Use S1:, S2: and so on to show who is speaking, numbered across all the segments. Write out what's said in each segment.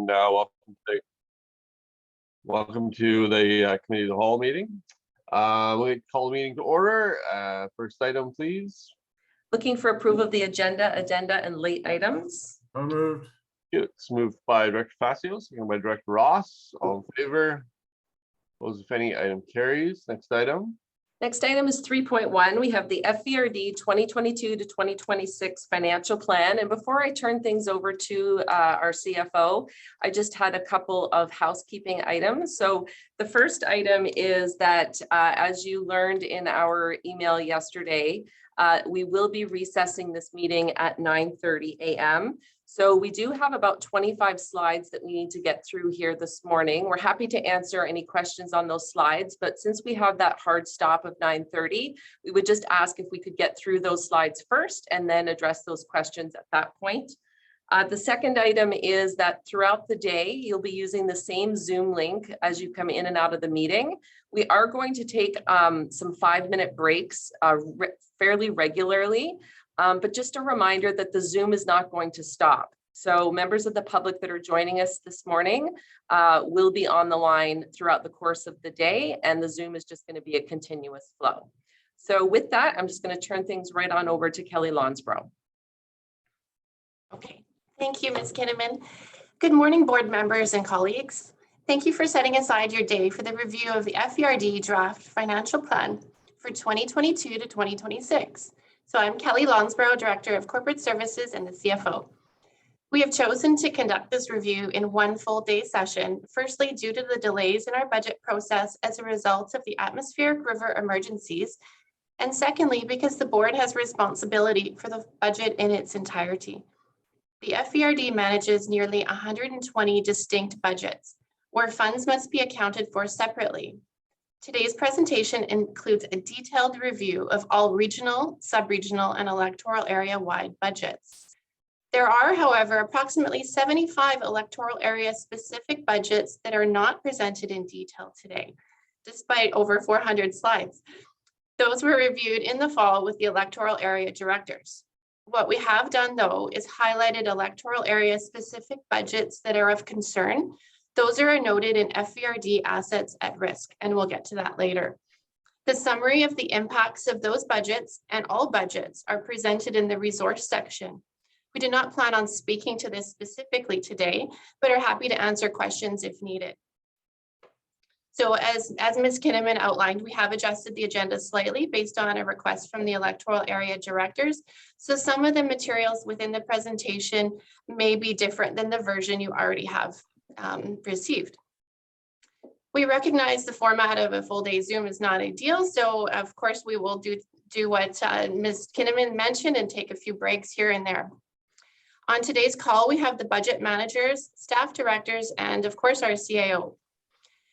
S1: Welcome to the committee of the whole meeting. We call the meeting to order. First item, please.
S2: Looking for approval of the agenda and late items.
S3: So moved.
S1: It's moved by Director Facio, seconded by Director Ross. All in favor? Opposed, if any. Item carries. Next item.
S2: Next item is 3.1. We have the FVRD 2022 to 2026 financial plan. And before I turn things over to our CFO, I just had a couple of housekeeping items. So the first item is that as you learned in our email yesterday, we will be recessing this meeting at 9:30 a.m. So we do have about 25 slides that we need to get through here this morning. We're happy to answer any questions on those slides, but since we have that hard stop of 9:30, we would just ask if we could get through those slides first and then address those questions at that point. The second item is that throughout the day, you'll be using the same Zoom link as you come in and out of the meeting. We are going to take some 5-minute breaks fairly regularly. But just a reminder that the Zoom is not going to stop. So members of the public that are joining us this morning will be on the line throughout the course of the day, and the Zoom is just going to be a continuous flow. So with that, I'm just going to turn things right on over to Kelly Lonsborough.
S4: Okay, thank you, Ms. Kinnaman. Good morning, board members and colleagues. Thank you for setting aside your day for the review of the FVRD draft financial plan for 2022 to 2026. So I'm Kelly Lonsborough, Director of Corporate Services and the CFO. We have chosen to conduct this review in one full day session, firstly due to the delays in our budget process as a result of the atmospheric river emergencies, and secondly because the board has responsibility for the budget in its entirety. The FVRD manages nearly 120 distinct budgets, where funds must be accounted for separately. Today's presentation includes a detailed review of all regional, sub-regional, and electoral area-wide budgets. There are, however, approximately 75 electoral area-specific budgets that are not presented in detail today, despite over 400 slides. Those were reviewed in the fall with the electoral area directors. What we have done, though, is highlighted electoral area-specific budgets that are of concern. Those are noted in FVRD assets at risk, and we'll get to that later. The summary of the impacts of those budgets and all budgets are presented in the resource section. We do not plan on speaking to this specifically today, but are happy to answer questions if needed. So as Ms. Kinnaman outlined, we have adjusted the agenda slightly based on a request from the electoral area directors. So some of the materials within the presentation may be different than the version you already have received. We recognize the format of a full day Zoom is not ideal, so of course we will do what Ms. Kinnaman mentioned and take a few breaks here and there. On today's call, we have the budget managers, staff directors, and of course our CAO.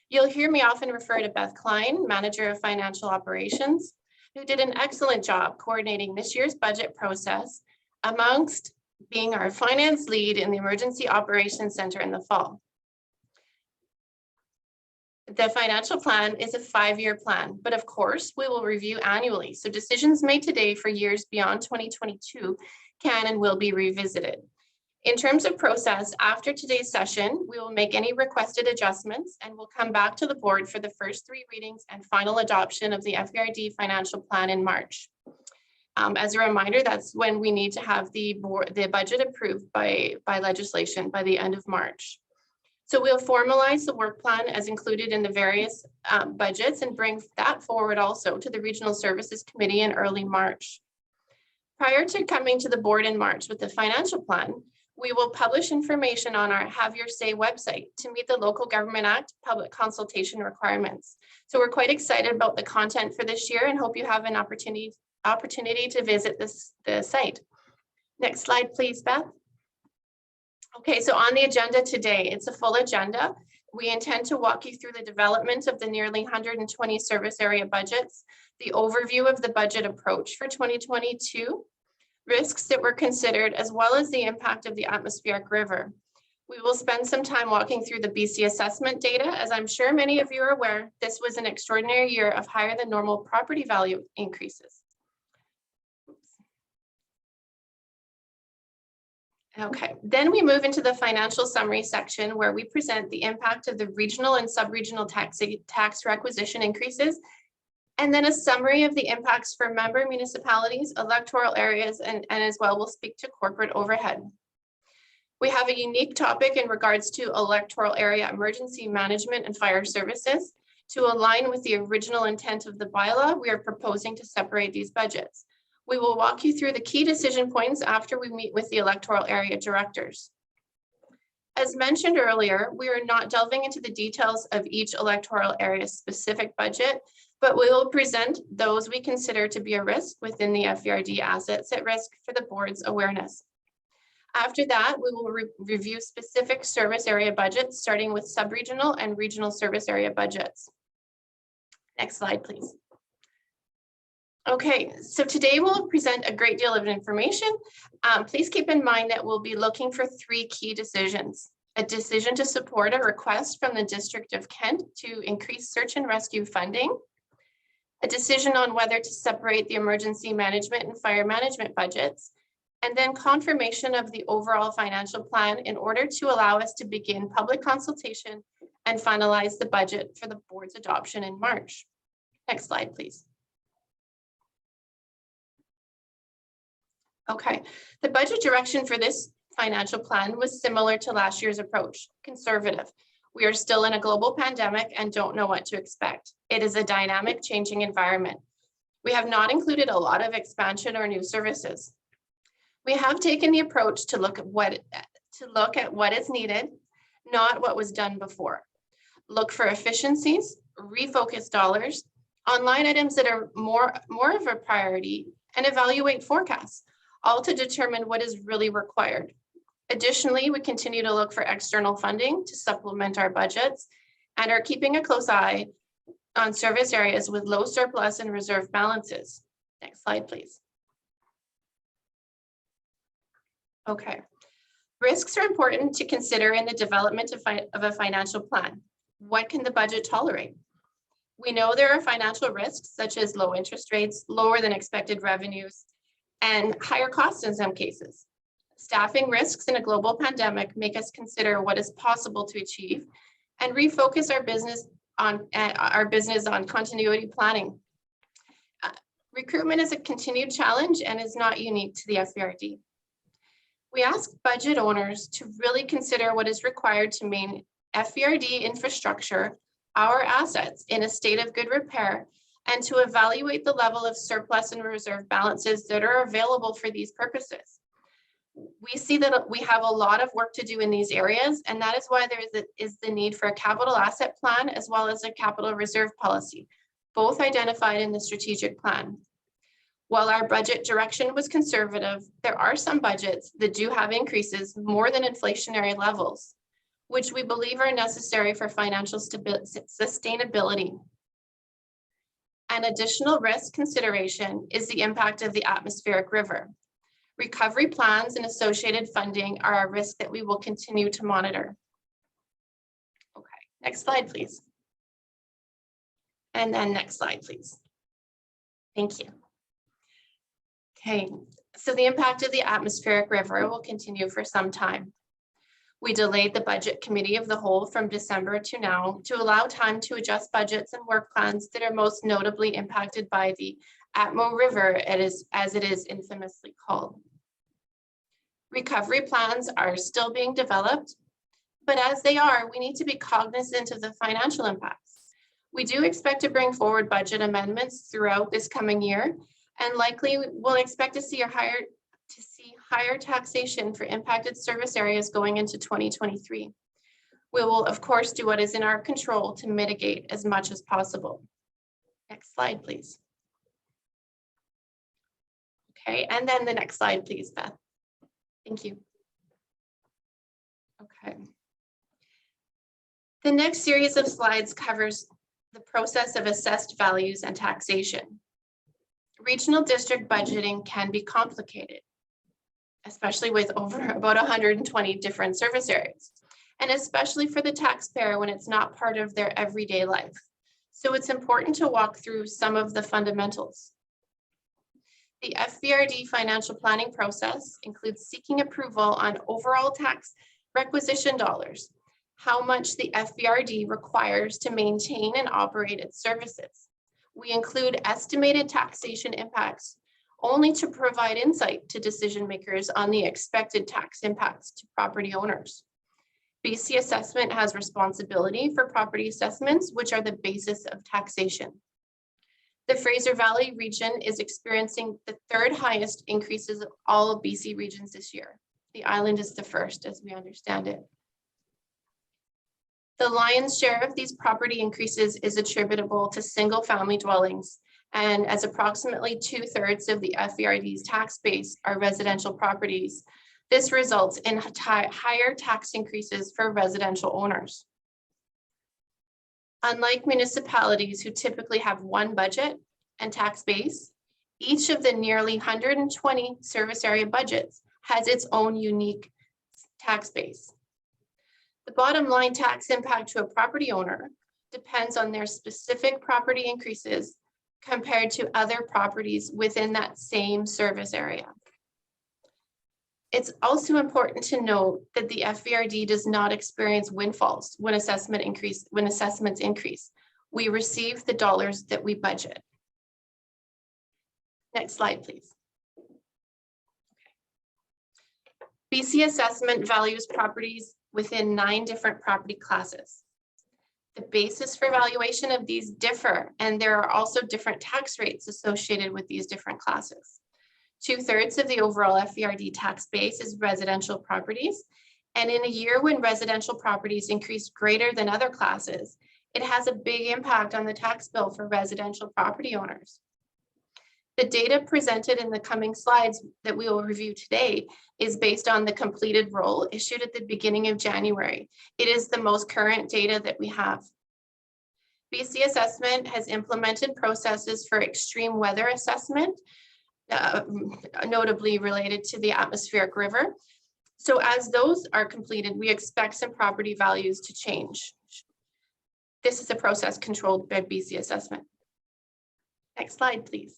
S4: You'll hear me often refer to Beth Klein, Manager of Financial Operations, who did an excellent job coordinating this year's budget process amongst being our finance lead in the Emergency Operations Center in the fall. The financial plan is a 5-year plan, but of course we will review annually. So decisions made today for years beyond 2022 can and will be revisited. In terms of process, after today's session, we will make any requested adjustments and we'll come back to the board for the first 3 readings and final adoption of the FVRD financial plan in March. As a reminder, that's when we need to have the budget approved by legislation by the end of March. So we'll formalize the work plan as included in the various budgets and bring that forward also to the Regional Services Committee in early March. Prior to coming to the board in March with the financial plan, we will publish information on our Have Your Say website to meet the Local Government Act public consultation requirements. So we're quite excited about the content for this year and hope you have an opportunity to visit the site. Next slide, please, Beth. Okay, so on the agenda today, it's a full agenda. We intend to walk you through the development of the nearly 120 service area budgets, the overview of the budget approach for 2022, risks that were considered, as well as the impact of the atmospheric river. We will spend some time walking through the BC assessment data. As I'm sure many of you are aware, this was an extraordinary year of higher than normal property value increases. Okay, then we move into the financial summary section where we present the impact of the regional and sub-regional tax requisition increases, and then a summary of the impacts for member municipalities, electoral areas, and as well we'll speak to corporate overhead. We have a unique topic in regards to electoral area emergency management and fire services. To align with the original intent of the bylaw, we are proposing to separate these budgets. We will walk you through the key decision points after we meet with the electoral area directors. As mentioned earlier, we are not delving into the details of each electoral area's specific budget, but we will present those we consider to be a risk within the FVRD assets at risk for the board's awareness. After that, we will review specific service area budgets, starting with sub-regional and regional service area budgets. Next slide, please. Okay, so today we'll present a great deal of information. Please keep in mind that we'll be looking for 3 key decisions. A decision to support a request from the District of Kent to increase search and rescue funding. A decision on whether to separate the emergency management and fire management budgets. And then confirmation of the overall financial plan in order to allow us to begin public consultation and finalize the budget for the board's adoption in March. Next slide, please. Okay, the budget direction for this financial plan was similar to last year's approach, conservative. We are still in a global pandemic and don't know what to expect. It is a dynamic, changing environment. We have not included a lot of expansion or new services. We have taken the approach to look at what is needed, not what was done before. Look for efficiencies, refocus dollars on line items that are more of a priority, and evaluate forecasts, all to determine what is really required. Additionally, we continue to look for external funding to supplement our budgets and are keeping a close eye on service areas with low surplus and reserve balances. Next slide, please. Okay, risks are important to consider in the development of a financial plan. What can the budget tolerate? We know there are financial risks such as low interest rates, lower than expected revenues, and higher costs in some cases. Staffing risks in a global pandemic make us consider what is possible to achieve and refocus our business on continuity planning. Recruitment is a continued challenge and is not unique to the FVRD. We ask budget owners to really consider what is required to maintain FVRD infrastructure, our assets, in a state of good repair, and to evaluate the level of surplus and reserve balances that are available for these purposes. We see that we have a lot of work to do in these areas, and that is why there is the need for a capital asset plan as well as a capital reserve policy, both identified in the strategic plan. While our budget direction was conservative, there are some budgets that do have increases more than inflationary levels, which we believe are necessary for financial sustainability. An additional risk consideration is the impact of the atmospheric river. Recovery plans and associated funding are a risk that we will continue to monitor. Okay, next slide, please. And then next slide, please. Thank you. Okay, so the impact of the atmospheric river will continue for some time. We delayed the budget committee of the whole from December to now to allow time to adjust budgets and work plans that are most notably impacted by the Atmo River, as it is infamously called. Recovery plans are still being developed, but as they are, we need to be cognizant of the financial impacts. We do expect to bring forward budget amendments throughout this coming year, and likely we'll expect to see higher taxation for impacted service areas going into 2023. We will, of course, do what is in our control to mitigate as much as possible. Next slide, please. Okay, and then the next slide, please, Beth. Thank you. Okay. The next series of slides covers the process of assessed values and taxation. Regional district budgeting can be complicated, especially with over about 120 different service areas, and especially for the taxpayer when it's not part of their everyday life. So it's important to walk through some of the fundamentals. The FVRD financial planning process includes seeking approval on overall tax requisition dollars, how much the FVRD requires to maintain and operate its services. We include estimated taxation impacts only to provide insight to decision makers on the expected tax impacts to property owners. BC Assessment has responsibility for property assessments, which are the basis of taxation. The Fraser Valley region is experiencing the third highest increases of all of BC regions this year. The island is the first, as we understand it. The lion's share of these property increases is attributable to single family dwellings, and as approximately 2/3 of the FVRD's tax base are residential properties, this results in higher tax increases for residential owners. Unlike municipalities who typically have one budget and tax base, each of the nearly 120 service area budgets has its own unique tax base. The bottom line tax impact to a property owner depends on their specific property increases compared to other properties within that same service area. It's also important to note that the FVRD does not experience windfalls when assessments increase. We receive the dollars that we budget. Next slide, please. BC Assessment values properties within 9 different property classes. The basis for valuation of these differ, and there are also different tax rates associated with these different classes. 2/3 of the overall FVRD tax base is residential properties, and in a year when residential properties increase greater than other classes, it has a big impact on the tax bill for residential property owners. The data presented in the coming slides that we will review today is based on the completed roll issued at the beginning of January. It is the most current data that we have. BC Assessment has implemented processes for extreme weather assessment, notably related to the atmospheric river. So as those are completed, we expect some property values to change. This is a process controlled by BC Assessment. Next slide, please.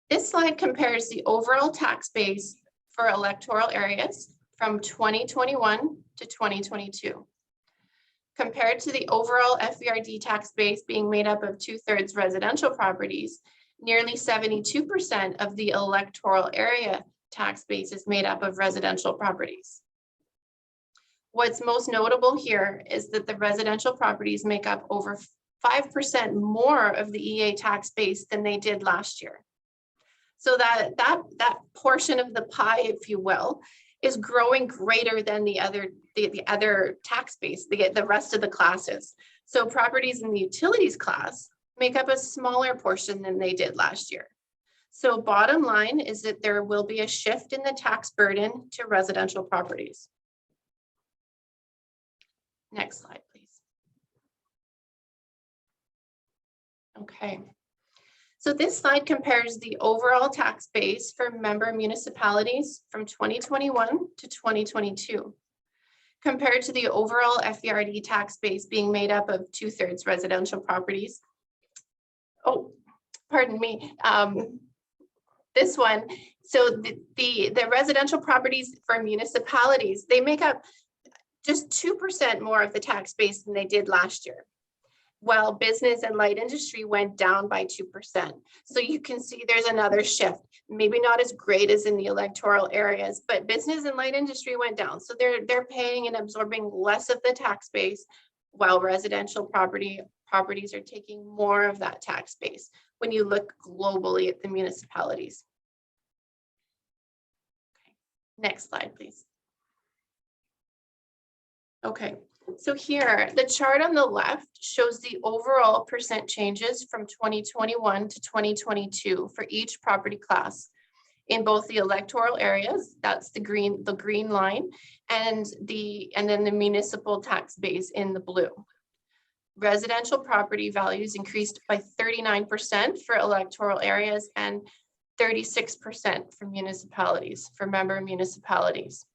S4: This slide compares the overall tax base for electoral areas from 2021 to 2022. Compared to the overall FVRD tax base being made up of 2/3 residential properties, nearly 72% of the electoral area tax base is made up of residential properties. What's most notable here is that the residential properties make up over 5% more of the EA tax base than they did last year. So that portion of the pie, if you will, is growing greater than the other tax base, the rest of the classes. So properties in the utilities class make up a smaller portion than they did last year. So bottom line is that there will be a shift in the tax burden to residential properties. Next slide, please. Okay. So this slide compares the overall tax base for member municipalities from 2021 to 2022, compared to the overall FVRD tax base being made up of 2/3 residential properties. Oh, pardon me. This one, so the residential properties for municipalities, they make up just 2% more of the tax base than they did last year, while business and light industry went down by 2%. So you can see there's another shift, maybe not as great as in the electoral areas, but business and light industry went down. So they're paying and absorbing less of the tax base, while residential properties are taking more of that tax base when you look globally at the municipalities. Okay. Next slide, please. Okay. So here, the chart on the left shows the overall percent changes from 2021 to 2022 for each property class in both the electoral areas, that's the green line, and then the municipal tax base in the blue. Residential property values increased by 39% for electoral areas and 36% for municipalities, for member municipalities.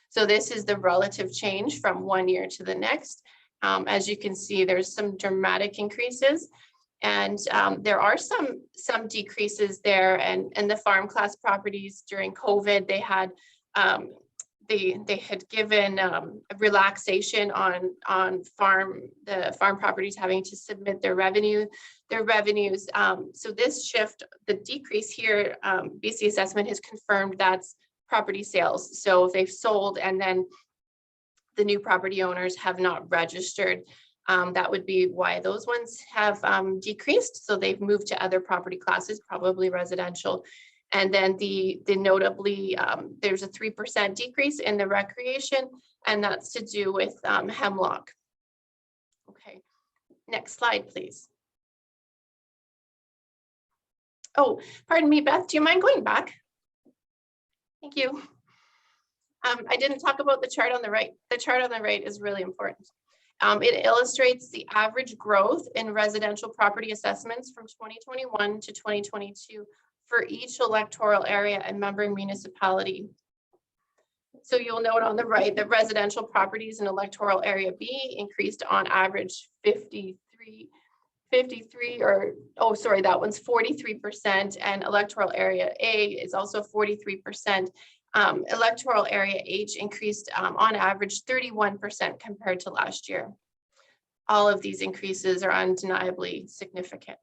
S4: So this is the relative change from one year to the next. As you can see, there's some dramatic increases. And there are some decreases there, and the farm class properties during COVID, they had given a relaxation on the farm properties having to submit their revenues. So this shift, the decrease here, BC Assessment has confirmed that's property sales. So if they've sold and then the new property owners have not registered, that would be why those ones have decreased. So they've moved to other property classes, probably residential. And then the notably, there's a 3% decrease in the recreation, and that's to do with hemlock. Okay, next slide, please. Oh, pardon me, Beth, do you mind going back? Thank you. I didn't talk about the chart on the right. The chart on the right is really important. It illustrates the average growth in residential property assessments from 2021 to 2022 for each electoral area and member municipality. So you'll note on the right that residential properties in electoral area B increased on average 53, or, oh, sorry, that one's 43%, and electoral area A is also 43%. Electoral area H increased on average 31% compared to last year. All of these increases are undeniably significant.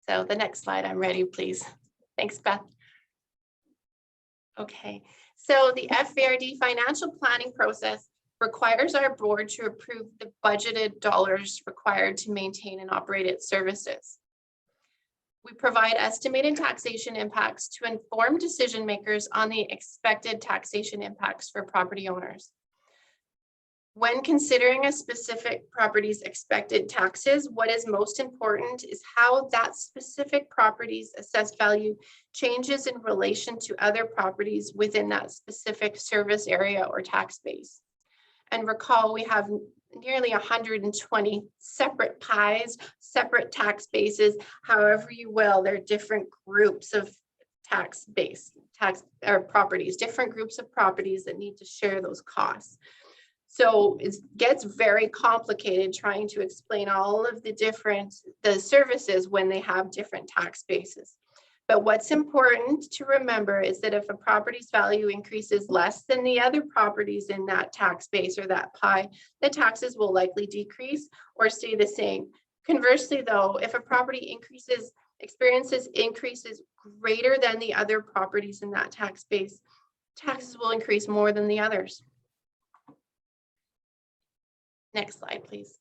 S4: So the next slide, I'm ready, please. Thanks, Beth. Okay, so the Fvrd financial planning process requires our board to approve the budgeted dollars required to maintain and operate its services. We provide estimated taxation impacts to inform decision makers on the expected taxation impacts for property owners. When considering a specific property's expected taxes, what is most important is how that specific property's assessed value changes in relation to other properties within that specific service area or tax base. And recall, we have nearly 120 separate pies, separate tax bases, however you will. They're different groups of tax or properties, different groups of properties that need to share those costs. So it gets very complicated trying to explain all of the services when they have different tax bases. But what's important to remember is that if a property's value increases less than the other properties in that tax base or that pie, the taxes will likely decrease or stay the same. Conversely, though, if a property experiences increases greater than the other properties in that tax base, taxes will increase more than the others. Next slide, please.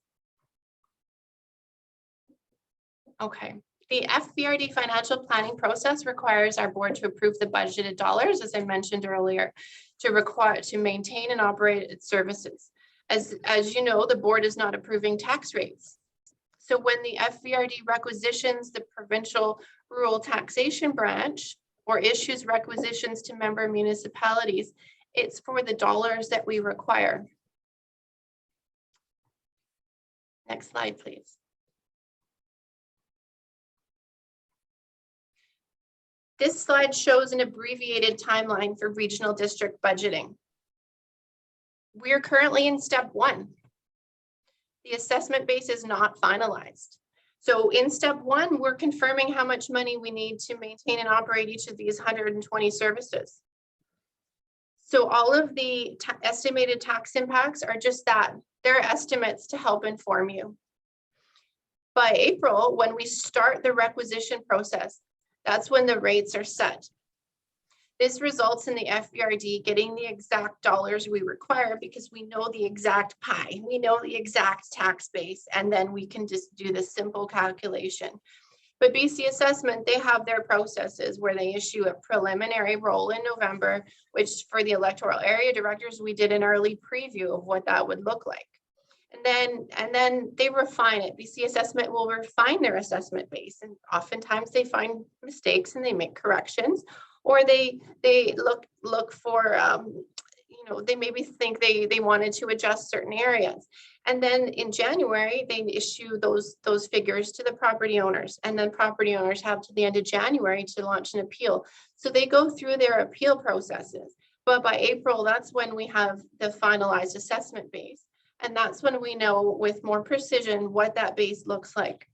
S4: Okay. The Fvrd financial planning process requires our board to approve the budgeted dollars, as I mentioned earlier, to maintain and operate its services. As you know, the board is not approving tax rates. So when the Fvrd requisitions the provincial rural taxation branch or issues requisitions to member municipalities, it's for the dollars that we require. Next slide, please. This slide shows an abbreviated timeline for regional district budgeting. We are currently in step 1. The assessment base is not finalized. So in step 1, we're confirming how much money we need to maintain and operate each of these 120 services. So all of the estimated tax impacts are just that. They're estimates to help inform you. By April, when we start the requisition process, that's when the rates are set. This results in the Fvrd getting the exact dollars we require because we know the exact pie, we know the exact tax base, and then we can just do the simple calculation. But BC Assessment, they have their processes where they issue a preliminary roll in November, which for the electoral area directors, we did an early preview of what that would look like. And then they refine it. BC Assessment will refine their assessment base, and oftentimes they find mistakes and they make corrections, or they look for they maybe think they wanted to adjust certain areas. And then in January, they issue those figures to the property owners, and then property owners have to the end of January to launch an appeal. So they go through their appeal processes. But by April, that's when we have the finalized assessment base. And that's when we know with more precision what that base looks like.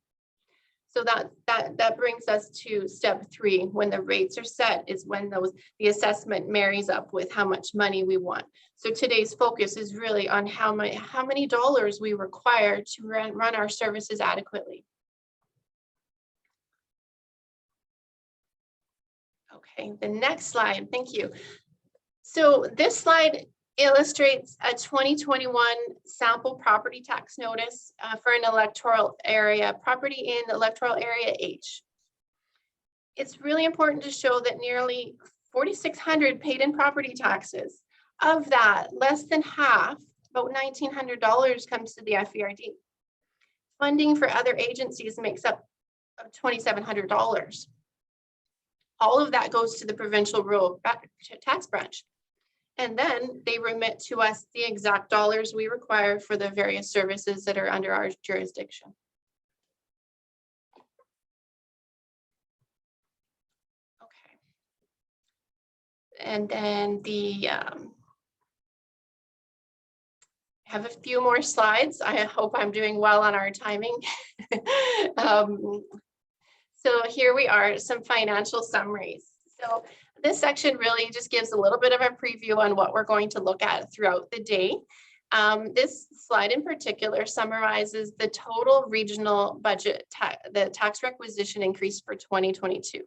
S4: So that brings us to step 3. When the rates are set is when the assessment marries up with how much money we want. So today's focus is really on how many dollars we require to run our services adequately. Okay, the next slide, thank you. So this slide illustrates a 2021 sample property tax notice for an electoral area, property in electoral area H. It's really important to show that nearly 4,600 paid in property taxes. Of that, less than half, about $1,900, comes to the FVRD. Funding for other agencies makes up $2,700. All of that goes to the provincial rural tax branch. And then they remit to us the exact dollars we require for the various services that are under our jurisdiction. Okay. And then have a few more slides. I hope I'm doing well on our timing. So here we are, some financial summaries. So this section really just gives a little bit of a preview on what we're going to look at throughout the day. This slide in particular summarizes the total regional budget, the tax requisition increase for 2022.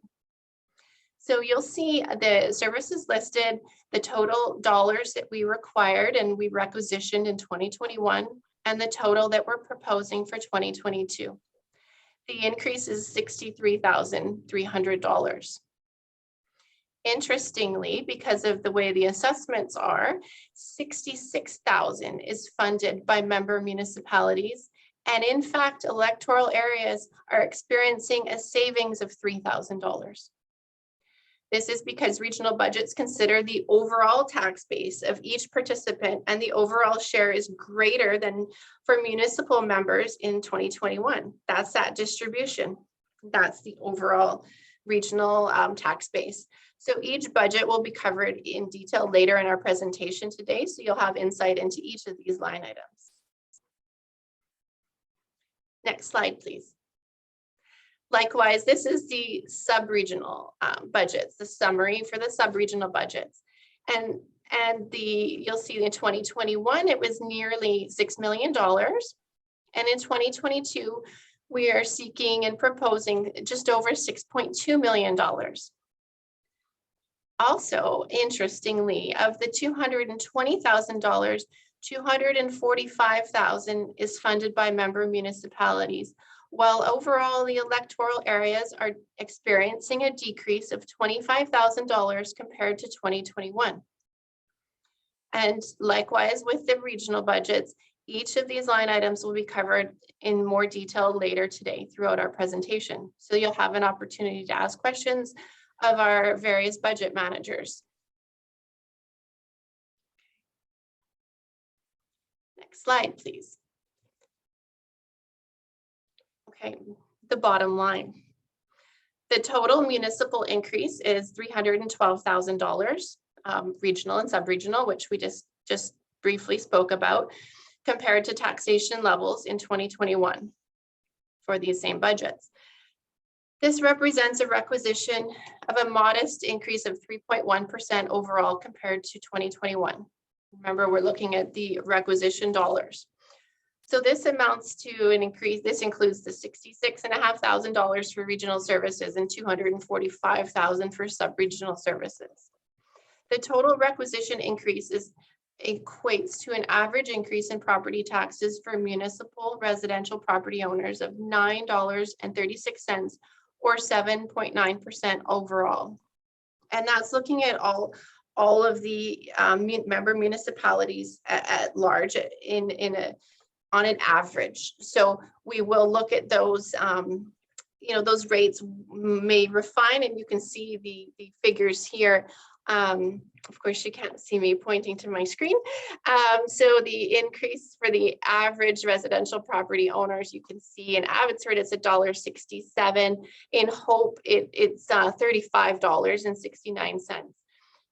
S4: So you'll see the services listed, the total dollars that we required and we requisitioned in 2021, and the total that we're proposing for 2022. The increase is $63,300. Interestingly, because of the way the assessments are, $66,000 is funded by member municipalities. And in fact, electoral areas are experiencing a savings of $3,000. This is because regional budgets consider the overall tax base of each participant, and the overall share is greater than for municipal members in 2021. That's that distribution. That's the overall regional tax base. So each budget will be covered in detail later in our presentation today, so you'll have insight into each of these line items. Next slide, please. Likewise, this is the sub-regional budgets, the summary for the sub-regional budgets. And you'll see in 2021, it was nearly $6 million. And in 2022, we are seeking and proposing just over $6.2 million. Also, interestingly, of the $220,000, $245,000 is funded by member municipalities, while overall the electoral areas are experiencing a decrease of $25,000 compared to 2021. And likewise with the regional budgets, each of these line items will be covered in more detail later today throughout our presentation. So you'll have an opportunity to ask questions of our various budget managers. Next slide, please. Okay, the bottom line. The total municipal increase is $312,000, regional and sub-regional, which we just briefly spoke about, compared to taxation levels in 2021 for these same budgets. This represents a requisition of a modest increase of 3.1% overall compared to 2021. Remember, we're looking at the requisition dollars. So this amounts to an increase. This includes the $66,500 for regional services and $245,000 for sub-regional services. The total requisition increase equates to an average increase in property taxes for municipal residential property owners of $9.36 or 7.9% overall. And that's looking at all of the member municipalities at large on an average. So we will look at those, those rates may refine, and you can see the figures here. Of course, you can't see me pointing to my screen. So the increase for the average residential property owners, you can see in Abbotsford, it's $1.67. In Hope, it's $35.69.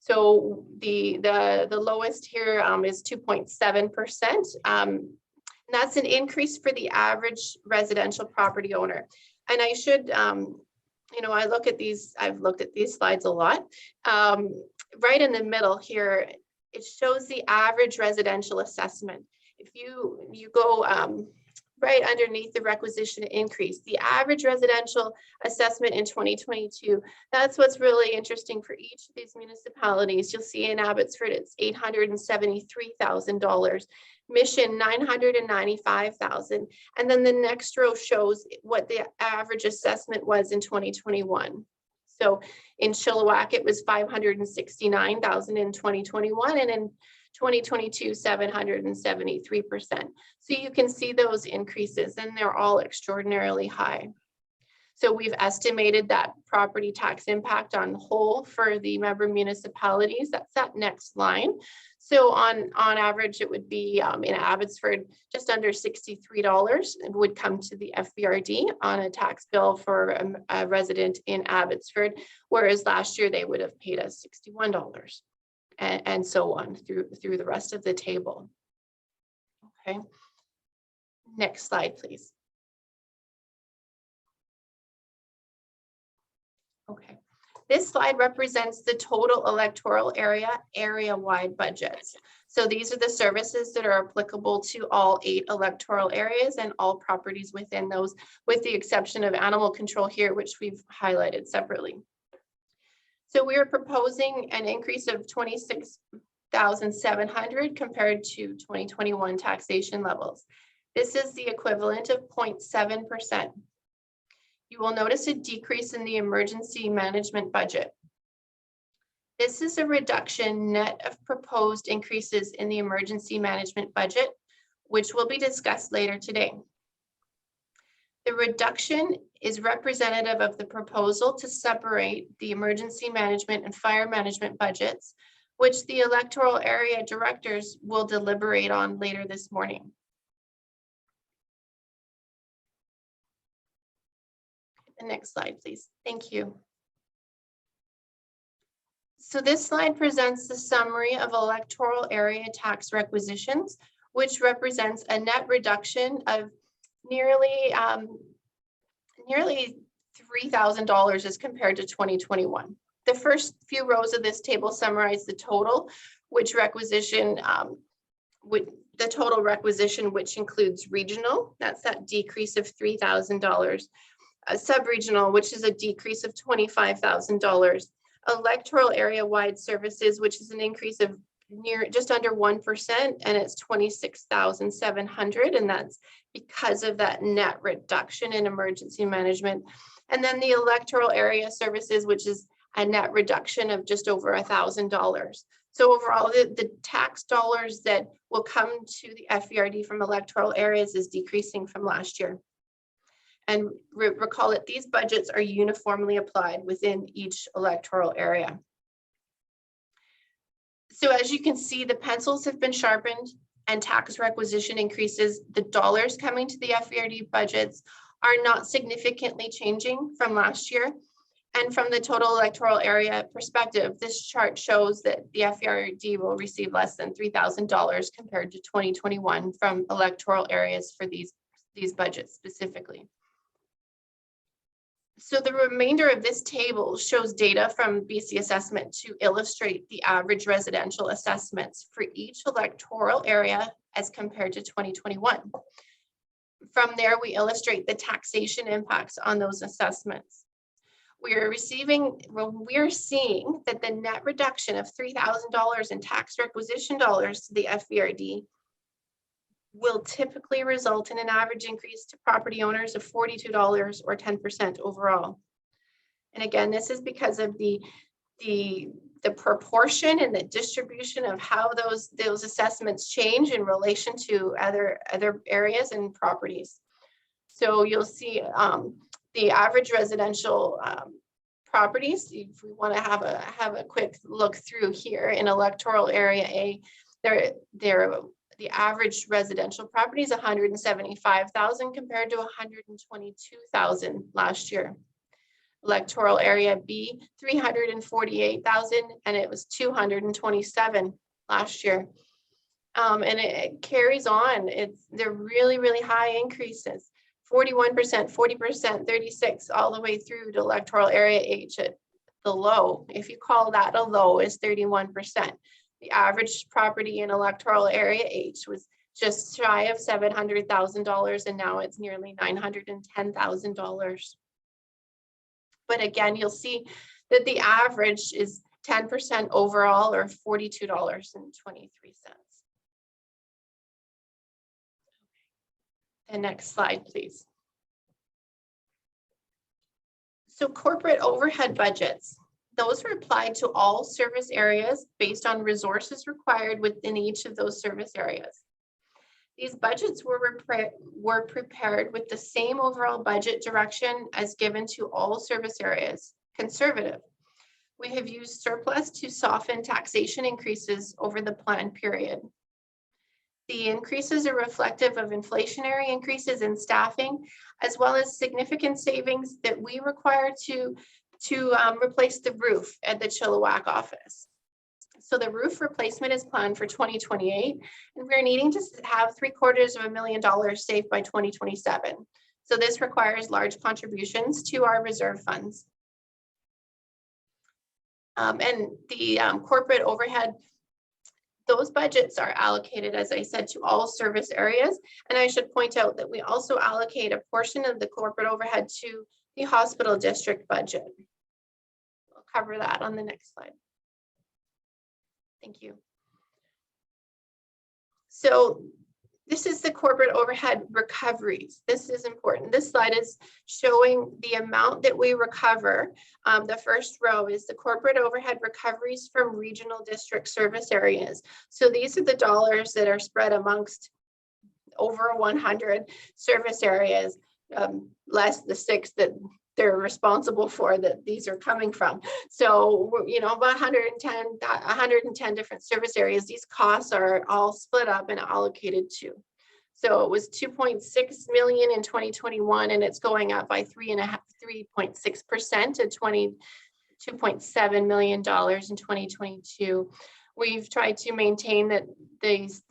S4: So the lowest here is 2.7%. That's an increase for the average residential property owner. And I should, you know, I've looked at these slides a lot. Right in the middle here, it shows the average residential assessment. If you go right underneath the requisition increase, the average residential assessment in 2022, that's what's really interesting for each of these municipalities. You'll see in Abbotsford, it's $873,000, Mission $995,000, and then the next row shows what the average assessment was in 2021. So in Chilliwack, it was $569,000 in 2021, and in 2022, 773%. So you can see those increases, and they're all extraordinarily high. So we've estimated that property tax impact on whole for the member municipalities. That's that next line. So on average, it would be in Abbotsford, just under $63 would come to the FVRD on a tax bill for a resident in Abbotsford, whereas last year they would have paid us $61. And so on through the rest of the table. Okay. Next slide, please. Okay. This slide represents the total electoral area-wide budgets. So these are the services that are applicable to all 8 electoral areas and all properties within those, with the exception of animal control here, which we've highlighted separately. So we are proposing an increase of $26,700 compared to 2021 taxation levels. This is the equivalent of 0.7%. You will notice a decrease in the emergency management budget. This is a reduction net of proposed increases in the emergency management budget, which will be discussed later today. The reduction is representative of the proposal to separate the emergency management and fire management budgets, which the electoral area directors will deliberate on later this morning. The next slide, please. Thank you. So this slide presents the summary of electoral area tax requisitions, which represents a net reduction of nearly $3,000 as compared to 2021. The first few rows of this table summarize the total, which includes regional, that's that decrease of $3,000, sub-regional, which is a decrease of $25,000, electoral area-wide services, which is an increase of just under 1%, and it's $26,700, and that's because of that net reduction in emergency management. And then the electoral area services, which is a net reduction of just over $1,000. So overall, the tax dollars that will come to the FVRD from electoral areas is decreasing from last year. And recall that these budgets are uniformly applied within each electoral area. So as you can see, the pencils have been sharpened and tax requisition increases. The dollars coming to the FVRD budgets are not significantly changing from last year. And from the total electoral area perspective, this chart shows that the FVRD will receive less than $3,000 compared to 2021 from electoral areas for these budgets specifically. So the remainder of this table shows data from BC Assessment to illustrate the average residential assessments for each electoral area as compared to 2021. From there, we illustrate the taxation impacts on those assessments. We are seeing that the net reduction of $3,000 in tax requisition dollars to the FVRD will typically result in an average increase to property owners of $42 or 10% overall. And again, this is because of the proportion and the distribution of how those assessments change in relation to other areas and properties. So you'll see the average residential properties, if we want to have a quick look through here in electoral area A, the average residential property is 175,000 compared to 122,000 last year. Electoral Area B, 348,000, and it was 227 last year. And it carries on. They're really, really high increases. 41%, 40%, 36, all the way through to Electoral Area H at the low. If you call that a low, is 31%. The average property in Electoral Area H was just shy of $700,000, and now it's nearly $910,000. But again, you'll see that the average is 10% overall, or $42.23. And next slide, please. So corporate overhead budgets, those are applied to all service areas based on resources required within each of those service areas. These budgets were prepared with the same overall budget direction as given to all service areas, conservative. We have used surplus to soften taxation increases over the planned period. The increases are reflective of inflationary increases in staffing, as well as significant savings that we require to replace the roof at the Chilliwack office. So the roof replacement is planned for 2028, and we're needing to have $750,000 saved by 2027. So this requires large contributions to our reserve funds. And the corporate overhead, those budgets are allocated, as I said, to all service areas. And I should point out that we also allocate a portion of the corporate overhead to the hospital district budget. We'll cover that on the next slide. Thank you. So this is the corporate overhead recoveries. This is important. This slide is showing the amount that we recover. The first row is the corporate overhead recoveries from regional district service areas. So these are the dollars that are spread amongst over 100 service areas, less the 6 that they're responsible for that these are coming from. So, you know, about 110 different service areas. These costs are all split up and allocated to. So it was 2.6 million in 2021, and it's going up by 3.6% to $22.7 million in 2022. We've tried to maintain that these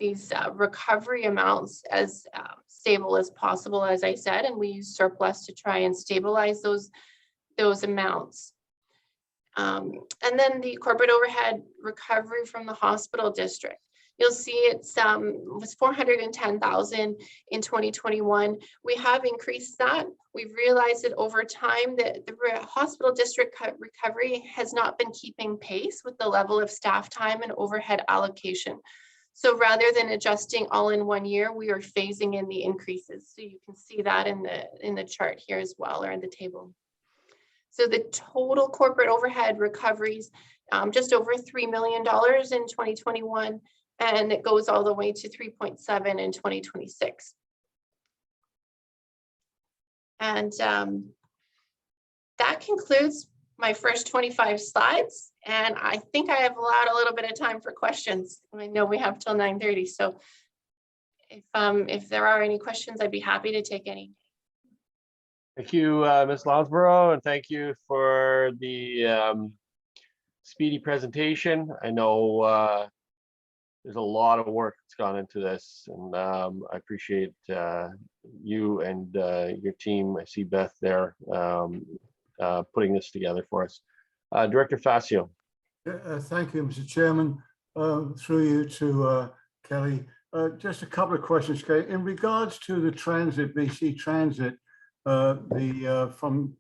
S4: recovery amounts as stable as possible, as I said, and we use surplus to try and stabilize those amounts. And then the corporate overhead recovery from the hospital district. You'll see it was 410,000 in 2021. We have increased that. We've realized that over time that the hospital district recovery has not been keeping pace with the level of staff time and overhead allocation. So rather than adjusting all in one year, we are phasing in the increases. So you can see that in the chart here as well, or in the table. So the total corporate overhead recoveries, just over $3 million in 2021. And it goes all the way to 3.7 in 2026. And that concludes my first 25 slides. And I think I have allowed a little bit of time for questions. I know we have till 9:30. So if there are any questions, I'd be happy to take any.
S1: Thank you, Ms. Lounsborough, and thank you for the speedy presentation. I know there's a lot of work that's gone into this, and I appreciate you and your team. I see Beth there putting this together for us. Director Facio.
S3: Thank you, Mr. Chairman. Through you to Kelly. Just a couple of questions, Kelly. In regards to the transit, BC Transit, from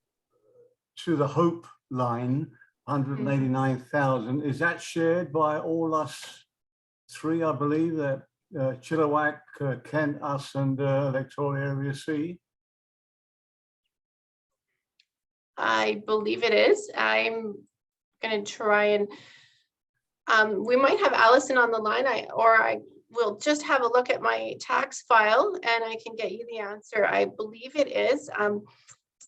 S3: to the Hope line, 189,000, is that shared by all us three, I believe, that Chilliwack, Kent, us, and Electoral Area C?
S4: I believe it is. I'm going to try and we might have Allison on the line, or I will just have a look at my tax file and I can get you the answer. I believe it is.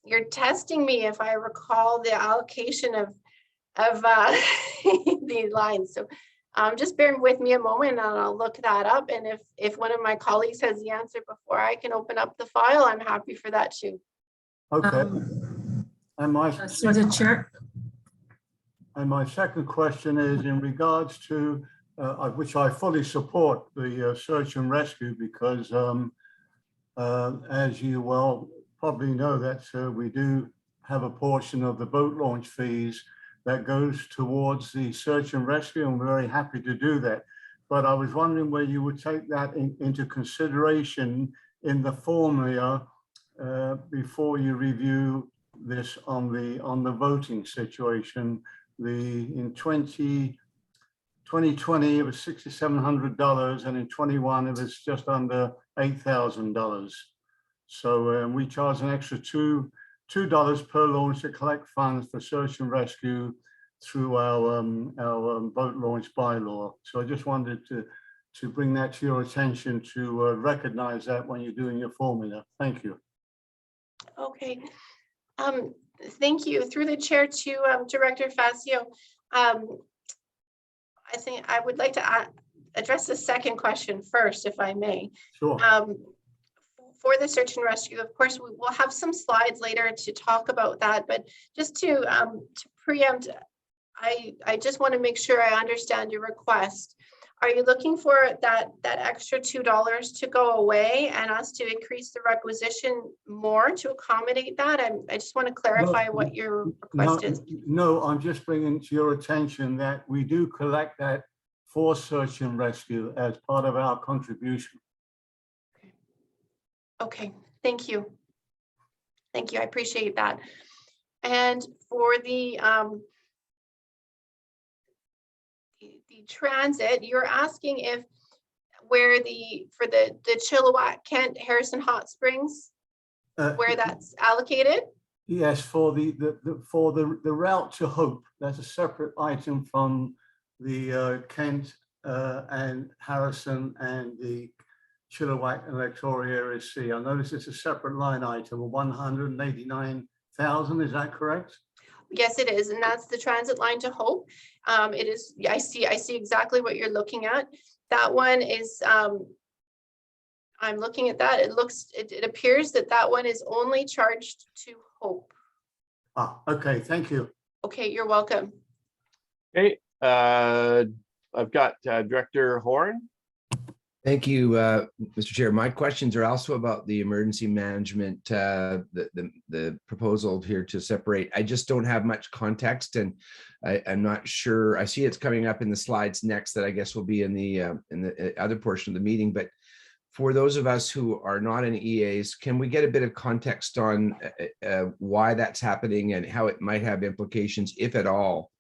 S4: You're testing me if I recall the allocation of these lines. So just bear with me a moment and I'll look that up. And if one of my colleagues has the answer before I can open up the file, I'm happy for that too.
S3: Okay. And my
S5: Through the chair.
S3: And my second question is in regards to, which I fully support, the search and rescue, because as you well probably know, that we do have a portion of the boat launch fees that goes towards the search and rescue, and we're very happy to do that. But I was wondering where you would take that into consideration in the formula before you review this on the voting situation. In 2020 it was $6,700, and in 21 it was just under $8,000. So we charge an extra $2 per launch to collect funds for search and rescue through our boat launch bylaw. So I just wanted to bring that to your attention, to recognize that when you're doing your formula. Thank you.
S4: Okay. Thank you. Through the chair to Director Facio. I think I would like to address the second question first, if I may.
S3: Sure.
S4: For the search and rescue, of course, we will have some slides later to talk about that, but just to preempt, I just want to make sure I understand your request. Are you looking for that extra $2 to go away and us to increase the requisition more to accommodate that? I just want to clarify what your request is.
S3: No, I'm just bringing to your attention that we do collect that for search and rescue as part of our contribution.
S4: Okay, thank you. Thank you, I appreciate that. And for the transit, you're asking if for the Chilliwack, Kent, Harrison Hot Springs, where that's allocated?
S3: Yes, for the route to Hope, that's a separate item from the Kent and Harrison and the Chilliwack electoral area C. I notice it's a separate line item of 189,000. Is that correct?
S4: Yes, it is, and that's the transit line to Hope. It is. I see exactly what you're looking at. That one is. I'm looking at that. It appears that one is only charged to Hope.
S3: Ah, okay. Thank you.
S4: Okay, you're welcome.
S1: Okay, I've got Director Horn.
S6: Thank you, Mr. Chair. My questions are also about the emergency management, the proposal here to separate. I just don't have much context, and I'm not sure. I see it's coming up in the slides next that I guess will be in the other portion of the meeting. But for those of us who are not in EAs, can we get a bit of context on why that's happening and how it might have implications, if at all,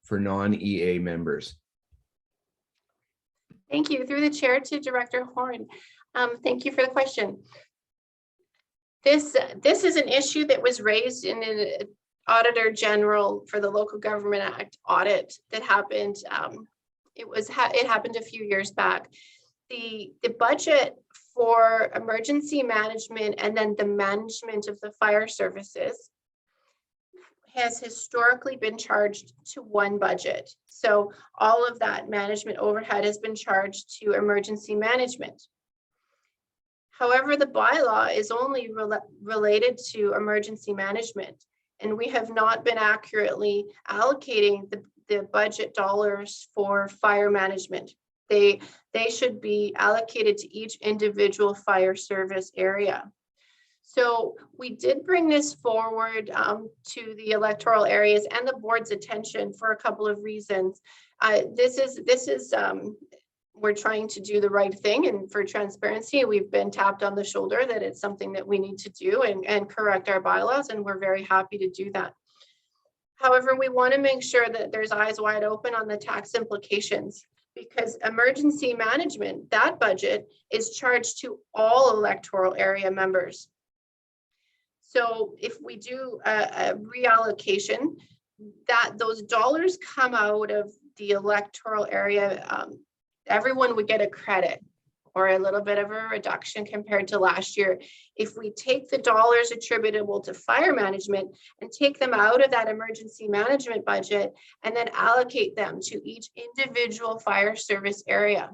S6: for non-EA members?
S4: Thank you. Through the chair to Director Horn. Thank you for the question. This is an issue that was raised in an Auditor General for the Local Government Act audit that happened. It happened a few years back. The budget for emergency management and then the management of the fire services has historically been charged to one budget. So all of that management overhead has been charged to emergency management. However, the bylaw is only related to emergency management, and we have not been accurately allocating the budget dollars for fire management. They should be allocated to each individual fire service area. So we did bring this forward to the electoral areas and the board's attention for a couple of reasons. We're trying to do the right thing, and for transparency, we've been tapped on the shoulder that it's something that we need to do and correct our bylaws, and we're very happy to do that. However, we want to make sure that there's eyes wide open on the tax implications, because emergency management, that budget is charged to all electoral area members. So if we do a reallocation, those dollars come out of the electoral area, everyone would get a credit or a little bit of a reduction compared to last year. If we take the dollars attributable to fire management and take them out of that emergency management budget and then allocate them to each individual fire service area.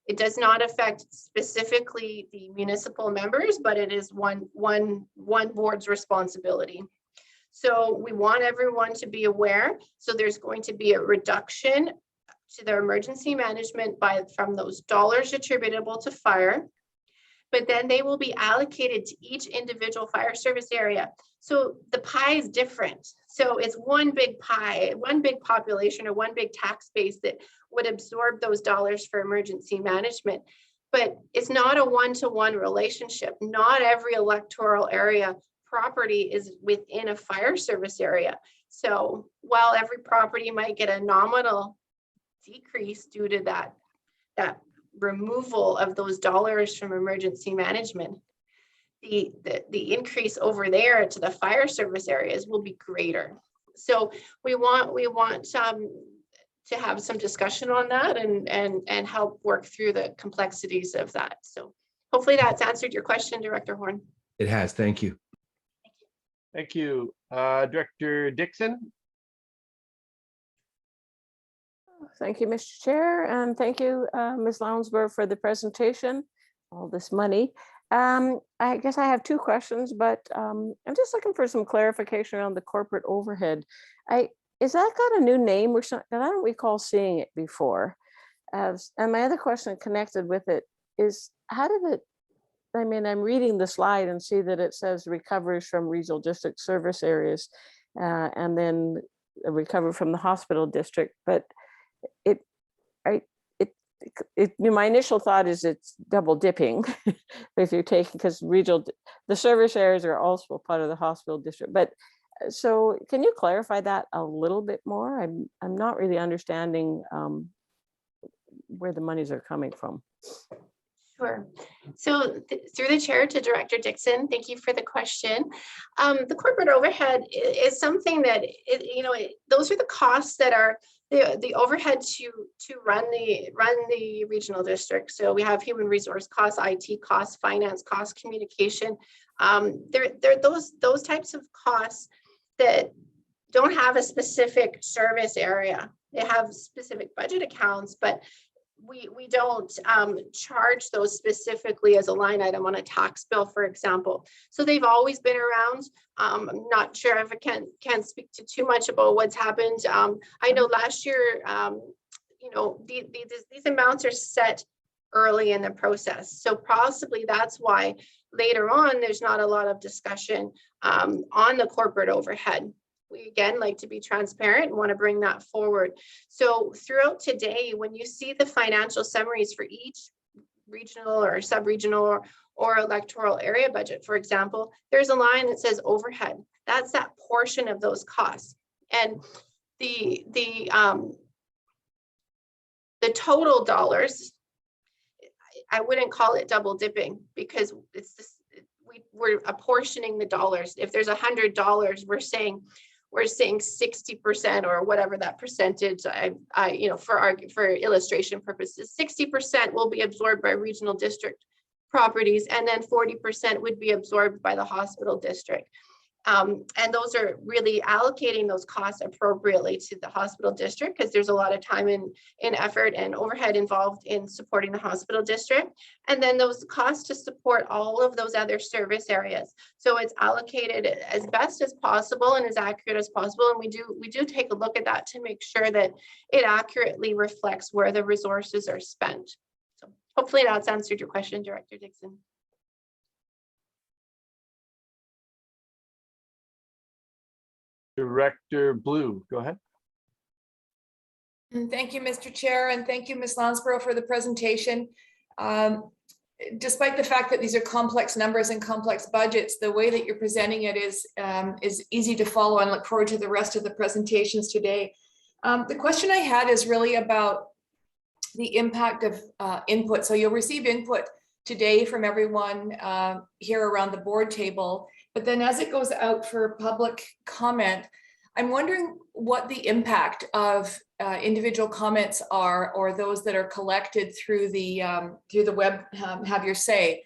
S4: It does not affect specifically the municipal members, but it is one board's responsibility. So we want everyone to be aware. So there's going to be a reduction to their emergency management from those dollars attributable to fire, but then they will be allocated to each individual fire service area. So the pie is different. So it's one big pie, one big population, or one big tax base that would absorb those dollars for emergency management. But it's not a one-to-one relationship. Not every electoral area property is within a fire service area. So while every property might get a nominal decrease due to that removal of those dollars from emergency management, the increase over there to the fire service areas will be greater. So we want to have some discussion on that and help work through the complexities of that. So hopefully that's answered your question, Director Horn.
S6: It has. Thank you.
S1: Thank you. Director Dixon.
S5: Thank you, Mr. Chair, and thank you, Ms. Lounsberg, for the presentation, all this money. I guess I have two questions, but I'm just looking for some clarification around the corporate overhead. Is that got a new name or something? I don't recall seeing it before. And my other question connected with it is, how did it, I mean, I'm reading the slide and see that it says recoveries from regional district service areas, and then a recovery from the hospital district, but my initial thought is it's double dipping if you're taking, because the service areas are also part of the hospital district. But so can you clarify that a little bit more? I'm not really understanding where the monies are coming from.
S4: Sure. So through the chair to Director Dixon, thank you for the question. The corporate overhead is something that, those are the costs that are the overhead to run the regional district. So we have human resource costs, IT costs, finance costs, communication. They're those types of costs that don't have a specific service area. They have specific budget accounts, but we don't charge those specifically as a line item on a tax bill, for example. So they've always been around. I'm not sure if I can speak to too much about what's happened. I know last year, these amounts are set early in the process. So possibly that's why later on, there's not a lot of discussion on the corporate overhead. We again like to be transparent and want to bring that forward. So throughout today, when you see the financial summaries for each regional or sub-regional or electoral area budget, for example, there's a line that says overhead. That's that portion of those costs. And the total dollars, I wouldn't call it double dipping, because it's this, we're apportioning the dollars. If there's $100, we're saying 60% or whatever that percentage, for illustration purposes, 60% will be absorbed by regional district properties, and then 40% would be absorbed by the hospital district. And those are really allocating those costs appropriately to the hospital district, because there's a lot of time and effort and overhead involved in supporting the hospital district. And then those costs to support all of those other service areas. So it's allocated as best as possible and as accurate as possible. And we do take a look at that to make sure that it accurately reflects where the resources are spent. So hopefully that's answered your question, Director Dixon.
S1: Director Blue, go ahead.
S7: Thank you, Mr. Chair, and thank you, Ms. Lounsberg, for the presentation. Despite the fact that these are complex numbers and complex budgets, the way that you're presenting it is easy to follow, and look forward to the rest of the presentations today. The question I had is really about the impact of input. So you'll receive input today from everyone here around the board table. But then as it goes out for public comment, I'm wondering what the impact of individual comments are, or those that are collected through the web Have Your Say.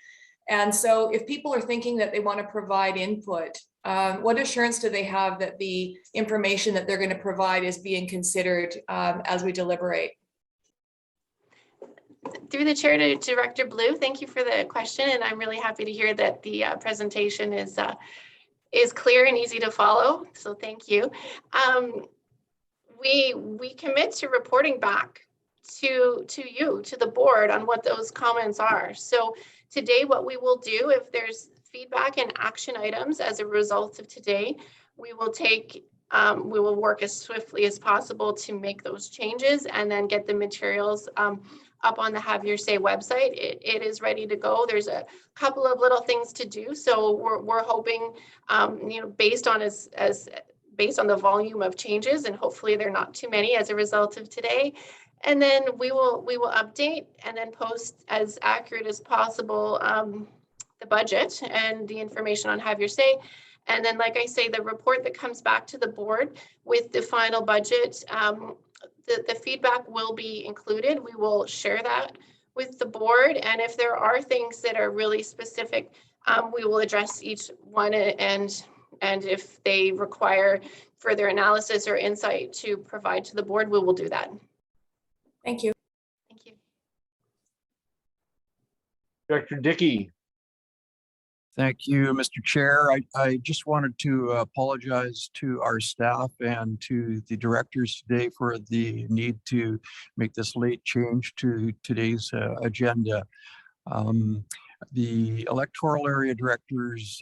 S7: And so if people are thinking that they want to provide input, what assurance do they have that the information that they're going to provide is being considered as we deliberate?
S4: Through the chair to Director Blue, thank you for the question, and I'm really happy to hear that the presentation is is clear and easy to follow. So thank you. We commit to reporting back to you, to the board, on what those comments are. So today, what we will do, if there's feedback and action items as a result of today, we will take, we will work as swiftly as possible to make those changes and then get the materials up on the Have Your Say website. It is ready to go. There's a couple of little things to do. So we're hoping, you know, based on based on the volume of changes, and hopefully they're not too many as a result of today. And then we will update and then post as accurate as possible the budget and the information on Have Your Say. And then, like I say, the report that comes back to the board with the final budget, the feedback will be included. We will share that with the board. And if there are things that are really specific, we will address each one, and if they require further analysis or insight to provide to the board, we will do that.
S7: Thank you.
S4: Thank you.
S1: Director Dickey.
S8: Thank you, Mr. Chair. I just wanted to apologize to our staff and to the directors today for the need to make this late change to today's agenda. The electoral area directors,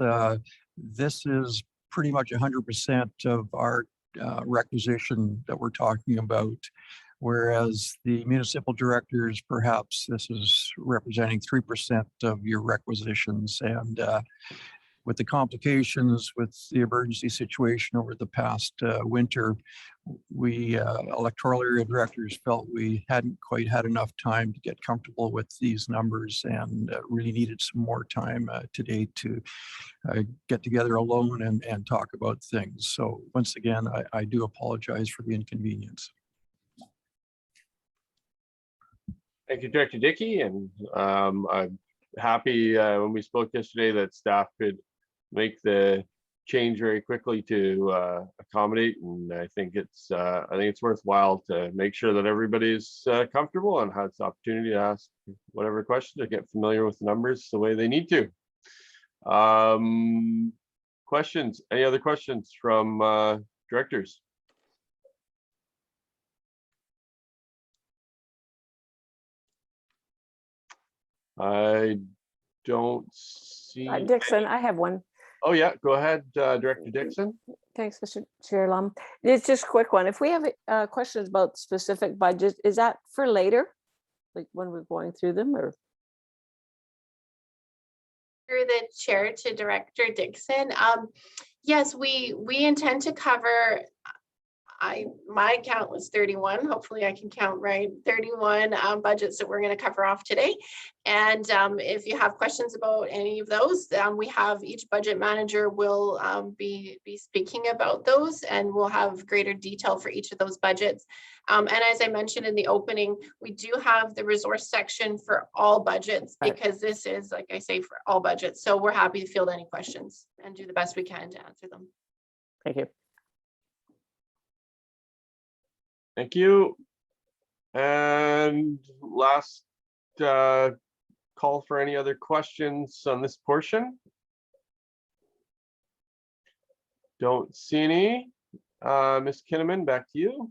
S8: this is pretty much 100% of our requisition that we're talking about. Whereas the municipal directors, perhaps this is representing 3% of your requisitions. And with the complications with the emergency situation over the past winter, we electoral area directors felt we hadn't quite had enough time to get comfortable with these numbers, and really needed some more time today to get together alone and talk about things. So once again, I do apologize for the inconvenience.
S1: Thank you, Director Dickey, and I'm happy when we spoke yesterday that staff could make the change very quickly to accommodate, and I think it's worthwhile to make sure that everybody's comfortable and has the opportunity to ask whatever questions or get familiar with the numbers the way they need to. Questions? Any other questions from directors? I don't see.
S5: Dixon, I have one.
S1: Oh yeah, go ahead, Director Dixon.
S5: Thanks, Mr. Chair. It's just a quick one. If we have questions about specific budgets, is that for later? Like when we're going through them, or?
S4: Through the chair to Director Dixon. Yes, we intend to cover, my count was 31. Hopefully I can count right. 31 budgets that we're going to cover off today. And if you have questions about any of those, we have each budget manager will be speaking about those, and we'll have greater detail for each of those budgets. And as I mentioned in the opening, we do have the resource section for all budgets, because this is, like I say, for all budgets. So we're happy to field any questions and do the best we can to answer them.
S5: Thank you.
S1: Thank you. And last call for any other questions on this portion. Don't see any. Ms. Kinnaman, back to you.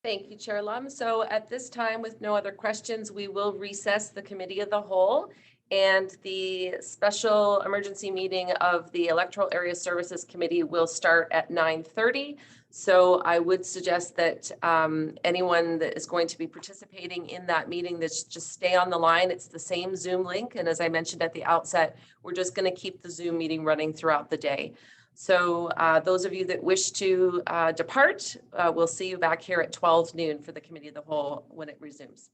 S2: Thank you, Chair Lum. So at this time, with no other questions, we will recess the committee of the whole, and the special emergency meeting of the Electoral Area Services Committee will start at 9:30. So I would suggest that anyone that is going to be participating in that meeting, that's just stay on the line. It's the same Zoom link. And as I mentioned at the outset, we're just going to keep the Zoom meeting running throughout the day. So those of you that wish to depart, we'll see you back here at 12 noon for the committee of the whole when it resumes.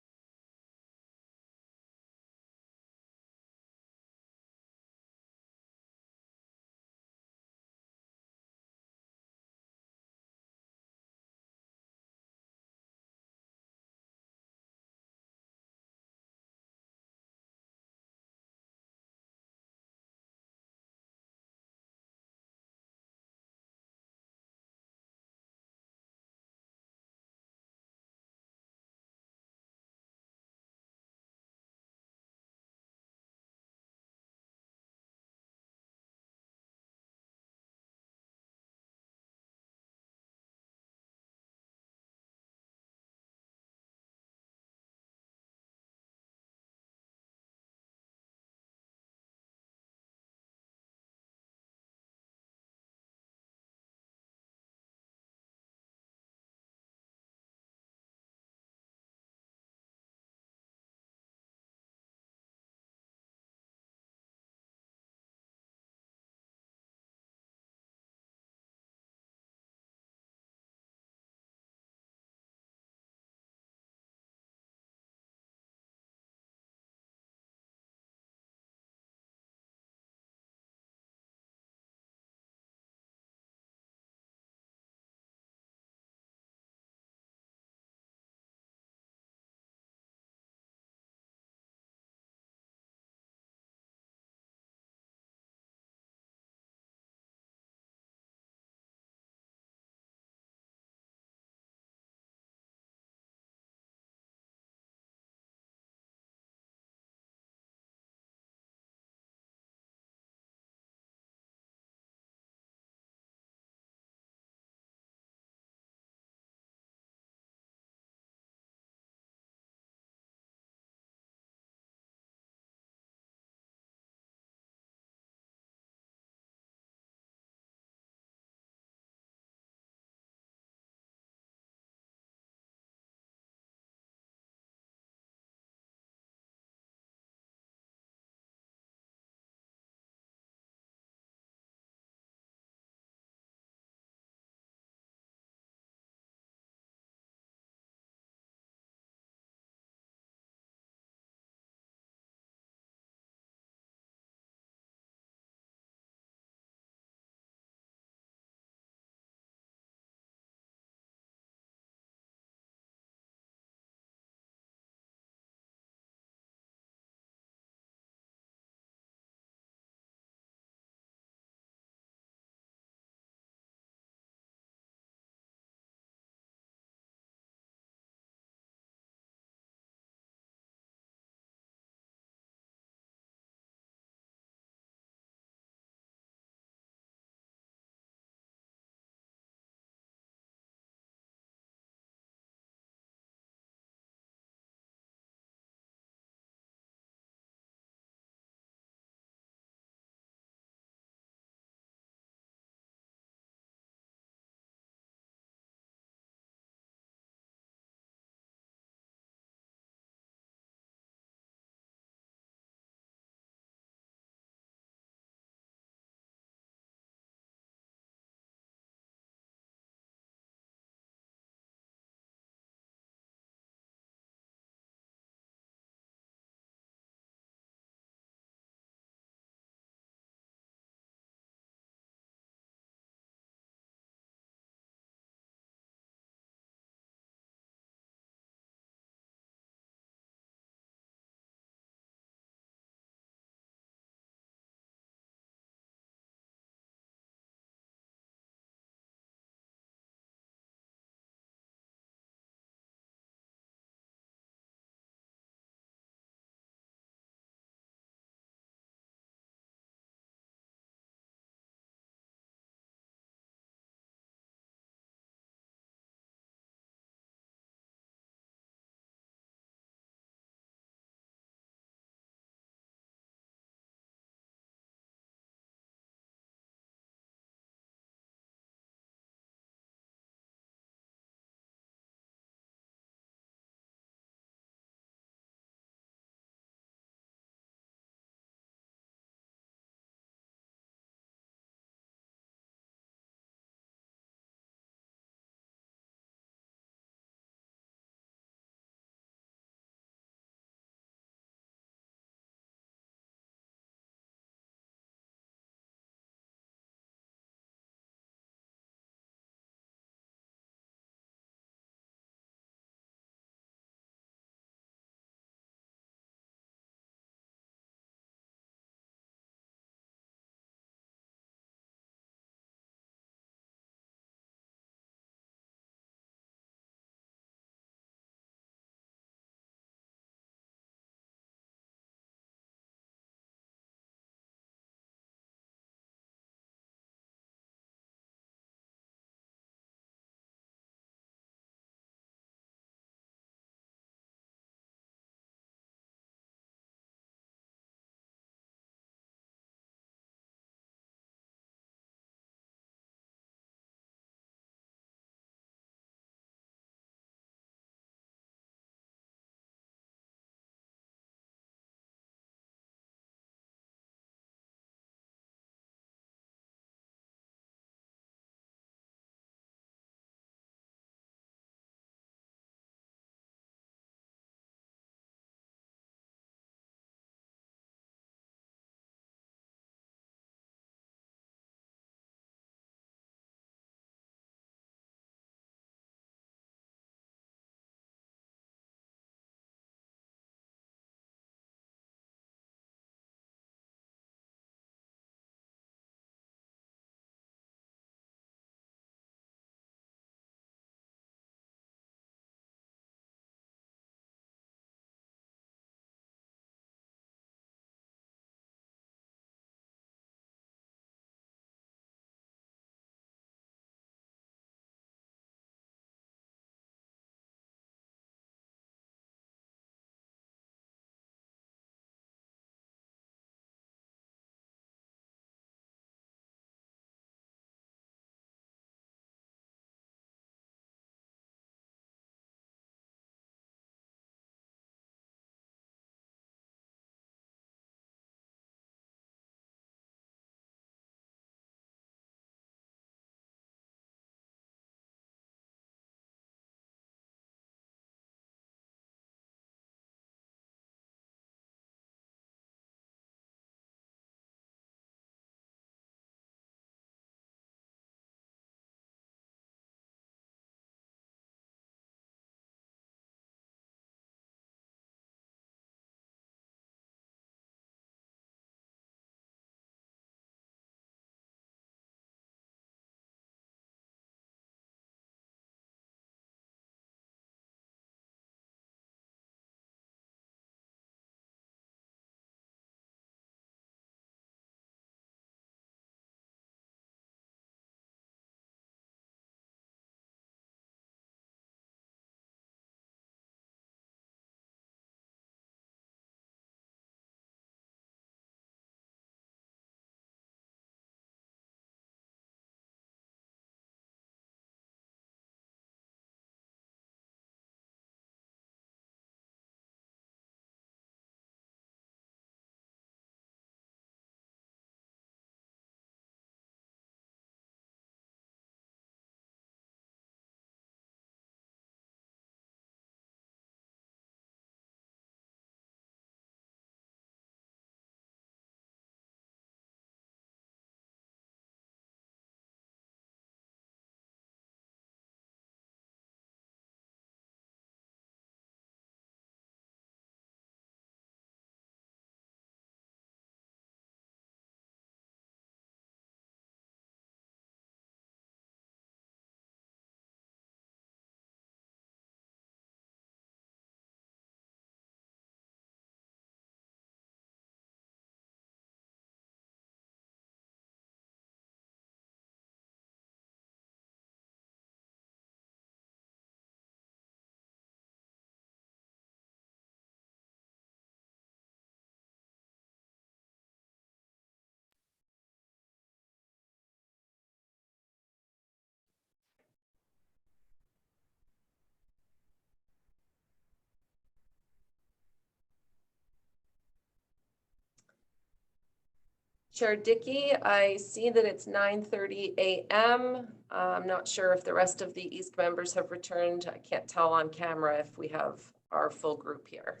S2: Chair Dickey, I see that it's 9:30 a.m. I'm not sure if the rest of the East members have returned. I can't tell on camera if we have our full group here.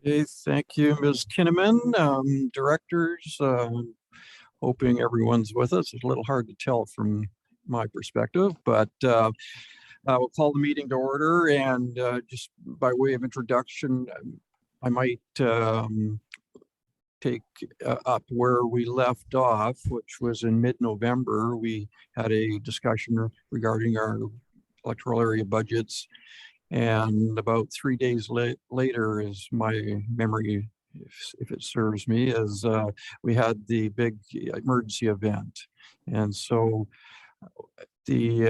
S8: Okay, thank you, Ms. Kinnaman. Directors, hoping everyone's with us. It's a little hard to tell from my perspective, but I will call the meeting to order, and just by way of introduction, I might take up where we left off, which was in mid-November. We had a discussion regarding our electoral area budgets, and about 3 days later, is my memory, if it serves me, is we had the big emergency event. And so the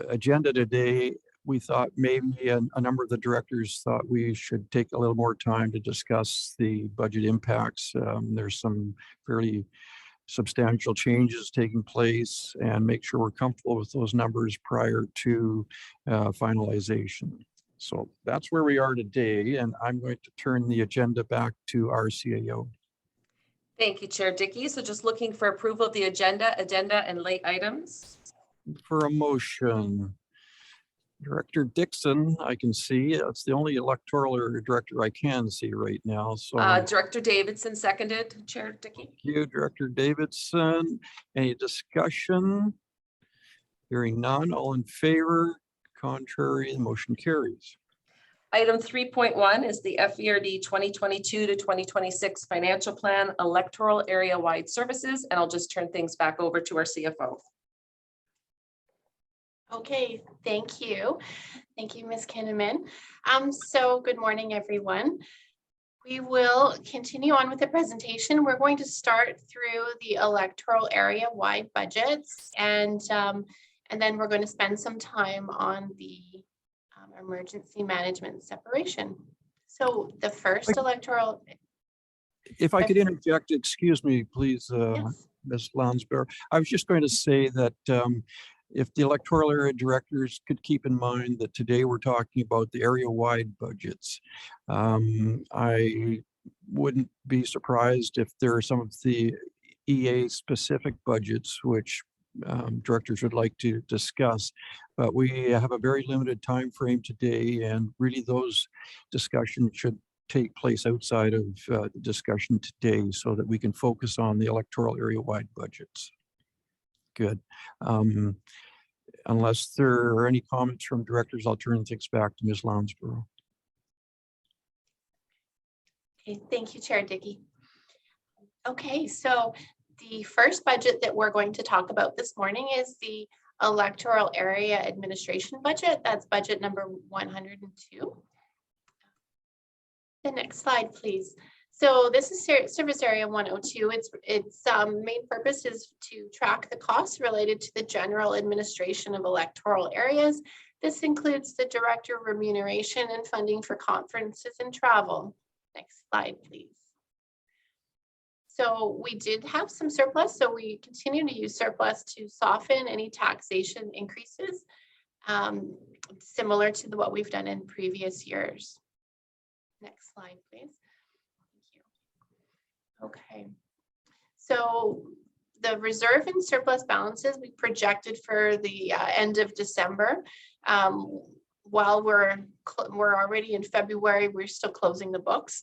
S8: agenda today, we thought maybe a number of the directors thought we should take a little more time to discuss the budget impacts. There's some fairly substantial changes taking place, and make sure we're comfortable with those numbers prior to finalization. So that's where we are today, and I'm going to turn the agenda back to our CAO.
S2: Thank you, Chair Dickey. So just looking for approval of the agenda and late items.
S8: For a motion, Director Dixon, I can see. It's the only electoral area director I can see right now. So
S2: Director Davidson seconded, Chair Dickey.
S8: thank you, Director Davidson. Any discussion? Hearing none, all in favor? Contrary, the motion carries.
S2: Item 3.1 is the FVRD 2022 to 2026 financial plan, electoral area-wide services, and I'll just turn things back over to our CFO.
S4: Okay, thank you. Thank you, Ms. Kinnaman. So good morning, everyone. We will continue on with the presentation. We're going to start through the electoral area-wide budgets, and then we're going to spend some time on the emergency management separation. So the first electoral.
S8: If I could interject, excuse me, please,
S4: Yes.
S8: Ms. Lounsbury. I was just going to say that if the electoral area directors could keep in mind that today we're talking about the area-wide budgets. I wouldn't be surprised if there are some of the EA-specific budgets which directors would like to discuss, but we have a very limited time frame today, and really those discussions should take place outside of the discussion today so that we can focus on the electoral area-wide budgets. Good. Unless there are any comments from directors, I'll turn things back to Ms. Lounsbury.
S4: Okay, thank you, Chair Dickey. Okay, so the first budget that we're going to talk about this morning is the electoral area administration budget. That's budget number 102. The next slide, please. So this is service area 102. Its main purpose is to track the costs related to the general administration of electoral areas. This includes the director remuneration and funding for conferences and travel. Next slide, please. So we did have some surplus, so we continue to use surplus to soften any taxation increases, similar to what we've done in previous years. Next slide, please. Thank you. Okay. So the reserve and surplus balances we projected for the end of December. While we're already in February, we're still closing the books.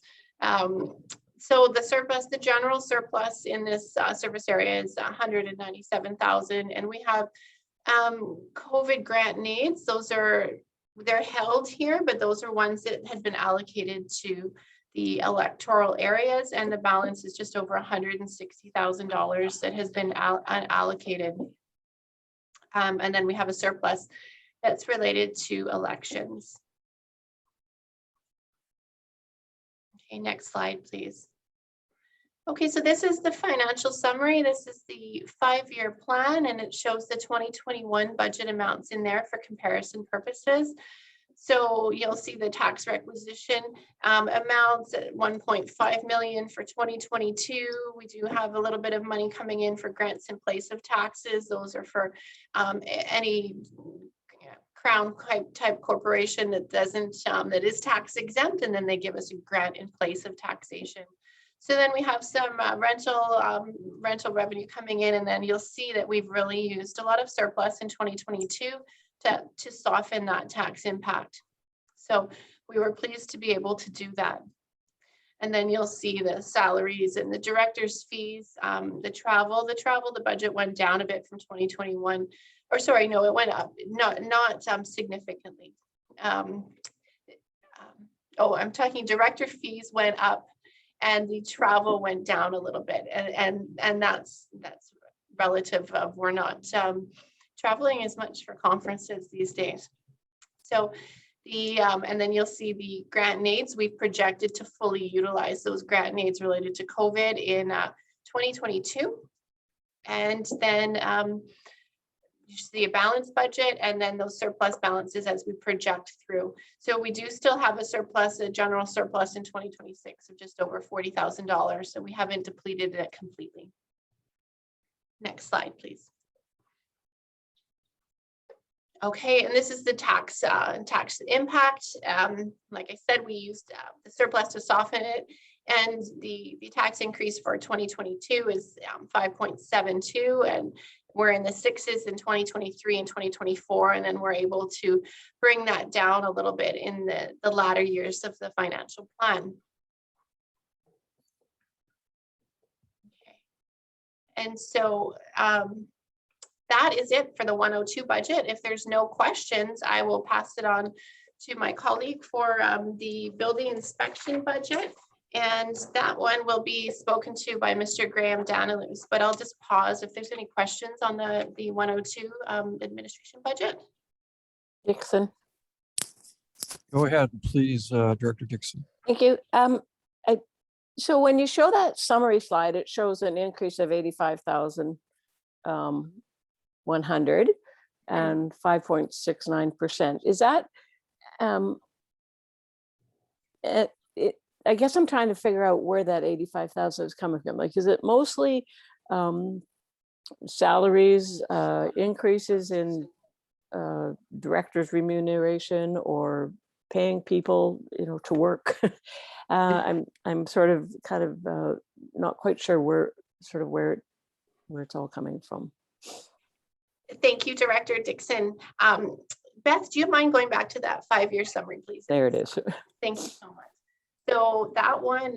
S4: So the surplus, the general surplus in this service area is 197,000, and we have COVID grant needs. They're held here, but those are ones that had been allocated to the electoral areas, and the balance is just over $160,000 that has been unallocated. And then we have a surplus that's related to elections. Okay, next slide, please. Okay, so this is the financial summary. This is the 5-year plan, and it shows the 2021 budget amounts in there for comparison purposes. So you'll see the tax requisition amounts at 1.5 million for 2022. We do have a little bit of money coming in for grants in place of taxes. Those are for any crown type corporation that doesn't that is tax exempt, and then they give us a grant in place of taxation. So then we have some rental revenue coming in, and then you'll see that we've really used a lot of surplus in 2022 to soften that tax impact. So we were pleased to be able to do that. And then you'll see the salaries and the director's fees, the travel, the budget went down a bit from 2021, or sorry, no, it went up, not significantly. Oh, I'm talking director fees went up and the travel went down a little bit. And that's relative of we're not traveling as much for conferences these days. So and then you'll see the grant and aids. We've projected to fully utilize those grant and aids related to COVID in 2022. And then you see a balanced budget and then those surplus balances as we project through. So we do still have a surplus, a general surplus in 2026 of just over $40,000. So we haven't depleted it completely. Next slide, please. Okay, and this is the tax impact. Like I said, we used the surplus to soften it, and the tax increase for 2022 is 5.72, and we're in the 6s in 2023 and 2024, and then we're able to bring that down a little bit in the latter years of the financial plan. Okay, and so that is it for the 102 budget. If there's no questions, I will pass it on to my colleague for the building inspection budget. And that one will be spoken to by Mr. Graham Danilus, but I'll just pause if there's any questions on the 102 administration budget.
S5: Dixon.
S8: Go ahead, please, Director Dixon.
S5: Thank you. So when you show that summary slide, it shows an increase of 85,100 and 5.69%. Is that, I guess I'm trying to figure out where that 85,000 is coming from. Like, is it mostly salaries, increases in director's remuneration, or paying people, to work? I'm sort of kind of not quite sure where it's all coming from.
S4: Thank you, Director Dixon. Beth, do you mind going back to that 5-year summary, please?
S5: There it is.
S4: Thank you so much. So that one,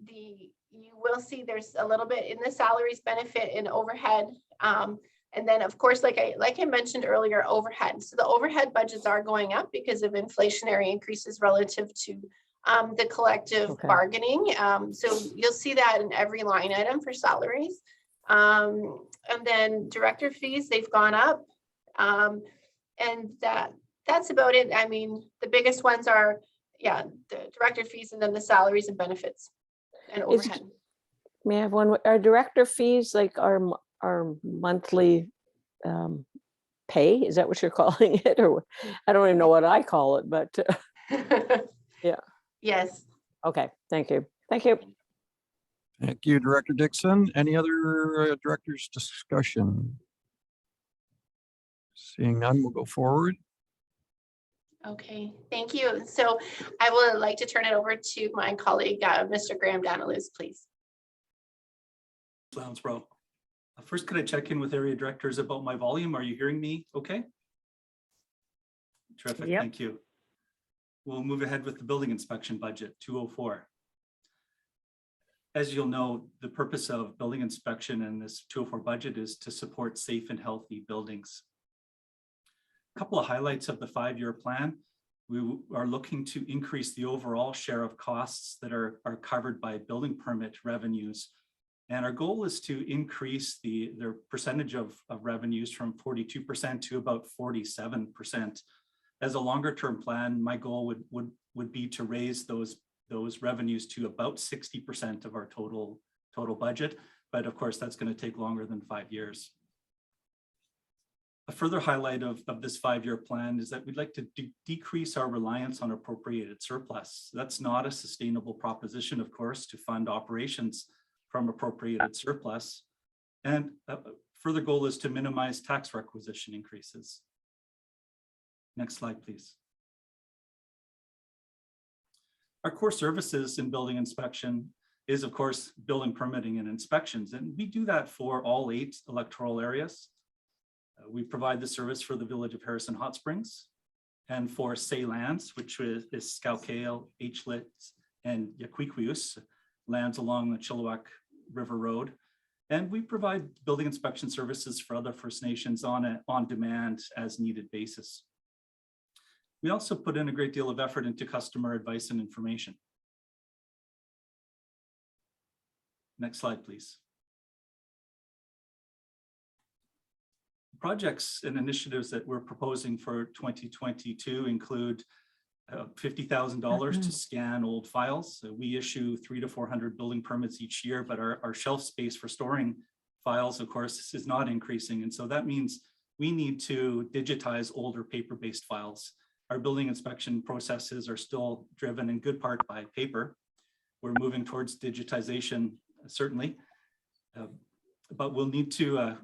S4: you will see there's a little bit in the salaries, benefit, and overhead. And then, of course, like I mentioned earlier, overhead. So the overhead budgets are going up because of inflationary increases relative to the collective bargaining. So you'll see that in every line item for salaries. And then director fees, they've gone up. And that's about it. I mean, the biggest ones are, the director fees, and then the salaries and benefits and overhead.
S5: May I have one? Are director fees like our monthly pay? Is that what you're calling it? Or I don't even know what I call it, but yeah.
S4: Yes.
S5: Okay, thank you. Thank you.
S8: Thank you, Director Dixon. Any other directors' discussion? Seeing none, we'll go forward.
S4: Okay, thank you. So I would like to turn it over to my colleague, Mr. Graham Danilus, please.
S9: Lounsborough. First, could I check in with area directors about my volume? Are you hearing me okay? Terrific, yep. Thank you. We'll move ahead with the building inspection budget, 204. As you'll know, the purpose of building inspection in this 204 budget is to support safe and healthy buildings. A couple of highlights of the 5-year plan. We are looking to increase the overall share of costs that are covered by building permit revenues. And our goal is to increase their percentage of revenues from 42% to about 47%. As a longer term plan, my goal would be to raise those revenues to about 60% of our total budget. But of course, that's going to take longer than 5 years. A further highlight of this 5-year plan is that we'd like to decrease our reliance on appropriated surplus. That's not a sustainable proposition, of course, to fund operations from appropriated surplus. And a further goal is to minimize tax requisition increases. Next slide, please. Our core services in building inspection is, of course, building permitting and inspections. And we do that for all 8 electoral areas. We provide the service for the village of Harrison Hot Springs and for Say Lands, which is Skowkale, Hlit, and Yaquiquius, lands along the Chilliwack River Road. And we provide building inspection services for other First Nations on an on-demand as needed basis. We also put in a great deal of effort into customer advice and information. Next slide, please. Projects and initiatives that we're proposing for 2022 include $50,000 to scan old files. So we issue 300 to 400 building permits each year, but our shelf space for storing files, of course, is not increasing. And so that means we need to digitize older paper-based files. Our building inspection processes are still driven in good part by paper. We're moving towards digitization, certainly, but we'll need to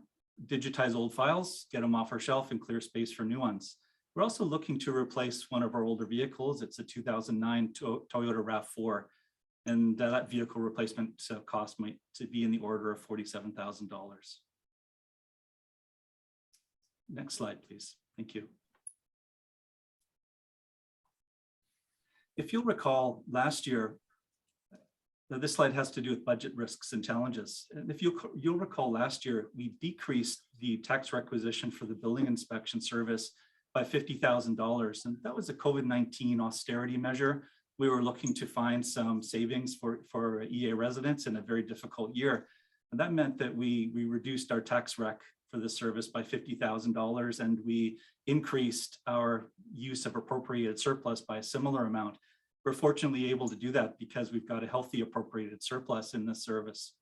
S9: digitize old files, get them off our shelf, and clear space for new ones. We're also looking to replace one of our older vehicles. It's a 2009 Toyota RAV4, and that vehicle replacement cost might be in the order of $47,000. Next slide, please. Thank you. If you'll recall, last year, this slide has to do with budget risks and challenges. And if you'll recall, last year, we decreased the tax requisition for the building inspection service by $50,000. And that was a COVID-19 austerity measure. We were looking to find some savings for EA residents in a very difficult year. And that meant that we reduced our tax rec for the service by $50,000, and we increased our use of appropriated surplus by a similar amount. We're fortunately able to do that because we've got a healthy appropriated surplus in this service.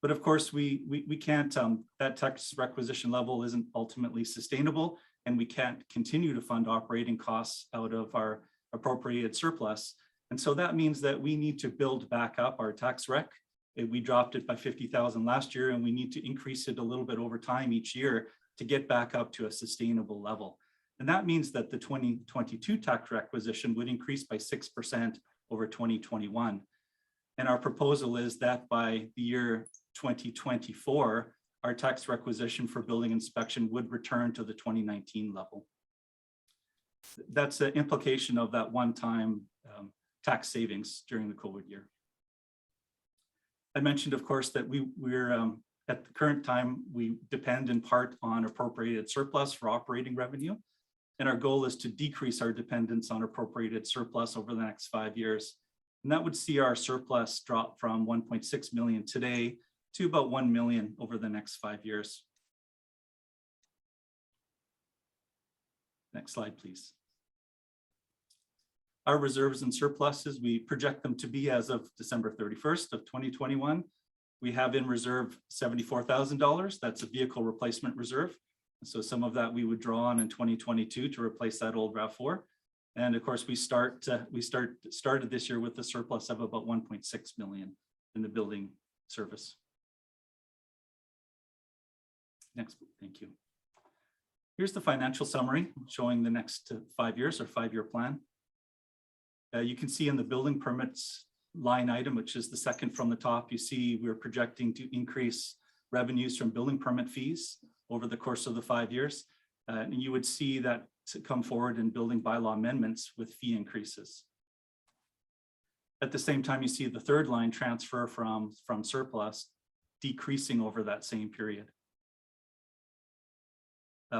S9: But of course, we can't, that tax requisition level isn't ultimately sustainable, and we can't continue to fund operating costs out of our appropriated surplus. And so that means that we need to build back up our tax rec. We dropped it by 50,000 last year, and we need to increase it a little bit over time each year to get back up to a sustainable level. And that means that the 2022 tax requisition would increase by 6% over 2021. And our proposal is that by the year 2024, our tax requisition for building inspection would return to the 2019 level. That's an implication of that one-time tax savings during the COVID year. I mentioned, of course, that we're at the current time, we depend in part on appropriated surplus for operating revenue. And our goal is to decrease our dependence on appropriated surplus over the next 5 years. And that would see our surplus drop from 1.6 million today to about 1 million over the next 5 years. Next slide, please. Our reserves and surpluses, we project them to be as of December 31st of 2021. We have in reserve $74,000. That's a vehicle replacement reserve. So some of that we would draw on in 2022 to replace that old RAV4. And of course, we started this year with a surplus of about 1.6 million in the building service. Next, thank you. Here's the financial summary showing the next 5 years or 5-year plan. You can see in the building permits line item, which is the second from the top, you see we're projecting to increase revenues from building permit fees over the course of the 5 years. And you would see that to come forward in building bylaw amendments with fee increases. At the same time, you see the third line transfer from surplus decreasing over that same period.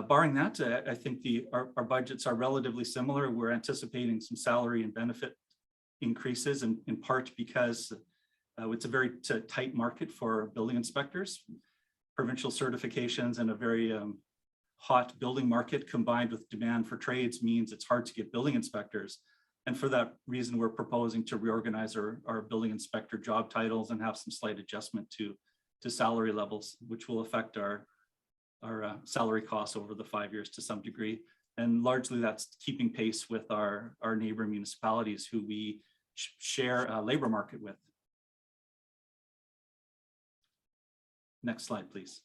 S9: Barring that, I think our budgets are relatively similar. We're anticipating some salary and benefit increases, in part because it's a very tight market for building inspectors. Provincial certifications and a very hot building market combined with demand for trades means it's hard to get building inspectors. And for that reason, we're proposing to reorganize our building inspector job titles and have some slight adjustment to salary levels, which will affect our salary costs over the 5 years to some degree. And largely that's keeping pace with our neighbor municipalities who we share a labor market with. Next slide, please.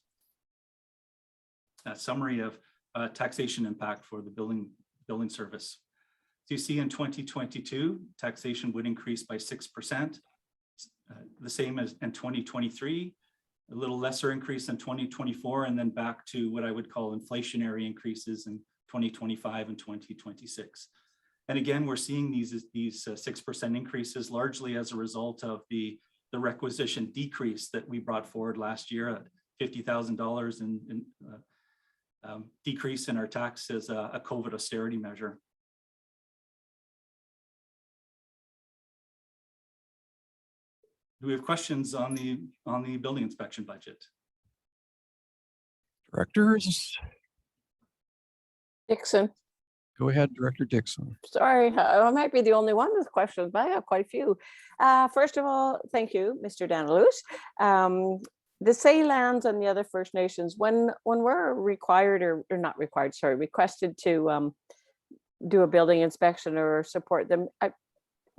S9: A summary of taxation impact for the building service. So you see in 2022, taxation would increase by 6%. the same as in 2023, a little lesser increase in 2024, and then back to what I would call inflationary increases in 2025 and 2026. And again, we're seeing these 6% increases largely as a result of the requisition decrease that we brought forward last year at $50,000 in decrease in our tax as a COVID austerity measure. Do we have questions on the building inspection budget?
S8: Directors,
S5: Dixon.
S8: go ahead, Director Dixon.
S5: Sorry, I might be the only one with questions, but I have quite a few. First of all, thank you, Mr. Danilus. The Saylands and the other First Nations, when we're required or not required, sorry, requested to do a building inspection or support them,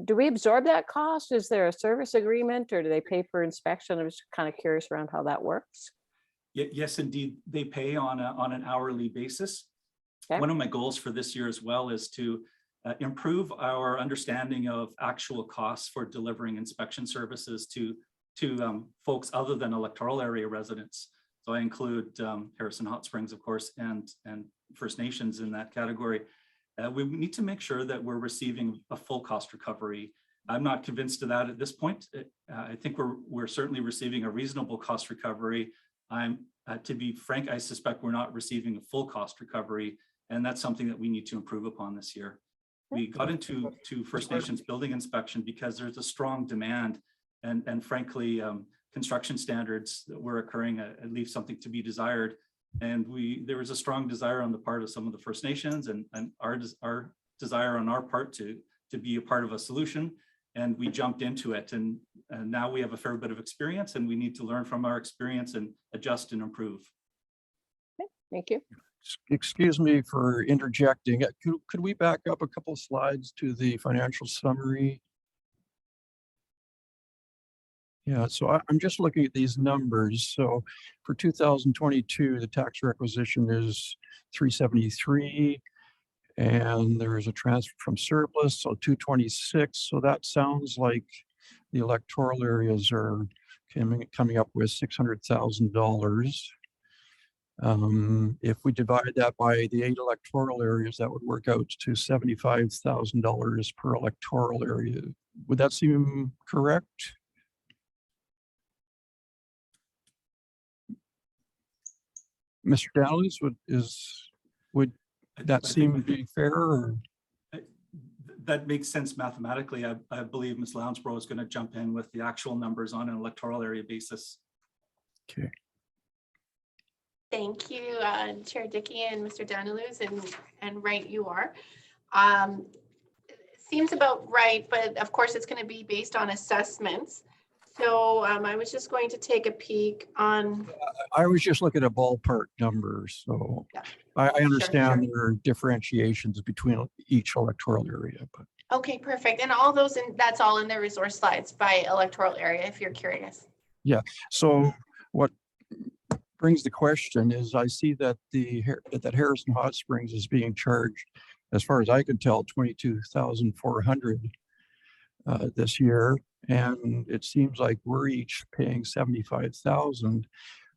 S5: do we absorb that cost? Is there a service agreement or do they pay per inspection? I was kind of curious around how that works.
S9: Yes, indeed, they pay on an hourly basis.
S5: Okay.
S9: One of my goals for this year as well is to improve our understanding of actual costs for delivering inspection services to folks other than electoral area residents. So I include Harrison Hot Springs, of course, and First Nations in that category. We need to make sure that we're receiving a full cost recovery. I'm not convinced of that at this point. I think we're certainly receiving a reasonable cost recovery. To be frank, I suspect we're not receiving a full cost recovery, and that's something that we need to improve upon this year. We got into First Nations building inspection because there's a strong demand, and frankly, construction standards that were occurring leave something to be desired. And there was a strong desire on the part of some of the First Nations and our desire on our part to be a part of a solution. And we jumped into it, and now we have a fair bit of experience, and we need to learn from our experience and adjust and improve.
S5: Okay, thank you.
S8: Excuse me for interjecting. Could we back up a couple of slides to the financial summary? Yeah, so I'm just looking at these numbers. So for 2022, the tax requisition is 373, and there is a transfer from surplus, so 226. So that sounds like the electoral areas are coming up with $600,000. If we divide that by the 8 electoral areas, that would work out to $75,000 per electoral area. Would that seem correct? Mr. Downs, would that seem to be fair? Or?
S9: That makes sense mathematically. I believe Ms. Lounsborough is going to jump in with the actual numbers on an electoral area basis.
S8: Okay.
S4: Thank you, Chair Dickey and Mr. Danilus, and right you are. Seems about right, but of course it's going to be based on assessments. So I was just going to take a peek on.
S8: I was just looking at ballpark numbers, so yeah. I understand there are differentiations between each electoral area. But
S4: okay, perfect. And all those, that's all in the resource slides by electoral area, if you're curious.
S8: Yeah. So what brings the question is, I see that that Harrison Hot Springs is being charged, as far as I can tell, $22,400 this year. And it seems like we're each paying $75,000.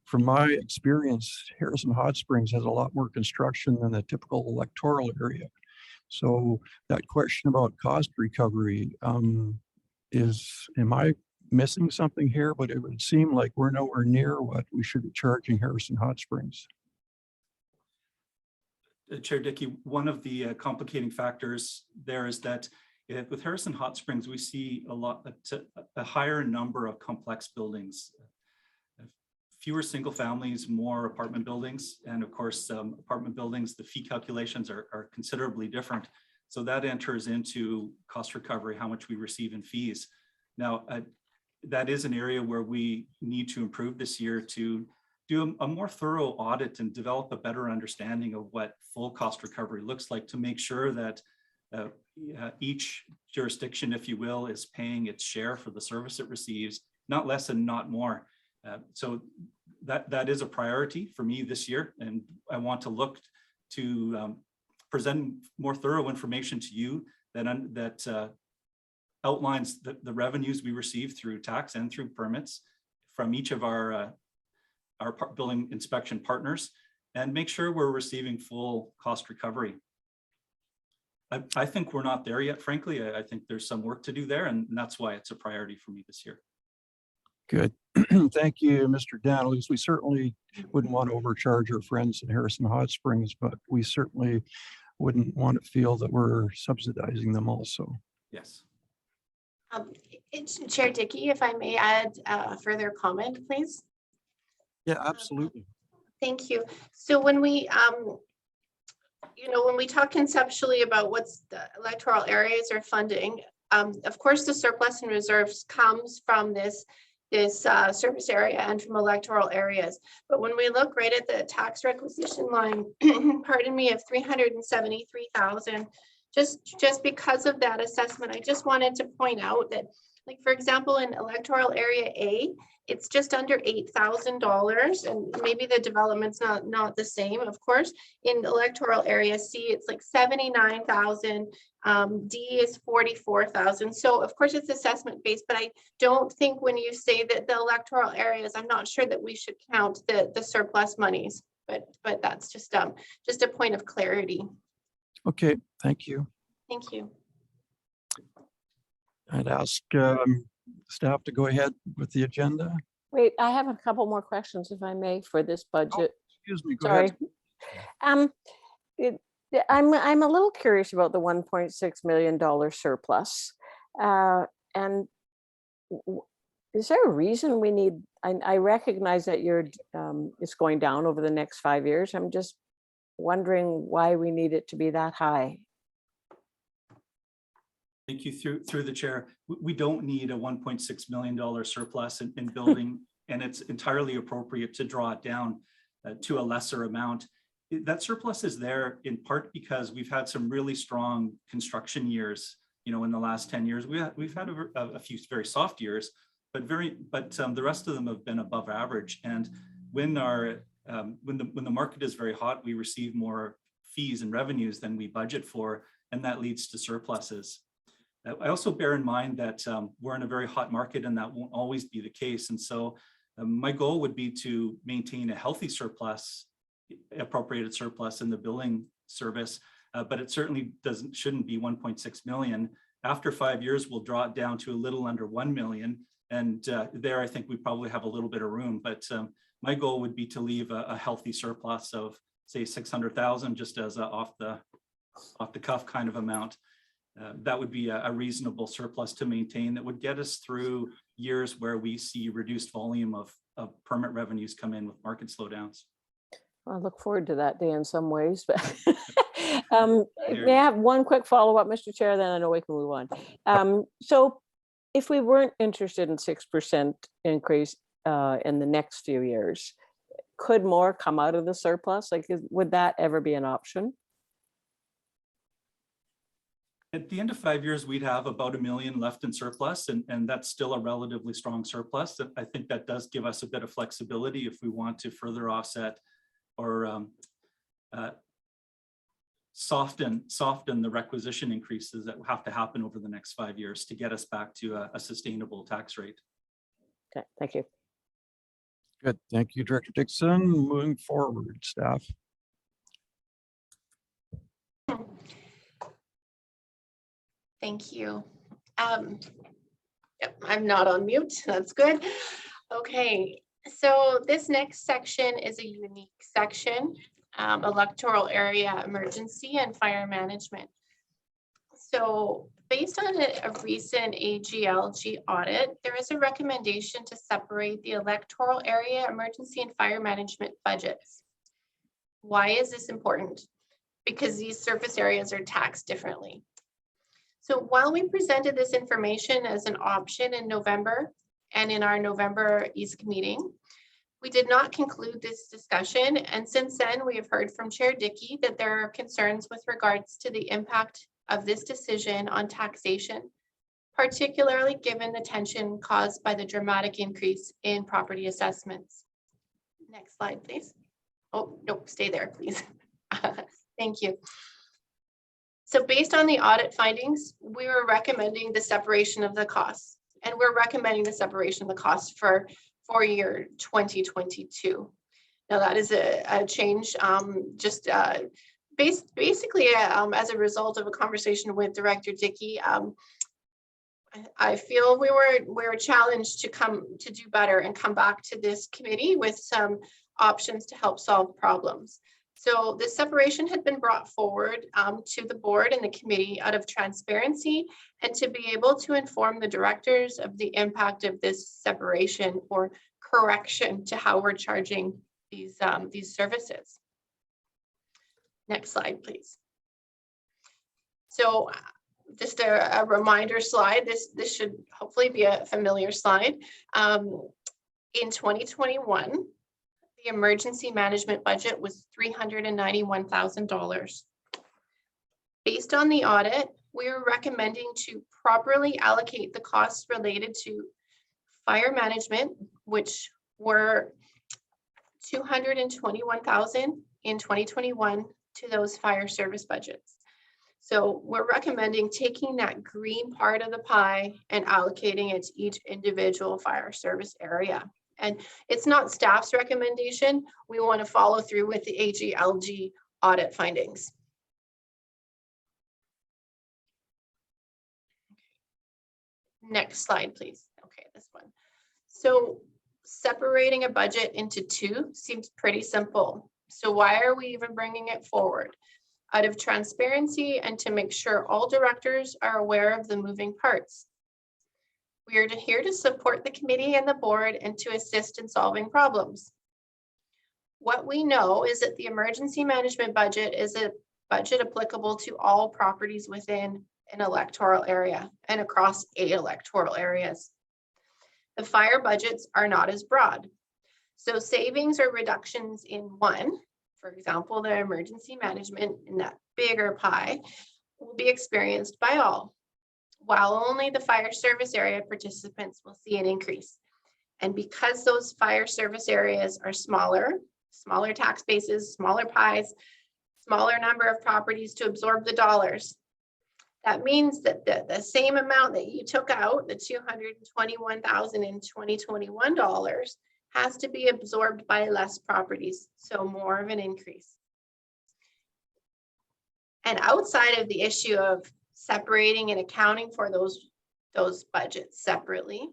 S8: From my experience, Harrison Hot Springs has a lot more construction than the typical electoral area. So that question about cost recovery am I missing something here? But it would seem like we're nowhere near what we should be charging Harrison Hot Springs.
S9: Chair Dickey, one of the complicating factors there is that with Harrison Hot Springs, we see a higher number of complex buildings, fewer single families, more apartment buildings. And of course, apartment buildings, the fee calculations are considerably different. So that enters into cost recovery, how much we receive in fees. Now, that is an area where we need to improve this year to do a more thorough audit and develop a better understanding of what full cost recovery looks like, to make sure that each jurisdiction, if you will, is paying its share for the service it receives, not less and not more. So that is a priority for me this year, and I want to look to present more thorough information to you that outlines the revenues we receive through tax and through permits from each of our building inspection partners, and make sure we're receiving full cost recovery. I think we're not there yet, frankly. I think there's some work to do there, and that's why it's a priority for me this year.
S8: Good. Thank you, Mr. Daniels. We certainly wouldn't want to overcharge our friends in Harrison Hot Springs, but we certainly wouldn't want to feel that we're subsidizing them also.
S9: Yes.
S4: Chair Dickey, if I may add a further comment, please.
S8: Yeah, absolutely.
S4: Thank you. So when we, when we talk conceptually about what's the electoral areas are funding, of course, the surplus and reserves comes from this service area and from electoral areas. But when we look right at the tax requisition line, pardon me, of 373,000, just because of that assessment, I just wanted to point out that, like, for example, in electoral area A, it's just under $8,000, and maybe the development's not the same, of course. In electoral area C, it's like 79,000. D is 44,000. So of course it's assessment based, but I don't think when you say that the electoral areas, I'm not sure that we should count the surplus monies, but that's just a point of clarity.
S8: Okay, thank you.
S4: Thank you.
S8: I'd ask staff to go ahead with the agenda.
S5: Wait, I have a couple more questions, if I may, for this budget.
S8: Excuse me, go
S5: Sorry.
S8: ahead.
S5: I'm a little curious about the $1.6 million surplus. And is there a reason we need, I recognize that it's going down over the next 5 years. I'm just wondering why we need it to be that high.
S9: Thank you through the chair. We don't need a $1.6 million surplus in building, and it's entirely appropriate to draw it down to a lesser amount. That surplus is there in part because we've had some really strong construction years. In the last 10 years, we've had a few very soft years, but the rest of them have been above average. And when the market is very hot, we receive more fees and revenues than we budget for, and that leads to surpluses. I also bear in mind that we're in a very hot market, and that won't always be the case. And so my goal would be to maintain a healthy surplus, appropriated surplus in the building service, but it certainly shouldn't be 1.6 million. After 5 years, we'll draw it down to a little under 1 million. And there, I think we probably have a little bit of room, but my goal would be to leave a healthy surplus of, say, 600,000, just as a off the cuff kind of amount. That would be a reasonable surplus to maintain that would get us through years where we see reduced volume of permit revenues come in with market slowdowns.
S5: I look forward to that day in some ways, but may I have one quick follow-up, Mr. Chair, then I know we can move on. So if we weren't interested in 6% increase in the next few years, could more come out of the surplus? Like, would that ever be an option?
S9: At the end of 5 years, we'd have about $1 million left in surplus, and that's still a relatively strong surplus. I think that does give us a bit of flexibility if we want to further offset or soften the requisition increases that have to happen over the next 5 years to get us back to a sustainable tax rate.
S5: Okay, thank you.
S8: Good, thank you, Director Dixon. Moving forward, staff.
S4: Thank you. Yep, I'm not on mute. That's good. Okay, so this next section is a unique section, electoral area emergency and fire management. So based on a recent AGLG audit, there is a recommendation to separate the electoral area emergency and fire management budgets. Why is this important? Because these surface areas are taxed differently. So while we presented this information as an option in November and in our November EASC meeting, we did not conclude this discussion. And since then, we have heard from Chair Dickey that there are concerns with regards to the impact of this decision on taxation, particularly given the tension caused by the dramatic increase in property assessments. Next slide, please. Oh, no, stay there, please. Thank you. So based on the audit findings, we were recommending the separation of the costs, and we're recommending the separation of the costs for year 2022. Now that is a change, basically as a result of a conversation with Director Dickey. I feel we were challenged to do better and come back to this committee with some options to help solve problems. So the separation had been brought forward to the board and the committee out of transparency and to be able to inform the directors of the impact of this separation or correction to how we're charging these services. Next slide, please. So just a reminder slide. This should hopefully be a familiar slide. In 2021, the emergency management budget was $391,000. Based on the audit, we are recommending to properly allocate the costs related to fire management, which were $221,000 in 2021 to those fire service budgets. So we're recommending taking that green part of the pie and allocating it to each individual fire service area. And it's not staff's recommendation. We want to follow through with the AGLG audit findings. Next slide, please. Okay, this one. So separating a budget into two seems pretty simple. So why are we even bringing it forward? Out of transparency and to make sure all directors are aware of the moving parts. We are here to support the committee and the board and to assist in solving problems. What we know is that the emergency management budget is a budget applicable to all properties within an electoral area and across 8 electoral areas. The fire budgets are not as broad. So savings or reductions in one, for example, the emergency management in that bigger pie, will be experienced by all, while only the fire service area participants will see an increase. And because those fire service areas are smaller tax bases, smaller pies, smaller number of properties to absorb the dollars, that means that the same amount that you took out, the $221,000 in 2021 dollars, has to be absorbed by less properties, so more of an increase. And outside of the issue of separating and accounting for those budgets separately,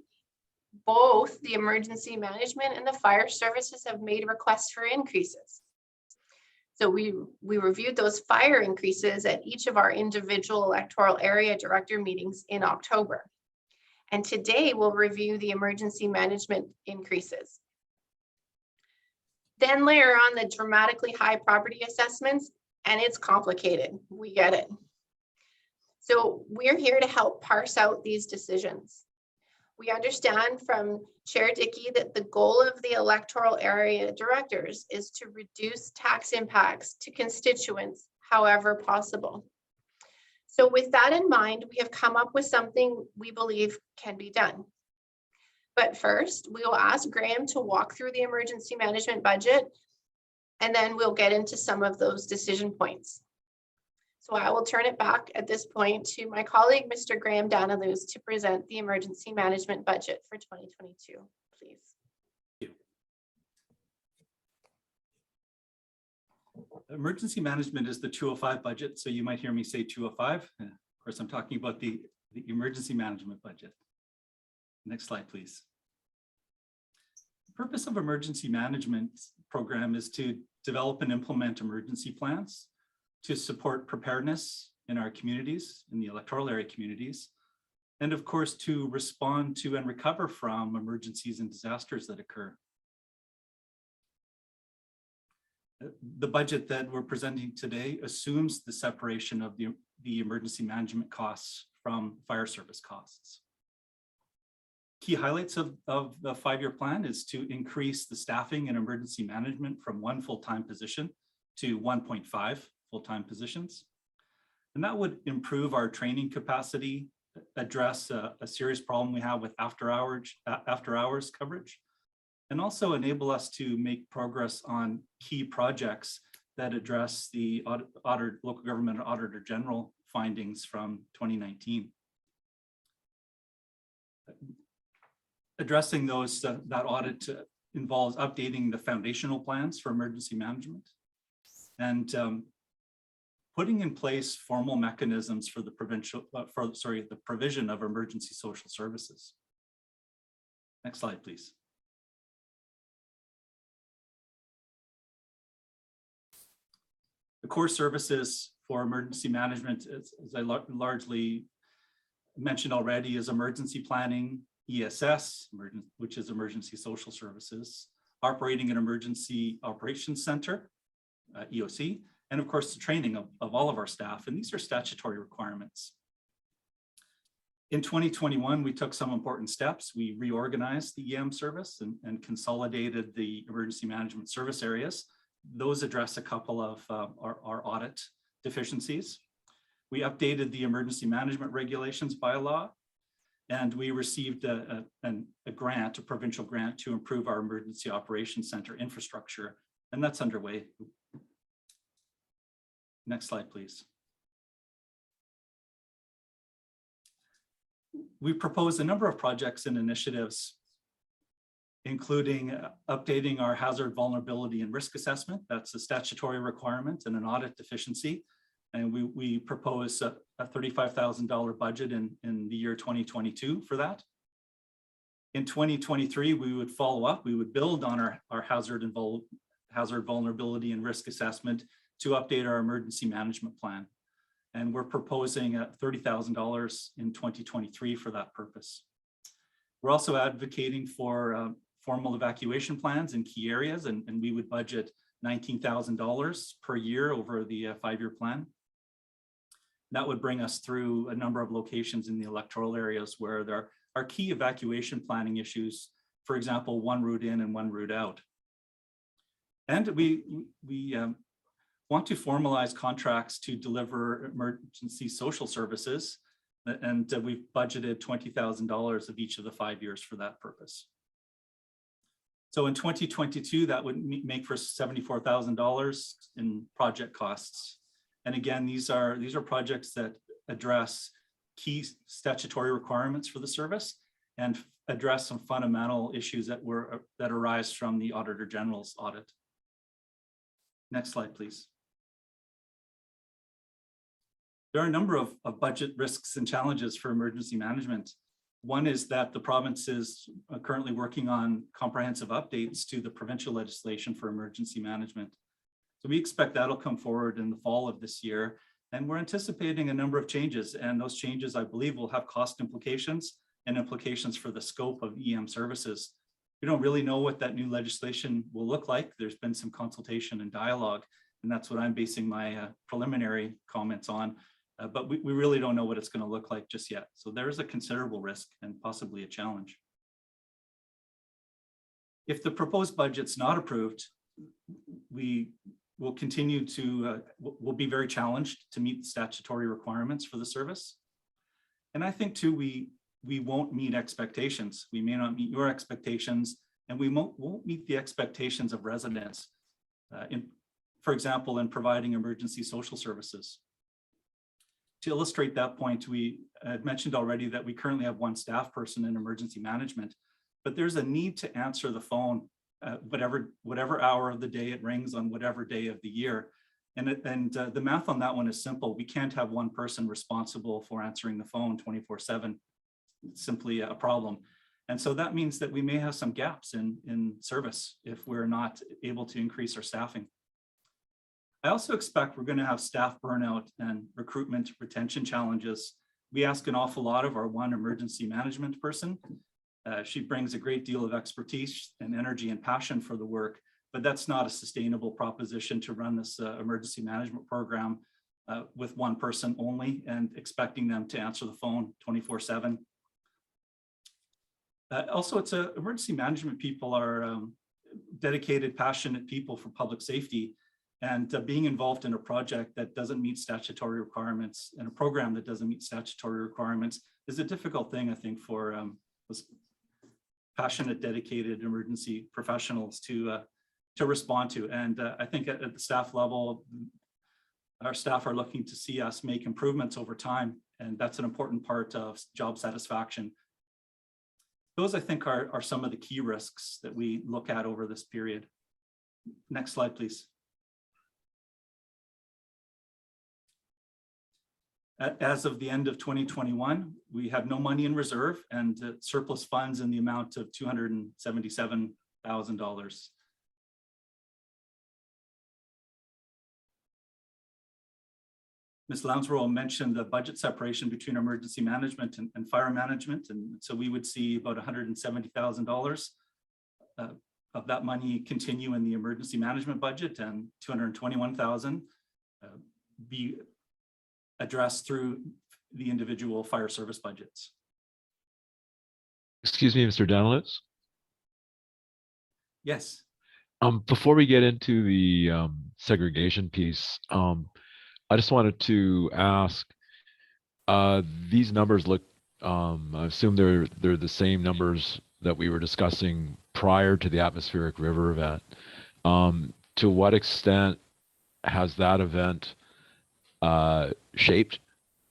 S4: both the emergency management and the fire services have made requests for increases. So we reviewed those fire increases at each of our individual electoral area director meetings in October. And today we'll review the emergency management increases. Then layer on the dramatically high property assessments, and it's complicated. We get it. So we're here to help parse out these decisions. We understand from Chair Dickey that the goal of the electoral area directors is to reduce tax impacts to constituents however possible. So with that in mind, we have come up with something we believe can be done. But first, we will ask Graham to walk through the emergency management budget, and then we'll get into some of those decision points. So I will turn it back at this point to my colleague, Mr. Graham Daniluz, to present the emergency management budget for 2022, please.
S9: Emergency management is the 205 budget, so you might hear me say 205. Of course, I'm talking about the emergency management budget. Next slide, please. The purpose of emergency management program is to develop and implement emergency plans to support preparedness in our communities, in the electoral area communities, and of course, to respond to and recover from emergencies and disasters that occur. The budget that we're presenting today assumes the separation of the emergency management costs from fire service costs. Key highlights of the 5-year plan is to increase the staffing and emergency management from 1 full-time position to 1.5 full-time positions. And that would improve our training capacity, address a serious problem we have with after hours coverage, and also enable us to make progress on key projects that address the local government auditor general findings from 2019. Addressing those, that audit involves updating the foundational plans for emergency management and putting in place formal mechanisms for the the provision of emergency social services. Next slide, please. The core services for emergency management, as I largely mentioned already, is emergency planning, ESS, which is emergency social services, operating an emergency operations center, EOC, and of course the training of all of our staff, and these are statutory requirements. In 2021, we took some important steps. We reorganized the EM service and consolidated the emergency management service areas. Those address a couple of our audit deficiencies. We updated the emergency management regulations bylaw, and we received a grant, a provincial grant, to improve our emergency operations center infrastructure, and that's underway. Next slide, please. We proposed a number of projects and initiatives, including updating our hazard vulnerability and risk assessment. That's a statutory requirement and an audit deficiency. And we propose a $35,000 budget in the year 2022 for that. In 2023, we would follow up. We would build on our hazard vulnerability and risk assessment to update our emergency management plan. And we're proposing $30,000 in 2023 for that purpose. We're also advocating for formal evacuation plans in key areas, and we would budget $19,000 per year over the 5-year plan. That would bring us through a number of locations in the electoral areas where there are key evacuation planning issues, for example, one route in and one route out. And we want to formalize contracts to deliver emergency social services, and we've budgeted $20,000 of each of the 5 years for that purpose. So in 2022, that would make for $74,000 in project costs. And again, these are projects that address key statutory requirements for the service and address some fundamental issues that arise from the Auditor General's audit. Next slide, please. There are a number of budget risks and challenges for emergency management. One is that the province is currently working on comprehensive updates to the provincial legislation for emergency management. So we expect that'll come forward in the fall of this year. And we're anticipating a number of changes. And those changes, I believe, will have cost implications and implications for the scope of EM services. We don't really know what that new legislation will look like. There's been some consultation and dialogue, and that's what I'm basing my preliminary comments on. But we really don't know what it's going to look like just yet. So there is a considerable risk and possibly a challenge. If the proposed budget's not approved, we will continue to, we'll be very challenged to meet the statutory requirements for the service. And I think too, we won't meet expectations. We may not meet your expectations, and we won't meet the expectations of residents. For example, in providing emergency social services. To illustrate that point, we had mentioned already that we currently have one staff person in emergency management, but there's a need to answer the phone whatever hour of the day it rings on whatever day of the year. And the math on that one is simple. We can't have one person responsible for answering the phone 24/7. It's simply a problem. And so that means that we may have some gaps in service if we're not able to increase our staffing. I also expect we're going to have staff burnout and recruitment retention challenges. We ask an awful lot of our one emergency management person. She brings a great deal of expertise and energy and passion for the work, but that's not a sustainable proposition to run this emergency management program with one person only and expecting them to answer the phone 24/7. Also, emergency management people are dedicated, passionate people for public safety. And being involved in a project that doesn't meet statutory requirements and a program that doesn't meet statutory requirements is a difficult thing, I think, for passionate, dedicated emergency professionals to respond to. And I think at the staff level, our staff are looking to see us make improvements over time, and that's an important part of job satisfaction. Those, I think, are some of the key risks that we look at over this period. Next slide, please. As of the end of 2021, we have no money in reserve and surplus funds in the amount of $277,000. Ms. Lounsborough mentioned the budget separation between emergency management and fire management. And so we would see about $170,000 of that money continue in the emergency management budget, and $221,000 be addressed through the individual fire service budgets.
S10: Excuse me, Mr. Danilowitz.
S9: Yes.
S10: Before we get into the segregation piece, I just wanted to ask, these numbers look, I assume they're the same numbers that we were discussing prior to the atmospheric river event. To what extent has that event shaped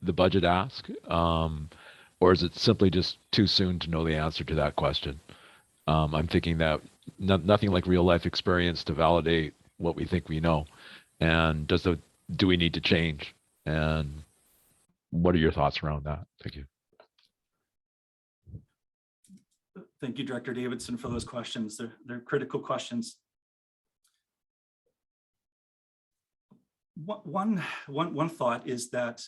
S10: the budget ask? Or is it simply just too soon to know the answer to that question? I'm thinking that nothing like real life experience to validate what we think we know. And do we need to change? And what are your thoughts around that? Thank you.
S9: Thank you, Director Davidson, for those questions. They're critical questions. One thought is that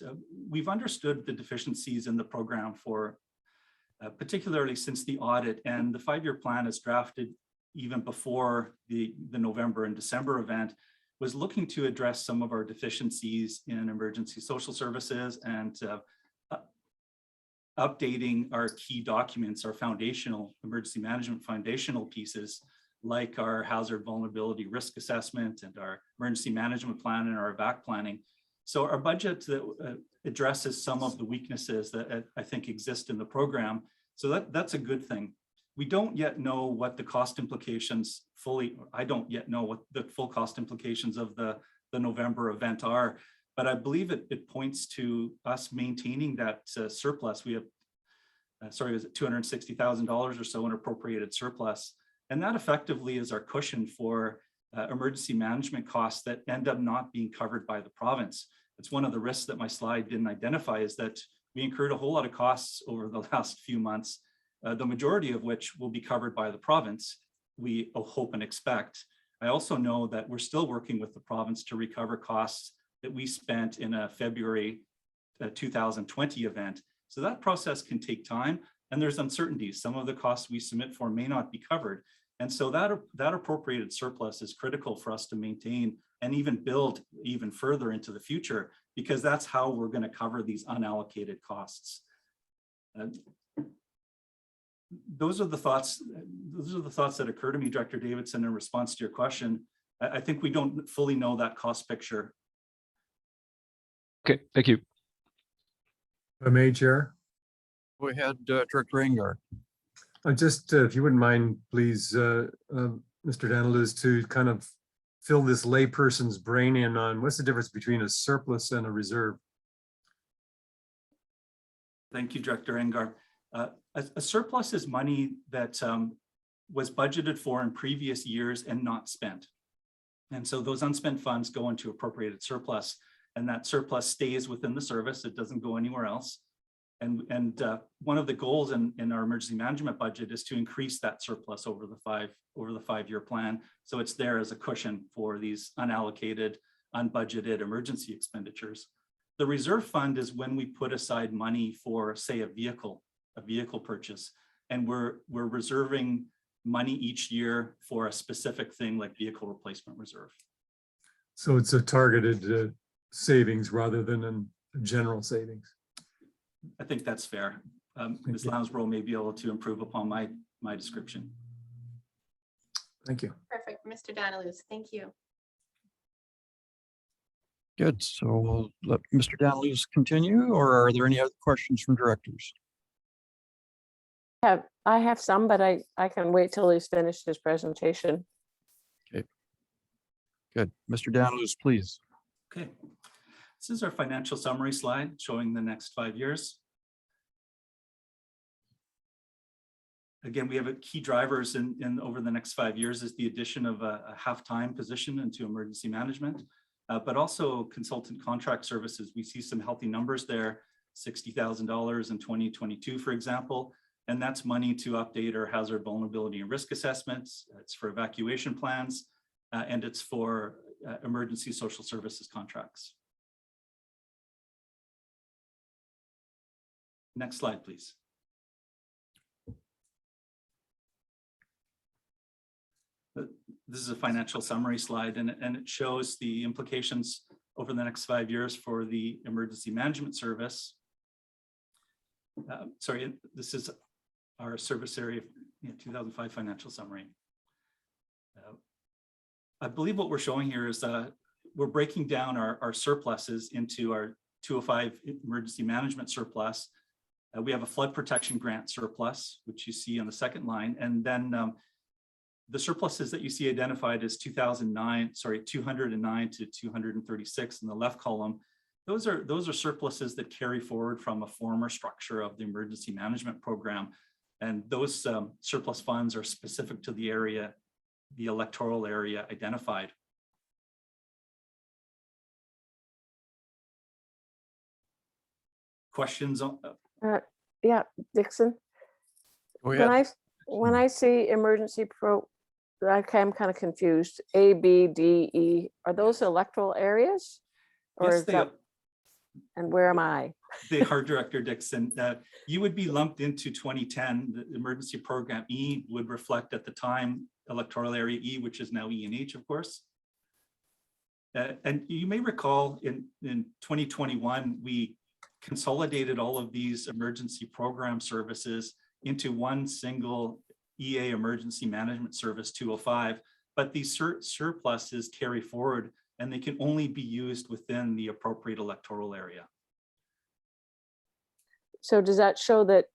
S9: we've understood the deficiencies in the program for particularly since the audit, and the 5-year plan is drafted even before the November and December event, was looking to address some of our deficiencies in emergency social services and updating our key documents, our foundational emergency management foundational pieces, like our hazard vulnerability risk assessment and our emergency management plan and our evac planning. So our budget that addresses some of the weaknesses that I think exist in the program. So that's a good thing. We don't yet know what the cost implications I don't yet know what the full cost implications of the November event are, but I believe it points to us maintaining that surplus. We have, sorry, was it $260,000 or so in appropriated surplus? And that effectively is our cushion for emergency management costs that end up not being covered by the province. It's one of the risks that my slide didn't identify, is that we incurred a whole lot of costs over the last few months, the majority of which will be covered by the province, we hope and expect. I also know that we're still working with the province to recover costs that we spent in a February 2020 event. So that process can take time, and there's uncertainties. Some of the costs we submit for may not be covered. And so that appropriated surplus is critical for us to maintain and even build even further into the future, because that's how we're going to cover these unallocated costs. Those are the thoughts that occur to me, Director Davidson, in response to your question. I think we don't fully know that cost picture.
S10: Okay, thank you.
S11: If I may, Chair.
S8: Go ahead, Director Engar.
S11: Just, if you wouldn't mind, please, Mr. Danilowitz, to kind of fill this layperson's brain in on what's the difference between a surplus and a reserve.
S9: Thank you, Director Engar. A surplus is money that was budgeted for in previous years and not spent. And so those unspent funds go into appropriated surplus, and that surplus stays within the service. It doesn't go anywhere else. And one of the goals in our emergency management budget is to increase that surplus over the 5-year plan. So it's there as a cushion for these unallocated, unbudgeted emergency expenditures. The reserve fund is when we put aside money for, say, a vehicle purchase, and we're reserving money each year for a specific thing like vehicle replacement reserve.
S11: So it's a targeted savings rather than a general savings.
S9: I think that's fair. Ms. Lounsborough may be able to improve upon my description.
S11: Thank you.
S4: Perfect, Mr. Danilowitz, thank you.
S8: Good. So we'll let Mr. Danilowitz continue, or are there any other questions from directors?
S5: I have some, but I can wait till he's finished his presentation.
S8: Okay. Good. Mr. Danilowitz, please.
S9: Okay. This is our financial summary slide showing the next 5 years. Again, we have a key drivers in over the next 5 years is the addition of a half-time position into emergency management, but also consultant contract services. We see some healthy numbers there, $60,000 in 2022, for example, and that's money to update our hazard, vulnerability, and risk assessments. It's for evacuation plans, and it's for emergency social services contracts. Next slide, please. This is a financial summary slide, and it shows the implications over the next 5 years for the emergency management service. Sorry, this is our service area 2005 financial summary. I believe what we're showing here is we're breaking down our surpluses into our 205 emergency management surplus. We have a flood protection grant surplus, which you see on the second line, and then the surpluses that you see identified as 209 to 236 in the left column. Those are surpluses that carry forward from a former structure of the emergency management program, and those surplus funds are specific to the area, the electoral area identified. Questions on?
S5: Yeah, Dixon. When I see emergency I'm kind of confused. A, B, D, E, are those electoral areas? Or
S9: Yes,
S5: is that, and where am I?
S9: They are, Director Dixon. You would be lumped into 2010. The emergency program E would reflect at the time electoral area E, which is now E and H, of course. And you may recall in 2021, we consolidated all of these emergency program services into one single EA emergency management service 205, but these surpluses carry forward and they can only be used within the appropriate electoral area.
S5: So does that show that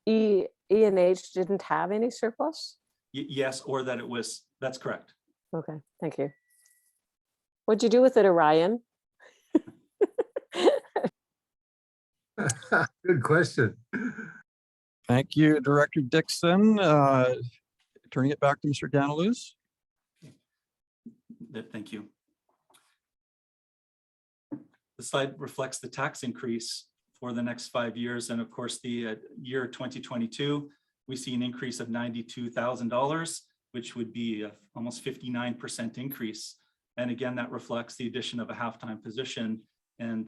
S5: E and H didn't have any surplus?
S9: Yes, or that it was, that's correct.
S5: Okay, thank you. What'd you do with it, Orion?
S11: Good question.
S8: Thank you, Director Dixon. Turning it back to Mr. Daniluz.
S9: Thank you. The slide reflects the tax increase for the next 5 years. And of course, the year 2022, we see an increase of $92,000, which would be almost 59% increase. And again, that reflects the addition of a half-time position and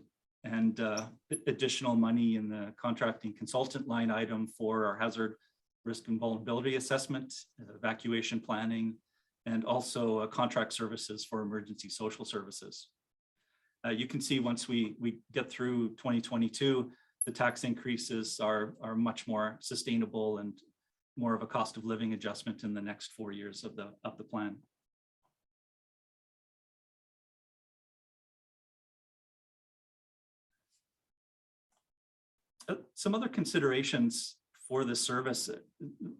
S9: additional money in the contracting consultant line item for our hazard, risk, and vulnerability assessment, evacuation planning, and also contract services for emergency social services. You can see once we get through 2022, the tax increases are much more sustainable and more of a cost of living adjustment in the next 4 years of the plan. Some other considerations for this service,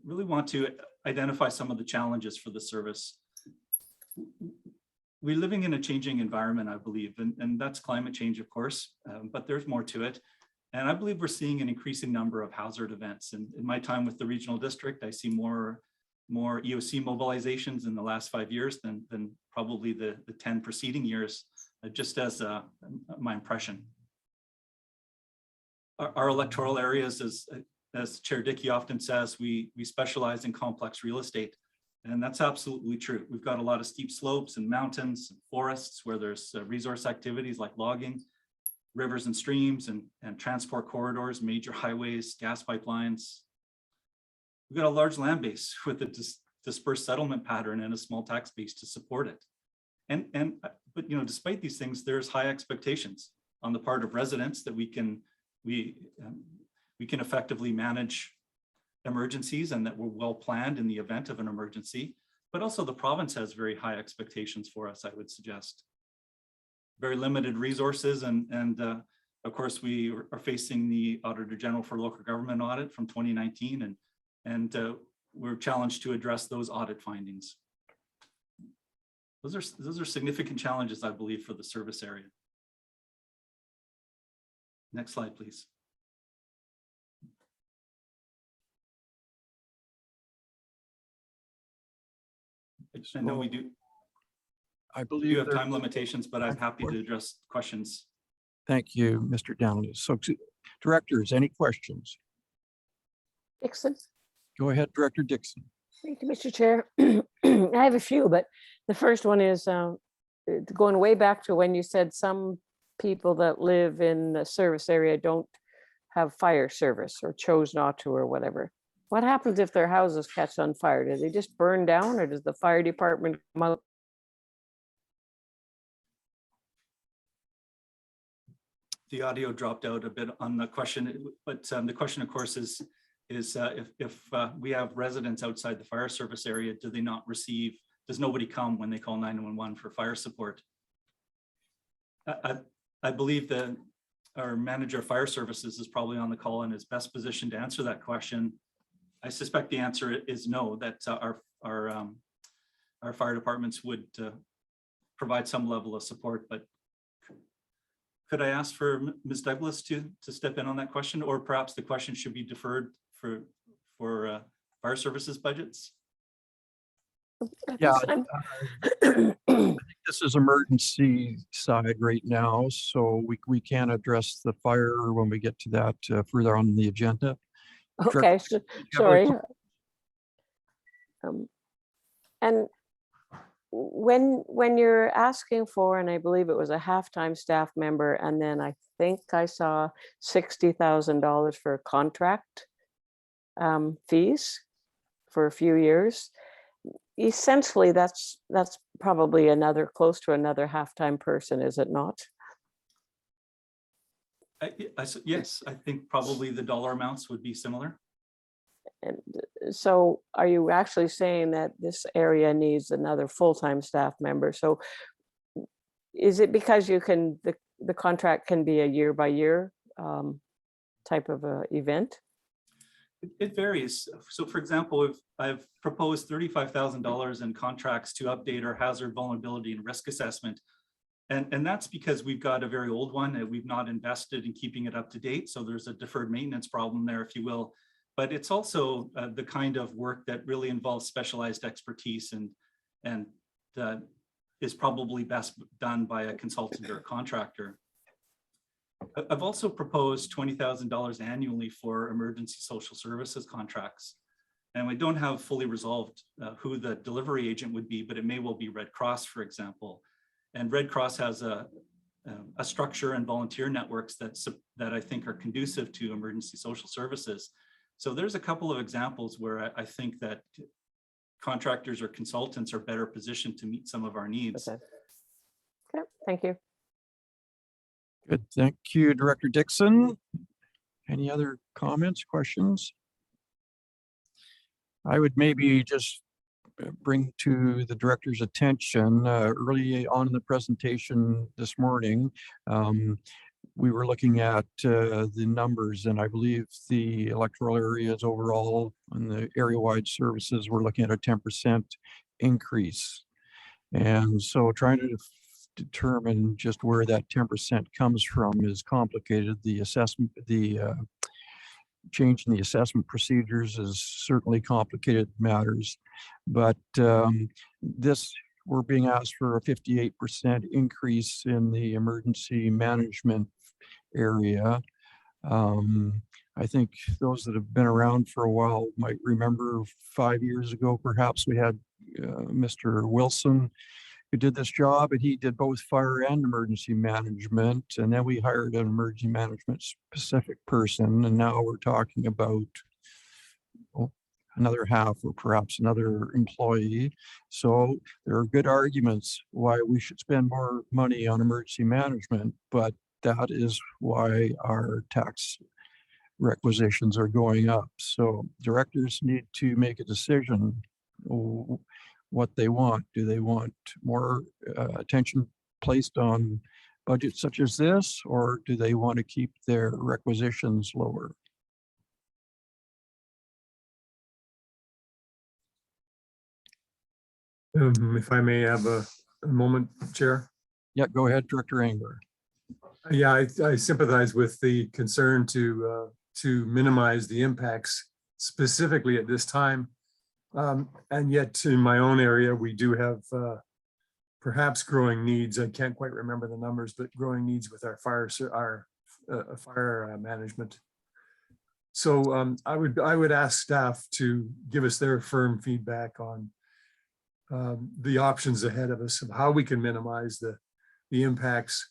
S9: really want to identify some of the challenges for the service. We're living in a changing environment, I believe, and that's climate change, of course, but there's more to it. And I believe we're seeing an increasing number of hazard events. And in my time with the regional district, I see more EOC mobilizations in the last 5 years than probably the 10 preceding years, just as my impression. Our electoral areas, as Chair Dickey often says, we specialize in complex real estate. And that's absolutely true. We've got a lot of steep slopes and mountains and forests where there's resource activities like logging, rivers and streams and transport corridors, major highways, gas pipelines. We've got a large land base with a dispersed settlement pattern and a small tax base to support it. But despite these things, there's high expectations on the part of residents that we can effectively manage emergencies and that we're well planned in the event of an emergency, but also the province has very high expectations for us, I would suggest. Very limited resources and of course we are facing the Auditor General for Local Government audit from 2019 and we're challenged to address those audit findings. Those are significant challenges, I believe, for the service area. Next slide, please. I know we do.
S8: I
S9: You
S8: believe
S9: have
S8: there-
S9: time limitations, but I'm happy to address questions.
S8: Thank you, Mr. Donnelly. So directors, any questions?
S5: Dixon.
S8: Go ahead, Director Dixon.
S5: Thank you, Mr. Chair. I have a few, but the first one is going way back to when you said some people that live in the service area don't have fire service or chose not to or whatever. What happens if their houses catch on fire? Do they just burn down or does the fire department come out?
S9: The audio dropped out a bit on the question, but the question, of course, is if we have residents outside the fire service area, do they not receive, does nobody come when they call 911 for fire support? I believe that our manager of fire services is probably on the call and is best positioned to answer that question. I suspect the answer is no, that our fire departments would provide some level of support, but could I ask for Ms. Douglas to step in on that question, or perhaps the question should be deferred for fire services budgets?
S8: Yeah, I think this is emergency side right now, so we can address the fire when we get to that further on the agenda.
S5: Okay, so, sorry. And when you're asking for, and I believe it was a half-time staff member, and then I think I saw $60,000 for contract fees for a few years. Essentially, that's probably close to another half-time person, is it not?
S9: Yes, I think probably the dollar amounts would be similar.
S5: And so are you actually saying that this area needs another full-time staff member? So is it because you can, the contract can be a year by year type of a event?
S9: It varies. So for example, if I've proposed $35,000 in contracts to update our hazard, vulnerability, and risk assessment. And that's because we've got a very old one and we've not invested in keeping it up to date. So there's a deferred maintenance problem there, if you will. But it's also the kind of work that really involves specialized expertise and is probably best done by a consultant or a contractor. I've also proposed $20,000 annually for emergency social services contracts. And we don't have fully resolved who the delivery agent would be, but it may well be Red Cross, for example. And Red Cross has a structure and volunteer networks that I think are conducive to emergency social services. So there's a couple of examples where I think that contractors or consultants are better positioned to meet some of our needs.
S5: Okay. Okay, thank you.
S8: Good, thank you, Director Dixon. Any other comments, questions? I would maybe just bring to the director's attention early on in the presentation this morning, we were looking at the numbers, and I believe the electoral areas overall and the area-wide services, we're looking at a 10% increase. And so trying to determine just where that 10% comes from is complicated. The assessment, the change in the assessment procedures is certainly complicated matters, but this, we're being asked for a 58% increase in the emergency management area. I think those that have been around for a while might remember 5 years ago, perhaps we had Mr. Wilson who did this job, and he did both fire and emergency management. And then we hired an emergency management specific person. And now we're talking about another half or perhaps another employee. So there are good arguments why we should spend more money on emergency management, but that is why our tax requisitions are going up. So directors need to make a decision what they want. Do they want more attention placed on budgets such as this, or do they want to keep their requisitions lower?
S11: If I may have a moment, Chair.
S8: Yeah, go ahead, Director Engler.
S11: Yeah, I sympathize with the concern to minimize the impacts specifically at this time. And yet in my own area, we do have perhaps growing needs. I can't quite remember the numbers, but growing needs with our fire management. So I would ask staff to give us their firm feedback on the options ahead of us of how we can minimize the impacts,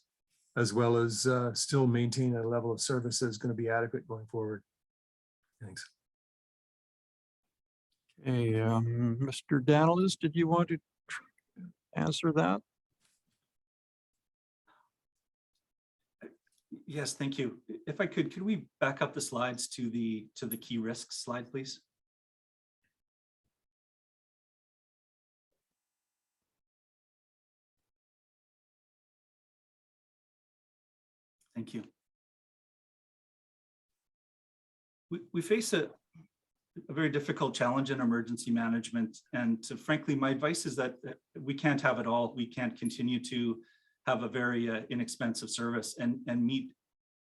S11: as well as still maintain a level of service that's going to be adequate going forward. Thanks.
S8: Okay, Mr. Daniels, did you want to answer that?
S9: Yes, thank you. If I could we back up the slides to the key risks slide, please? Thank you. We face a very difficult challenge in emergency management. And frankly, my advice is that we can't have it all. We can't continue to have a very inexpensive service and meet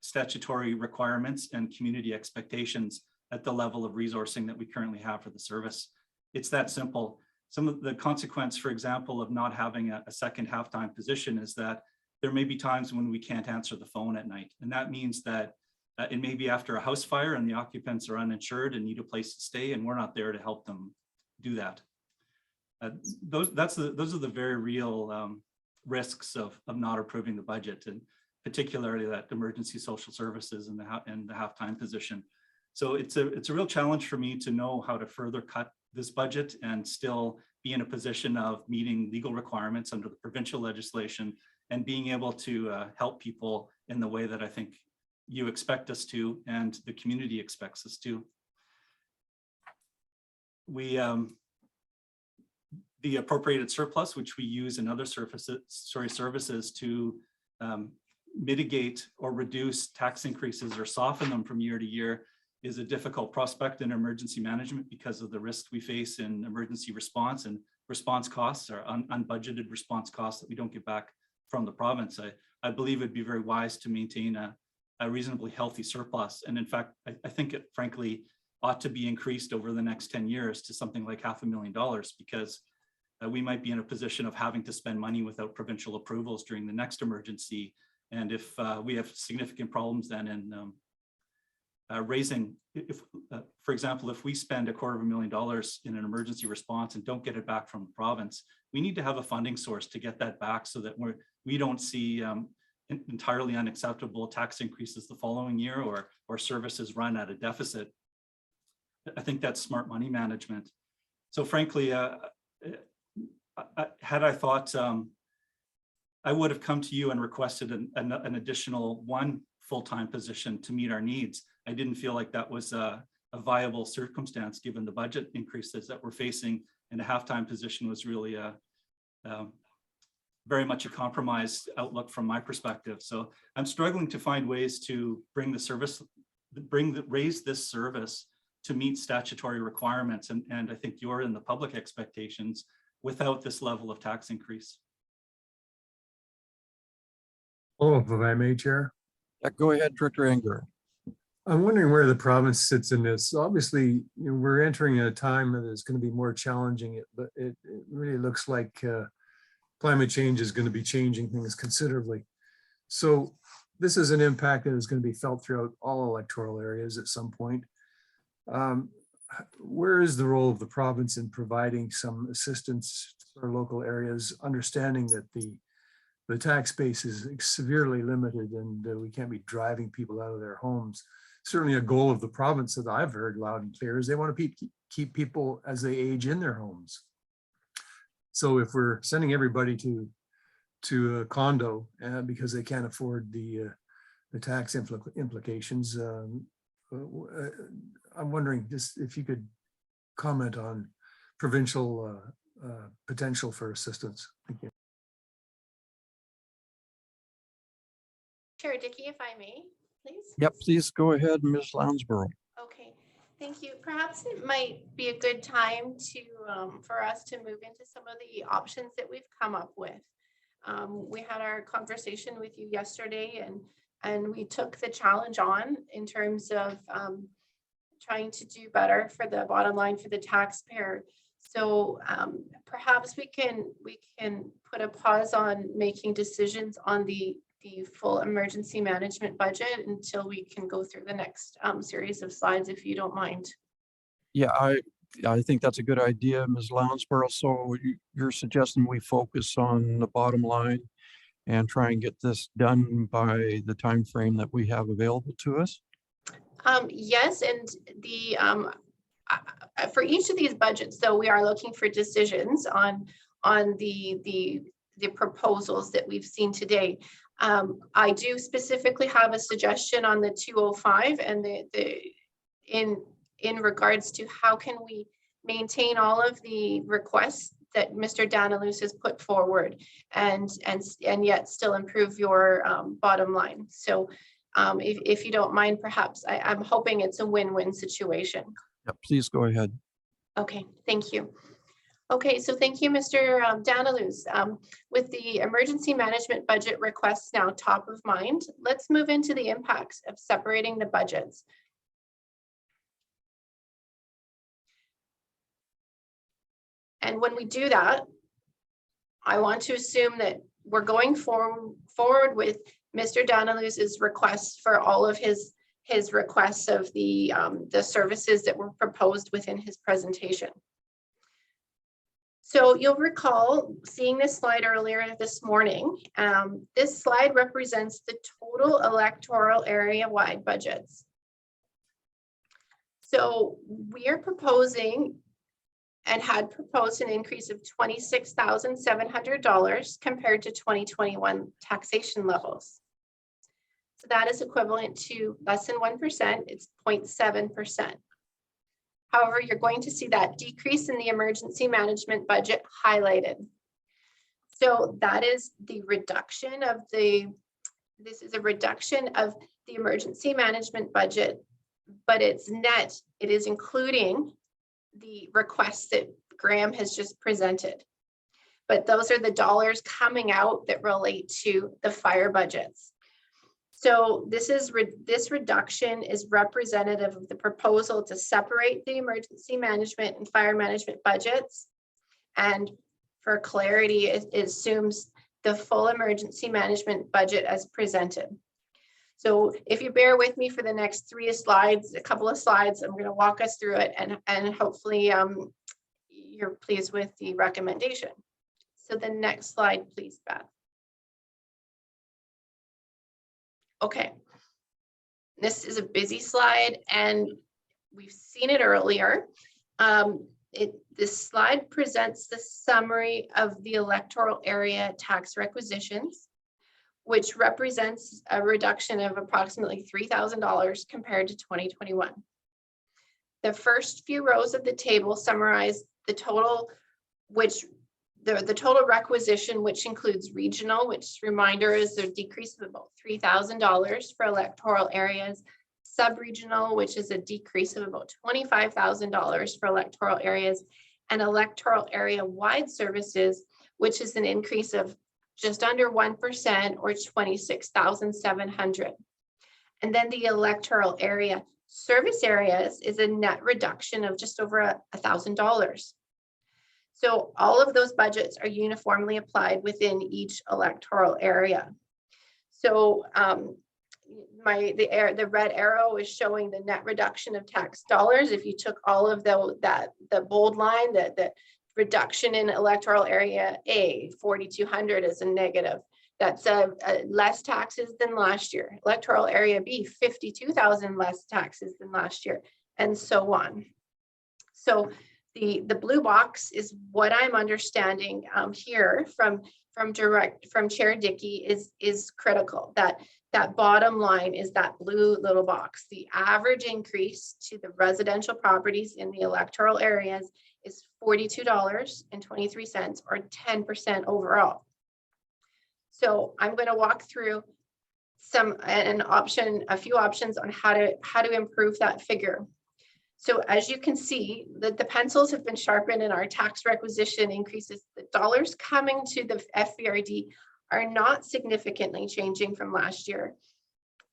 S9: statutory requirements and community expectations at the level of resourcing that we currently have for the service. It's that simple. Some of the consequence, for example, of not having a second halftime position is that there may be times when we can't answer the phone at night. And that means that it may be after a house fire and the occupants are uninsured and need a place to stay, and we're not there to help them do that. Those are the very real risks of not approving the budget, and particularly that emergency social services and the halftime position. So it's a real challenge for me to know how to further cut this budget and still be in a position of meeting legal requirements under the provincial legislation and being able to help people in the way that I think you expect us to and the community expects us to. The appropriated surplus, which we use in other services to mitigate or reduce tax increases or soften them from year to year, is a difficult prospect in emergency management because of the risks we face in emergency response, and response costs are unbudgeted response costs that we don't get back from the province. I believe it'd be very wise to maintain a reasonably healthy surplus. And in fact, I think it frankly ought to be increased over the next 10 years to something like $500,000, because we might be in a position of having to spend money without provincial approvals during the next emergency. And if we have significant problems then in raising, for example, if we spend $250,000 in an emergency response and don't get it back from the province, we need to have a funding source to get that back so that we don't see entirely unacceptable tax increases the following year, or services run at a deficit. I think that's smart money management. So frankly, had I thought, I would have come to you and requested an additional one full-time position to meet our needs. I didn't feel like that was a viable circumstance given the budget increases that we're facing, and a halftime position was really very much a compromised outlook from my perspective. So I'm struggling to find ways to raise this service to meet statutory requirements, and I think you're in the public expectations without this level of tax increase.
S11: Oh, if I may, Chair.
S8: Yeah, go ahead, Director Enger.
S11: I'm wondering where the province sits in this. Obviously, we're entering a time that is going to be more challenging, but it really looks like climate change is going to be changing things considerably. So this is an impact that is going to be felt throughout all electoral areas at some point. Where is the role of the province in providing some assistance for local areas, understanding that the tax base is severely limited and we can't be driving people out of their homes? Certainly a goal of the province that I've heard loud and clear is they want to keep people as they age in their homes. So if we're sending everybody to a condo because they can't afford the tax implications, I'm wondering just if you could comment on provincial potential for assistance. Thank you.
S4: Chair Dickey, if I may, please.
S8: Yep, please go ahead, Ms. Lounsborough.
S4: Okay, thank you. Perhaps it might be a good time to for us to move into some of the options that we've come up with. We had our conversation with you yesterday, and and we took the challenge on in terms of trying to do better for the bottom line for the taxpayer. So perhaps we can put a pause on making decisions on the full emergency management budget until we can go through the next series of slides, if you don't mind.
S8: Yeah, I think that's a good idea, Ms. Lounsborough. So you're suggesting we focus on the bottom line and try and get this done by the time frame that we have available to us?
S4: Yes, and the for each of these budgets, though, we are looking for decisions on the proposals that we've seen today. I do specifically have a suggestion on the 205 and in regards to how can we maintain all of the requests that Mr. Danilus has put forward and yet still improve your bottom line. So if you don't mind, perhaps I'm hoping it's a win-win situation.
S8: Yeah, please go ahead.
S4: Okay, thank you. Okay, so thank you, Mr. Danilus. With the emergency management budget requests now top of mind, let's move into the impacts of separating the budgets. And when we do that, I want to assume that we're going forward with Mr. Danilus's requests for all of his requests of the services that were proposed within his presentation. So you'll recall seeing this slide earlier this morning. This slide represents the total electoral area-wide budgets. So we are proposing and had proposed an increase of $26,700 compared to 2021 taxation levels. So that is equivalent to less than 1%, it's 0.7%. However, you're going to see that decrease in the emergency management budget highlighted. So that is the reduction of this is a reduction of the emergency management budget, but it's net, it is including the requests that Graham has just presented. But those are the dollars coming out that relate to the fire budgets. So this reduction is representative of the proposal to separate the emergency management and fire management budgets. And for clarity, it assumes the full emergency management budget as presented. So if you bear with me for the next a couple of slides, I'm going to walk us through it and hopefully you're pleased with the recommendation. So the next slide, please, Beth. Okay, this is a busy slide and we've seen it earlier. This slide presents the summary of the electoral area tax requisitions, which represents a reduction of approximately $3,000 compared to 2021. The first few rows of the table summarize the total, the total requisition, which includes regional, which reminder is a decrease of about $3,000 for electoral areas, sub-regional, which is a decrease of about $25,000 for electoral areas, and electoral area-wide services, which is an increase of just under 1% or 26,700. And then the electoral area service areas is a net reduction of just over $1,000. So all of those budgets are uniformly applied within each electoral area. So the red arrow is showing the net reduction of tax dollars. If you took all of the bold line, the reduction in electoral area A, 4,200 is a negative. That's less taxes than last year. Electoral area B, 52,000 less taxes than last year, and so on. So the blue box is what I'm understanding here from Chair Dickey is critical. That bottom line is that blue little box. The average increase to the residential properties in the electoral areas is $42.23 or 10% overall. So I'm going to walk through a few options on how to improve that figure. So as you can see, the pencils have been sharpened in our tax requisition increases. The dollars coming to the FVRD are not significantly changing from last year.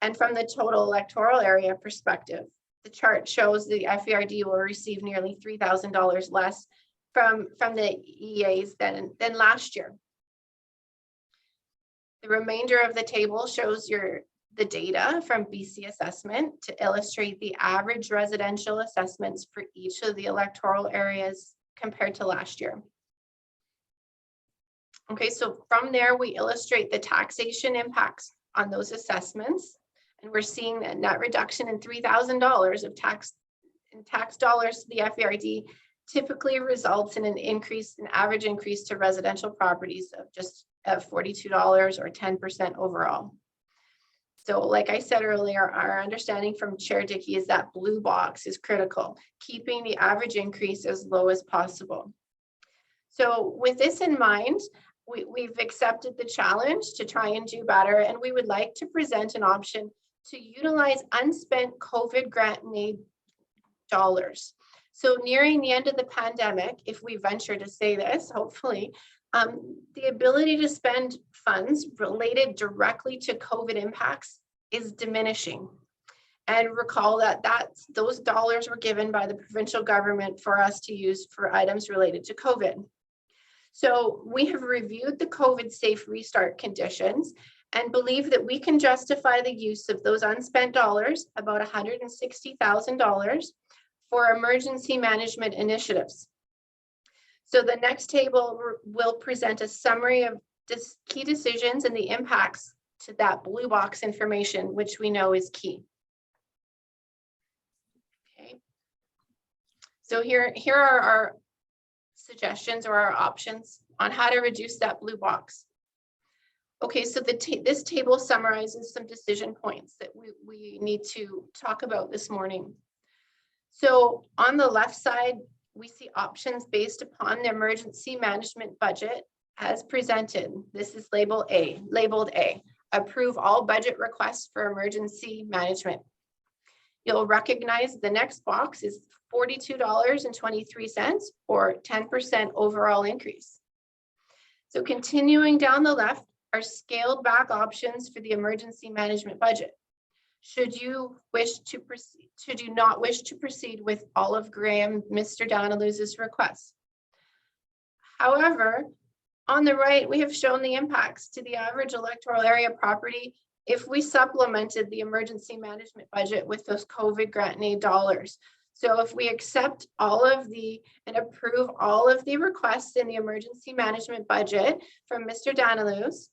S4: And from the total electoral area perspective, the chart shows the FVRD will receive nearly $3,000 less from the EAs than last year. The remainder of the table shows the data from BC assessment to illustrate the average residential assessments for each of the electoral areas compared to last year. Okay, so from there, we illustrate the taxation impacts on those assessments. And we're seeing a net reduction in $3,000 of tax dollars to the FVRD typically results in an average increase to residential properties of just $42 or 10% overall. So like I said earlier, our understanding from Chair Dickey is that blue box is critical, keeping the average increase as low as possible. So with this in mind, we've accepted the challenge to try and do better, and we would like to present an option to utilize unspent COVID grant and aid dollars. So nearing the end of the pandemic, if we venture to say this, hopefully, the ability to spend funds related directly to COVID impacts is diminishing. And recall that those dollars were given by the provincial government for us to use for items related to COVID. So we have reviewed the COVID safe restart conditions and believe that we can justify the use of those unspent dollars, about $160,000, for emergency management initiatives. So the next table will present a summary of key decisions and the impacts to that blue box information, which we know is key. Okay. So here are our suggestions or our options on how to reduce that blue box. Okay, so this table summarizes some decision points that we need to talk about this morning. So on the left side, we see options based upon the emergency management budget as presented. This is labeled A, approve all budget requests for emergency management. You'll recognize the next box is $42.23 or 10% overall increase. So continuing down the left are scaled back options for the emergency management budget. Should you not wish to proceed with Olive Graham, Mr. Donaluz's request. However, on the right, we have shown the impacts to the average electoral area property if we supplemented the emergency management budget with those COVID grant and aid dollars. So if we accept and approve all of the requests in the emergency management budget from Mr. Donaluz,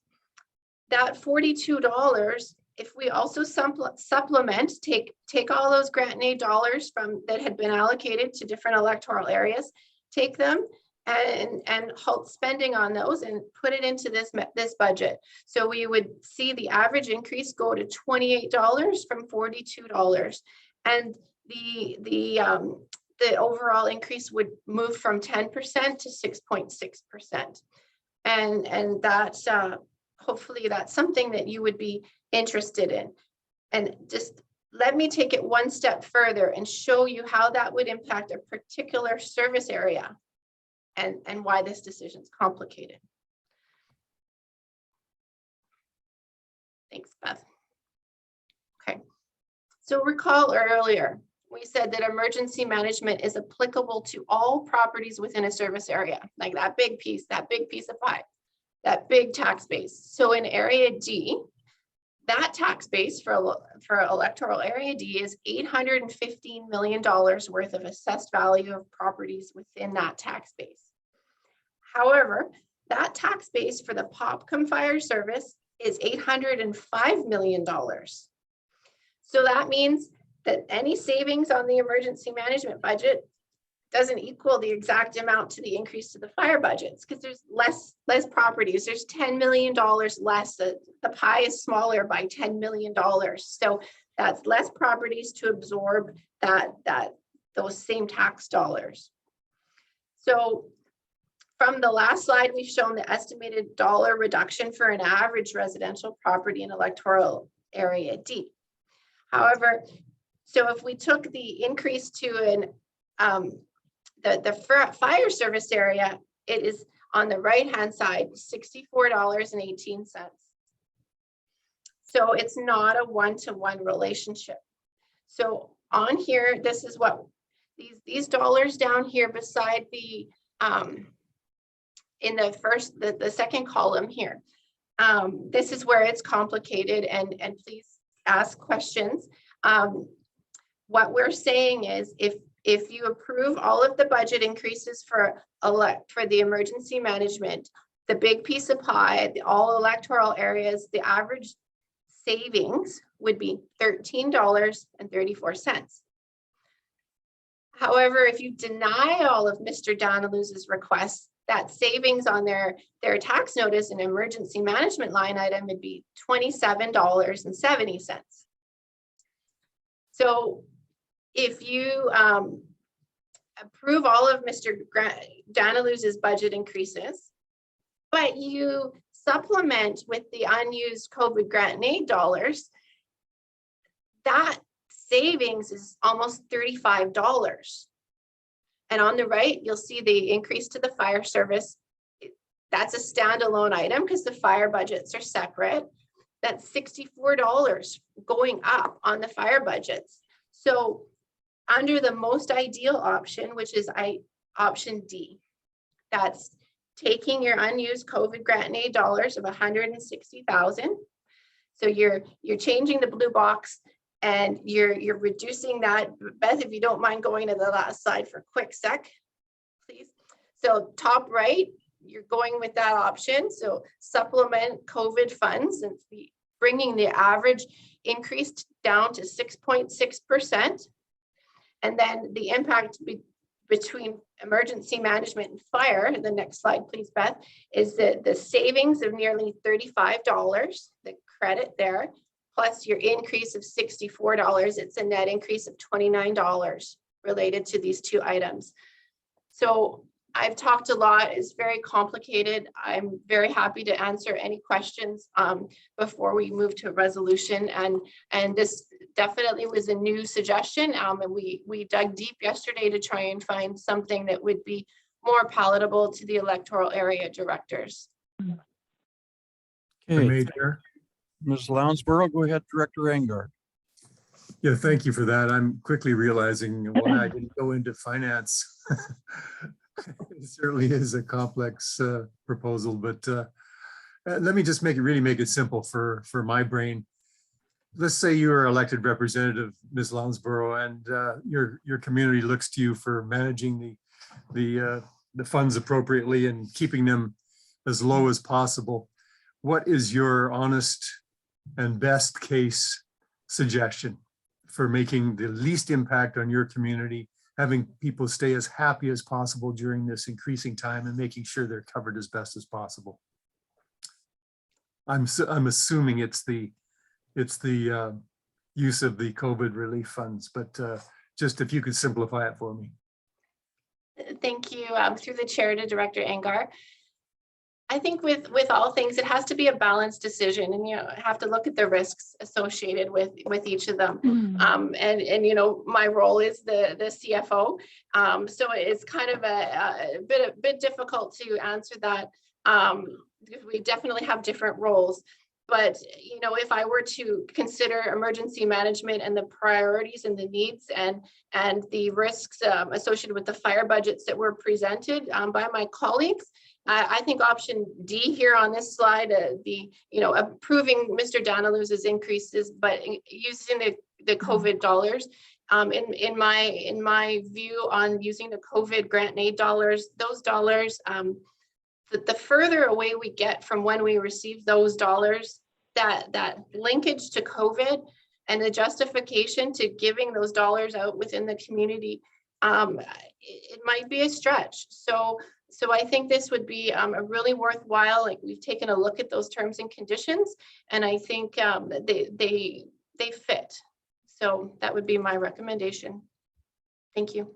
S4: that $42, if we also supplement, take all those grant and aid dollars that had been allocated to different electoral areas, take them and halt spending on those and put it into this budget. So we would see the average increase go to $28 from $42, and the overall increase would move from 10% to 6.6%, and that's hopefully that's something that you would be interested in. And just let me take it one step further and show you how that would impact a particular service area and why this decision is complicated. Thanks, Beth. Okay, so recall earlier, we said that emergency management is applicable to all properties within a service area, like that big piece of pie, that big tax base. So in Area D, that tax base for electoral Area D is $815 million worth of assessed value of properties within that tax base. However, that tax base for the Popcom Fire Service is $805 million. So that means that any savings on the emergency management budget doesn't equal the exact amount to the increase to the fire budgets, because there's less properties. There's $10 million less. The pie is smaller by $10 million. So that's less properties to absorb those same tax dollars. So from the last slide, we've shown the estimated dollar reduction for an average residential property in electoral Area D. However, so if we took the increase to the fire service area, it is on the right-hand side, $64.18. So it's not a one-to-one relationship. So on here, this is what these dollars down here beside the in the second column here. This is where it's complicated, and please ask questions. What we're saying is if you approve all of the budget increases for the emergency management, the big piece of pie, all electoral areas, the average savings would be $13.34. However, if you deny all of Mr. Daniluz's requests, that savings on their tax notice and emergency management line item would be $27.70. So if you approve all of Mr. Daniluz's budget increases, but you supplement with the unused COVID grant and aid dollars, that savings is almost $35. And on the right, you'll see the increase to the fire service. That's a standalone item because the fire budgets are separate. That's $64 going up on the fire budgets. So under the most ideal option, which is option D, that's taking your unused COVID grant and aid dollars of $160,000. So you're changing the blue box and you're reducing that. Beth, if you don't mind going to the last slide for a quick sec, please. So top right, you're going with that option. So supplement COVID funds and bringing the average increase down to 6.6%. And then the impact between emergency management and fire, the next slide, please, Beth, is the savings of nearly $35, the credit there, plus your increase of $64. It's a net increase of $29 related to these two items. So I've talked a lot. It's very complicated. I'm very happy to answer any questions before we move to a resolution. And this definitely was a new suggestion. And we dug deep yesterday to try and find something that would be more palatable to the electoral area directors.
S8: Okay,
S11: Major.
S8: Ms. Lounsborough, go ahead, Director Angar.
S11: Yeah, thank you for that. I'm quickly realizing why I didn't go into finance. It certainly is a complex proposal, but let me just really make it simple for my brain. Let's say you're elected representative, Ms. Lounsborough, and your community looks to you for managing the funds appropriately and keeping them as low as possible. What is your honest and best case suggestion for making the least impact on your community, having people stay as happy as possible during this increasing time and making sure they're covered as best as possible? I'm assuming it's the use of the COVID relief funds, but just if you could simplify it for me.
S4: Thank you. Through the chair to Director Angar. I think with all things, it has to be a balanced decision, and you have to look at the risks associated with each of them. And you know, my role is the CFO, so it's kind of a bit difficult to answer that because we definitely have different roles. But you know, if I were to consider emergency management and the priorities and the needs and the risks associated with the fire budgets that were presented by my colleagues, I think option D here on this slide, approving Mr. Daniluz's increases, but using the COVID dollars. In my view on using the COVID grant and aid dollars, those dollars, the further away we get from when we receive those dollars, that linkage to COVID and the justification to giving those dollars out within the community, it might be a stretch. So I think this would be a really worthwhile, like we've taken a look at those terms and conditions, and I think they fit. So that would be my recommendation. Thank you.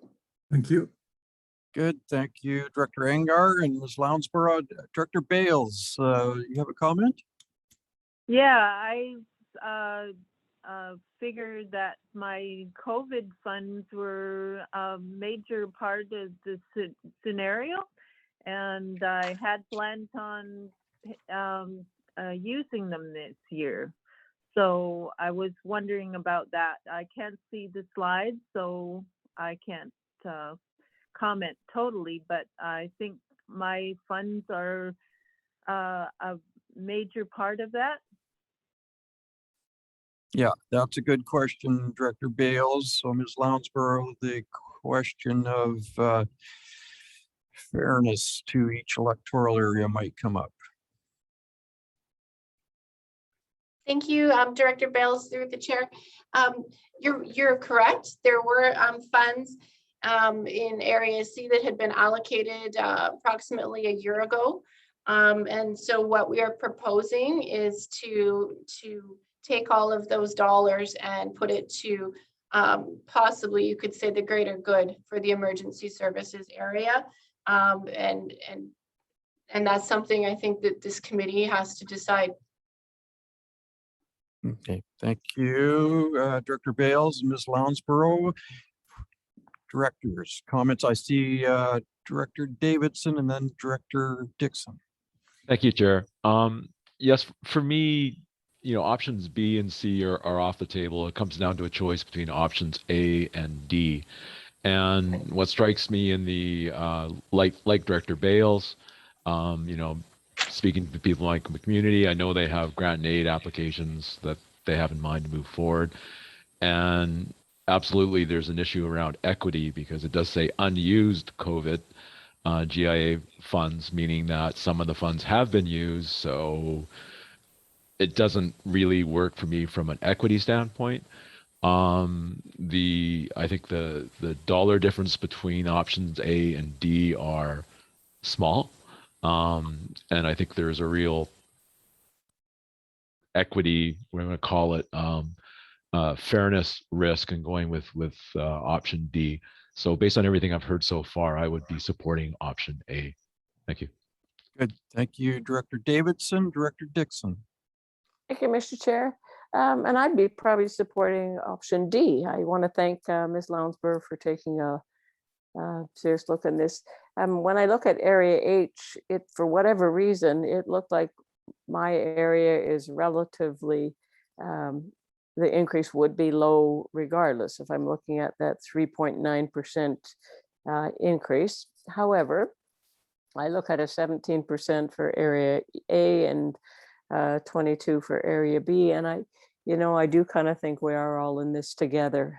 S11: Thank you.
S8: Good, thank you, Director Angar and Ms. Lounsborough. Director Bales, you have a comment?
S12: Yeah, I figured that my COVID funds were a major part of the scenario, and I had planned on using them this year. So I was wondering about that. I can't see the slides, so I can't comment totally, but I think my funds are a major part of that.
S8: Yeah, that's a good question, Director Bales. So Ms. Lounsborough, the question of fairness to each electoral area might come up.
S4: Thank you, Director Bales, through the chair. You're correct. There were funds in Area C that had been allocated approximately a year ago. And so what we are proposing is to take all of those dollars and put it to possibly, you could say, the greater good for the emergency services area. And that's something I think that this committee has to decide.
S8: Okay, thank you, Director Bales, Ms. Lounsborough. Directors, comments. I see Director Davidson and then Director Dixon.
S10: Thank you, Chair. Yes, for me, options B and C are off the table. It comes down to a choice between options A and D. And what strikes me in the like Director Bales, speaking to people in my community, I know they have grant and aid applications that they have in mind to move forward. And absolutely, there's an issue around equity because it does say unused COVID GIA funds, meaning that some of the funds have been used. So it doesn't really work for me from an equity standpoint. I think the dollar difference between options A and D are small. And I think there's a real equity, we're going to call it fairness risk in going with option D. So based on everything I've heard so far, I would be supporting option A. Thank you.
S8: Good. Thank you, Director Davidson. Director Dixon.
S5: Thank you, Mr. Chair. And I'd be probably supporting option D. I want to thank Ms. Lounsborough for taking a serious look at this. When I look at Area H, for whatever reason, it looked like my area is relatively, the increase would be low regardless if I'm looking at that 3.9% increase. However, I look at a 17% for Area A and 22 for Area B, and I do kind of think we are all in this together.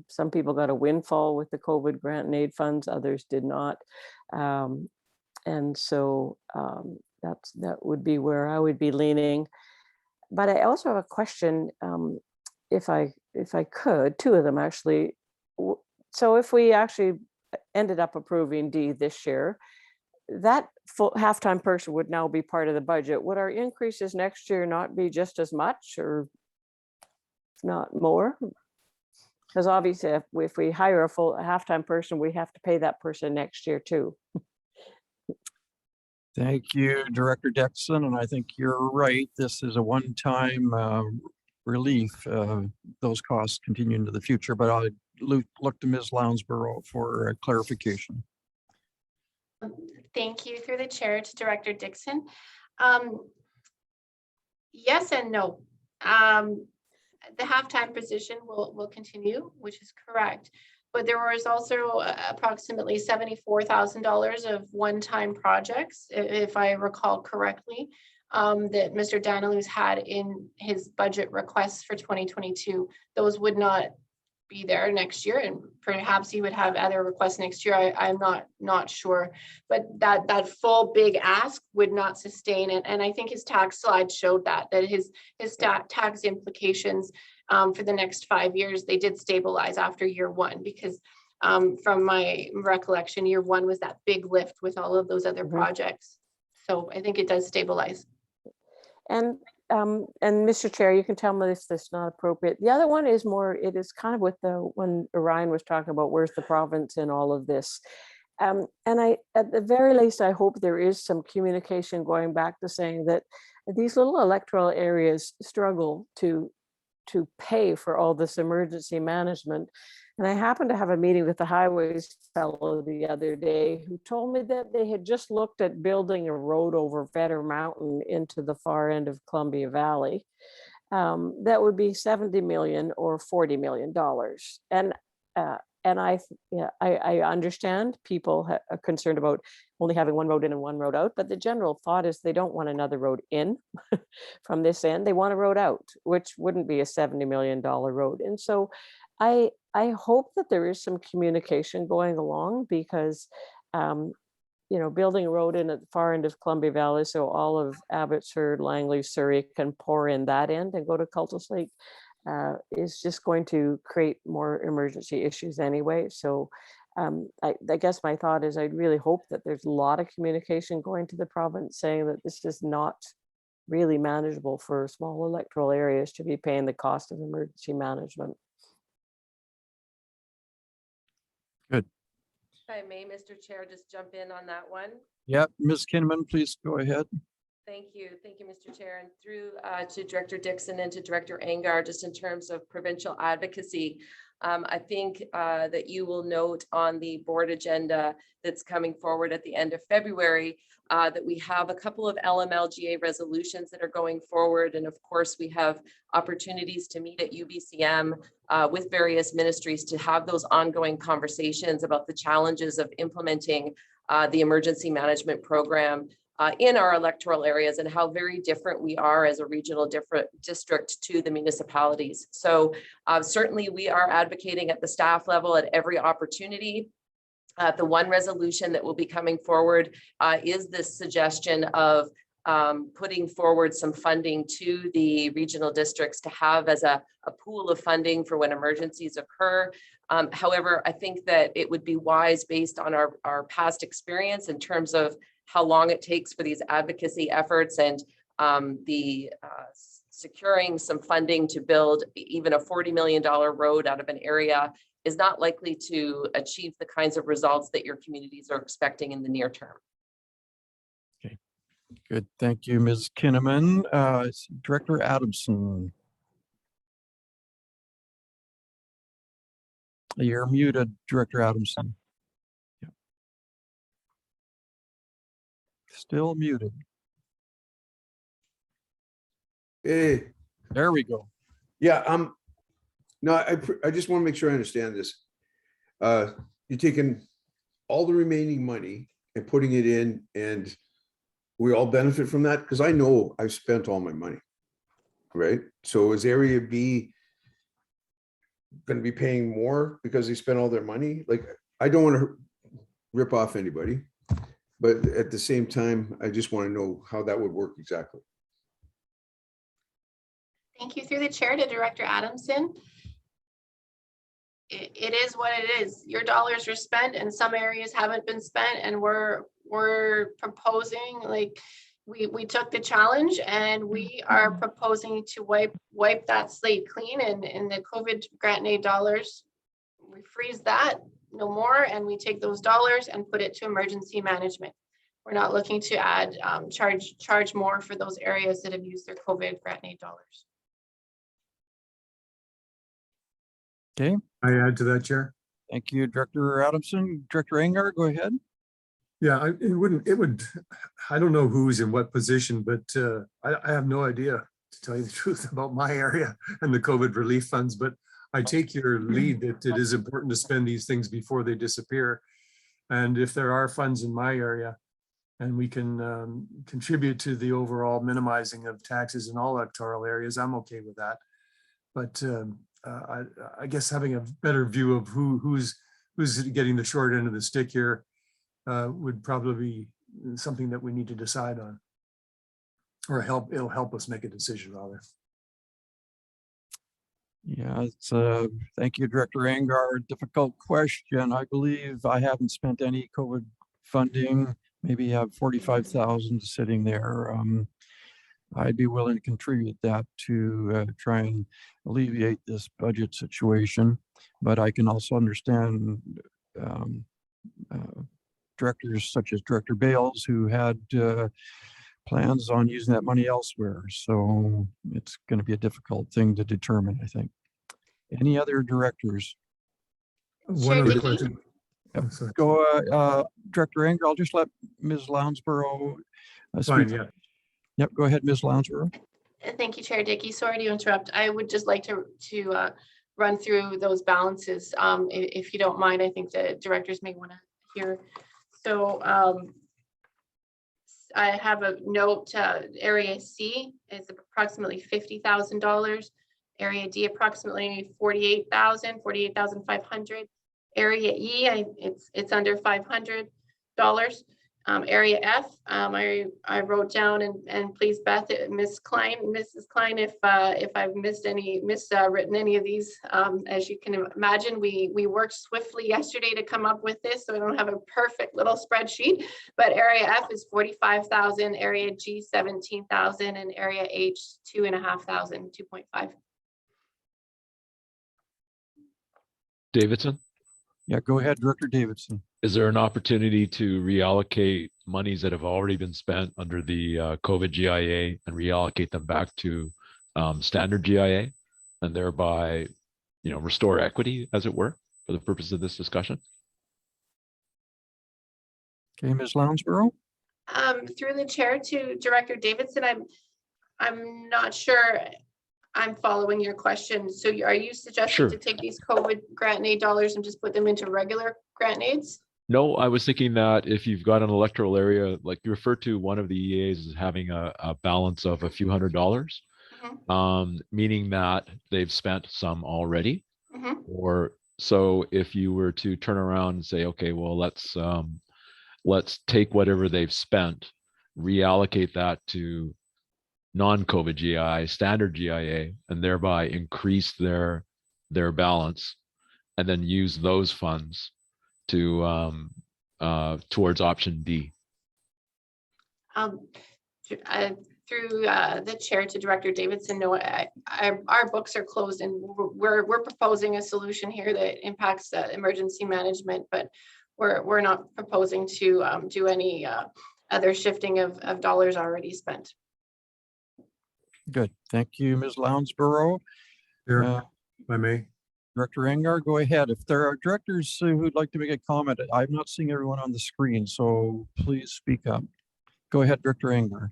S5: Some people got a windfall with the COVID grant and aid funds, others did not. And so that would be where I would be leaning. But I also have a question, if I could, two of them actually. So if we actually ended up approving D this year, that full halftime person would now be part of the budget. Would our increases next year not be just as much, or not more? Because obviously if we hire a halftime person, we have to pay that person next year too.
S8: Thank you, Director Dixon. And I think you're right. This is a one-time relief. Those costs continue into the future, but I'll look to Ms. Lounsborough for clarification.
S4: Thank you, through the chair, to Director Dixon. Yes and no. The halftime position will continue, which is correct. But there was also approximately $74,000 of one-time projects, if I recall correctly, that Mr. Danilus had in his budget requests for 2022. Those would not be there next year, and perhaps he would have other requests next year. I'm not sure, but that full big ask would not sustain it. And I think his tax slide showed that his tax implications for the next 5 years, they did stabilize after year one, because from my recollection, year one was that big lift with all of those other projects. So I think it does stabilize. And Mr. Chair, you can tell me if this is not appropriate. The other one is more, it is kind of with when Orion was talking about where's the province in all of this. And at the very least, I hope there is some communication going back to saying that these little electoral areas struggle to pay for all this emergency management. And I happened to have a meeting with the highways fellow the other day who told me that they had just looked at building a road over Vedder Mountain into the far end of Columbia Valley.
S5: that would be 70 million or $40 million. And I understand people are concerned about only having one road in and one road out, but the general thought is they don't want another road in from this end. They want a road out, which wouldn't be a $70 million road. And so I hope that there is some communication going along, because building a road in at the far end of Columbia Valley, so all of Abbotsford, Langley, Surrey can pour in that end and go to Cultus Lake, is just going to create more emergency issues anyway. So I guess my thought is I'd really hope that there's a lot of communication going to the province saying that this is not really manageable for small electoral areas to be paying the cost of emergency management.
S8: Good.
S2: If I may, Mr. Chair, just jump in on that one.
S8: Yep, Ms. Kinnaman, please go ahead.
S2: Thank you, Mr. Chair, and through to Director Dixon and to Director Angar, just in terms of provincial advocacy. I think that you will note on the board agenda that's coming forward at the end of February that we have a couple of LMLGA resolutions that are going forward. And of course, we have opportunities to meet at UBCM with various ministries to have those ongoing conversations about the challenges of implementing the emergency management program in our electoral areas, and how very different we are as a regional district to the municipalities. So certainly we are advocating at the staff level at every opportunity. The one resolution that will be coming forward is this suggestion of putting forward some funding to the regional districts to have as a pool of funding for when emergencies occur. However, I think that it would be wise, based on our past experience in terms of how long it takes for these advocacy efforts and securing some funding to build even a $40 million road out of an area is not likely to achieve the kinds of results that your communities are expecting in the near term.
S8: Okay, good. Thank you, Ms. Kinnaman. Director Adamson. You're muted, Director Adamson. Yeah. Still muted.
S13: Hey.
S8: There we go.
S13: Yeah, no, I just want to make sure I understand this. You're taking all the remaining money and putting it in, and we all benefit from that? Because I know I've spent all my money, right? So is Area B going to be paying more because they spent all their money? Like, I don't want to rip off anybody, but at the same time, I just want to know how that would work exactly.
S4: Thank you through the chair to Director Adamson. It is what it is. Your dollars are spent and some areas haven't been spent, and we're proposing, like, we took the challenge and we are proposing to wipe that slate clean, and in the COVID grant and aid dollars, we freeze that no more, and we take those dollars and put it to emergency management. We're not looking to add charge more for those areas that have used their COVID grant and aid dollars.
S8: Okay.
S11: I add to that, Chair.
S8: Thank you, Director Adamson. Director Angar, go ahead.
S11: Yeah, it would, I don't know who's in what position, but I have no idea, to tell you the truth, about my area and the COVID relief funds, but I take your lead that it is important to spend these things before they disappear. And if there are funds in my area and we can contribute to the overall minimizing of taxes in all electoral areas, I'm okay with that. But I guess having a better view of who's getting the short end of the stick here would probably be something that we need to decide on, or it'll help us make a decision rather.
S8: Yeah, it's thank you, Director Angar. Difficult question. I believe I haven't spent any COVID funding. Maybe have 45,000 sitting there. I'd be willing to contribute that to try and alleviate this budget situation, but I can also understand directors such as Director Bales who had plans on using that money elsewhere. So it's going to be a difficult thing to determine, I think. Any other directors?
S11: One other question.
S8: Yep. Go, Director Angar. I'll just let Ms. Lounsborough speak.
S11: Fine, yeah.
S8: Yep, go ahead, Ms. Lounsborough.
S4: Thank you, Chair Dickey. Sorry to interrupt. I would just like to run through those balances, if you don't mind. I think the directors may want to hear. So I have a note, area C is approximately $50,000. Area D approximately 48,500. Area E, it's under $500. Area F, I wrote down, and please, Beth, Mrs. Klein, if I've miswritten any of these, as you can imagine, we worked swiftly yesterday to come up with this, so I don't have a perfect little spreadsheet, but area F is 45,000, area G 17,000, and area H 2,500, 2.5.
S10: Davidson,
S8: Yeah, go ahead, Director Davidson.
S10: is there an opportunity to reallocate monies that have already been spent under the COVID GIA and reallocate them back to standard GIA and thereby, restore equity, as it were, for the purpose of this discussion?
S8: Okay, Ms. Lounsborough.
S4: Through the chair to Director Davidson, I'm not sure I'm following your question. So are you suggesting
S10: Sure.
S4: to take these COVID grant and aid dollars and just put them into regular grant and aids?
S10: No, I was thinking that if you've got an electoral area, like you refer to one of the EAs as having a balance of a few $100s, meaning that they've spent some already. Or so if you were to turn around and say, okay, well, let's take whatever they've spent, reallocate that to non-COVID GI, standard GIA, and thereby increase their balance, and then use those funds to towards option D.
S4: Through the chair to Director Davidson, no, our books are closed, and we're proposing a solution here that impacts emergency management, but we're not proposing to do any other shifting of dollars already spent.
S8: Good. Thank you, Ms. Lounsborough.
S11: Here, if I may.
S8: Director Engar, go ahead. If there are directors who'd like to make a comment, I'm not seeing everyone on the screen, so please speak up. Go ahead, Director Engar.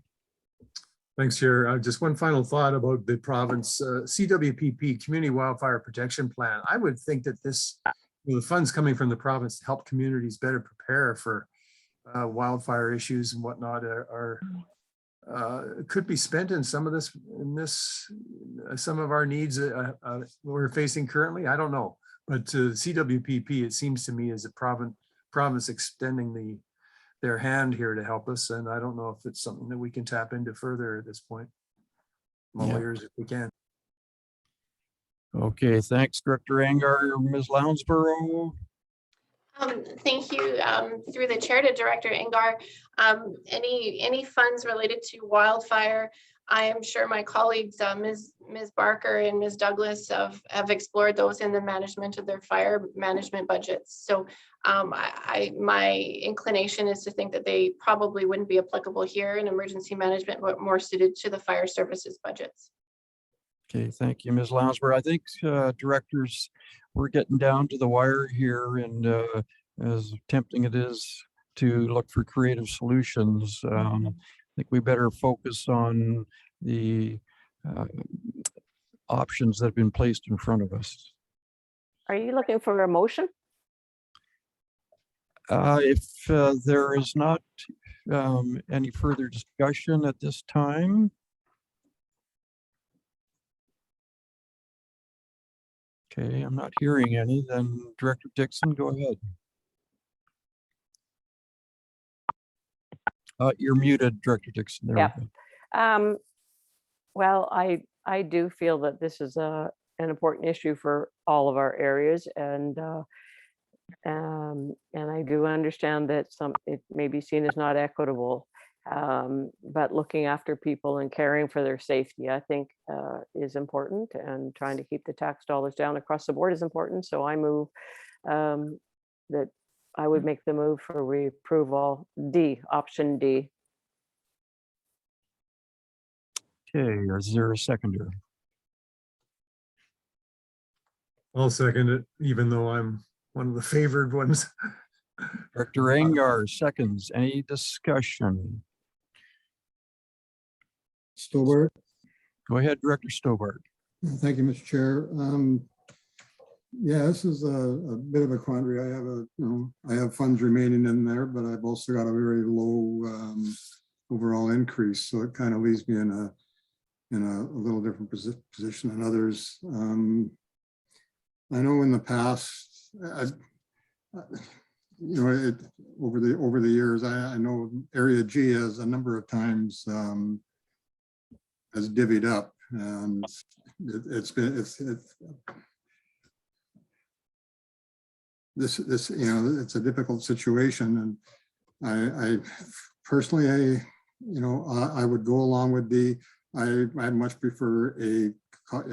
S11: Thanks, Chair. Just one final thought about the province CWPP, Community Wildfire Protection Plan. I would think that this, the funds coming from the province to help communities better prepare for wildfire issues and whatnot could be spent in some of some of our needs we're facing currently. I don't know, but CWPP, it seems to me, is a province extending their hand here to help us, and I don't know if it's something that we can tap into further at this point. I'm all ears if we can.
S8: Okay, thanks, Director Engar. Ms. Lounsborough.
S4: Thank you. Through the chair to Director Engar, any funds related to wildfire, I am sure my colleagues, Ms. Barker and Ms. Douglas, have explored those in the management of their fire management budgets. So my inclination is to think that they probably wouldn't be applicable here in emergency management, but more suited to the fire services budgets.
S8: Okay, thank you, Ms. Lounsborough. I think directors, we're getting down to the wire here, and as tempting it is to look for creative solutions, I think we better focus on the options that have been placed in front of us.
S5: Are you looking for a motion?
S8: If there is not any further discussion at this time. Okay, I'm not hearing any. Then Director Dixon, go ahead. You're muted, Director Dixon. There we
S5: go. Well, I do feel that this is an important issue for all of our areas, and I do understand that it may be seen as not equitable, but looking after people and caring for their safety, I think, is important, and trying to keep the tax dollars down across the board is important. So I move that I would make the move for reapproval D, option D.
S8: Okay, is there a seconder?
S11: I'll second it, even though I'm one of the favored ones.
S8: Director Engar seconds. Any discussion?
S3: Stillberg?
S8: Go ahead, Director Stobart.
S3: Thank you, Mr. Chair. Yeah, this is a bit of a quandary. I have funds remaining in there, but I've also got a very low overall increase. So it kind of leaves me in a little different position than others. I know in the past, over the years, I know Area G has a number of times has divvied up, and it's a difficult situation, and I personally, I would go along with I much prefer it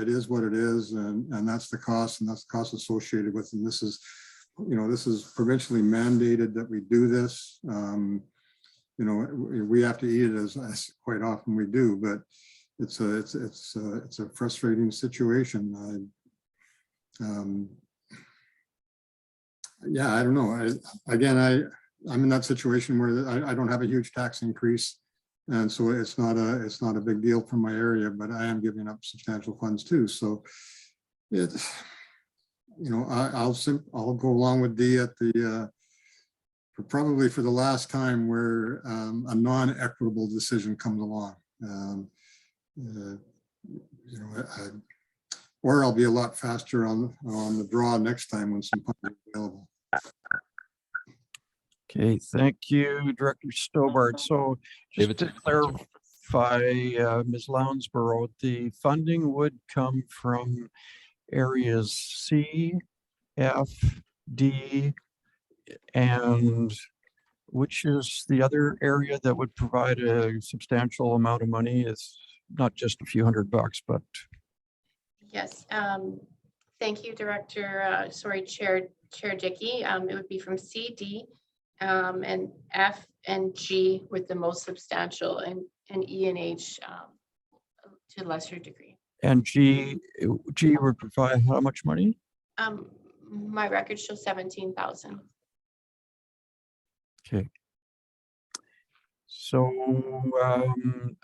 S3: is what it is, and that's the cost, and that's the cost associated with, and this is provincially mandated that we do this. We have to eat it as quite often we do, but it's a frustrating situation. Yeah, I don't know. I'm in that situation where I don't have a huge tax increase, and so it's not a big deal for my area, but I am giving up substantial funds too. So I'll go along with D at probably for the last time where a non-equitable decision comes along. Or I'll be a lot faster on the draw next time when some funds are available.
S8: Okay, thank you, Director Stobart. So just to clarify, Ms. Lounsborough, the funding would come from areas C, F, D, and which is the other area that would provide a substantial amount of money? It's not just a few $100, but.
S4: Yes, thank you, Chair Dickey. It would be from C, D, and F and G with the most substantial, and E and H to a lesser degree.
S8: And G would provide how much money?
S4: My record shows 17,000.
S8: Okay. So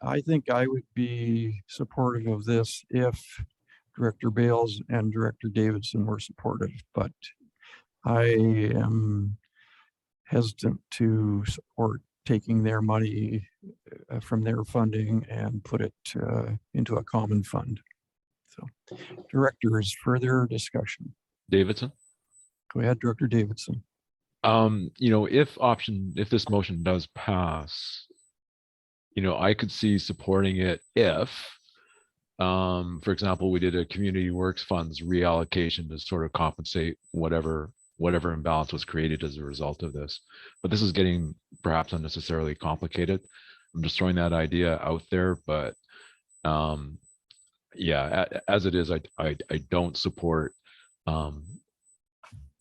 S8: I think I would be supportive of this if Director Bales and Director Davidson were supportive, but I am hesitant to support taking their money from their funding and put it into a common fund. So, Directors, further discussion.
S10: Davidson?
S8: Go ahead, Director Davidson.
S10: If this motion does pass, I could see supporting it if, for example, we did a community works funds reallocation to sort of compensate whatever imbalance was created as a result of this. But this is getting perhaps unnecessarily complicated. I'm just throwing that idea out there, but yeah, as it is, I don't support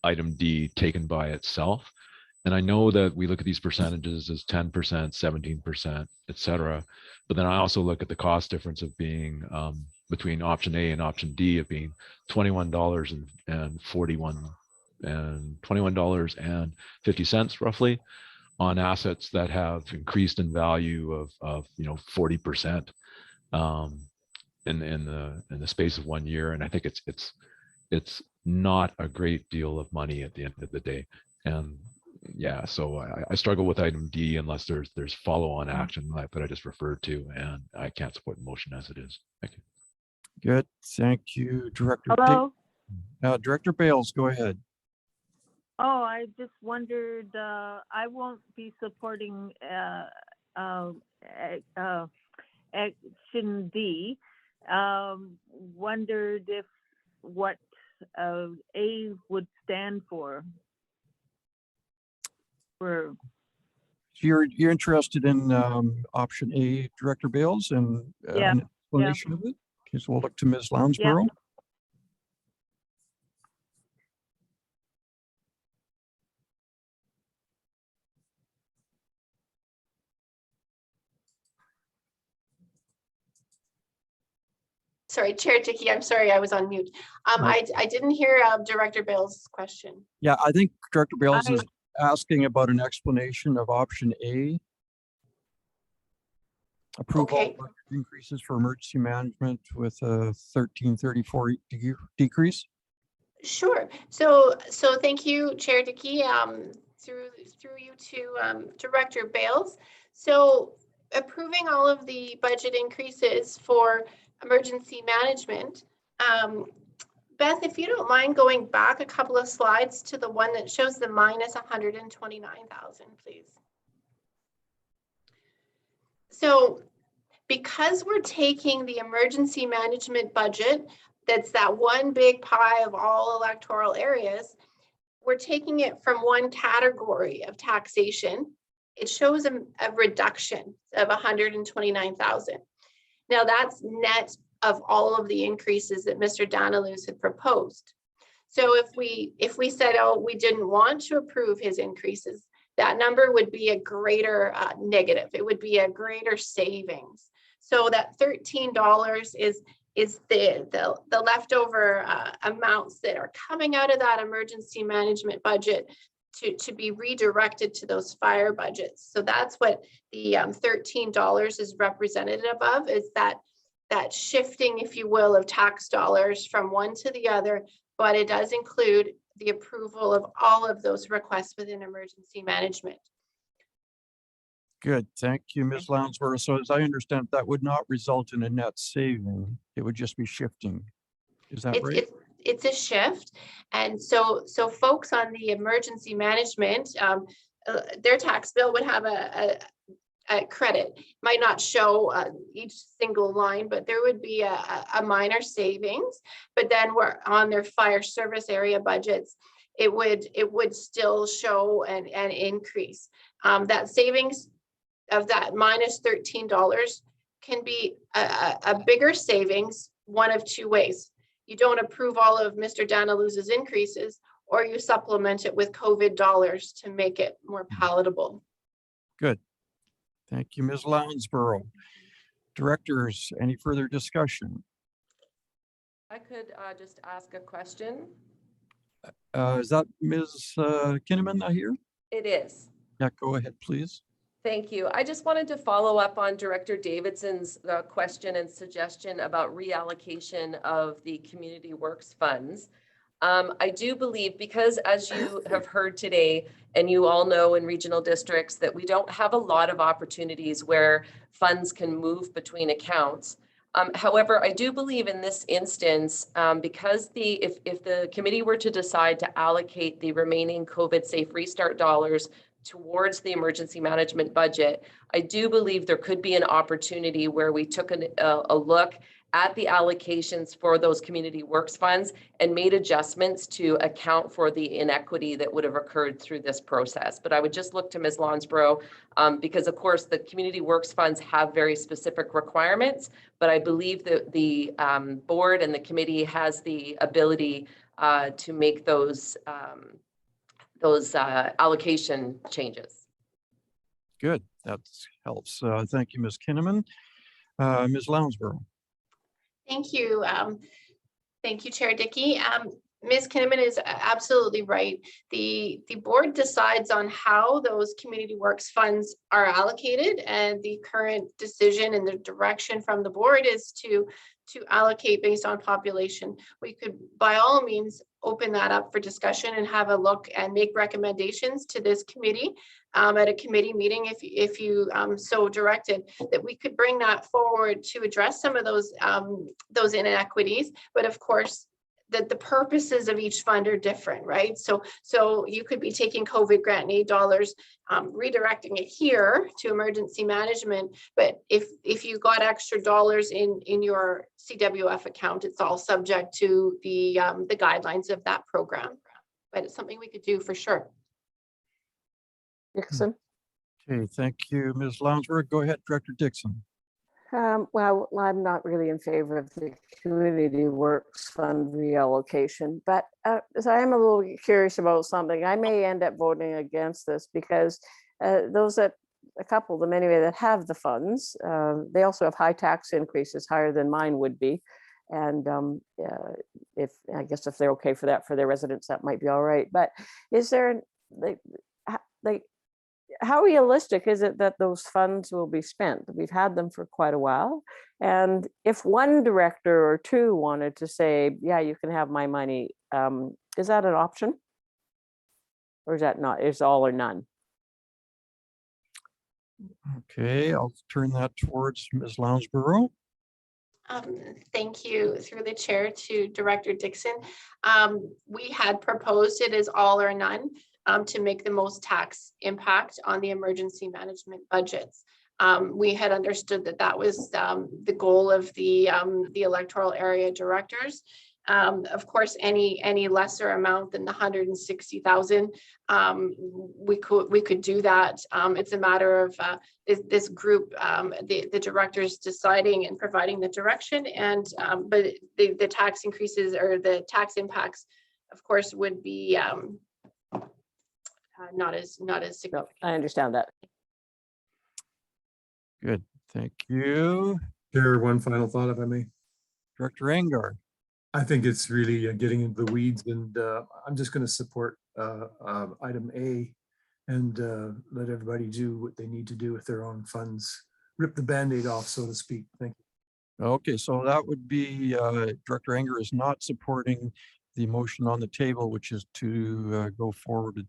S10: item D taken by itself. And I know that we look at these percentages as 10%, 17%, et cetera. But then I also look at the cost difference of being between option A and option D of being $21.50 roughly on assets that have increased in value of 40% in the space of 1 year. And I think it's not a great deal of money at the end of the day. And yeah, so I struggle with item D unless there's follow-on action that I just referred to, and I can't support the motion as it is. Thank you.
S8: Good, thank you, Director.
S12: Hello?
S8: Director Bales, go ahead.
S12: Oh, I just wondered, I won't be supporting action D. Wondered if what A would stand for.
S8: You're interested in option A, Director Bales, and an explanation of it? Okay, so we'll look to Ms. Lounsborough.
S12: Yeah.
S4: Sorry, Chair Dickey, I'm sorry, I was on mute. I didn't hear Director Bales' question.
S8: Yeah, I think Director Bales is asking about an explanation of option A. Approve all
S4: Okay.
S8: budget increases for emergency management with a 1334 decrease.
S4: Sure. So thank you, Chair Dickey, through you to Director Bales. So approving all of the budget increases for emergency management. Beth, if you don't mind going back a couple of slides to the one that shows the minus 129,000, please. So because we're taking the emergency management budget, that's that one big pie of all electoral areas, we're taking it from one category of taxation. It shows a reduction of 129,000. Now that's net of all of the increases that Mr. Danilus had proposed. So if we said, oh, we didn't want to approve his increases, that number would be a greater negative. It would be a greater savings. So that $13 is the leftover amounts that are coming out of that emergency management budget to be redirected to those fire budgets. So that's what the $13 is representative of, is that shifting, if you will, of tax dollars from one to the other, but it does include the approval of all of those requests within emergency management.
S8: Good, thank you, Ms. Lounsworth. So as I understand, that would not result in a net saving. It would just be shifting. Is that right?
S4: It's a shift. And so folks on the emergency management, their tax bill would have a credit. Might not show each single line, but there would be a minor savings. But then we're on their fire service area budgets, it would still show an increase. That savings of that minus $13 can be a bigger savings one of two ways. You don't approve all of Mr. Danilus's increases, or you supplement it with COVID dollars to make it more palatable.
S8: Good. Thank you, Ms. Lounsborough. Directors, any further discussion?
S2: I could just ask a question.
S8: Is that Ms. Kinnaman here?
S2: It is.
S8: Yeah, go ahead, please.
S2: Thank you. I just wanted to follow up on Director Davidson's question and suggestion about reallocation of the community works funds. I do believe, because as you have heard today, and you all know in regional districts, that we don't have a lot of opportunities where funds can move between accounts. However, I do believe in this instance, because if the committee were to decide to allocate the remaining COVID safe restart dollars towards the emergency management budget, I do believe there could be an opportunity where we took a look at the allocations for those community works funds and made adjustments to account for the inequity that would have occurred through this process. But I would just look to Ms. Lounsborough, because of course the community works funds have very specific requirements, but I believe that the board and the committee has the ability to make those allocation changes.
S8: Good, that helps. Thank you, Ms. Kinnaman. Ms. Lounsborough.
S4: Thank you. Thank you, Chair Dickey. Ms. Kinnaman is absolutely right. The board decides on how those community works funds are allocated, and the current decision and the direction from the board is to allocate based on population. We could, by all means, open that up for discussion and have a look and make recommendations to this committee at a committee meeting, if you so directed, that we could bring that forward to address some of those inequities. But of course, that the purposes of each fund are different, right? So you could be taking COVID grant and aid dollars, redirecting it here to emergency management. But if you got extra dollars in your CWF account, it's all subject to the guidelines of that program. But it's something we could do for sure.
S5: Dixon.
S8: Okay, thank you, Ms. Lounsborough. Go ahead, Director Dixon.
S5: Well, I'm not really in favor of the community works fund reallocation, but so I am a little curious about something. I may end up voting against this because the many that have the funds, they also have high tax increases, higher than mine would be. And if they're okay for that for their residents, that might be all right. But is there how realistic is it that those funds will be spent? We've had them for quite a while. And if one director or two wanted to say, yeah, you can have my money, is that an option? Or is that not, is all or none?
S8: Okay, I'll turn that towards Ms. Lounsborough.
S4: Thank you through the chair to Director Dixon. We had proposed it as all or none to make the most tax impact on the emergency management budgets. We had understood that that was the goal of the electoral area directors. Of course, any lesser amount than the 160,000, we could do that. It's a matter of this group, the directors deciding and providing the direction, and but the tax increases or the tax impacts, of course, would be not as significant.
S5: No, I understand that.
S8: Good, thank you.
S11: Chair, one final thought, if I may.
S8: Director Angar.
S11: I think it's really getting into the weeds, and I'm just going to support item A and let everybody do what they need to do with their own funds. Rip the Band-Aid off, so to speak. Thank you.
S8: Okay, so that would be Director Angar is not supporting the motion on the table, which is to go forward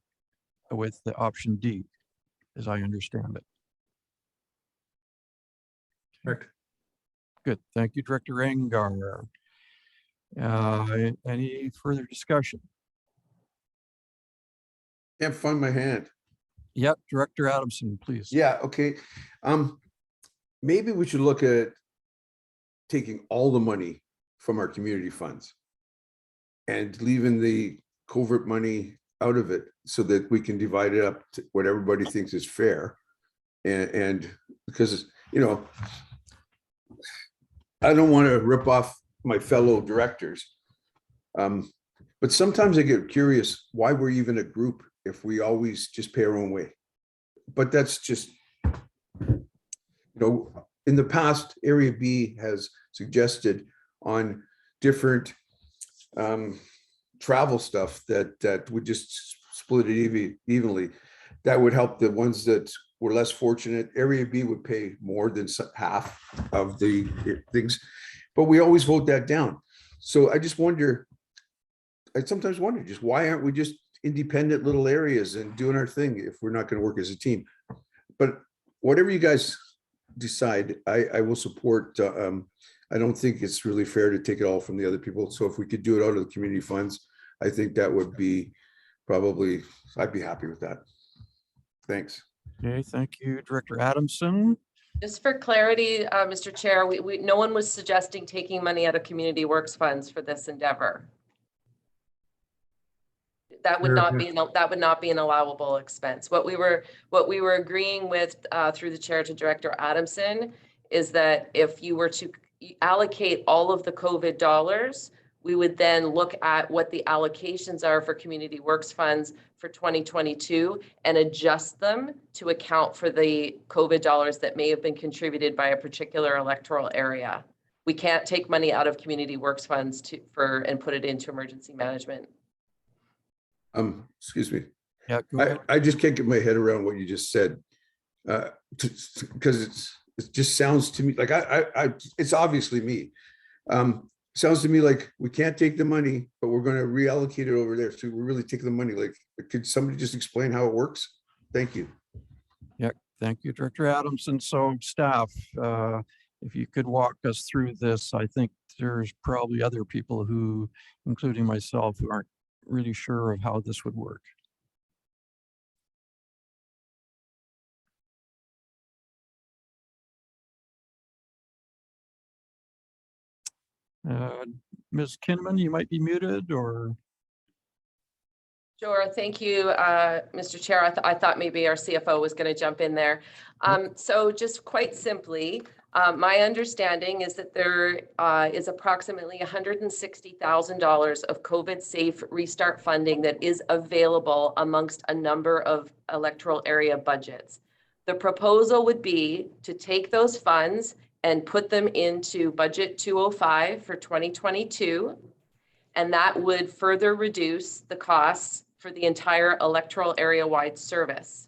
S8: with the option D, as I understand it.
S11: Correct.
S8: Good, thank you, Director Angar. Any further discussion?
S13: Can't find my hand.
S8: Yep, Director Adamson, please.
S13: Yeah, okay. Maybe we should look at taking all the money from our community funds and leaving the covert money out of it so that we can divide it up to what everybody thinks is fair. And because, you know, I don't want to rip off my fellow directors. But sometimes I get curious why we're even a group if we always just pay our own way. But that's just, you know, in the past, Area B has suggested on different travel stuff that would just split it evenly. That would help the ones that were less fortunate. Area B would pay more than half of the things, but we always vote that down. So I just wonder, I sometimes wonder just why aren't we just independent little areas and doing our thing if we're not going to work as a team? But whatever you guys decide, I will support. I don't think it's really fair to take it all from the other people. So if we could do it out of the community funds, I think that would be probably, I'd be happy with that. Thanks.
S8: Okay, thank you, Director Adamson.
S2: Just for clarity, Mr. Chair, no one was suggesting taking money out of community works funds for this endeavor. That would not be an allowable expense. What we were agreeing with through the chair to Director Adamson is that if you were to allocate all of the COVID dollars, we would then look at what the allocations are for community works funds for 2022 and adjust them to account for the COVID dollars that may have been contributed by a particular electoral area. We can't take money out of community works funds and put it into emergency management.
S13: Excuse me.
S8: Yeah,
S13: I just can't get my head around what you just said, because it just sounds to me like it's obviously me. Sounds to me like we can't take the money, but we're going to reallocate it over there. So we're really taking the money. Like, could somebody just explain how it works? Thank you.
S8: Yeah, thank you, Director Adamson. So staff, if you could walk us through this, I think there's probably other people who, including myself, who aren't really sure of how this would work. Ms. Kinman, you might be muted or.
S2: Sure, thank you, Mr. Chair. I thought maybe our CFO was going to jump in there. So just quite simply, my understanding is that there is approximately $160,000 of COVID safe restart funding that is available amongst a number of electoral area budgets. The proposal would be to take those funds and put them into budget 205 for 2022. And that would further reduce the costs for the entire electoral area wide service.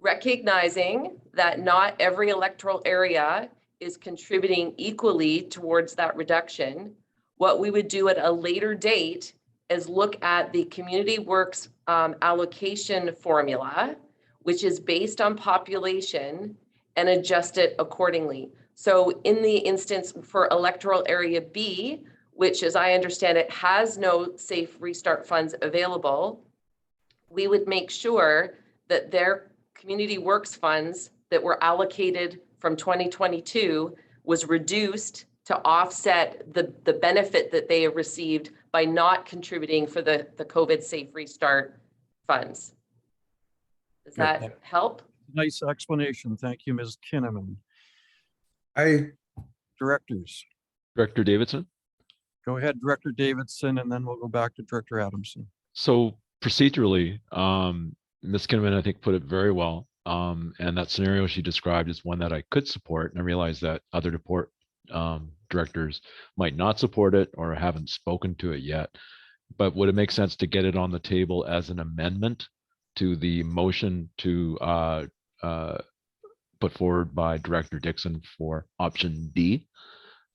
S2: Recognizing that not every electoral area is contributing equally towards that reduction, what we would do at a later date is look at the Community Works allocation formula, which is based on population, and adjust it accordingly. So in the instance for electoral area B, which as I understand it has no safe restart funds available, we would make sure that their Community Works funds that were allocated from 2022 was reduced to offset the benefit that they have received by not contributing for the COVID Safe Restart funds. Does that help?
S8: Nice explanation. Thank you, Ms. Kinnaman. Directors.
S10: Director Davidson.
S8: Go ahead, Director Davidson, and then we'll go back to Director Adamson.
S10: So procedurally, Ms. Kinnaman, I think, put it very well. And that scenario she described is one that I could support. And I realize that other directors might not support it or haven't spoken to it yet. But would it make sense to get it on the table as an amendment to the motion to put forward by Director Dixon for option D?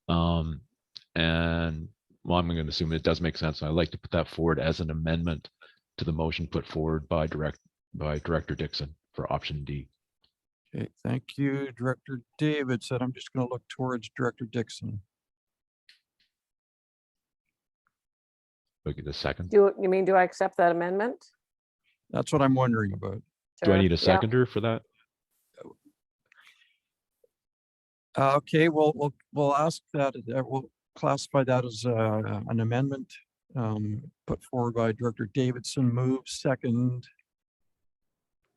S10: And well, I'm going to assume it does make sense. I'd like to put that forward as an amendment to the motion put forward by Director Dixon for option D.
S8: Okay, thank you, Director Davidson. I'm just going to look towards Director Dixon.
S10: Look at a second.
S5: You mean, do I accept that amendment?
S8: That's what I'm wondering about.
S10: Do I
S5: Sure,
S10: need a
S5: yeah.
S10: seconder for that?
S8: Okay, we'll ask that. We'll classify that as an amendment put forward by Director Davidson. Move second.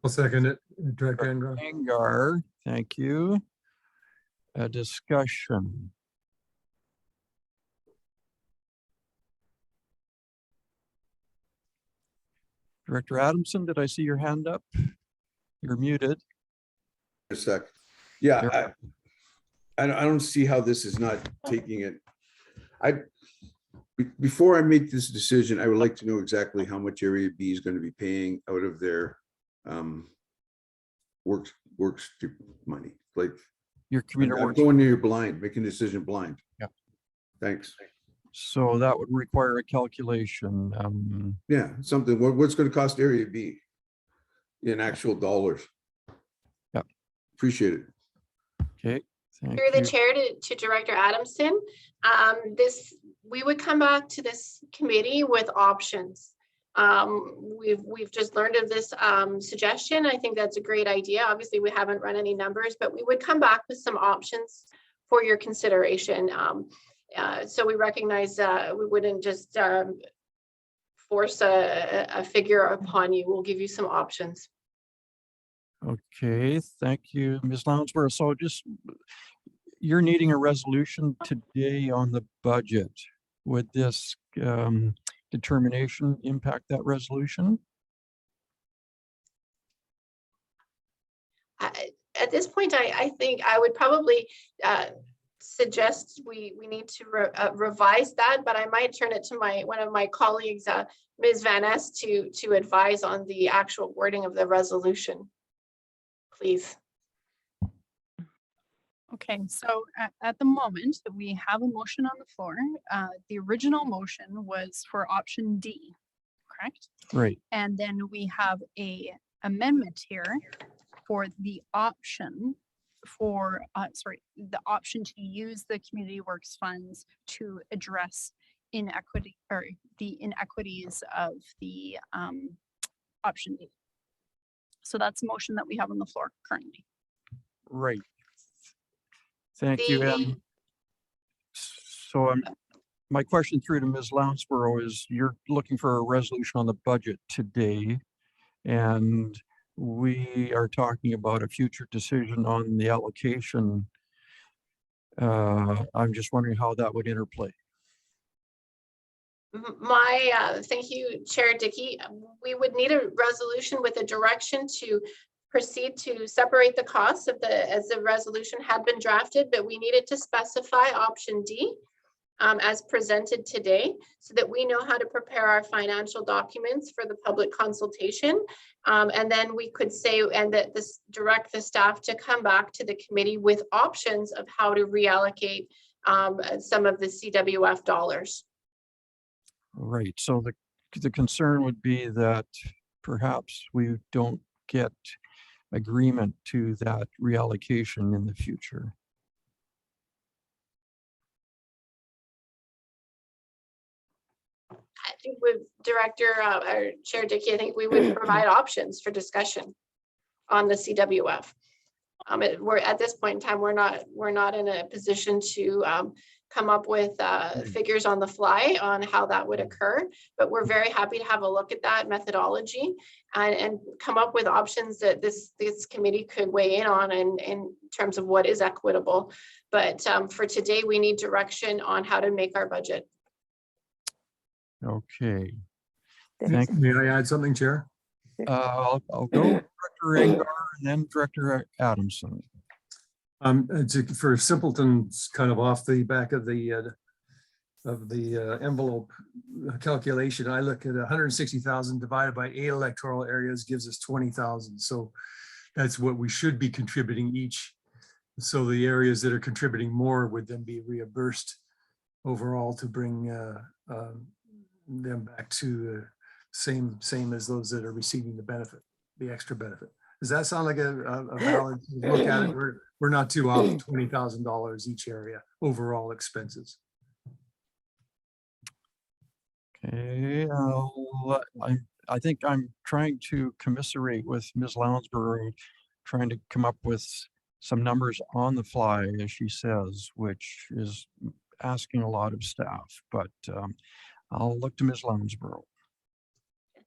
S11: I'll second it, Director Angar.
S8: Angar, thank you. A discussion. Director Adamson, did I see your hand up? You're muted.
S13: A sec. Yeah, I don't see how this is not taking it. Before I make this decision, I would like to know exactly how much Area B is going to be paying out of their works money. Like
S8: Your commuter
S13: I'm
S8: works.
S13: going near blind, making a decision blind.
S8: Yeah.
S13: Thanks.
S8: So that would require a calculation.
S13: Yeah, something. What's going to cost Area B in actual dollars?
S8: Yeah.
S13: Appreciate it.
S8: Okay. Thank
S4: Through the
S8: you.
S4: chair to Director Adamson, we would come back to this committee with options. We've just learned of this suggestion. I think that's a great idea. Obviously, we haven't run any numbers, but we would come back with some options for your consideration. So we recognize we wouldn't just force a figure upon you. We'll give you some options.
S8: Okay, thank you, Ms. Lounsworth. So just, you're needing a resolution today on the budget. Would this determination impact that resolution?
S4: At this point, I think I would probably suggest we need to revise that, but I might turn it to one of my colleagues, Ms. Van Ness, to advise on the actual wording of the resolution. Please.
S14: Okay, so at the moment that we have a motion on the floor, the original motion was for option D, correct?
S8: Right.
S14: And then we have a amendment here for the option for, the option to use the Community Works funds to address inequity or the inequities of the option D. So that's the motion that we have on the floor currently.
S8: Right. Thank you. So my question through to Ms. Lounsborough is, you're looking for a resolution on the budget today, and we are talking about a future decision on the allocation. I'm just wondering how that would interplay.
S4: Thank you, Chair Dickey. We would need a resolution with a direction to proceed to separate the costs of as the resolution had been drafted, but we needed to specify option D. as presented today, so that we know how to prepare our financial documents for the public consultation. And then we could say, and that this direct the staff to come back to the committee with options of how to reallocate some of the CWF dollars.
S8: Right. So the concern would be that perhaps we don't get agreement to that reallocation in the future.
S4: I think with Director or Chair Dickey, I think we would provide options for discussion on the CWF. We're at this point in time, we're not in a position to come up with figures on the fly on how that would occur, but we're very happy to have a look at that methodology and come up with options that this committee could weigh in on in terms of what is equitable. But for today, we need direction on how to make our budget.
S8: Okay.
S11: Thank you. May I add something, Chair?
S8: I'll go Director Angar and then Director Adamson.
S11: For simpletons, kind of off the back of the envelope calculation, I look at 160,000 divided by 8 electoral areas gives us 20,000. So that's what we should be contributing each. So the areas that are contributing more would then be reimbursed overall to bring them back to same as those that are receiving the benefit, the extra benefit. Does that sound like a valid look at it? We're not too off $20,000 each area overall expenses.
S8: Okay, I think I'm trying to commiserate with Ms. Lounsborough, trying to come up with some numbers on the fly, as she says, which is asking a lot of staff, but I'll look to Ms. Lounsborough.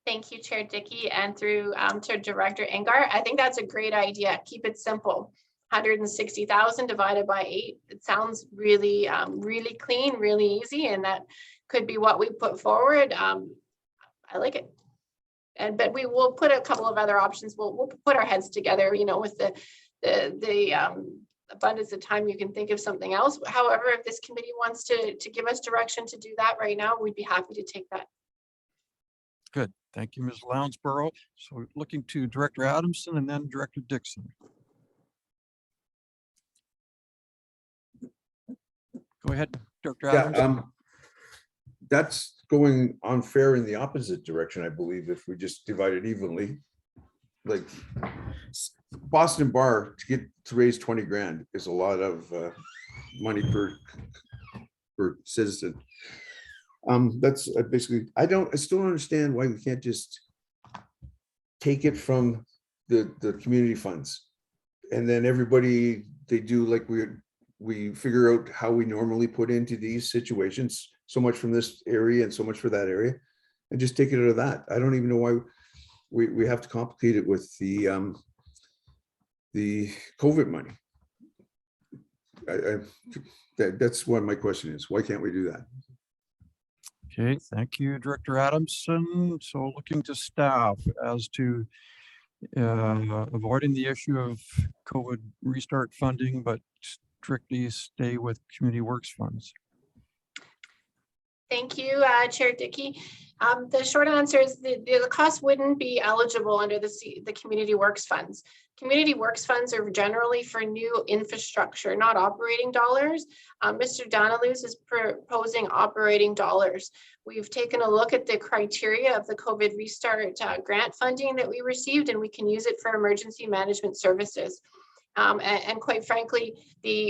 S4: Thank you, Chair Dickey, and through to Director Angar. I think that's a great idea. Keep it simple. 160,000 divided by 8. It sounds really, really clean, really easy, and that could be what we put forward. I like it. But we will put a couple of other options. We'll put our heads together, you know, with the abundance of time, you can think of something else. However, if this committee wants to give us direction to do that right now, we'd be happy to take that.
S8: Good. Thank you, Ms. Lounsborough. So looking to Director Adamson and then Director Dixon. Go ahead, Director Adamson.
S13: That's going unfair in the opposite direction, I believe, if we just divide it evenly. Like Boston Bar to raise 20 grand is a lot of money per citizen. That's basically, I still don't understand why we can't just take it from the community funds and then everybody, they do like we figure out how we normally put into these situations, so much from this area and so much for that area, and just take it out of that. I don't even know why we have to complicate it with the COVID money. That's what my question is. Why can't we do that?
S8: Okay, thank you, Director Adamson. So looking to staff as to avoiding the issue of COVID restart funding, but strictly stay with community works funds.
S4: Thank you, Chair Dickey. The short answer is the cost wouldn't be eligible under the community works funds. Community works funds are generally for new infrastructure, not operating dollars. Mr. Daniluz is proposing operating dollars. We've taken a look at the criteria of the COVID restart grant funding that we received, and we can use it for emergency management services. And quite frankly,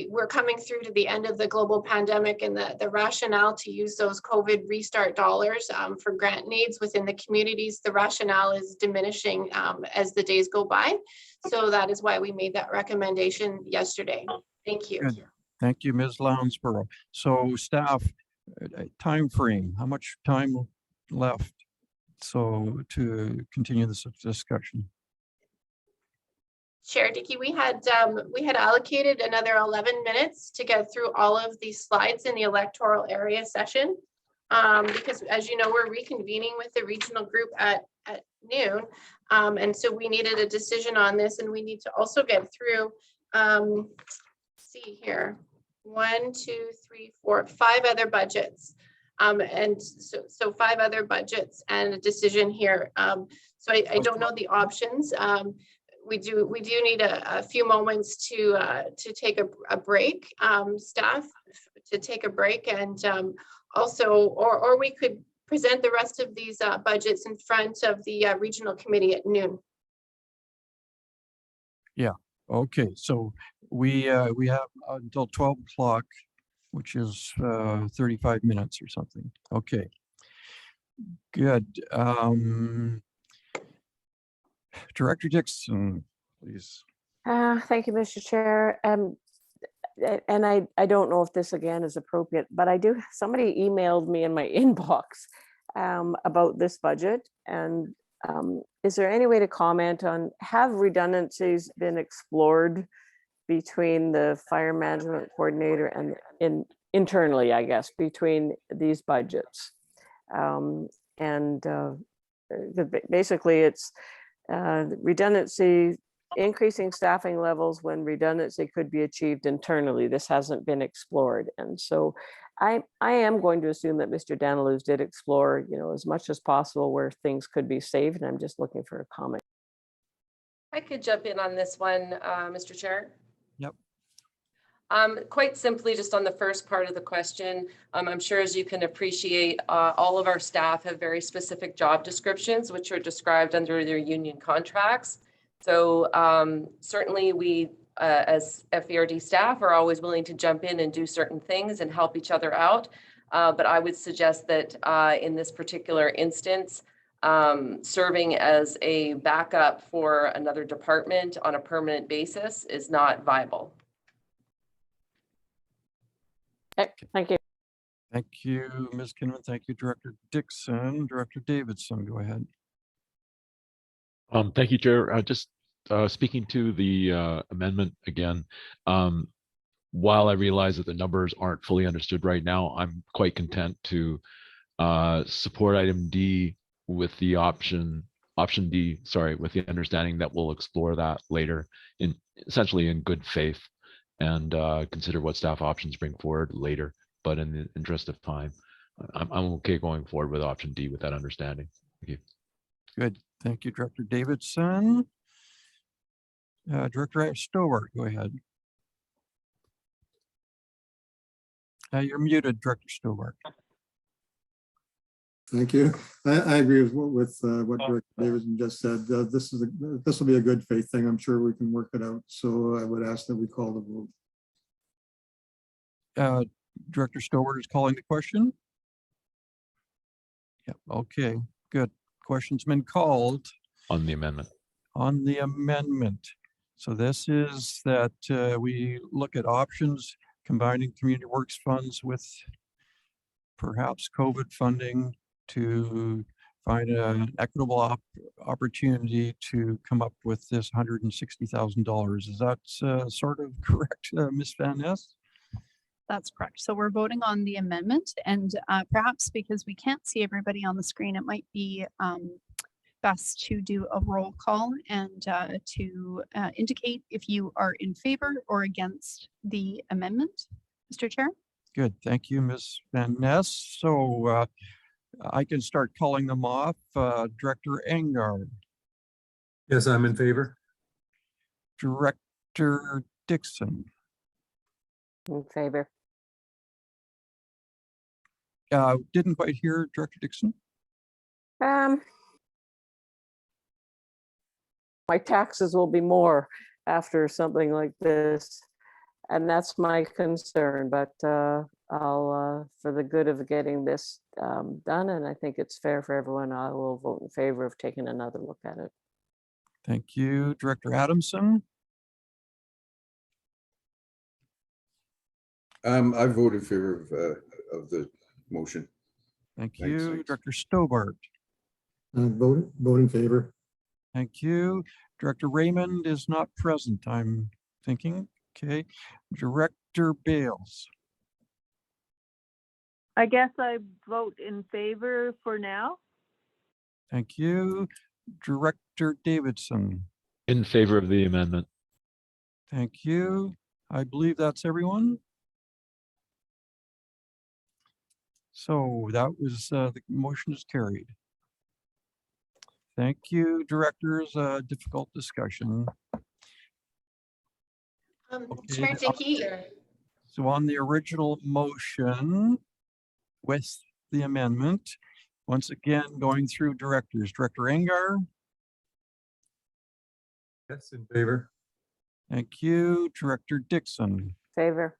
S4: we're coming through to the end of the global pandemic, and the rationale to use those COVID restart dollars for grant needs within the communities, the rationale is diminishing as the days go by. So that is why we made that recommendation yesterday. Thank you.
S8: Good. Thank you, Ms. Lounsborough. So staff, time frame, how much time left so to continue this discussion?
S4: Chair Dickey, we had allocated another 11 minutes to get through all of these slides in the electoral area session, because as you know, we're reconvening with the regional group at noon, and so we needed a decision on this, and we need to also get through. See here, 5 other budgets. And so 5 other budgets and a decision here. So I don't know the options. We do need a few moments to take a break, staff, to take a break, and also, or we could present the rest of these budgets in front of the regional committee at noon.
S8: Yeah, okay, so we have until 12 o'clock, which is 35 minutes or something. Okay, good. Director Dixon, please.
S5: Thank you, Mr. Chair. And I don't know if this again is appropriate, but somebody emailed me in my inbox about this budget. And is there any way to comment on, have redundancies been explored between the fire management coordinator and internally, I guess, between these budgets? Basically it's redundancy, increasing staffing levels when redundancy could be achieved internally. This hasn't been explored. And so I am going to assume that Mr. Daniluz did explore, as much as possible where things could be saved. And I'm just looking for a comment.
S2: I could jump in on this one, Mr. Chair.
S8: Yep.
S2: Quite simply, just on the first part of the question, I'm sure as you can appreciate, all of our staff have very specific job descriptions, which are described under their union contracts. So certainly we, as FVRD staff, are always willing to jump in and do certain things and help each other out. But I would suggest that in this particular instance, serving as a backup for another department on a permanent basis is not viable.
S5: Okay, thank you.
S8: Thank you, Ms. Kinnaman. Thank you, Director Dixon. Director Davidson, go ahead.
S10: Thank you, Chair. Just speaking to the amendment again, while I realize that the numbers aren't fully understood right now, I'm quite content to support item D with the option D, sorry, with the understanding that we'll explore that later essentially in good faith and consider what staff options bring forward later. But in the interest of time, I'm okay going forward with option D with that understanding. Thank you.
S8: Good. Thank you, Director Davidson. Director Stowart, go ahead. You're muted, Director Stowart.
S3: Thank you. I agree with what Director Davidson just said. This will be a good faith thing. I'm sure we can work it out. So I would ask that we call the vote.
S8: Director Stowart is calling the question. Yep. Okay, good. Question's been called.
S10: On the amendment.
S8: On the amendment. So this is that we look at options, combining community works funds with perhaps COVID funding to find an equitable opportunity to come up with this $160,000. Is that sort of correct, Ms. Van Ness?
S14: That's correct. So we're voting on the amendment, and perhaps because we can't see everybody on the screen, it might be best to do a roll call and to indicate if you are in favor or against the amendment. Mr. Chair?
S8: Good. Thank you, Ms. Van Ness. So I can start calling them off. Director Engard.
S11: Yes, I'm in favor.
S8: Director Dixon.
S5: In favor.
S8: Didn't quite hear Director Dixon.
S5: My taxes will be more after something like this, and that's my concern. But I'll, for the good of getting this done, and I think it's fair for everyone, I will vote in favor of taking another look at it.
S8: Thank you, Director Adamson.
S13: I vote in favor of the motion.
S8: Thank you, Director Stobart.
S3: Vote in favor.
S8: Thank you. Director Raymond is not present, I'm thinking. Okay. Director Bales.
S12: I guess I vote in favor for now.
S8: Thank you. Director Davidson.
S10: In favor of the amendment.
S8: Thank you. I believe that's everyone. So that was, the motion is carried. Thank you, directors. Difficult discussion. Okay,
S4: Chair Dickey,
S8: so on the original motion with the amendment, once again, going through directors, Director Engar.
S11: Yes, in favor.
S8: Thank you, Director Dixon.
S5: Favor.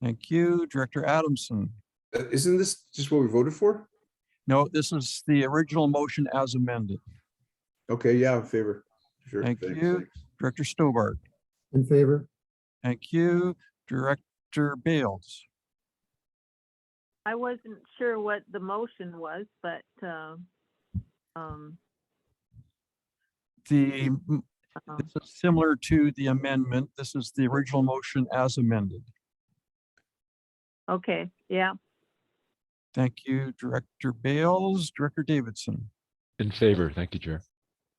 S8: Thank you, Director Adamson.
S13: Isn't this just what we voted for?
S8: No, this is the original motion as amended.
S13: Okay, yeah, in favor. Sure.
S8: Thank
S13: thanks,
S8: you,
S13: thanks.
S8: Director Stobart.
S11: In favor.
S8: Thank you, Director Bales.
S12: I wasn't sure what the motion was, but
S8: This is similar to the amendment. This is the original motion as amended.
S12: okay, yeah,
S8: Thank you, Director Bales. Director Davidson.
S10: In favor. Thank you, Chair.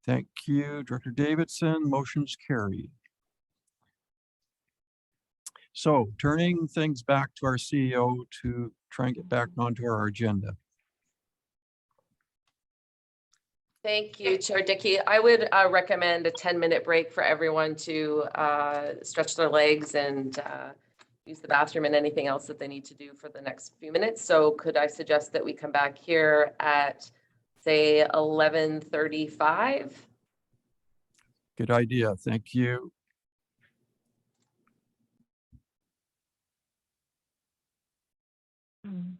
S8: Thank you, Director Davidson. Motion's carried. So turning things back to our CEO to try and get back onto our agenda.
S2: Thank you, Chair Dickey. I would recommend a 10-minute break for everyone to stretch their legs and use the bathroom and anything else that they need to do for the next few minutes. So could I suggest that we come back here at, say, 11:35?
S8: Good idea. Thank you.
S12: Mm.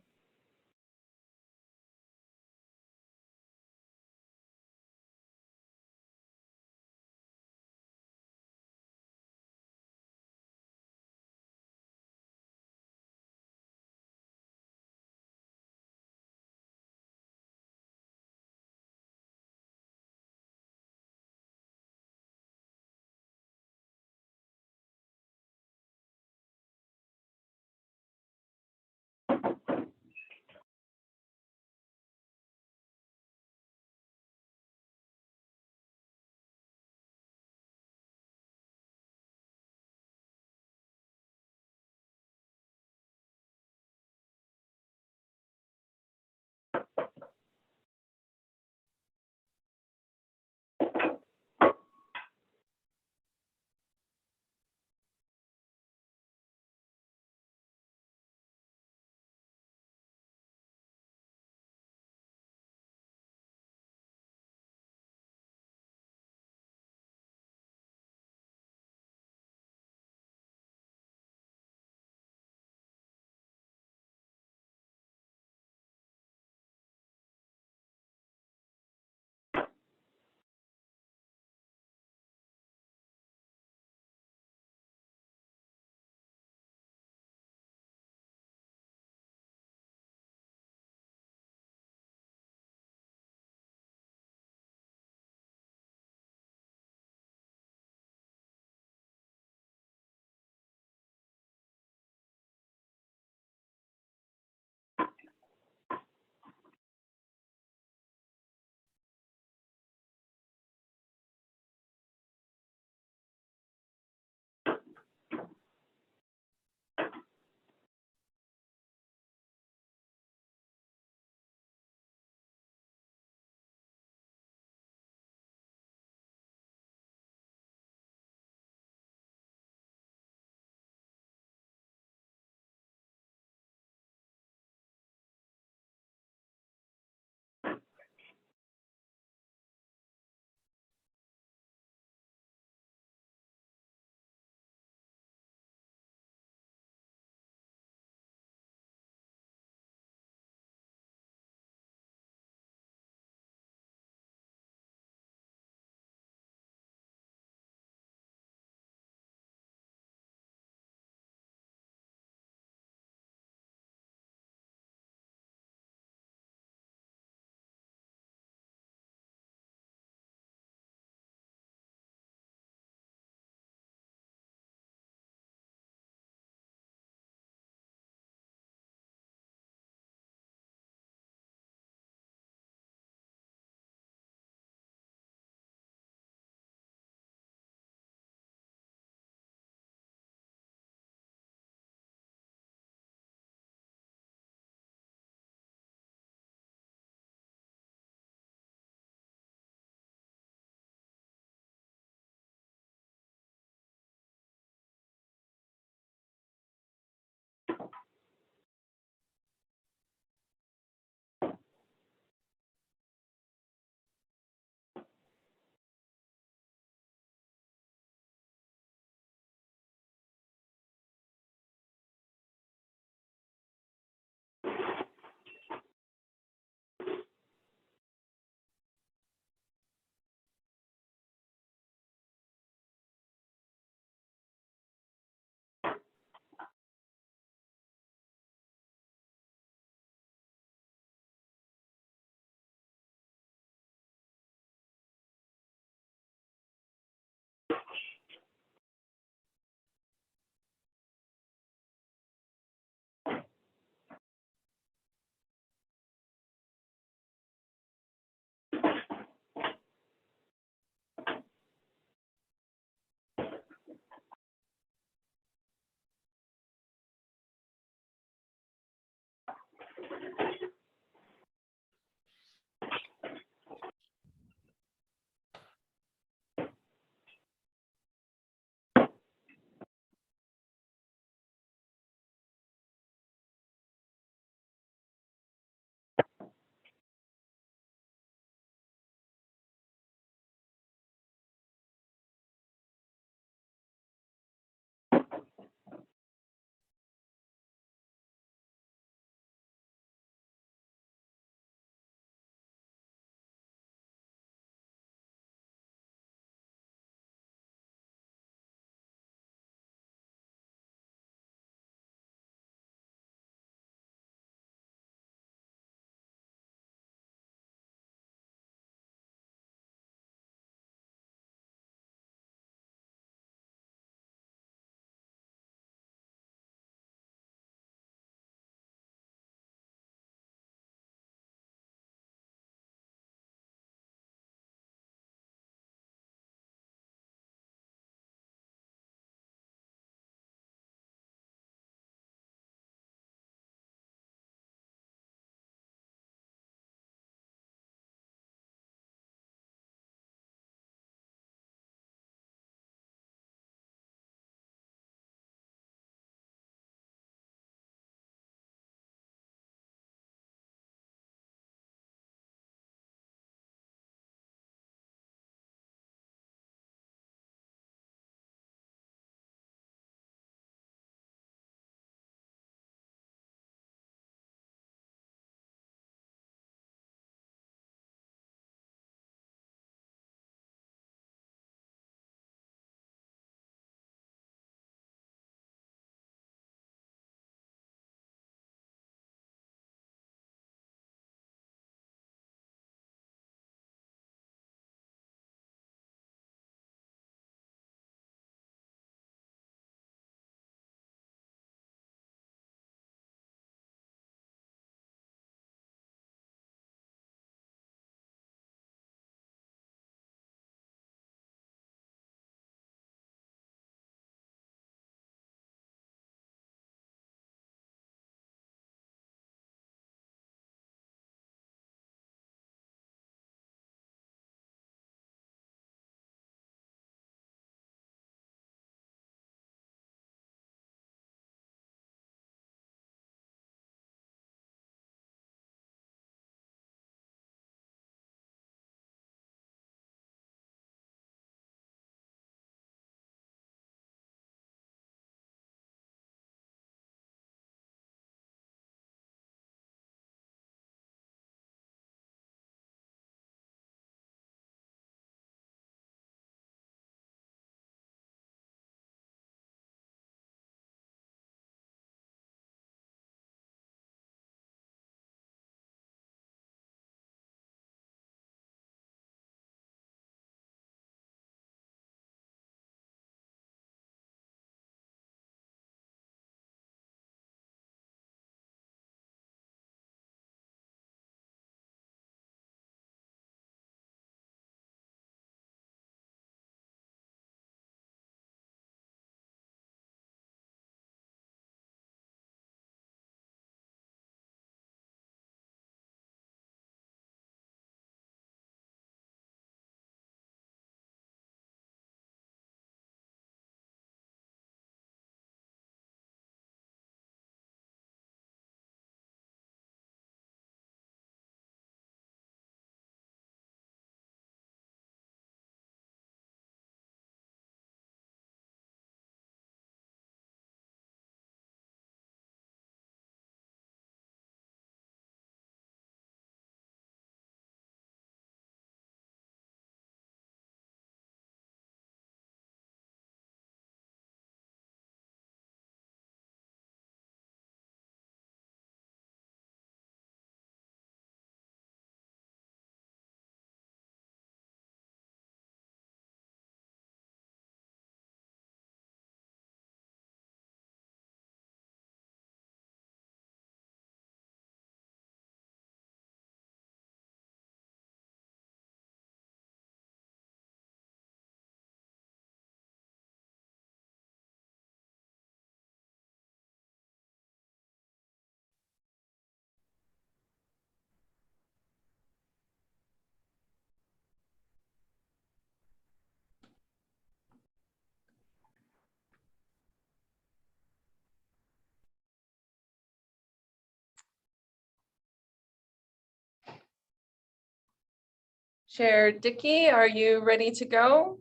S2: Chair Dickey, are you ready to go?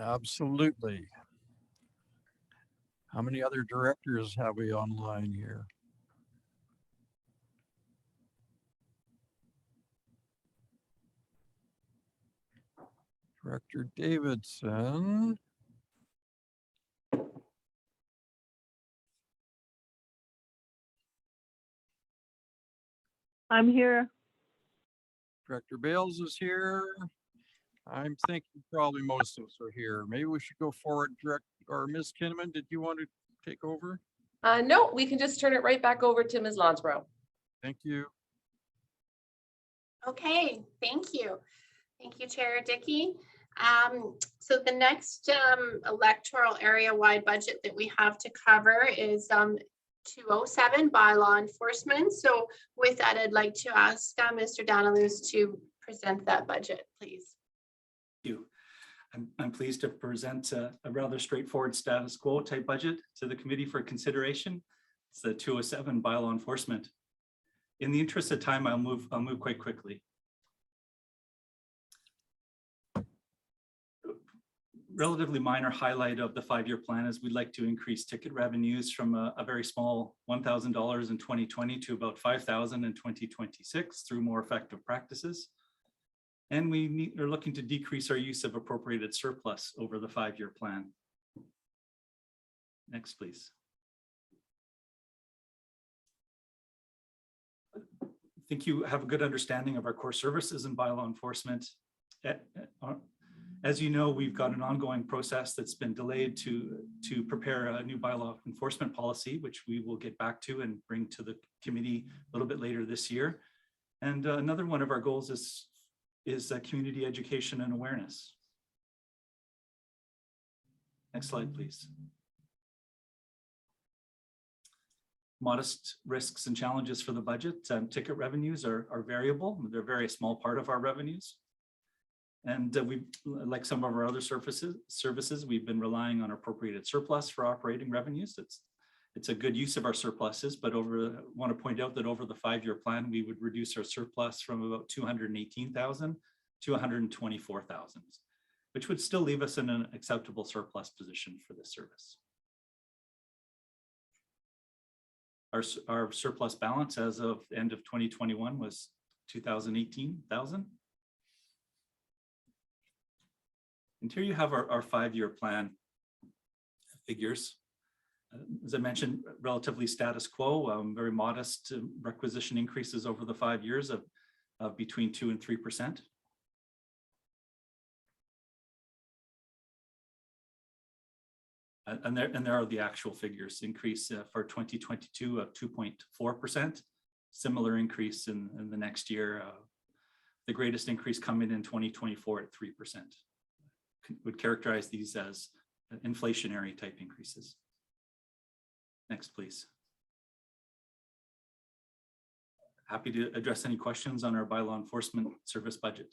S8: Absolutely. How many other directors have we online here? Director Davidson.
S12: I'm here.
S8: Director Bales is here. I'm thinking probably most of us are here. Maybe we should go forward, or Ms. Kinnaman, did you want to take over?
S2: No, we can just turn it right back over to Ms. Lonsborough.
S8: Thank you.
S4: Okay, thank you. Thank you, Chair Dickey. So the next electoral area-wide budget that we have to cover is 207 by law enforcement. So with that, I'd like to ask Mr. Danilus to present that budget, please.
S9: Thank you. I'm pleased to present a rather straightforward status quo type budget to the committee for consideration. It's the 207 by law enforcement. In the interest of time, I'll move quite quickly. Relatively minor highlight of the 5-year plan is we'd like to increase ticket revenues from a very small $1,000 in 2020 to about $5,000 in 2026 through more effective practices. And we are looking to decrease our use of appropriated surplus over the 5-year plan. Next, please. I think you have a good understanding of our core services and bylaw enforcement. As you know, we've got an ongoing process that's been delayed to prepare a new bylaw enforcement policy, which we will get back to and bring to the committee a little bit later this year. And another one of our goals is community education and awareness. Next slide, please. Modest risks and challenges for the budget. Ticket revenues are variable. They're a very small part of our revenues. And we, like some of our other services, we've been relying on appropriated surplus for operating revenues. It's a good use of our surpluses, but want to point out that over the 5-year plan, we would reduce our surplus from about 218,000 to 124,000, which would still leave us in an acceptable surplus position for this service. Our surplus balance as of the end of 2021 was 218,000. And here you have our 5-year plan figures. As I mentioned, relatively status quo, very modest requisition increases over the 5 years of between 2% and 3%. And there are the actual figures. Increase for 2022 of 2.4%, similar increase in the next year. The greatest increase coming in 2024 at 3%. Would characterize these as inflationary type increases. Next, please. Happy to address any questions on our bylaw enforcement service budget.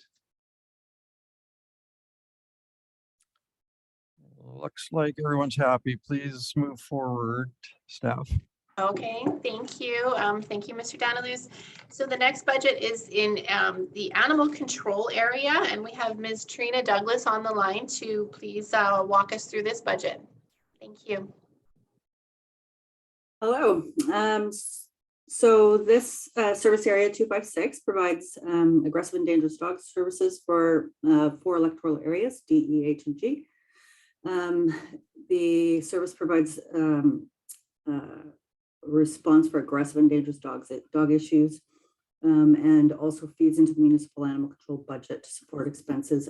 S8: Looks like everyone's happy. Please move forward, staff.
S4: Okay, thank you. Thank you, Mr. Danilus. So the next budget is in the animal control area, and we have Ms. Trina Douglas on the line to please walk us through this budget. Thank you.
S15: Hello. So this service area 256 provides aggressive and dangerous dog services for 4 electoral areas, D, E, H, and G. The service provides response for aggressive and dangerous dog issues, and also feeds into the municipal animal control budget to support expenses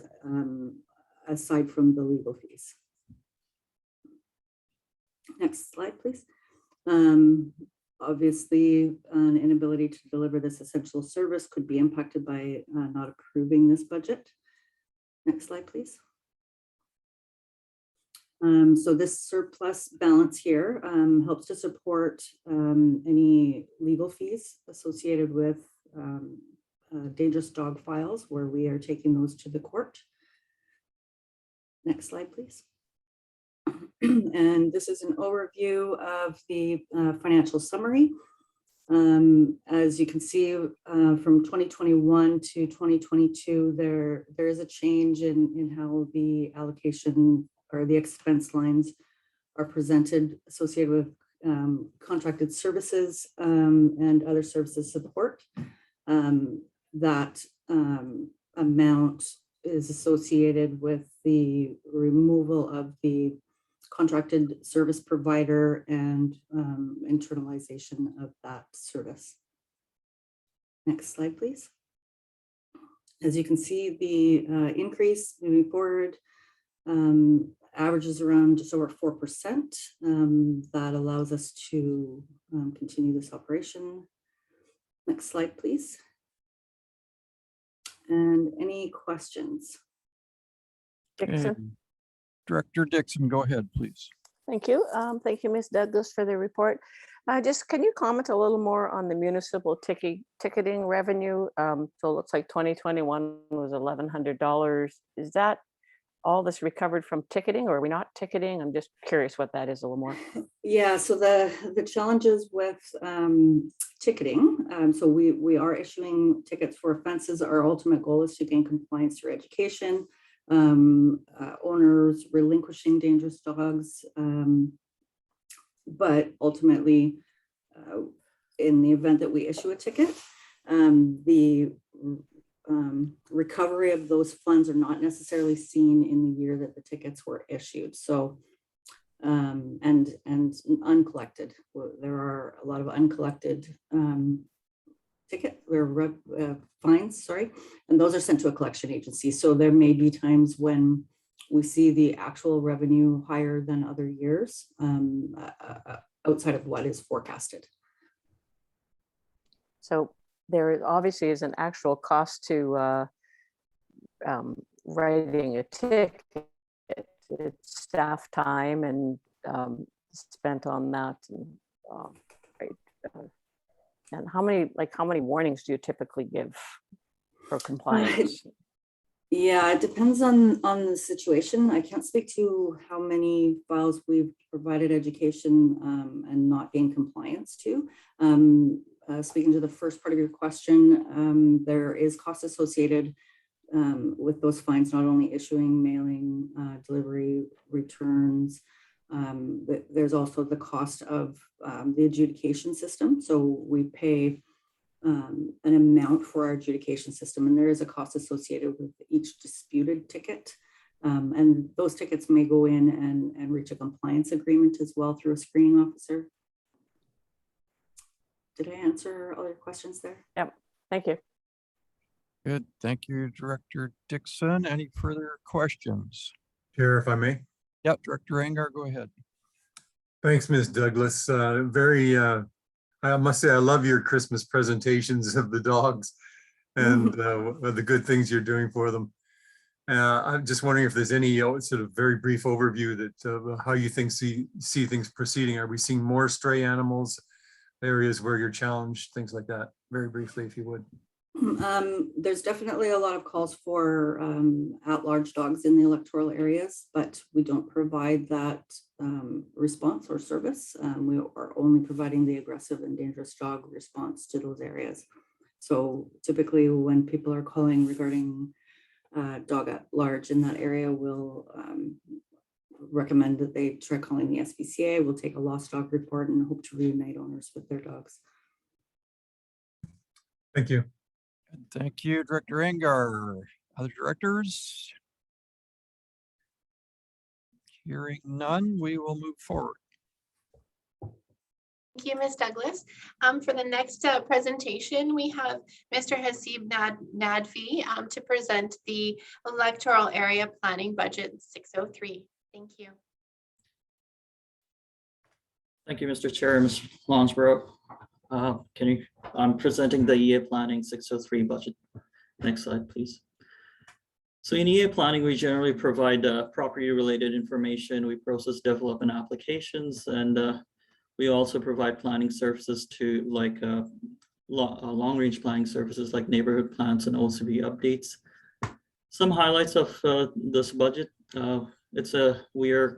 S15: aside from the legal fees. Next slide, please. Obviously, an inability to deliver this essential service could be impacted by not approving this budget. Next slide, please. So this surplus balance here helps to support any legal fees associated with dangerous dog files where we are taking those to the court. Next slide, please. And this is an overview of the financial summary. As you can see, from 2021 to 2022, there is a change in how the allocation or the expense lines are presented associated with contracted services and other services support. That amount is associated with the removal of the contracted service provider and internalization of that service. Next slide, please. As you can see, the increase moving forward averages around just over 4%. That allows us to continue this operation. Next slide, please. And any questions?
S5: Dixon.
S8: Okay. Director Dixon, go ahead, please.
S5: Thank you. Thank you, Ms. Douglas, for the report. Just can you comment a little more on the municipal ticketing revenue? So it looks like 2021 was $1,100. Is that all this recovered from ticketing, or are we not ticketing? I'm just curious what that is a little more.
S15: Yeah, so the challenges with ticketing, so we are issuing tickets for offenses. Our ultimate goal is to gain compliance through education, owners relinquishing dangerous dogs, but ultimately, in the event that we issue a ticket, the recovery of those funds are not necessarily seen in the year that the tickets were issued. So, and uncollected. There are a lot of uncollected fines, sorry, and those are sent to a collection agency. So there may be times when we see the actual revenue higher than other years, outside of what is forecasted.
S5: So there obviously is an actual cost to writing a ticket. It's staff time and spent on that. And, right. And how many warnings do you typically give for compliance?
S15: Yeah, it depends on the situation. I can't speak to how many files we've provided education and not gained compliance to. Speaking to the first part of your question, there is cost associated with those fines, not only issuing, mailing, delivery, returns. There's also the cost of the adjudication system. So we pay an amount for our adjudication system, and there is a cost associated with each disputed ticket. And those tickets may go in and reach a compliance agreement as well through a screening officer. Did I answer all your questions there?
S5: Yep, thank you.
S8: Good, thank you, Director Dixon. Any further questions?
S11: Chair, if I may.
S8: Yep, Director Angar, go ahead.
S11: Thanks, Ms. Douglas. I must say, I love your Christmas presentations of the dogs and the good things you're doing for them. I'm just wondering if there's any sort of very brief overview that how you see things proceeding. Are we seeing more stray animals, areas where you're challenged, things like that? Very briefly, if you would.
S15: There's definitely a lot of calls for at-large dogs in the electoral areas, but we don't provide that response or service. We are only providing the aggressive and dangerous dog response to those areas. So typically when people are calling regarding dog at large in that area, we'll recommend that they try calling the SPCA. We'll take a lost dog report and hope to reunite owners with their dogs.
S11: Thank you.
S8: Thank you, Director Angar. Other directors? Hearing none, we will move forward.
S4: Thank you, Ms. Douglas. For the next presentation, we have Mr. Hasib Nadvi to present the electoral area planning budget 603. Thank you.
S16: Thank you, Mr. Chair, Ms. Lonsborough. I'm presenting the EA Planning 603 budget. Next slide, please. So in EA Planning, we generally provide property-related information. We process development applications, and we also provide planning services to like long-range planning services like neighborhood plans and OCB updates. Some highlights of this budget. We have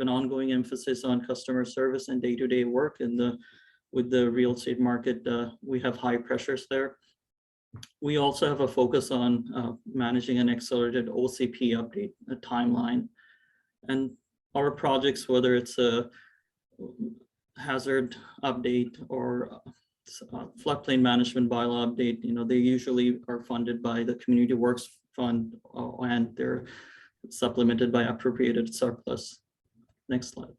S16: an ongoing emphasis on customer service and day-to-day work in the with the real estate market, we have high pressures there. We also have a focus on managing an accelerated OCP update timeline. And our projects, whether it's a hazard update or floodplain management bylaw update, they usually are funded by the Community Works Fund and they're supplemented by appropriated surplus. Next slide.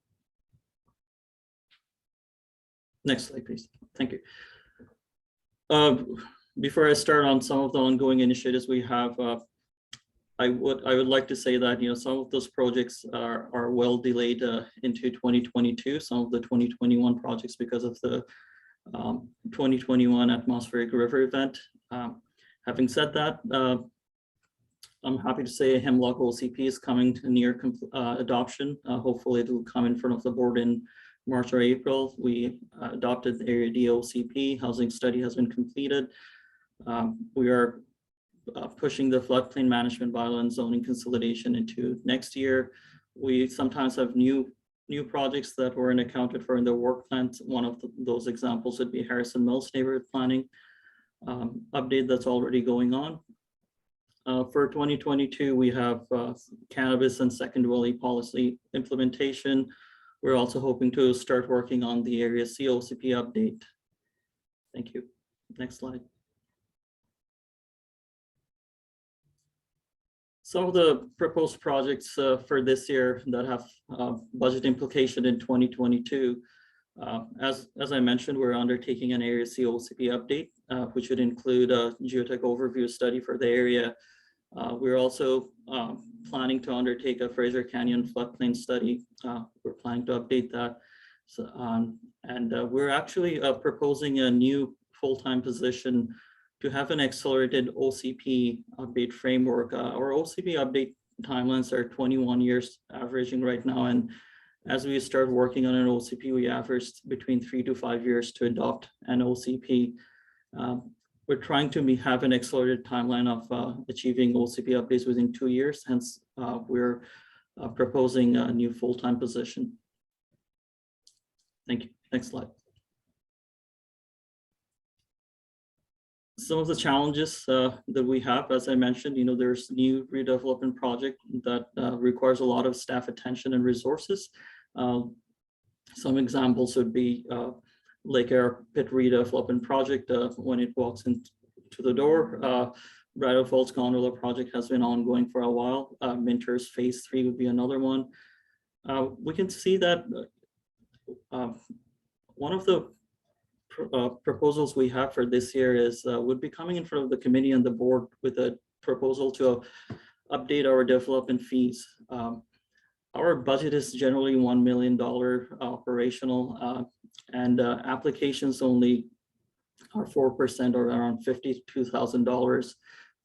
S16: Next slide, please. Thank you. Before I start on some of the ongoing initiatives we have, I would like to say that some of those projects are well delayed into 2022. Some of the 2021 projects because of the 2021 atmospheric river event. Having said that, I'm happy to say Hemlock OCP is coming to near adoption. Hopefully it will come in front of the board in March or April. We adopted the Area D OCP. Housing study has been completed. We are pushing the floodplain management bylaw and zoning consolidation into next year. We sometimes have new projects that weren't accounted for in the work plans. One of those examples would be Harrison Mills neighborhood planning update that's already going on. For 2022, we have cannabis and second wave policy implementation. We're also hoping to start working on the Area C OCP update. Thank you. Next slide. Some of the proposed projects for this year that have budget implication in 2022. As I mentioned, we're undertaking an Area C OCP update, which would include a geotech overview study for the area. We're also planning to undertake a Fraser Canyon floodplain study. We're planning to update that. So, we're actually proposing a new full-time position to have an accelerated OCP update framework. Our OCP update timelines are 21 years averaging right now. And as we start working on an OCP, we averaged between 3 to 5 years to adopt an OCP. We're trying to have an accelerated timeline of achieving OCP updates within 2 years. Hence, we're proposing a new full-time position. Thank you. Next slide. Some of the challenges that we have, as I mentioned, there's new redevelopment project that requires a lot of staff attention and resources. Some examples would be Lake Air Pit redevelopment project. When it walks into the door, Bridal Falls Gondola project has been ongoing for a while. Minters Phase 3 would be another one. We can see that one of the proposals we have for this year is would be coming in front of the committee and the board with a proposal to update our development fees. Our budget is generally $1 million operational, and applications only are 4% or around $52,000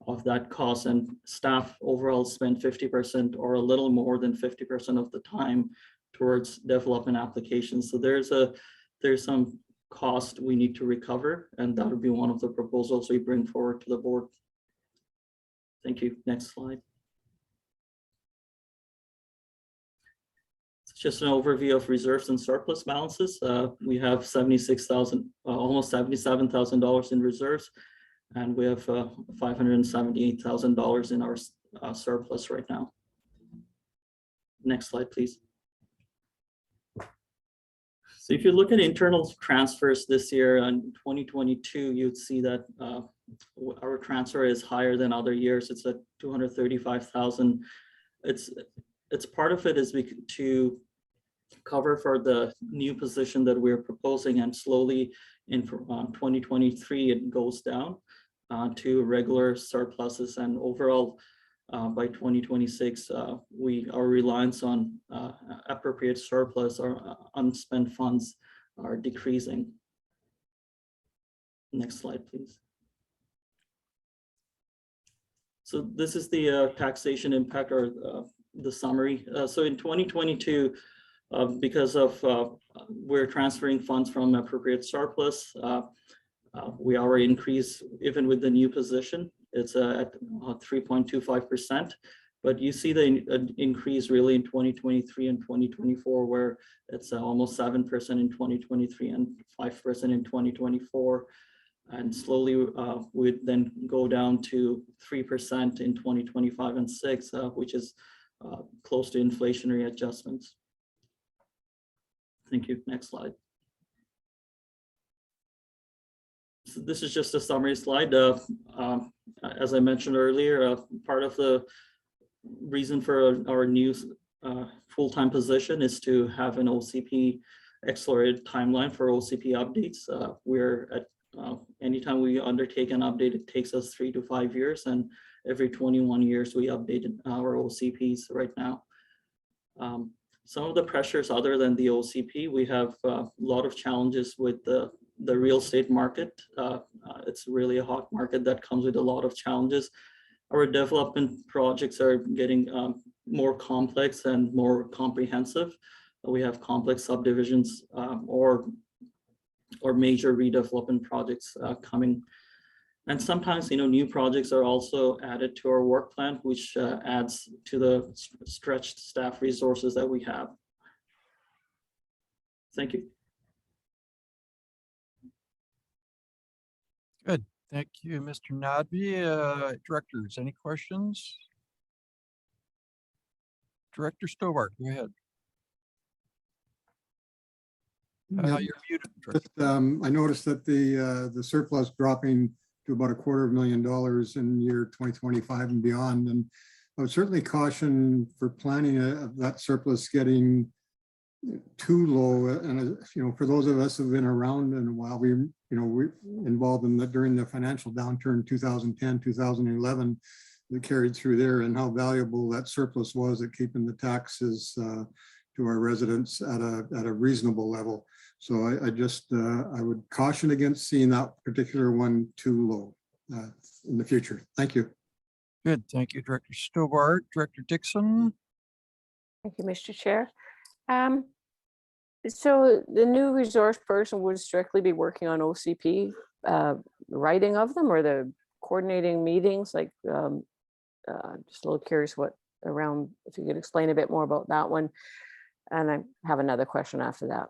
S16: of that cost, and staff overall spend 50% or a little more than 50% of the time towards development applications. So there's some cost we need to recover, and that would be one of the proposals we bring forward to the board. Thank you. Next slide. It's just an overview of reserves and surplus balances. We have $76,000, almost $77,000 in reserves, and we have $578,000 in our surplus right now. Next slide, please. So if you look at internal transfers this year in 2022, you'd see that our transfer is higher than other years. It's at $235,000. It's part of it is to cover for the new position that we're proposing, and slowly in 2023 it goes down to regular surpluses, and overall by 2026 our reliance on appropriate surplus or unspent funds are decreasing. Next slide, please. So this is the taxation impact, or the summary. So in 2022, because of we're transferring funds from appropriate surplus, we already increased even with the new position. It's at 3.25%. But you see the increase really in 2023 and 2024, where it's almost 7% in 2023 and 5% in 2024. And slowly would then go down to 3% in 2025 and 6%, which is close to inflationary adjustments. Thank you. Next slide. So this is just a summary slide. As I mentioned earlier, part of the reason for our new full-time position is to have an OCP accelerated timeline for OCP updates. We're at anytime we undertake an update, it takes us 3 to 5 years, and every 21 years we updated our OCPs right now. Some of the pressures other than the OCP, we have a lot of challenges with the real estate market. It's really a hot market that comes with a lot of challenges. Our development projects are getting more complex and more comprehensive. We have complex subdivisions or major redevelopment projects coming. And sometimes, new projects are also added to our work plan, which adds to the stretched staff resources that we have. Thank you.
S8: Good. Thank you, Mr. Nadvi. Directors, any questions? Director Stobart, go ahead.
S17: Yeah,
S8: You're muted.
S17: just, I noticed that the surplus dropping to about $250,000 in year 2025 and beyond, and I would certainly caution for planning that surplus getting too low. And for those of us who've been around in a while, we're involved in during the financial downturn 2010, 2011 that carried through there, and how valuable that surplus was at keeping the taxes to our residents at a reasonable level. So I would caution against seeing that particular one too low in the future. Thank you.
S8: Good. Thank you, Director Stobart. Director Dixon.
S5: Thank you, Mr. Chair. So the new resource person would strictly be working on OCP, writing of them, or the coordinating meetings, like just a little curious if you could explain a bit more about that one. And I have another question after that.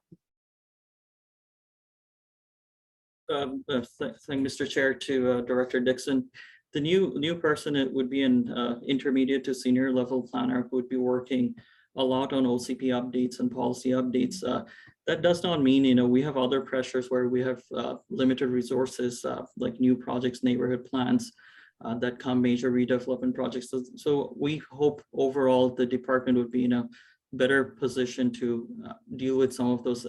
S16: Thank Mr. Chair to Director Dixon. The new person, it would be an intermediate to senior level planner who would be working a lot on OCP updates and policy updates. That does not mean, we have other pressures where we have limited resources, like new projects, neighborhood plans that come, major redevelopment projects. So we hope overall the department would be in a better position to deal with some of those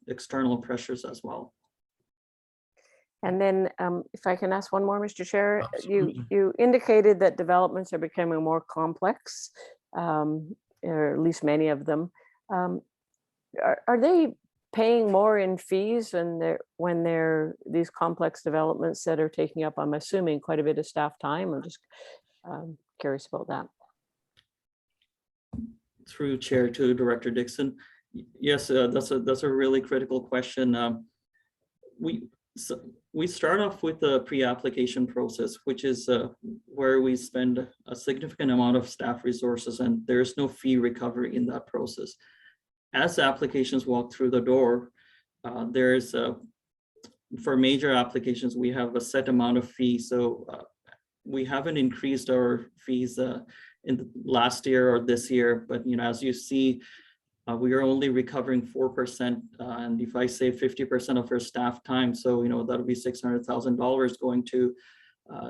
S16: external pressures as well.
S5: And then if I can ask one more, Mr. Chair,
S8: Absolutely.
S5: you indicated that developments are becoming more complex, or at least many of them. Are they paying more in fees when they're these complex developments that are taking up, I'm assuming, quite a bit of staff time? I'm just curious about that.
S16: Through Chair to Director Dixon. Yes, that's a really critical question. We start off with the pre-application process, which is where we spend a significant amount of staff resources, and there's no fee recovery in that process. As applications walk through the door, for major applications, we have a set amount of fees. So we haven't increased our fees in the last year or this year, but as you see, we are only recovering 4%, and if I say 50% of our staff time, so that'll be $600,000 going to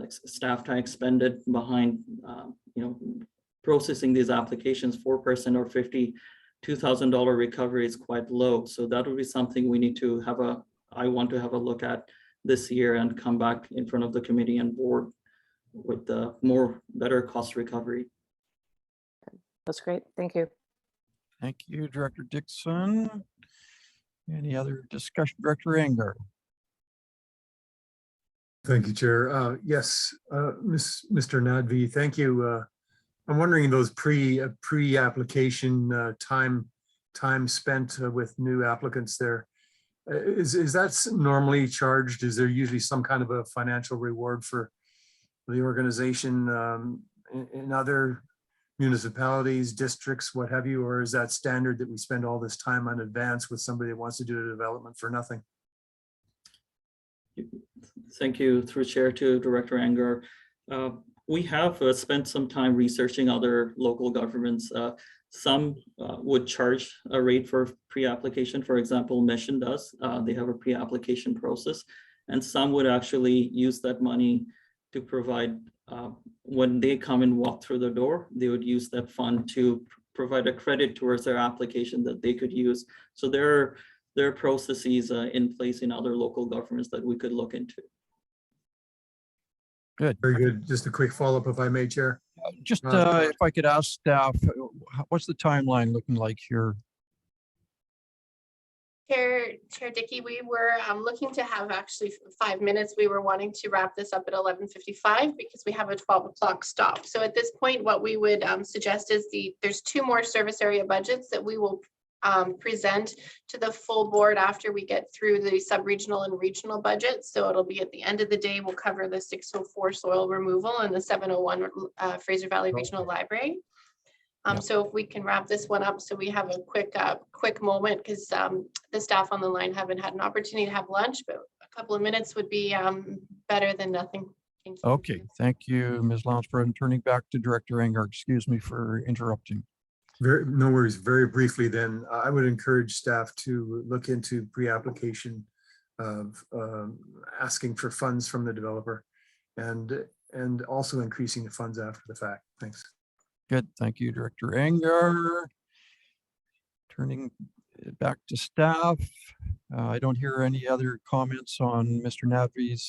S16: staff time expended behind processing these applications. 4% or $52,000 recovery is quite low. So that would be something we need to I want to have a look at this year and come back in front of the committee and board with the better cost recovery.
S5: That's great. Thank you.
S8: Thank you, Director Dixon. Any other discussion? Director Angar.
S11: Thank you, Chair. Yes, Mr. Nadvi, thank you. I'm wondering those pre-application time spent with new applicants there. Is that normally charged? Is there usually some kind of a financial reward for the organization in other municipalities, districts, what have you, or is that standard that we spend all this time on advance with somebody that wants to do a development for nothing?
S16: Thank you, through chair, to Director Anger. We have spent some time researching other local governments. Some would charge a rate for pre-application. For example, Mission does. They have a pre-application process, and some would actually use that money to provide, when they come and walk through the door, they would use that fund to provide a credit towards their application that they could use. So there are processes in place in other local governments that we could look into.
S11: Good. Very good. Just a quick follow-up, if I may, Chair.
S8: Just if I could ask staff, what's the timeline looking like here?
S4: Chair Dickey, we were looking to have actually 5 minutes. We were wanting to wrap this up at 11:55 because we have a 12 o'clock stop. So at this point, what we would suggest is there's 2 more service area budgets that we will present to the full board after we get through the sub-regional and regional budgets. So it'll be at the end of the day, we'll cover the 604 soil removal and the 701 Fraser Valley Regional Library. So if we can wrap this one up, so we have a quick moment, because the staff on the line haven't had an opportunity to have lunch, but a couple of minutes would be better than nothing. Thank you.
S8: Okay, thank you, Ms. Lounsborough. And turning back to Director Anger, excuse me for interrupting.
S11: No worries. Very briefly then, I would encourage staff to look into pre-application of asking for funds from the developer and also increasing the funds after the fact. Thanks.
S8: Good, thank you, Director Anger. Turning back to staff. I don't hear any other comments on Mr. Navi's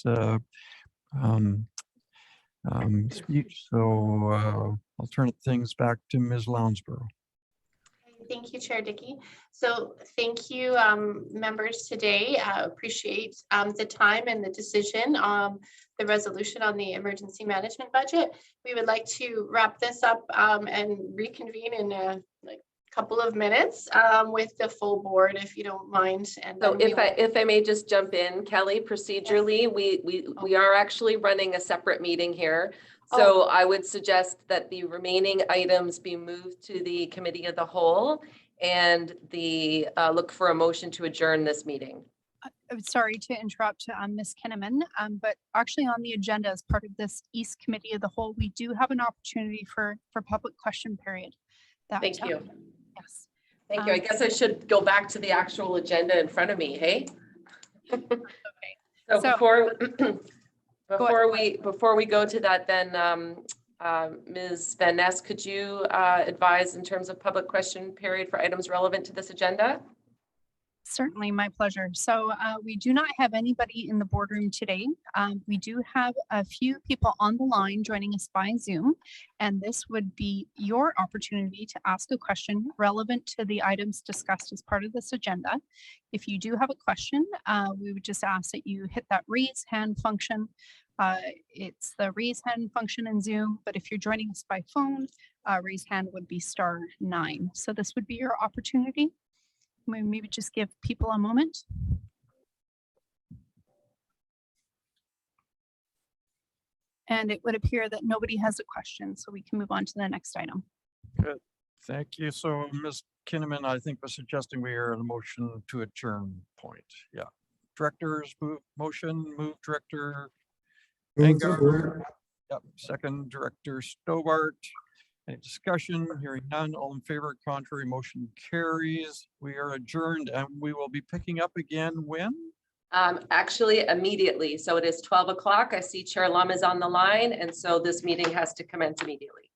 S8: speech, so I'll turn things back to Ms. Lounsborough.
S4: Thank you, Chair Dickey. So thank you, members today. Appreciate the time and the decision on the resolution on the emergency management budget. We would like to wrap this up and reconvene in a couple of minutes with the full board, if you don't mind. And
S2: so if I may just jump in, Kelly, procedurally, we are actually running a separate meeting here. So I would suggest that the remaining items be moved to the committee of the whole and the look for a motion to adjourn this meeting.
S14: I'm sorry to interrupt Ms. Kinnaman, but actually on the agenda as part of this East Committee of the Whole, we do have an opportunity for public question period.
S2: Thank you.
S14: Yes.
S2: Thank you. I guess I should go back to the actual agenda in front of me, hey?
S14: Okay.
S2: So before we go to that, then Ms. Van Ness, could you advise in terms of public question period for items relevant to this agenda?
S14: Certainly, my pleasure. So we do not have anybody in the boardroom today. We do have a few people on the line joining us by Zoom, and this would be your opportunity to ask a question relevant to the items discussed as part of this agenda. If you do have a question, we would just ask that you hit that raise hand function. It's the raise hand function in Zoom, but if you're joining us by phone, raise hand would be *9. So this would be your opportunity. Maybe just give people a moment. And it would appear that nobody has a question, so we can move on to the next item.
S8: Good, thank you. So Ms. Kinnaman, I think was suggesting we are in a motion to adjourn point. Yeah, directors move motion, move Director Anger. Yep, second Director Stobart. Any discussion? Hearing none. All in favor? Contrary? Motion carries. We are adjourned, and we will be picking up again when?
S2: Actually, immediately. So it is 12 o'clock. I see Chair Lum is on the line, and so this meeting has to commence immediately.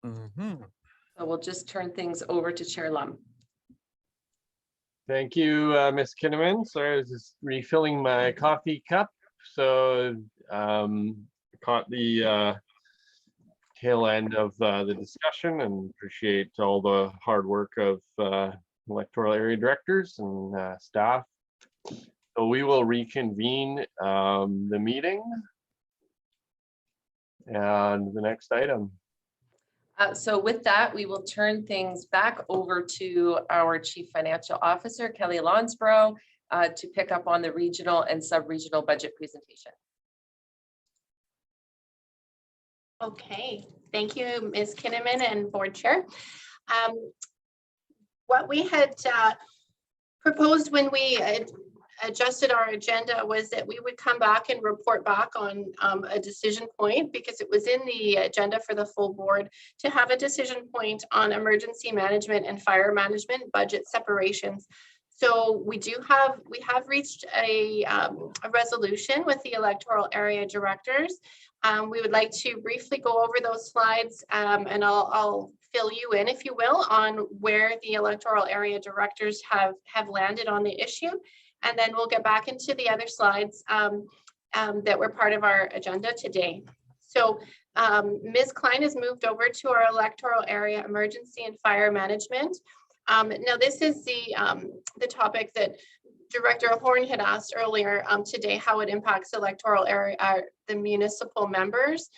S2: So we'll just turn things over to Chair Lum.
S1: Thank you, Ms. Kinnaman. Sorry, I was just refilling my coffee cup. So caught the tail end of the discussion and appreciate all the hard work of electoral area directors and staff. So we will reconvene the meeting and the next item.
S2: So with that, we will turn things back over to our Chief Financial Officer, Kelly Lounsborough, to pick up on the regional and sub-regional budget presentation.
S4: Okay, thank you, Ms. Kinnaman and Board Chair. What we had proposed when we adjusted our agenda was that we would come back and report back on a decision point, because it was in the agenda for the full board to have a decision point on emergency management and fire management budget separations. So we have reached a resolution with the electoral area directors. We would like to briefly go over those slides, and I'll fill you in, if you will, on where the electoral area directors have landed on the issue. And then we'll get back into the other slides that were part of our agenda today. So Ms. Klein has moved over to our electoral area emergency and fire management. Now this is the topic that Director Horn had asked earlier today, how it impacts electoral area, the municipal members.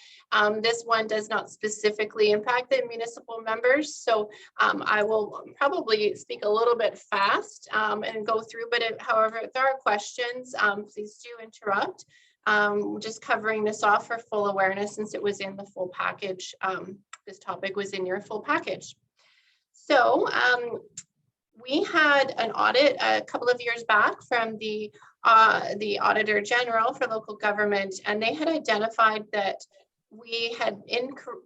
S4: This one does not specifically impact the municipal members, so I will probably speak a little bit fast and go through, but however, if there are questions, please do interrupt. Just covering this off for full awareness, since it was in the full package. This topic was in your full package. So we had an audit a couple of years back from the Auditor General for local government, and they had identified that we had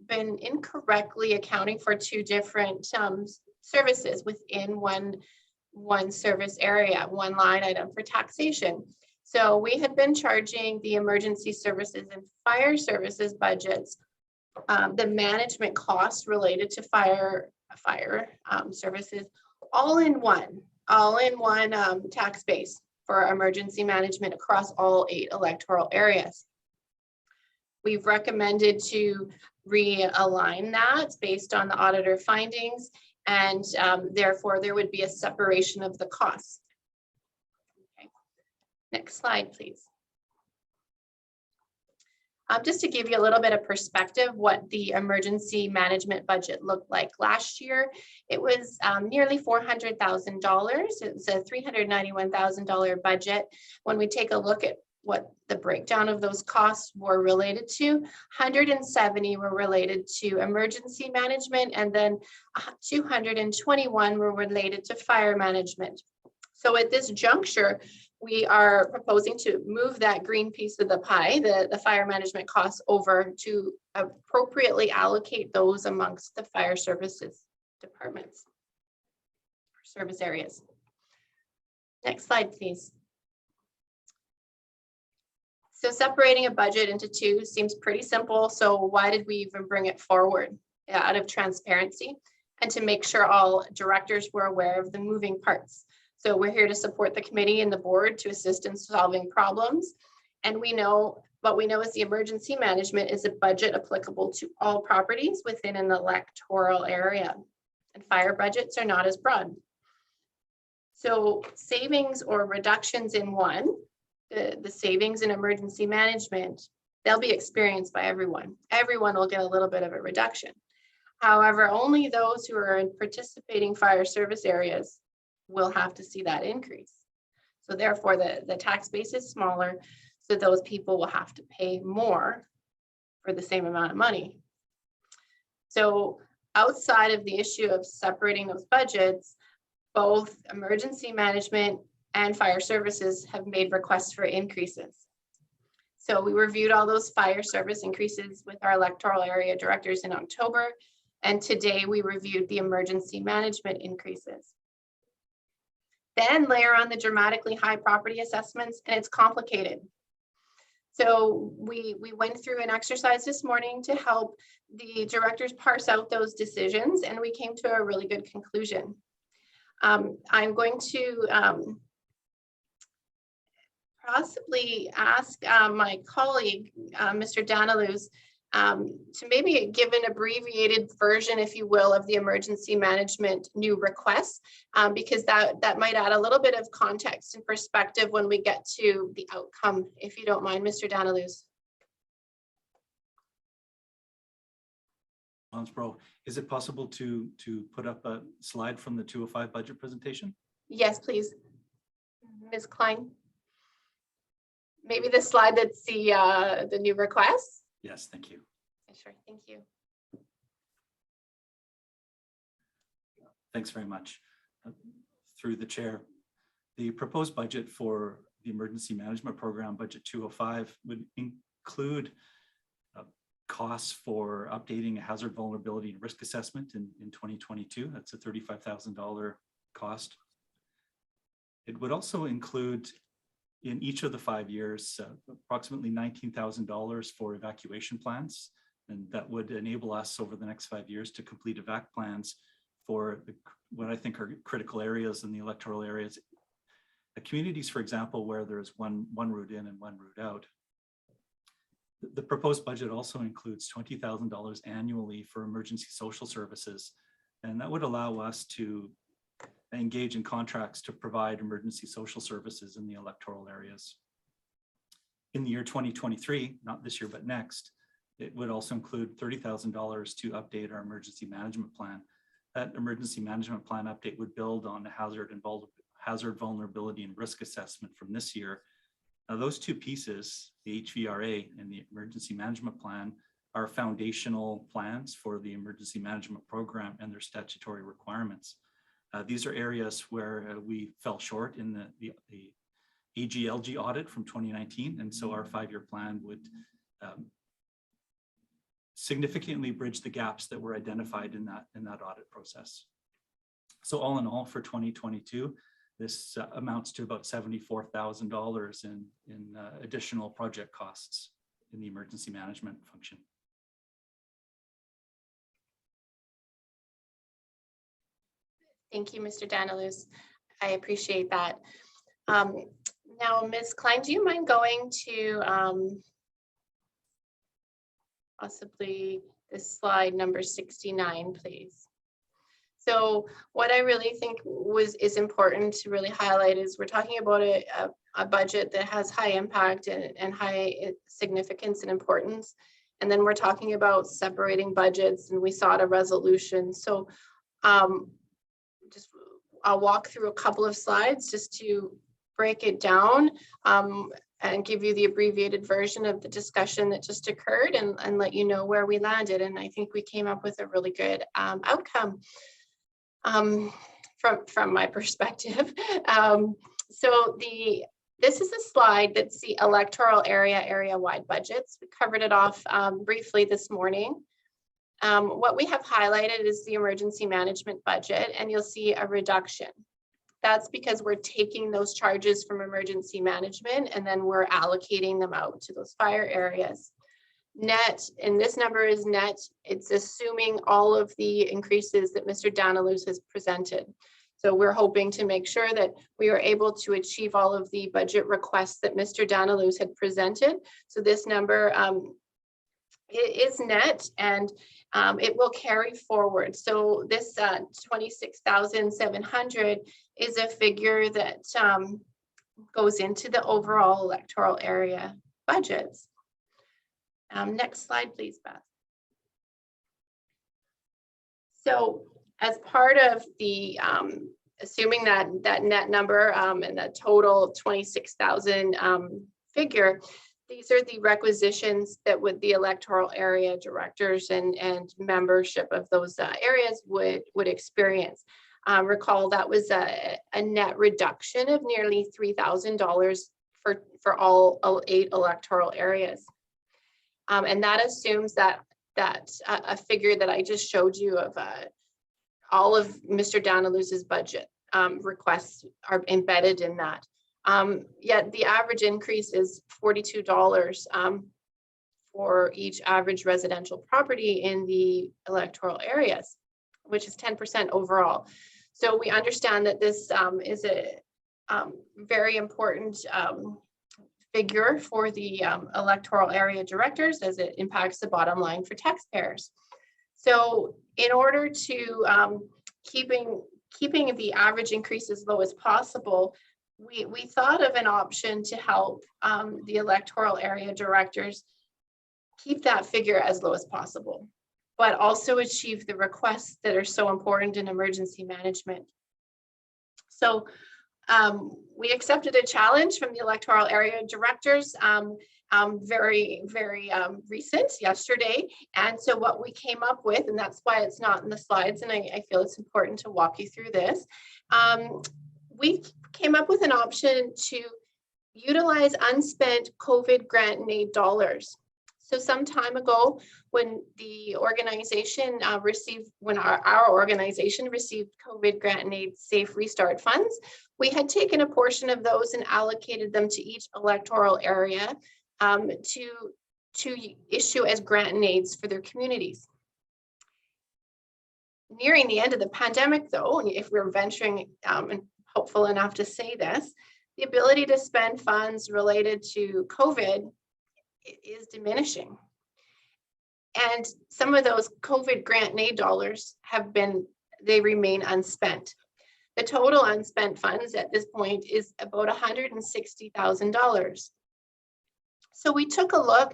S4: been incorrectly accounting for two different services within one service area, one line item for taxation. So we had been charging the emergency services and fire services budgets the management costs related to fire services all in one tax base for emergency management across all 8 electoral areas. We've recommended to realign that based on the auditor findings, and therefore there would be a separation of the costs. Okay. Next slide, please. Just to give you a little bit of perspective, what the emergency management budget looked like last year, it was nearly $400,000. It was a $391,000 budget. When we take a look at what the breakdown of those costs were related to, 170 were related to emergency management, and then 221 were related to fire management. So at this juncture, we are proposing to move that green piece of the pie, the fire management costs, over to appropriately allocate those amongst the fire services departments, service areas. Next slide, please. So separating a budget into two seems pretty simple. So why did we even bring it forward? Out of transparency and to make sure all directors were aware of the moving parts. So we're here to support the committee and the board to assist in solving problems. And we know, what we know is the emergency management is a budget applicable to all properties within an electoral area. And fire budgets are not as broad. So savings or reductions in one, the savings in emergency management, they'll be experienced by everyone. Everyone will get a little bit of a reduction. However, only those who are in participating fire service areas will have to see that increase. So therefore the tax base is smaller, so those people will have to pay more for the same amount of money. So outside of the issue of separating those budgets, both emergency management and fire services have made requests for increases. So we reviewed all those fire service increases with our electoral area directors in October, and today we reviewed the emergency management increases. Then layer on the dramatically high property assessments, and it's complicated. So we went through an exercise this morning to help the directors parse out those decisions, and we came to a really good conclusion. I'm going to possibly ask my colleague, Mr. Daniluz, to maybe give an abbreviated version, if you will, of the emergency management new requests, because that might add a little bit of context and perspective when we get to the outcome, if you don't mind, Mr. Daniluz.
S9: Bro, is it possible to put up a slide from the 205 budget presentation?
S4: Yes, please. Ms. Klein? Maybe the slide that's the new request?
S9: Yes, thank you.
S4: Sure, thank you.
S9: Thanks very much. Through the chair, the proposed budget for the Emergency Management Program, Budget 205, would include costs for updating a hazard vulnerability and risk assessment in 2022. That's a $35,000 cost. It would also include, in each of the 5 years, approximately $19,000 for evacuation plans. And that would enable us over the next 5 years to complete evac plans for what I think are critical areas in the electoral areas. The communities, for example, where there's one route in and one route out. The proposed budget also includes $20,000 annually for emergency social services. And that would allow us to engage in contracts to provide emergency social services in the electoral areas. In the year 2023, not this year, but next, it would also include $30,000 to update our emergency management plan. That emergency management plan update would build on the hazard vulnerability and risk assessment from this year. Now, those two pieces, the HVRA and the emergency management plan, are foundational plans for the emergency management program and their statutory requirements. These are areas where we fell short in the AGLG audit from 2019, and so our 5-year plan would significantly bridge the gaps that were identified in that audit process. So all in all, for 2022, this amounts to about $74,000 in additional project costs in the emergency management function.
S4: Thank you, Mr. Danilus. I appreciate that. Now, Ms. Klein, do you mind going to possibly this slide number 69, please? So what I really think is important to really highlight is we're talking about a budget that has high impact and high significance and importance. And then we're talking about separating budgets, and we sought a resolution. So I'll walk through a couple of slides just to break it down and give you the abbreviated version of the discussion that just occurred and let you know where we landed. And I think we came up with a really good outcome from my perspective. So this is a slide that's the electoral area-wide budgets. We covered it off briefly this morning. What we have highlighted is the emergency management budget, and you'll see a reduction. That's because we're taking those charges from emergency management and then we're allocating them out to those fire areas. Net, and this number is net, it's assuming all of the increases that Mr. Danilus has presented. So we're hoping to make sure that we are able to achieve all of the budget requests that Mr. Danilus had presented. So this number it is net, and it will carry forward. So this 26,700 is a figure that goes into the overall electoral area budgets. Next slide, please, Beth. So as part of the assuming that net number and that total 26,000 figure, these are the requisitions that would the electoral area directors and membership of those areas would experience. Recall that was a net reduction of nearly $3,000 for all 8 electoral areas. And that assumes that a figure that I just showed you of all of Mr. Danilus's budget requests are embedded in that. Yet the average increase is $42 for each average residential property in the electoral areas, which is 10% overall. So we understand that this is a very important figure for the electoral area directors, as it impacts the bottom line for taxpayers. So in order to keeping the average increase as low as possible, we thought of an option to help the electoral area directors keep that figure as low as possible, but also achieve the requests that are so important in emergency management. So We accepted a challenge from the electoral area directors, very recent yesterday. And so what we came up with, and that's why it's not in the slides, and I feel it's important to walk you through this. We came up with an option to utilize unspent COVID grant and aid dollars. So some time ago, when the organization when our organization received COVID grant and aid safe restart funds, we had taken a portion of those and allocated them to each electoral area to issue as grant and aids for their communities. Nearing the end of the pandemic, though, and if we're venturing and hopeful enough to say this, the ability to spend funds related to COVID is diminishing. And some of those COVID grant and aid dollars they remain unspent. The total unspent funds at this point is about $160,000. So we took a look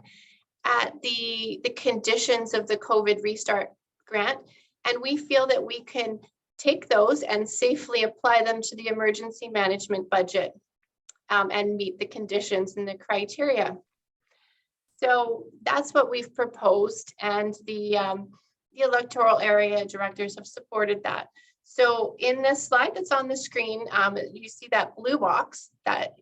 S4: at the conditions of the COVID restart grant, and we feel that we can take those and safely apply them to the emergency management budget and meet the conditions and the criteria. So that's what we've proposed, and the electoral area directors have supported that. So in this slide that's on the screen, you see that blue box, that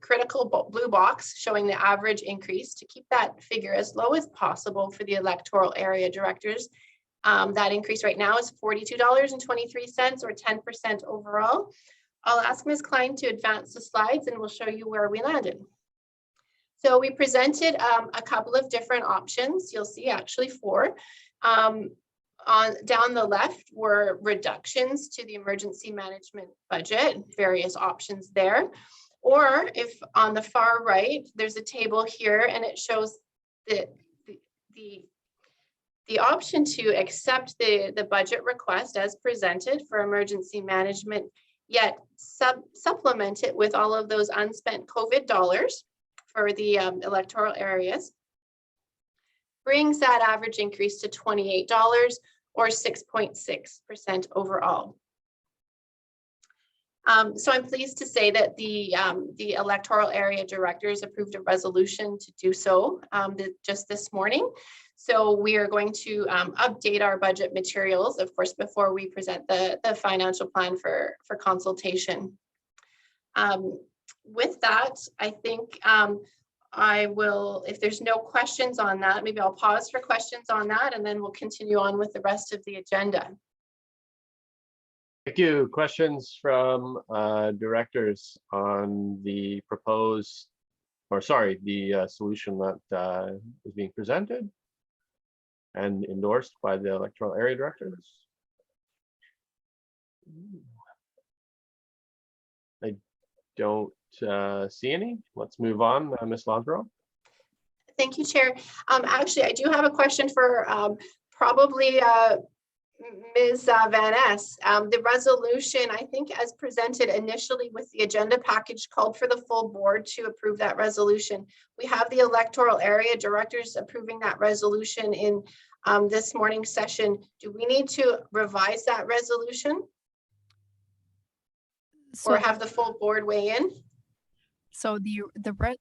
S4: critical blue box showing the average increase. To keep that figure as low as possible for the electoral area directors. That increase right now is $42.23 or 10% overall. I'll ask Ms. Klein to advance the slides and we'll show you where we landed. So we presented a couple of different options. You'll see actually 4. Down the left were reductions to the emergency management budget, various options there. Or if on the far right, there's a table here and it shows the option to accept the budget request as presented for emergency management, yet supplement it with all of those unspent COVID dollars for the electoral areas, brings that average increase to $28 or 6.6% overall. So I'm pleased to say that the electoral area directors approved a resolution to do so just this morning. So we are going to update our budget materials, of course, before we present the financial plan for consultation. With that, I think I will, if there's no questions on that, maybe I'll pause for questions on that and then we'll continue on with the rest of the agenda.
S1: Thank you. Questions from directors on the proposed, or sorry, the solution that is being presented and endorsed by the electoral area directors? I don't see any. Let's move on. Ms. Lonsborough.
S4: Thank you, Chair. Actually, I do have a question for probably Ms. Van Ness. The resolution, I think as presented initially with the agenda package, called for the full board to approve that resolution. We have the electoral area directors approving that resolution in this morning's session. Do we need to revise that resolution? Or have the full board weigh in?
S14: So the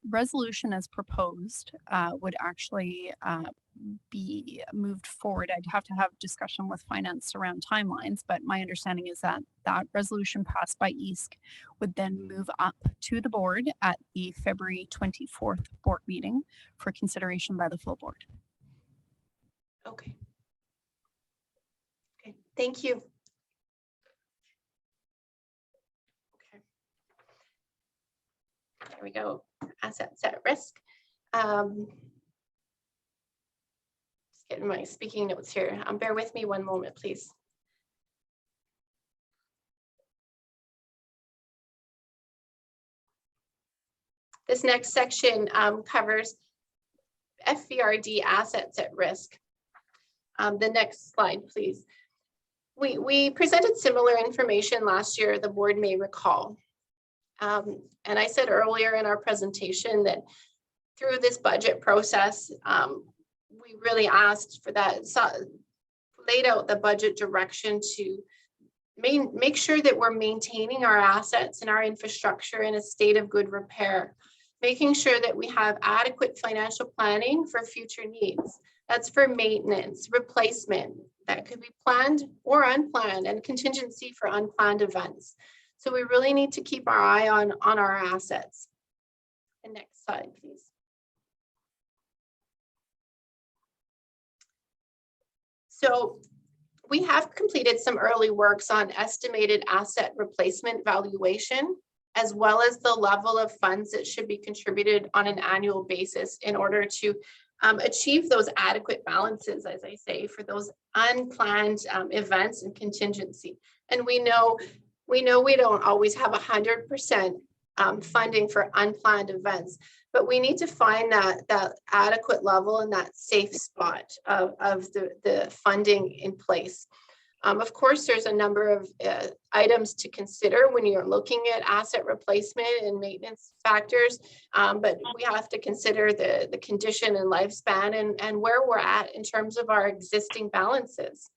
S14: resolution as proposed would actually be moved forward. I'd have to have discussion with finance around timelines, but my understanding is that that resolution passed by EASC would then move up to the board at the February 24th board meeting for consideration by the full board.
S4: Okay. Okay, thank you. There we go. Assets at risk. Just getting my speaking notes here. Bear with me one moment, please. This next section covers FVRD assets at risk. The next slide, please. We presented similar information last year, the board may recall. And I said earlier in our presentation that through this budget process, we really asked for that, laid out the budget direction to make sure that we're maintaining our assets and our infrastructure in a state of good repair, making sure that we have adequate financial planning for future needs. That's for maintenance, replacement, that could be planned or unplanned, and contingency for unplanned events. So we really need to keep our eye on our assets. The next slide, please. So we have completed some early works on estimated asset replacement valuation, as well as the level of funds that should be contributed on an annual basis in order to achieve those adequate balances, as I say, for those unplanned events and contingency. And we know we don't always have 100% funding for unplanned events, but we need to find that adequate level and that safe spot of the funding in place. Of course, there's a number of items to consider when you're looking at asset replacement and maintenance factors, but we have to consider the condition and lifespan and where we're at in terms of our existing balances.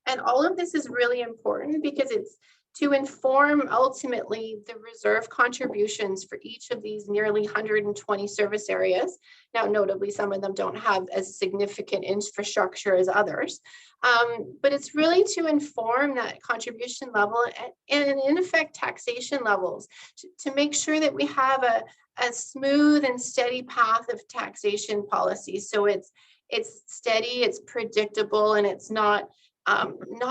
S4: And all of this is really important because it's to inform ultimately the reserve contributions for each of these nearly 120 service areas. Now, notably, some of them don't have as significant infrastructure as others, but it's really to inform that contribution level and in effect taxation levels to make sure that we have a smooth and steady path of taxation policy. So it's steady, it's predictable, and it's not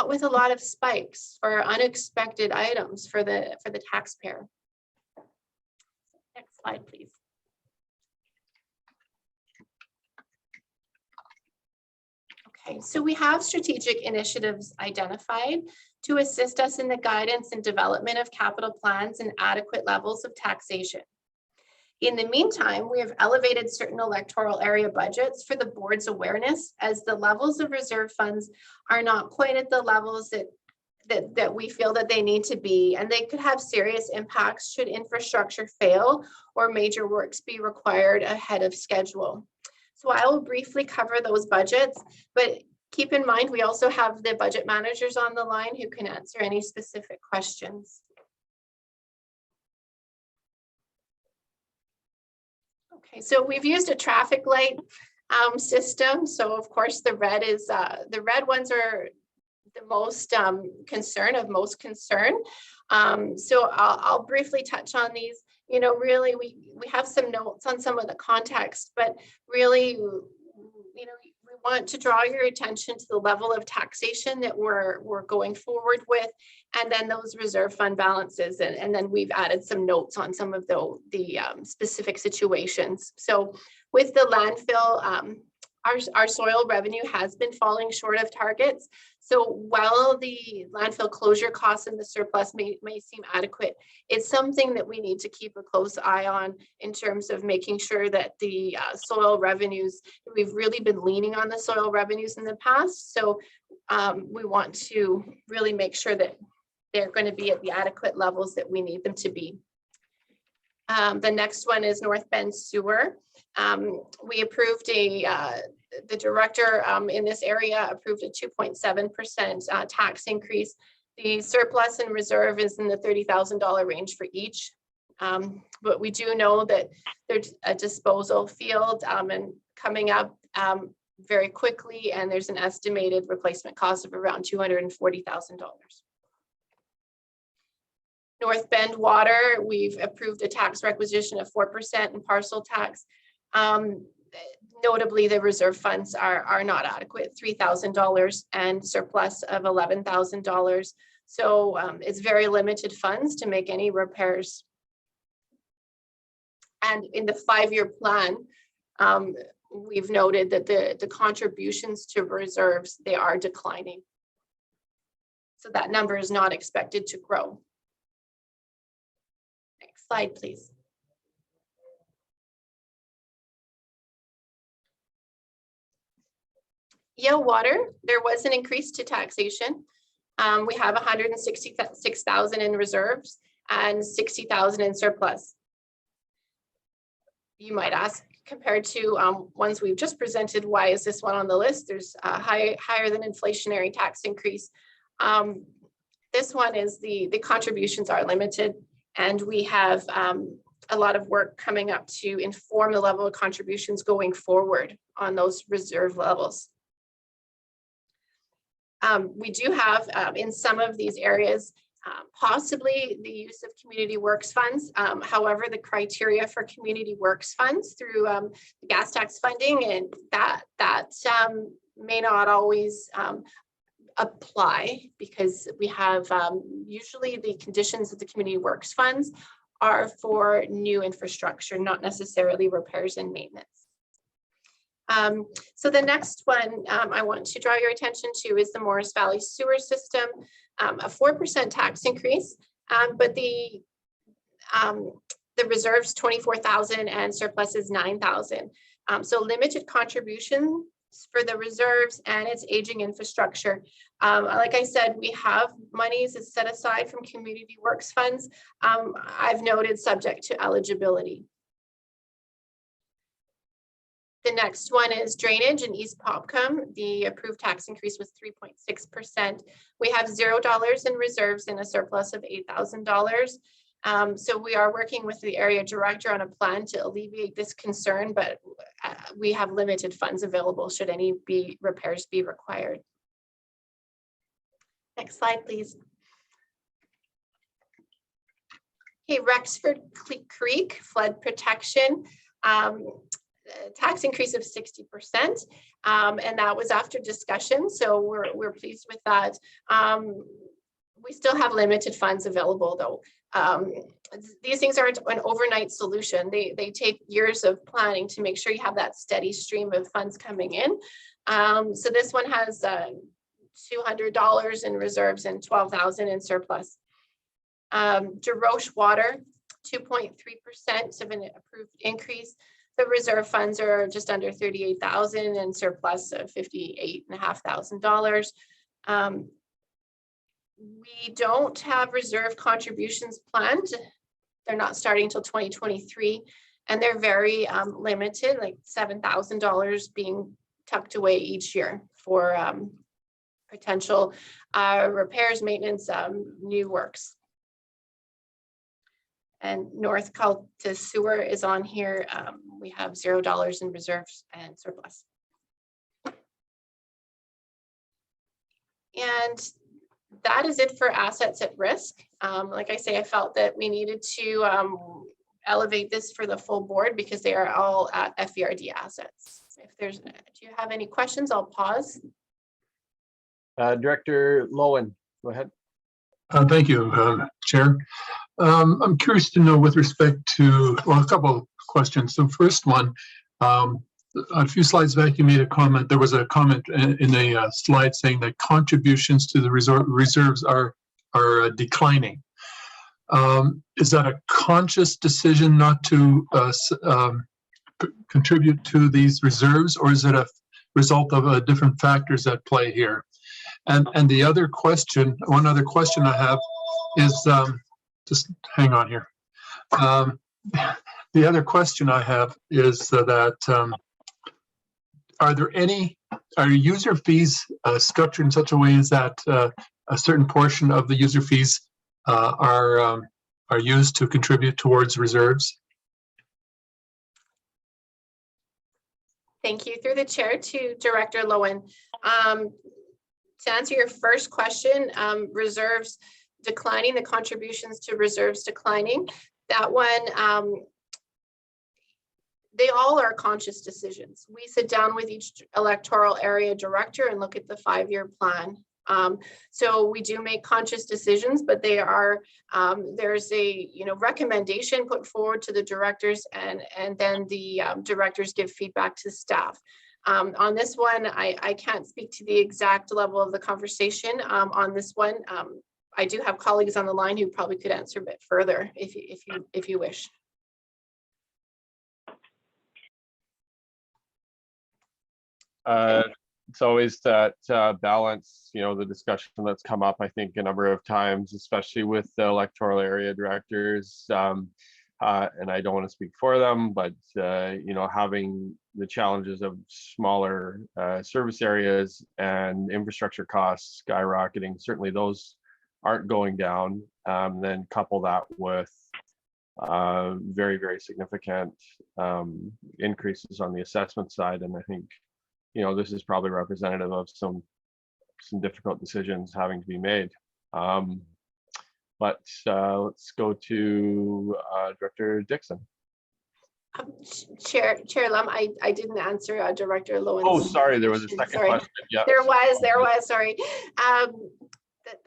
S4: with a lot of spikes for unexpected items for the taxpayer. Next slide, please. Okay, so we have strategic initiatives identified to assist us in the guidance and development of capital plans and adequate levels of taxation. In the meantime, we have elevated certain electoral area budgets for the board's awareness, as the levels of reserve funds are not quite at the levels that we feel that they need to be, and they could have serious impacts should infrastructure fail or major works be required ahead of schedule. So I will briefly cover those budgets, but keep in mind we also have the budget managers on the line who can answer any specific questions. Okay, so we've used a traffic light system. So of course the red ones are the most most concern. So I'll briefly touch on these. You know, really we have some notes on some of the context, but really, you know, we want to draw your attention to the level of taxation that we're going forward with, and then those reserve fund balances, and then we've added some notes on some of the specific situations. So with the landfill, our soil revenue has been falling short of targets. So while the landfill closure costs and the surplus may seem adequate, it's something that we need to keep a close eye on in terms of making sure that the soil revenues, we've really been leaning on the soil revenues in the past. So we want to really make sure that they're going to be at the adequate levels that we need them to be. The next one is North Bend Sewer. We approved the director in this area approved a 2.7% tax increase. The surplus and reserve is in the $30,000 range for each. But we do know that there's a disposal field and coming up very quickly, and there's an estimated replacement cost of around $240,000. North Bend Water, we've approved a tax requisition of 4% and parcel tax. Notably, the reserve funds are not adequate, $3,000 and surplus of $11,000. So it's very limited funds to make any repairs. And in the 5-year plan, we've noted that the contributions to reserves, they are declining. So that number is not expected to grow. Next slide, please. Yale Water, there was an increase to taxation. We have 166,000 in reserves and 60,000 in surplus. You might ask, compared to ones we've just presented, why is this one on the list? There's a higher than inflationary tax increase. The This one is the contributions are limited, and we have a lot of work coming up to inform the level of contributions going forward on those reserve levels. We do have in some of these areas possibly the use of community works funds. However, the criteria for community works funds through the gas tax funding, and that may not always apply, because we have usually the conditions of the community works funds are for new infrastructure, not necessarily repairs and maintenance. So the next one I want to draw your attention to is the Morris Valley sewer system, a 4% tax increase, but the reserves 24,000 and surplus is 9,000. So limited contributions for the reserves, and its aging infrastructure. Like I said, we have monies set aside from community works funds. I've noted subject to eligibility. The next one is drainage in East Popcom. The approved tax increase was 3.6%. We have $0 in reserves and a surplus of $8,000. So we are working with the area director on a plan to alleviate this concern, but we have limited funds available should any repairs be required. Next slide, please. Okay, Rexford Creek flood protection. Tax increase of 60%, and that was after discussion, so we're pleased with that. We still have limited funds available though. These things aren't an overnight solution. They take years of planning to make sure you have that steady stream of funds coming in. So this one has $200 in reserves and $12,000 in surplus. DeRoche Water, 2.3% of an approved increase. The reserve funds are just under 38,000 and surplus of $58,500. We don't have reserve contributions planned. They're not starting until 2023, and they're very limited, like $7,000 being tucked away each year for potential repairs, maintenance, new works. And North Calta Sewer is on here. We have $0 in reserves and surplus. And that is it for assets at risk. Like I say, I felt that we needed to elevate this for the full board because they are all FVRD assets. If there's, do you have any questions? I'll pause.
S1: Director Lowen, go ahead.
S18: Thank you, Chair. I'm curious to know with respect to, well, a couple of questions. The first one, a few slides back, you made a comment. There was a comment in a slide saying that contributions to the reserves are declining. Is that a conscious decision not to contribute to these reserves, or is it a result of different factors at play here? And the other question, one other question I have is, just hang on here. The other question I have is that are user fees structured in such a way as that a certain portion of the user fees are used to contribute towards reserves?
S4: Thank you. Through the chair to Director Lowen. To answer your first question, reserves declining, the contributions to reserves declining, that one, they all are conscious decisions. We sit down with each electoral area director and look at the 5-year plan. So we do make conscious decisions, but they are, there's a recommendation put forward to the directors, and then the directors give feedback to staff. On this one, I can't speak to the exact level of the conversation on this one. I do have colleagues on the line who probably could answer a bit further if you wish.
S1: It's always that balance, the discussion that's come up, I think, a number of times, especially with the electoral area directors. And I don't want to speak for them, but having the challenges of smaller service areas and infrastructure costs skyrocketing, certainly those aren't going down. Then couple that with very, very significant increases on the assessment side. And I think, you know, this is probably representative of some difficult decisions having to be made. But let's go to Director Dixon.
S4: Chair Lum, I didn't answer Director Lowen's.
S1: Oh, sorry, there was a second question. Yeah,
S4: there was, sorry.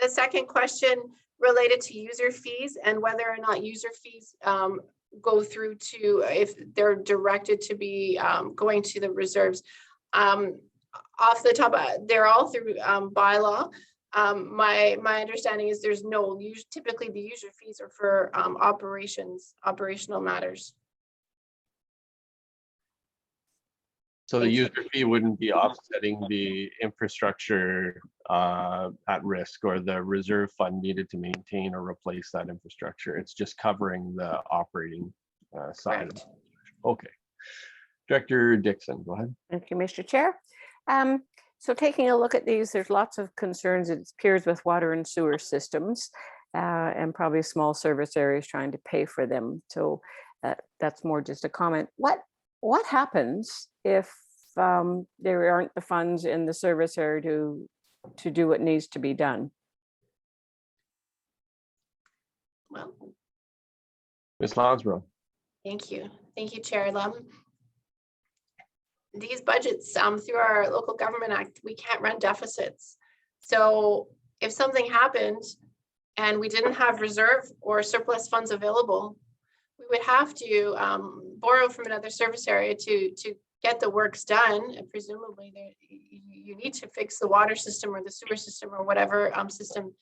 S4: The second question related to user fees and whether or not user fees go through to, if they're directed to be going to the reserves. Off the top, they're all through bylaw. My understanding is there's no use. Typically, the user fees are for operational matters.
S1: So the user fee wouldn't be offsetting the infrastructure at risk or the reserve fund needed to maintain or replace that infrastructure. It's just covering the operating side.
S4: Correct.
S1: Okay. Director Dixon, go ahead.
S5: Thank you, Mr. Chair. So taking a look at these, there's lots of concerns, it appears, with water and sewer systems and probably small service areas trying to pay for them. So that's more just a comment. What happens if there aren't the funds in the service area to do what needs to be done?
S4: Well,
S1: Ms. Lounsborough.
S4: thank you, Chair Lum. These budgets, through our Local Government Act, we can't run deficits. So if something happened and we didn't have reserve or surplus funds available, we would have to borrow from another service area to get the works done. And presumably you need to fix the water system or the sewer system or whatever system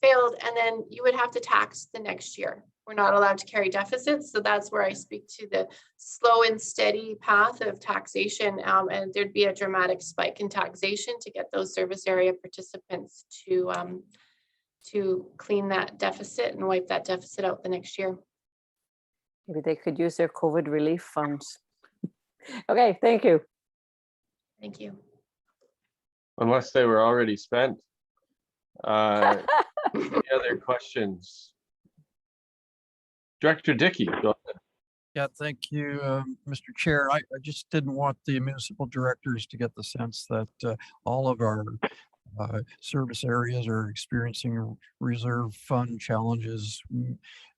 S4: failed, and then you would have to tax the next year. We're not allowed to carry deficits. So that's where I speak to the slow and steady path of taxation. And there'd be a dramatic spike in taxation to get those service area participants to clean that deficit and wipe that deficit out the next year.
S5: Maybe they could use their COVID relief funds. Okay, thank you.
S4: Thank you.
S1: Unless they were already spent. Any other questions? Director Dickey, go ahead.
S8: Yeah, thank you, Mr. Chair. I just didn't want the municipal directors to get the sense that all of our service areas are experiencing reserve fund challenges.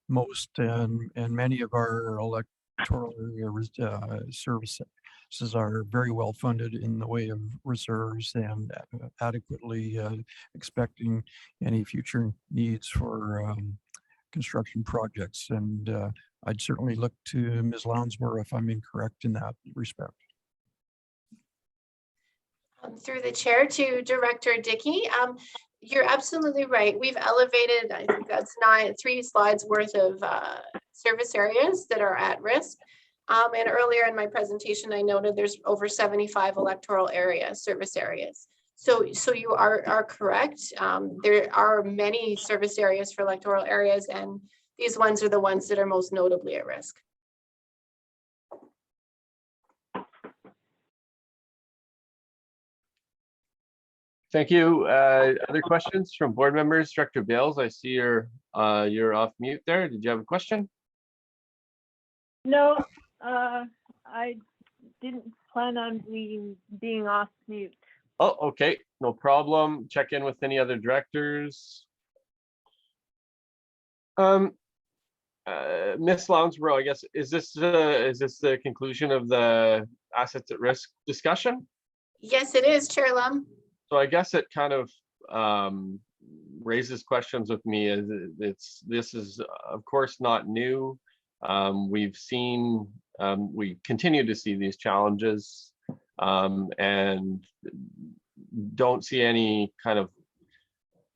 S8: Most and many of our electoral area services are very well funded in the way of reserves and adequately expecting any future needs for construction projects. And I'd certainly look to Ms. Lounsborough if I'm incorrect in that respect.
S4: Through the chair to Director Dickey, you're absolutely right. We've elevated, I think that's 3 slides worth of service areas that are at risk. And earlier in my presentation, I noted there's over 75 electoral area service areas. So you are correct. There are many service areas for electoral areas, and these ones are the ones that are most notably at risk.
S1: Thank you. Other questions from board members? Director Bales, I see you're off mute there. Did you have a question?
S12: No, I didn't plan on being off mute.
S1: Oh, okay, no problem. Check in with any other directors. Ms. Lounsborough, I guess, is this the conclusion of the assets at risk discussion?
S4: Yes, it is, Chair Lum.
S1: So I guess it kind of raises questions with me. This is of course not new. We've seen, we continue to see these challenges and don't see any kind of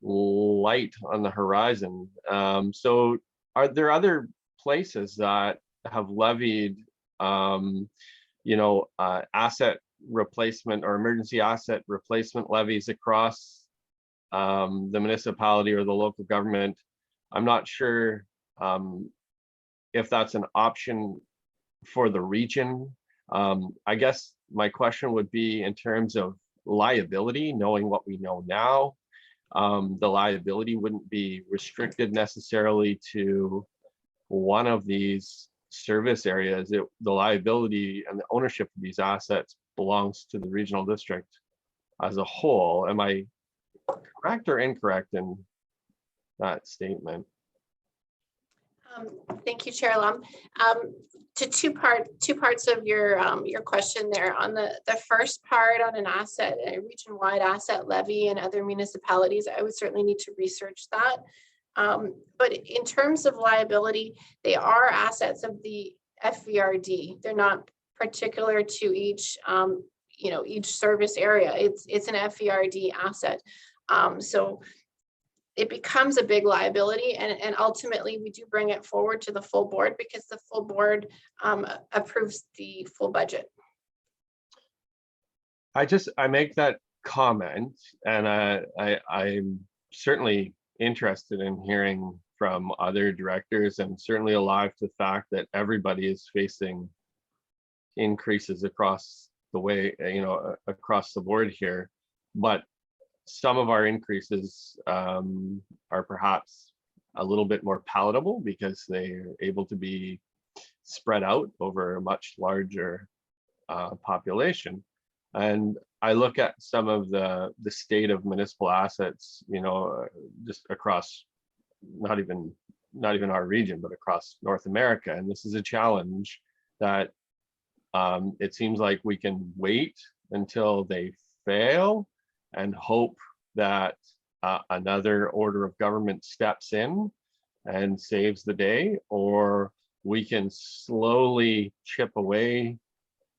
S1: light on the horizon. So are there other places that have levied, asset replacement or emergency asset replacement levies across the municipality or the local government? I'm not sure if that's an option for the region. I guess my question would be in terms of liability, knowing what we know now. the liability wouldn't be restricted necessarily to one of these service areas. The liability and the ownership of these assets belongs to the regional district as a whole. Am I correct or incorrect in that statement?
S4: Thank you, Chair Lum. To two parts of your question there. On the first part, on an asset, a region-wide asset levy in other municipalities, I would certainly need to research that. But in terms of liability, they are assets of the FVRD. They're not particular to each each service area. It's an FVRD asset. So it becomes a big liability, and ultimately we do bring it forward to the full board because the full board approves the full budget.
S1: I make that comment, and I'm certainly interested in hearing from other directors, and certainly alive to the fact that everybody is facing increases across the way, across the board here. But some of our increases are perhaps a little bit more palatable because they're able to be spread out over a much larger population. And I look at some of the state of municipal assets, just across not even our region, but across North America. And this is a challenge that it seems like we can wait until they fail and hope that another order of government steps in and saves the day, or we can slowly chip away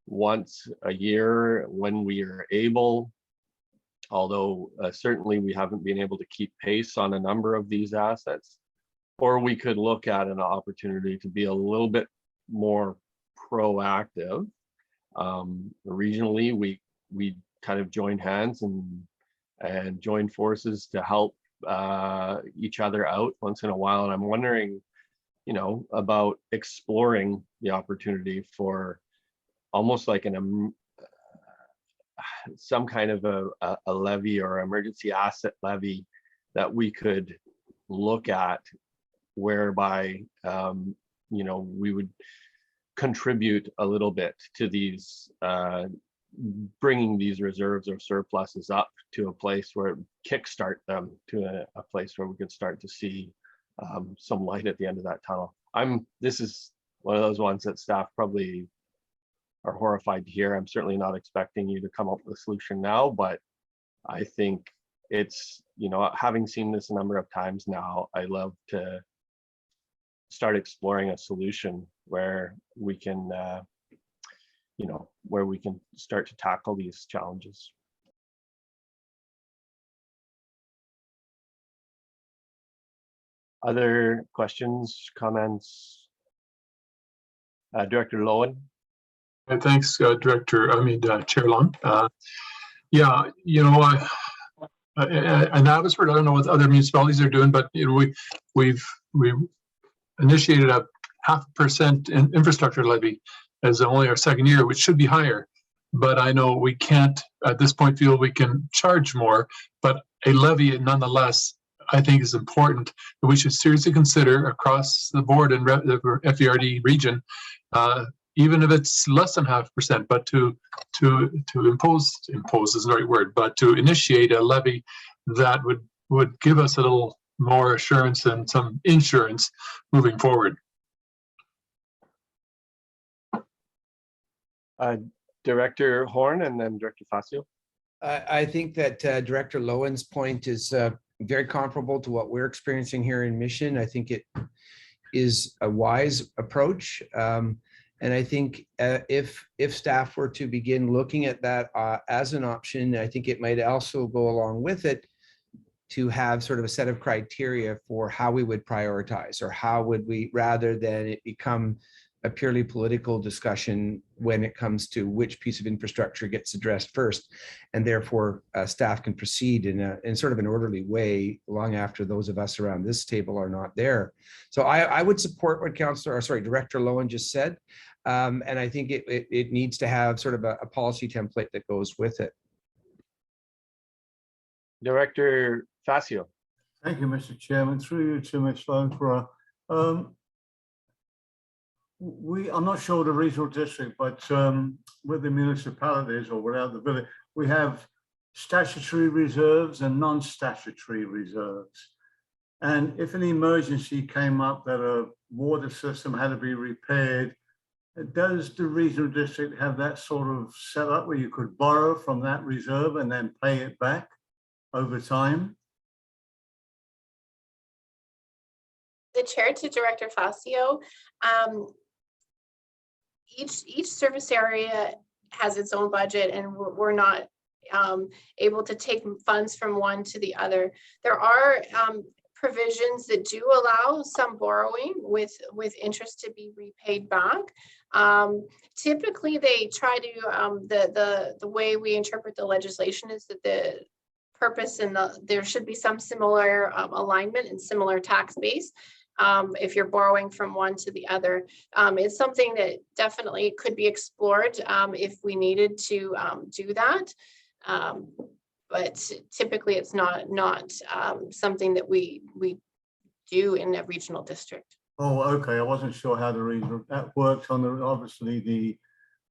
S1: once a year when we are able, although certainly we haven't been able to keep pace on a number of these assets. Or we could look at an opportunity to be a little bit more proactive. Regionally, we kind of join hands and join forces to help each other out once in a while. And I'm wondering, about exploring the opportunity for almost like some kind of a levy or emergency asset levy that we could look at, whereby we would contribute a little bit to these bringing these reserves or surpluses up to a place where it kickstart them to a place where we could start to see some light at the end of that tunnel. This is one of those ones that staff probably are horrified to hear. I'm certainly not expecting you to come up with a solution now, but I think it's, having seen this a number of times now, I love to start exploring a solution where we can where we can start to tackle these challenges. Other questions, comments? Director Lowen.
S18: Thanks, Chair Long. Yeah, and Abbotsford, I don't know what other municipalities are doing, but we've initiated a 0.5% infrastructure levy as only our second year, which should be higher. But I know we can't at this point feel we can charge more, but a levy nonetheless, I think is important that we should seriously consider across the board in the FVRD region, even if it's less than 0.5%, but to impose is the right word, but to initiate a levy that would give us a little more assurance and some insurance moving forward.
S1: Director Horn and then Director Facio.
S6: I think that Director Lowen's point is very comparable to what we're experiencing here in Mission. I think it is a wise approach. And I think if staff were to begin looking at that as an option, I think it might also go along with it to have sort of a set of criteria for how we would prioritize, or how would we, rather than it become a purely political discussion when it comes to which piece of infrastructure gets addressed first, and therefore staff can proceed in sort of an orderly way long after those of us around this table are not there. So I would support what Director Lowen just said, and I think it needs to have sort of a policy template that goes with it.
S1: Director Facio.
S3: Thank you, Mr. Chairman. Through you to Ms. Lonesborough. I'm not sure the regional district, but with the municipalities or without the village, we have statutory reserves and non-statutory reserves. And if an emergency came up that a water system had to be repaired, does the regional district have that sort of setup where you could borrow from that reserve and then pay it back over time?
S4: The chair to Director Facio. Each service area has its own budget, and we're not able to take funds from one to the other. There are provisions that do allow some borrowing with interest to be repaid back. Typically, they try to the way we interpret the legislation is that the purpose and there should be some similar alignment and similar tax base. If you're borrowing from one to the other, it's something that definitely could be explored if we needed to do that. But typically it's not something that we do in a regional district.
S3: Oh, okay. I wasn't sure how the regional that worked on the, obviously the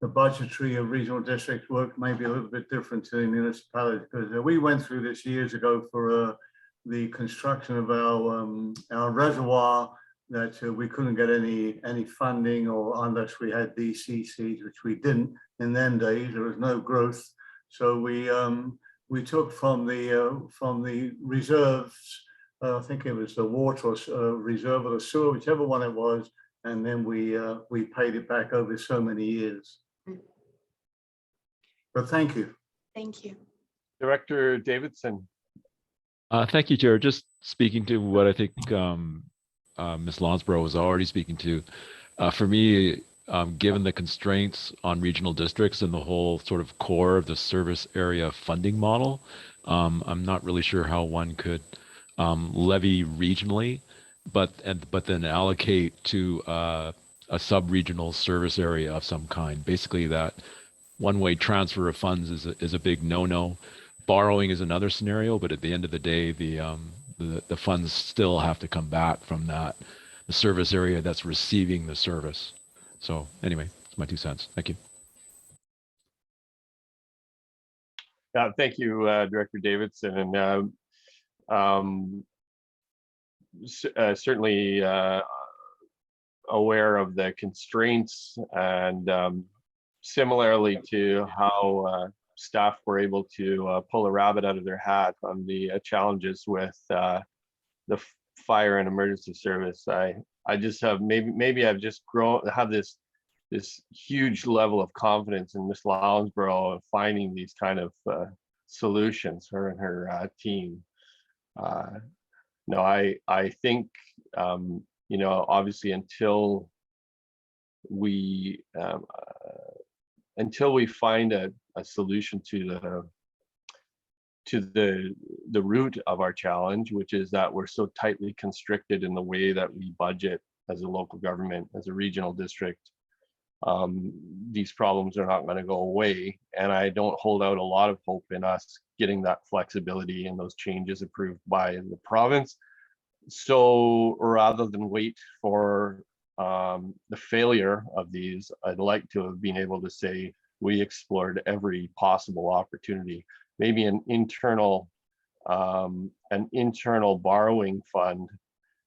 S3: budgetary of regional districts work may be a little bit different to the municipalities, because we went through this years ago for the construction of our reservoir that we couldn't get any funding or unless we had DCCs, which we didn't in them days. There was no growth, so we took from the reserves. I think it was the water reserve or the sewer, whichever one it was, and then we paid it back over so many years. But thank you.
S4: Thank you.
S1: Director Davidson.
S10: Thank you, Chair. Just speaking to what I think Ms. Lonsborough was already speaking to. For me, given the constraints on regional districts and the whole sort of core of the service area funding model, I'm not really sure how one could levy regionally, but then allocate to a sub-regional service area of some kind. Basically, that one-way transfer of funds is a big no-no. Borrowing is another scenario, but at the end of the day, the funds still have to come back from the service area that's receiving the service. So anyway, it's my 2 cents. Thank you.
S1: Thank you, Director Davidson, and certainly aware of the constraints, and similarly to how staff were able to pull a rabbit out of their hat on the challenges with the fire and emergency service. I just have maybe I've just have this huge level of confidence in Ms. Lonsborough of finding these kind of solutions, her and her team. No, I think obviously until we find a solution to the root of our challenge, which is that we're so tightly constricted in the way that we budget as a local government, as a regional district, these problems are not going to go away. And I don't hold out a lot of hope in us getting that flexibility and those changes approved by the province. So rather than wait for the failure of these, I'd like to have been able to say we explored every possible opportunity. Maybe an internal borrowing fund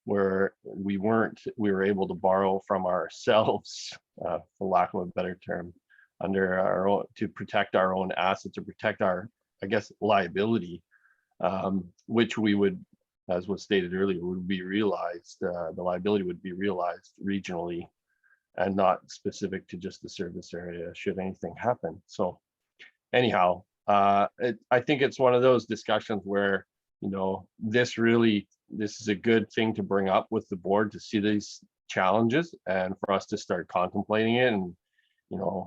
S1: where we were able to borrow from ourselves, for lack of a better term, under our own, to protect our own assets, to protect our, I guess, liability, which we would, as was stated earlier, would be realized, the liability would be realized regionally and not specific to just the service area should anything happen. So anyhow, I think it's one of those discussions where, this is a good thing to bring up with the board to see these challenges and for us to start contemplating it. And,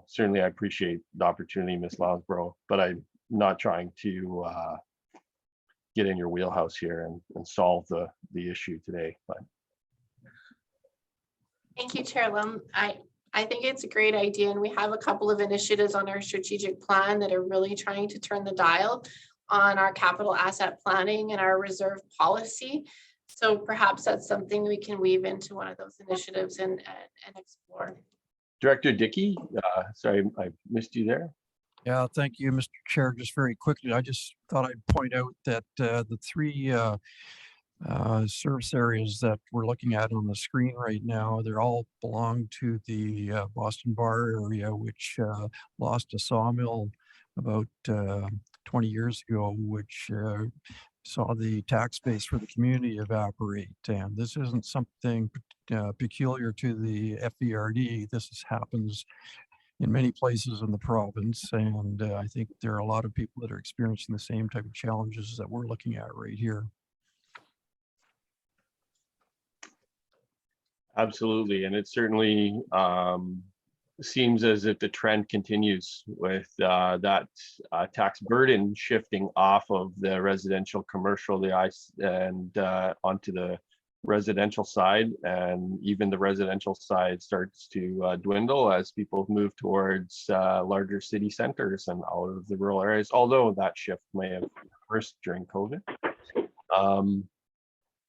S1: certainly I appreciate the opportunity, Ms. Lonsborough, but I'm not trying to get in your wheelhouse here and solve the issue today. But
S4: Thank you, Chair Lum. I think it's a great idea, and we have a couple of initiatives on our strategic plan that are really trying to turn the dial on our capital asset planning and our reserve policy. So perhaps that's something we can weave into one of those initiatives and explore.
S1: Director Dickey, sorry, I missed you there.
S8: Yeah, thank you, Mr. Chair. Just very quickly, I just thought I'd point out that the three service areas that we're looking at on the screen right now, they're all belong to the Boston Bar area, which lost a sawmill about 20 years ago, which saw the tax base for the community evaporate. And this isn't something peculiar to the FVRD. This happens in many places in the province. And I think there are a lot of people that are experiencing the same type of challenges that we're looking at right here.
S1: Absolutely, and it certainly seems as if the trend continues with that tax burden shifting off of the residential, commercial, the ice, and onto the residential side, and even the residential side starts to dwindle as people move towards larger city centers and out of the rural areas. Although that shift may have reversed during COVID.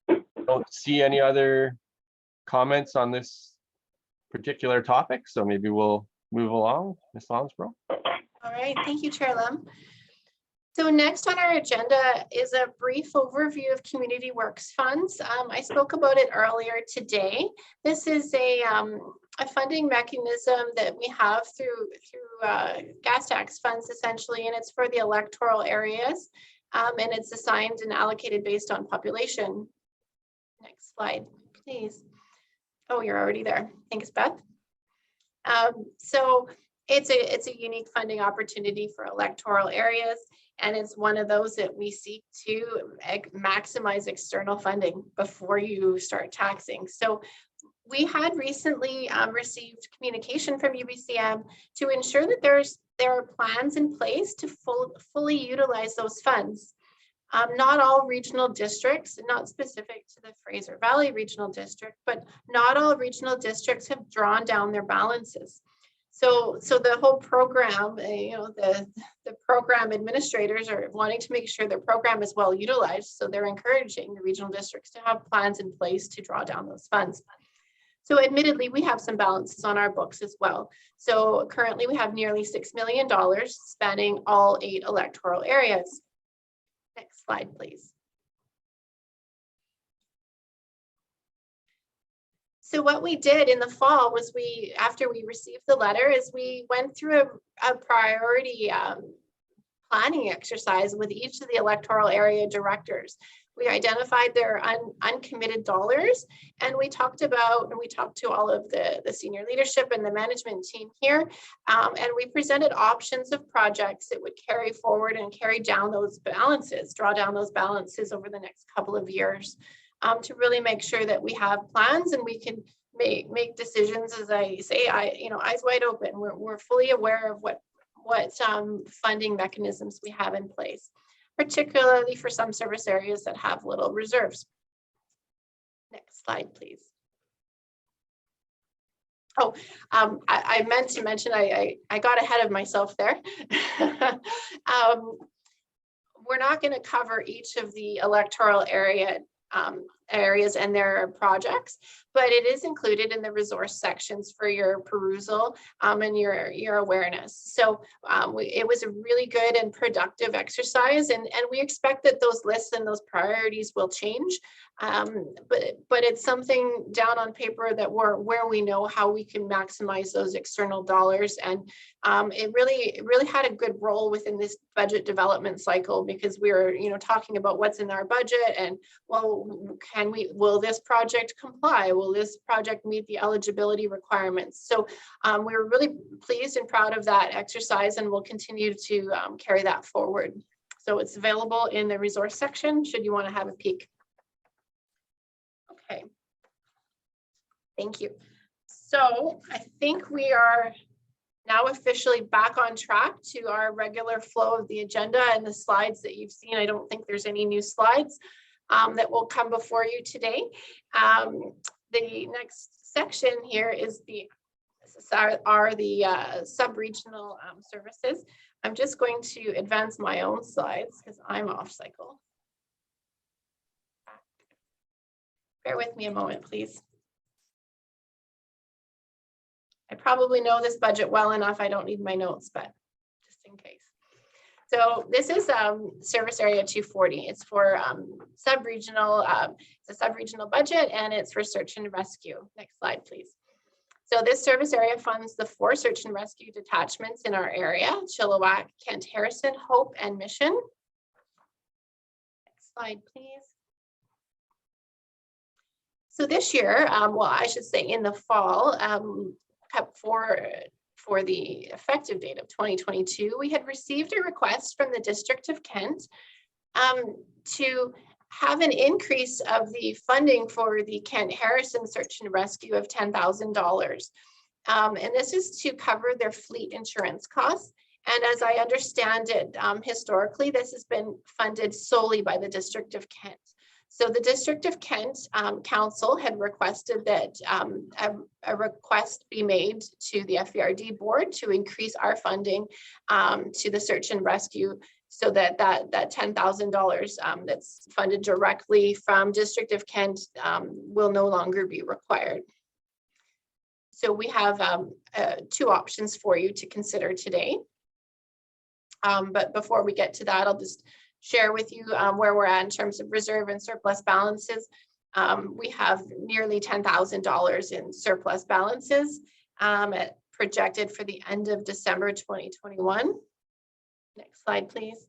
S1: Don't see any other comments on this particular topic, so maybe we'll move along. Ms. Lonsborough.
S4: All right, thank you, Chair Lem. So next on our agenda is a brief overview of Community Works funds. I spoke about it earlier today. This is a funding mechanism that we have through gas tax funds essentially, and it's for the electoral areas, and it's assigned and allocated based on population. Next slide, please. Oh, you're already there. Thanks, Beth. So it's a unique funding opportunity for electoral areas, and it's one of those that we seek to maximize external funding before you start taxing. So we had recently received communication from UBCM to ensure that there are plans in place to fully utilize those funds. Not all regional districts, not specific to the Fraser Valley Regional District, but not all regional districts have drawn down their balances. So the whole program, the program administrators are wanting to make sure their program is well utilized. So they're encouraging the regional districts to have plans in place to draw down those funds. So admittedly, we have some balances on our books as well. So currently we have nearly $6 million spanning all 8 electoral areas. Next slide, please. So what we did in the fall was after we received the letter, is we went through a priority planning exercise with each of the electoral area directors. We identified their uncommitted dollars, and we talked to all of the senior leadership and the management team here, and we presented options of projects that would carry forward and carry down those balances, draw down those balances over the next couple of years, to really make sure that we have plans and we can make decisions, as I say, eyes wide open. We're fully aware of what funding mechanisms we have in place, particularly for some service areas that have little reserves. Next slide, please. Oh, I meant to mention, I got ahead of myself there. We're not going to cover each of the electoral areas and their projects, but it is included in the resource sections for your perusal and your awareness. So it was a really good and productive exercise, and we expect that those lists and those priorities will change, but it's something down on paper that where we know how we can maximize those external dollars, and it really had a good role within this budget development cycle, because we were talking about what's in our budget, and well, will this project comply? Will this project meet the eligibility requirements? So we were really pleased and proud of that exercise, and we'll continue to carry that forward. So it's available in the resource section should you want to have a peek. Okay, thank you. So I think we are now officially back on track to our regular flow of the agenda and the slides that you've seen. I don't think there's any new slides that will come before you today. The next section here is the sub-regional services. I'm just going to advance my own slides because I'm off cycle. Bear with me a moment, please. I probably know this budget well enough. I don't need my notes, but just in case. So this is service area 240. It's for sub-regional, it's a sub-regional budget, and it's for search and rescue. Next slide, please. So this service area funds the 4 search and rescue detachments in our area: Chilliwack, Kent Harrison, Hope, and Mission. Next slide, please. So this year, well, I should say in the fall, for the effective date of 2022, we had received a request from the District of Kent to have an increase of the funding for the Kent Harrison Search and Rescue of $10,000. And this is to cover their fleet insurance costs. And as I understand it, historically, this has been funded solely by the District of Kent. So the District of Kent Council had requested that a request be made to the FVRD board to increase our funding to the search and rescue, so that $10,000 that's funded directly from District of Kent will no longer be required. So we have 2 options for you to consider today. But before we get to that, I'll just share with you where we're at in terms of reserve and surplus balances. We have nearly $10,000 in surplus balances projected for the end of December 2021. Next slide, please.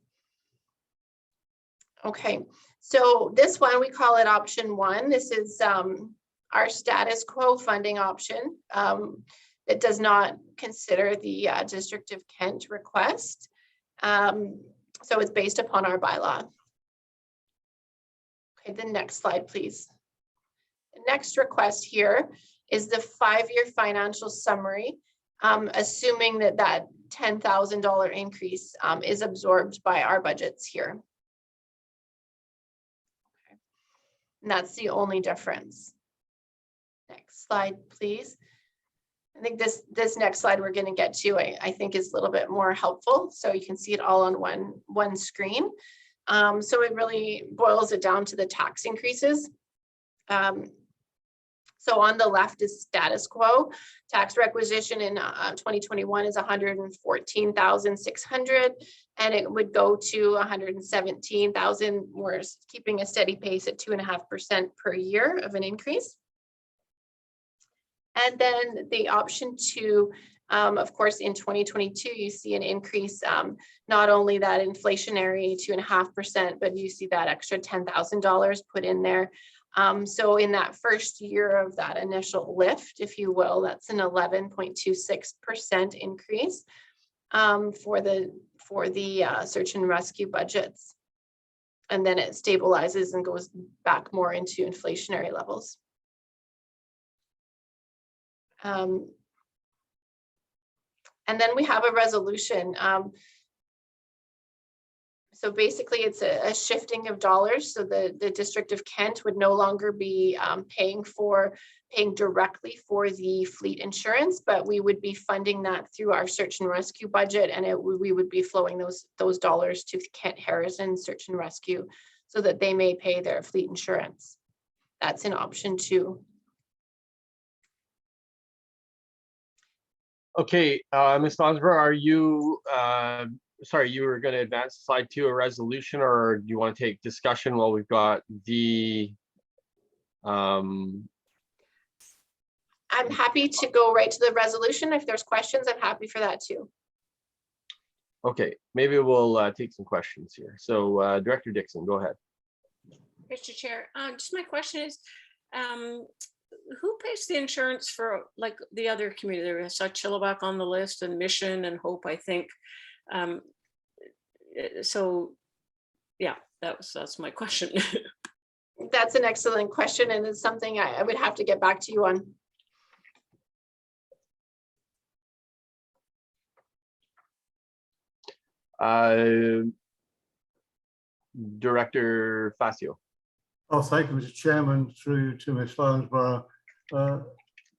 S4: Okay, so this one, we call it option 1. This is our status quo funding option. It does not consider the District of Kent request. So it's based upon our bylaw. Okay, the next slide, please. The next request here is the 5-year financial summary, assuming that that $10,000 increase is absorbed by our budgets here. Okay. And that's the only difference. Next slide, please. I think this next slide we're going to get to, I think, is a little bit more helpful, so you can see it all on one screen. So it really boils it down to the tax increases. So on the left is status quo. Tax requisition in 2021 is $114,600, and it would go to $117,000. We're keeping a steady pace at 2.5% per year of an increase. And then the option 2, of course, in 2022, you see an increase, not only that inflationary 2.5%, but you see that extra $10,000 put in there. So in that first year of that initial lift, if you will, that's an 11.26% increase for the search and rescue budgets. And then it stabilizes and goes back more into inflationary levels. And then we have a resolution. So basically it's a shifting of dollars. So the District of Kent would no longer be paying directly for the fleet insurance, but we would be funding that through our search and rescue budget, and we would be flowing those dollars to Kent Harrison Search and Rescue so that they may pay their fleet insurance. That's in option 2.
S1: Okay, Ms. Lonsborough, are you, sorry, you were going to advance slide 2, a resolution, or do you want to take discussion while we've got the...
S4: I'm happy to go right to the resolution. If there's questions, I'm happy for that too.
S1: Okay, maybe we'll take some questions here. So Director Dixon, go ahead.
S5: Mr. Chair, just my question is, who pays the insurance for like the other community? I saw Chilliwack on the list and Mission and Hope, I think. So yeah, that's my question.
S4: That's an excellent question, and it's something I would have to get back to you on.
S1: Director Facio.
S3: Oh, thank you, Mr. Chairman, through to Ms. Lonsborough.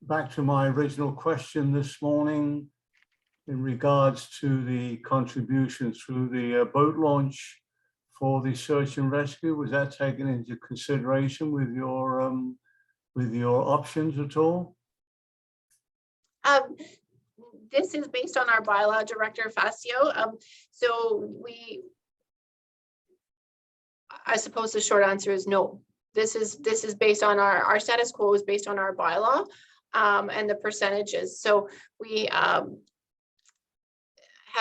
S3: Back to my original question this morning. in regards to the contribution through the boat launch for the search and rescue. Was that taken into consideration with your options at all?
S4: This is based on our bylaw, Director Facio. So I suppose the short answer is no. This is based on our status quo is based on our bylaw and the percentages. So we have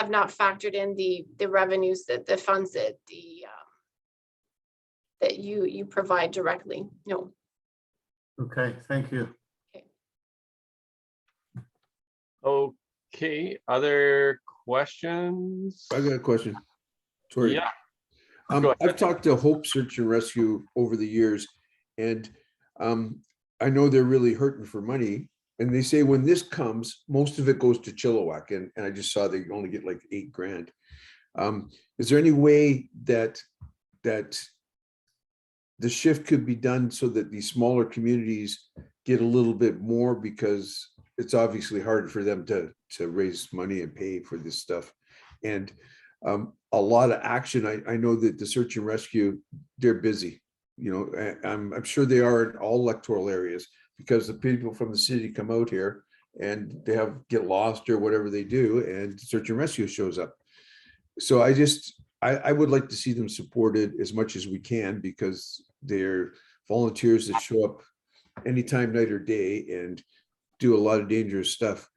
S4: not factored in the revenues, that the funds that that you provide directly. No.
S3: Okay, thank you.
S1: Okay, other questions?
S13: I got a question. Sorry.
S1: Yeah.
S13: I've talked to Hope Search and Rescue over the years, and I know they're really hurting for money. And they say when this comes, most of it goes to Chilliwack, and I just saw they only get like $8 grand. Is there any way that the shift could be done so that these smaller communities get a little bit more, because it's obviously hard for them to raise money and pay for this stuff? And a lot of action. I know that the search and rescue, they're busy. You know, I'm sure they are in all electoral areas, because the people from the city come out here and they get lost or whatever they do, and search and rescue shows up. So I would like to see them supported as much as we can, because they're volunteers that show up anytime, night or day, and do a lot of dangerous stuff.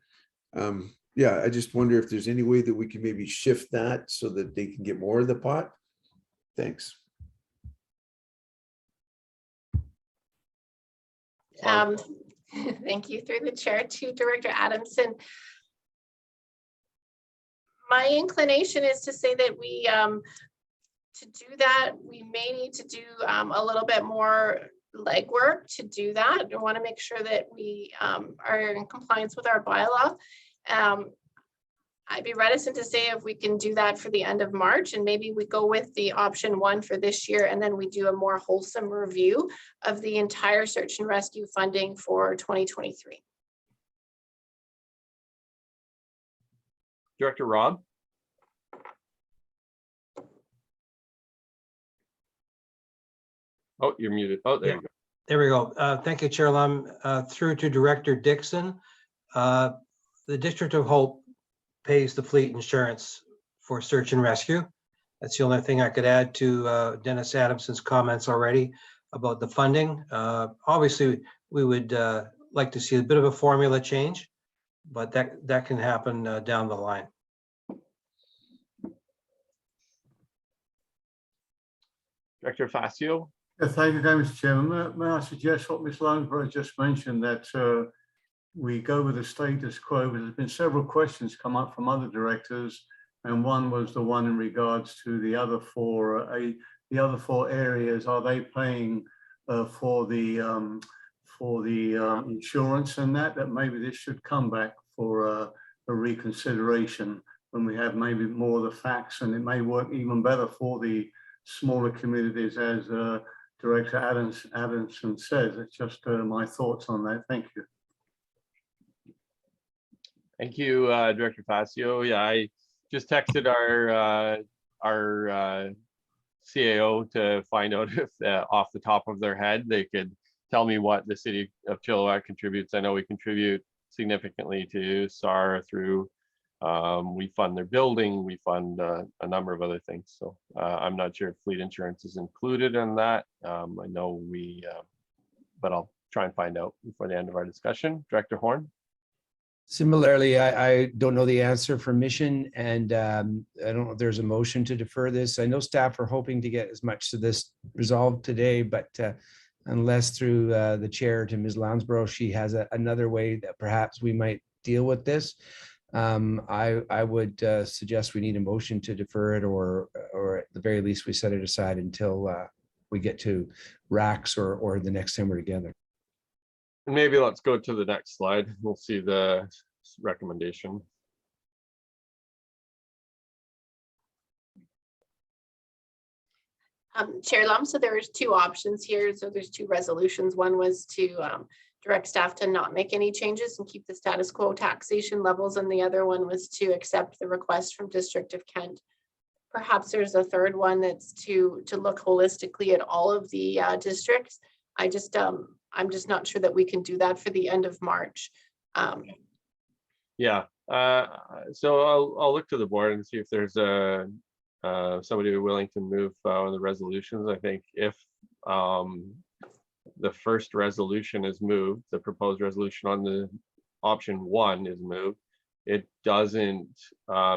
S13: Yeah, I just wonder if there's any way that we can maybe shift that so that they can get more of the pot. Thanks.
S4: Thank you. Through the chair to Director Adamson. My inclination is to say that we, to do that, we may need to do a little bit more legwork to do that. I want to make sure that we are in compliance with our bylaw. I'd be reticent to say if we can do that for the end of March, and maybe we go with the option 1 for this year, and then we do a more wholesome review of the entire search and rescue funding for 2023.
S1: Director Rob? Oh, you're muted. Oh, there you go.
S19: There we go. Thank you, Chair Lum. Through to Director Dixon. The District of Hope pays the fleet insurance for search and rescue. That's the only thing I could add to Dennis Adamson's comments already about the funding. Obviously, we would like to see a bit of a formula change, but that can happen down the line.
S1: Director Facio?
S3: Thank you, Mr. Chairman. May I suggest what Ms. Lonesborough just mentioned, that we go with the status quo? There's been several questions come up from other directors, and one was the one in regards to the other four areas. Are they paying for the insurance and that maybe this should come back for a reconsideration when we have maybe more of the facts, and it may work even better for the smaller communities, as Director Adamson says. It's just my thoughts on that. Thank you.
S1: Thank you, Director Facio. Yeah, I just texted our CAO to find out if off the top of their head they could tell me what the city of Chilliwack contributes. I know we contribute significantly to SAR through we fund their building, we fund a number of other things. So I'm not sure if fleet insurance is included in that. I know we, but I'll try and find out before the end of our discussion. Director Horn?
S6: Similarly, I don't know the answer for Mission, and I don't know if there's a motion to defer this. I know staff are hoping to get as much of this resolved today, but unless through the chair to Ms. Lounsborough, she has another way that perhaps we might deal with this. I would suggest we need a motion to defer it, or at the very least we set it aside until we get to RACs or the next time we're together.
S1: Maybe let's go to the next slide. We'll see the recommendation.
S4: Chair Lum, so there was 2 options here. So there's 2 resolutions. One was to direct staff to not make any changes and keep the status quo taxation levels. And the other one was to accept the request from District of Kent. Perhaps there's a third one that's to look holistically at all of the districts. I'm just not sure that we can do that for the end of March.
S1: Yeah, so I'll look to the board and see if there's somebody willing to move on the resolutions. I think if the first resolution is moved, the proposed resolution on the option 1 is moved, it doesn't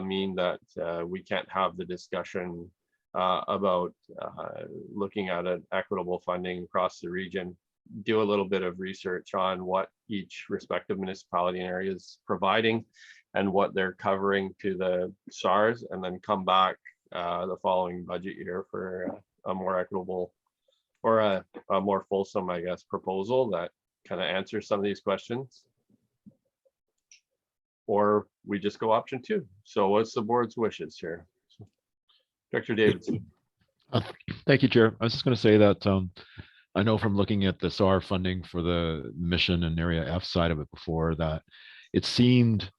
S1: mean that we can't have the discussion about looking at an equitable funding across the region, do a little bit of research on what each respective municipality and area is providing and what they're covering to the SARS, and then come back the following budget year for a more equitable or a more fulsome, I guess, proposal that kind of answers some of these questions. Or we just go option 2. So what's the board's wishes here? Director Davidson.
S10: Thank you, Chair. I was just going to say that I know from looking at the SAR funding for the mission and area F side of it before that it seemed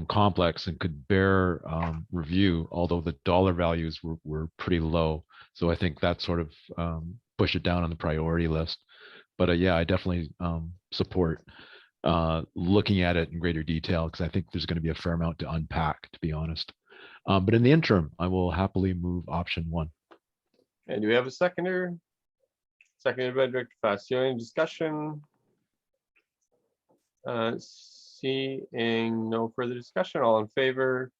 S10: complex and could bear review, although the dollar values were pretty low. So I think that sort of pushed it down on the priority list. But yeah, I definitely support looking at it in greater detail, because I think there's going to be a fair amount to unpack, to be honest. But in the interim, I will happily move option 1.
S1: And do we have a seconder? Seconded by Director Fascio. Any discussion? Seeing no further discussion, all in favor?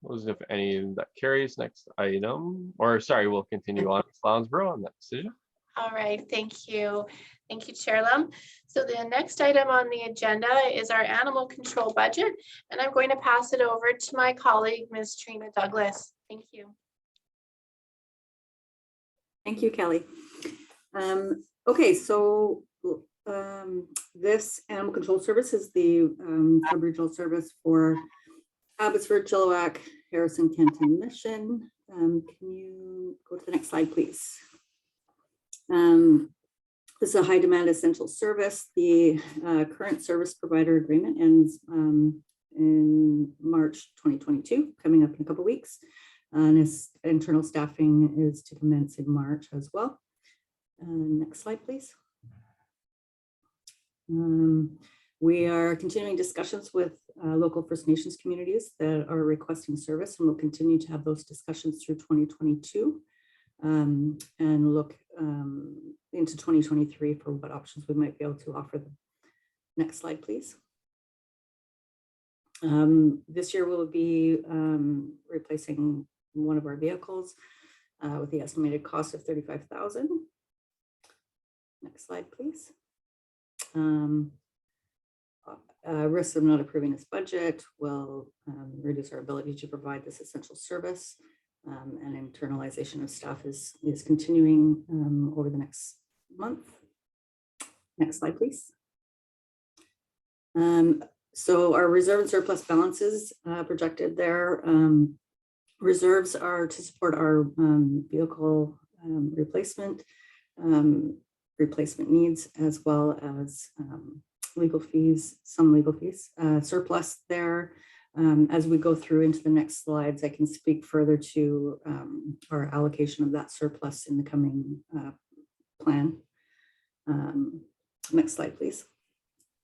S1: Those, if any, that carries. Next item, or sorry, we'll continue on with Lounsborough on that decision.
S4: All right, thank you. Thank you, Chair Lum. So the next item on the agenda is our animal control budget, and I'm going to pass it over to my colleague, Ms. Trina Douglas. Thank you.
S15: Thank you, Kelly. Okay, so this animal control service is the sub-regional service for Abbotsford, Chilliwack, Harrison, Kenton, Mission. Can you go to the next slide, please? This is a high demand essential service. The current service provider agreement ends in March 2022, coming up in a couple of weeks. And its internal staffing is to commence in March as well. Next slide, please. We are continuing discussions with local First Nations communities that are requesting service, and we'll continue to have those discussions through 2022 and look into 2023 for what options we might be able to offer them. Next slide, please. This year we'll be replacing one of our vehicles with the estimated cost of $35,000. Next slide, please. Risks of not approving this budget will reduce our ability to provide this essential service, and internalization of staff is continuing over the next month. Next slide, please. So our reserve and surplus balances projected there. Reserves are to support our vehicle replacement needs, as well as legal fees, some legal fees. Surplus there, as we go through into the next slides, I can speak further to our allocation of that surplus in the coming plan. Next slide, please.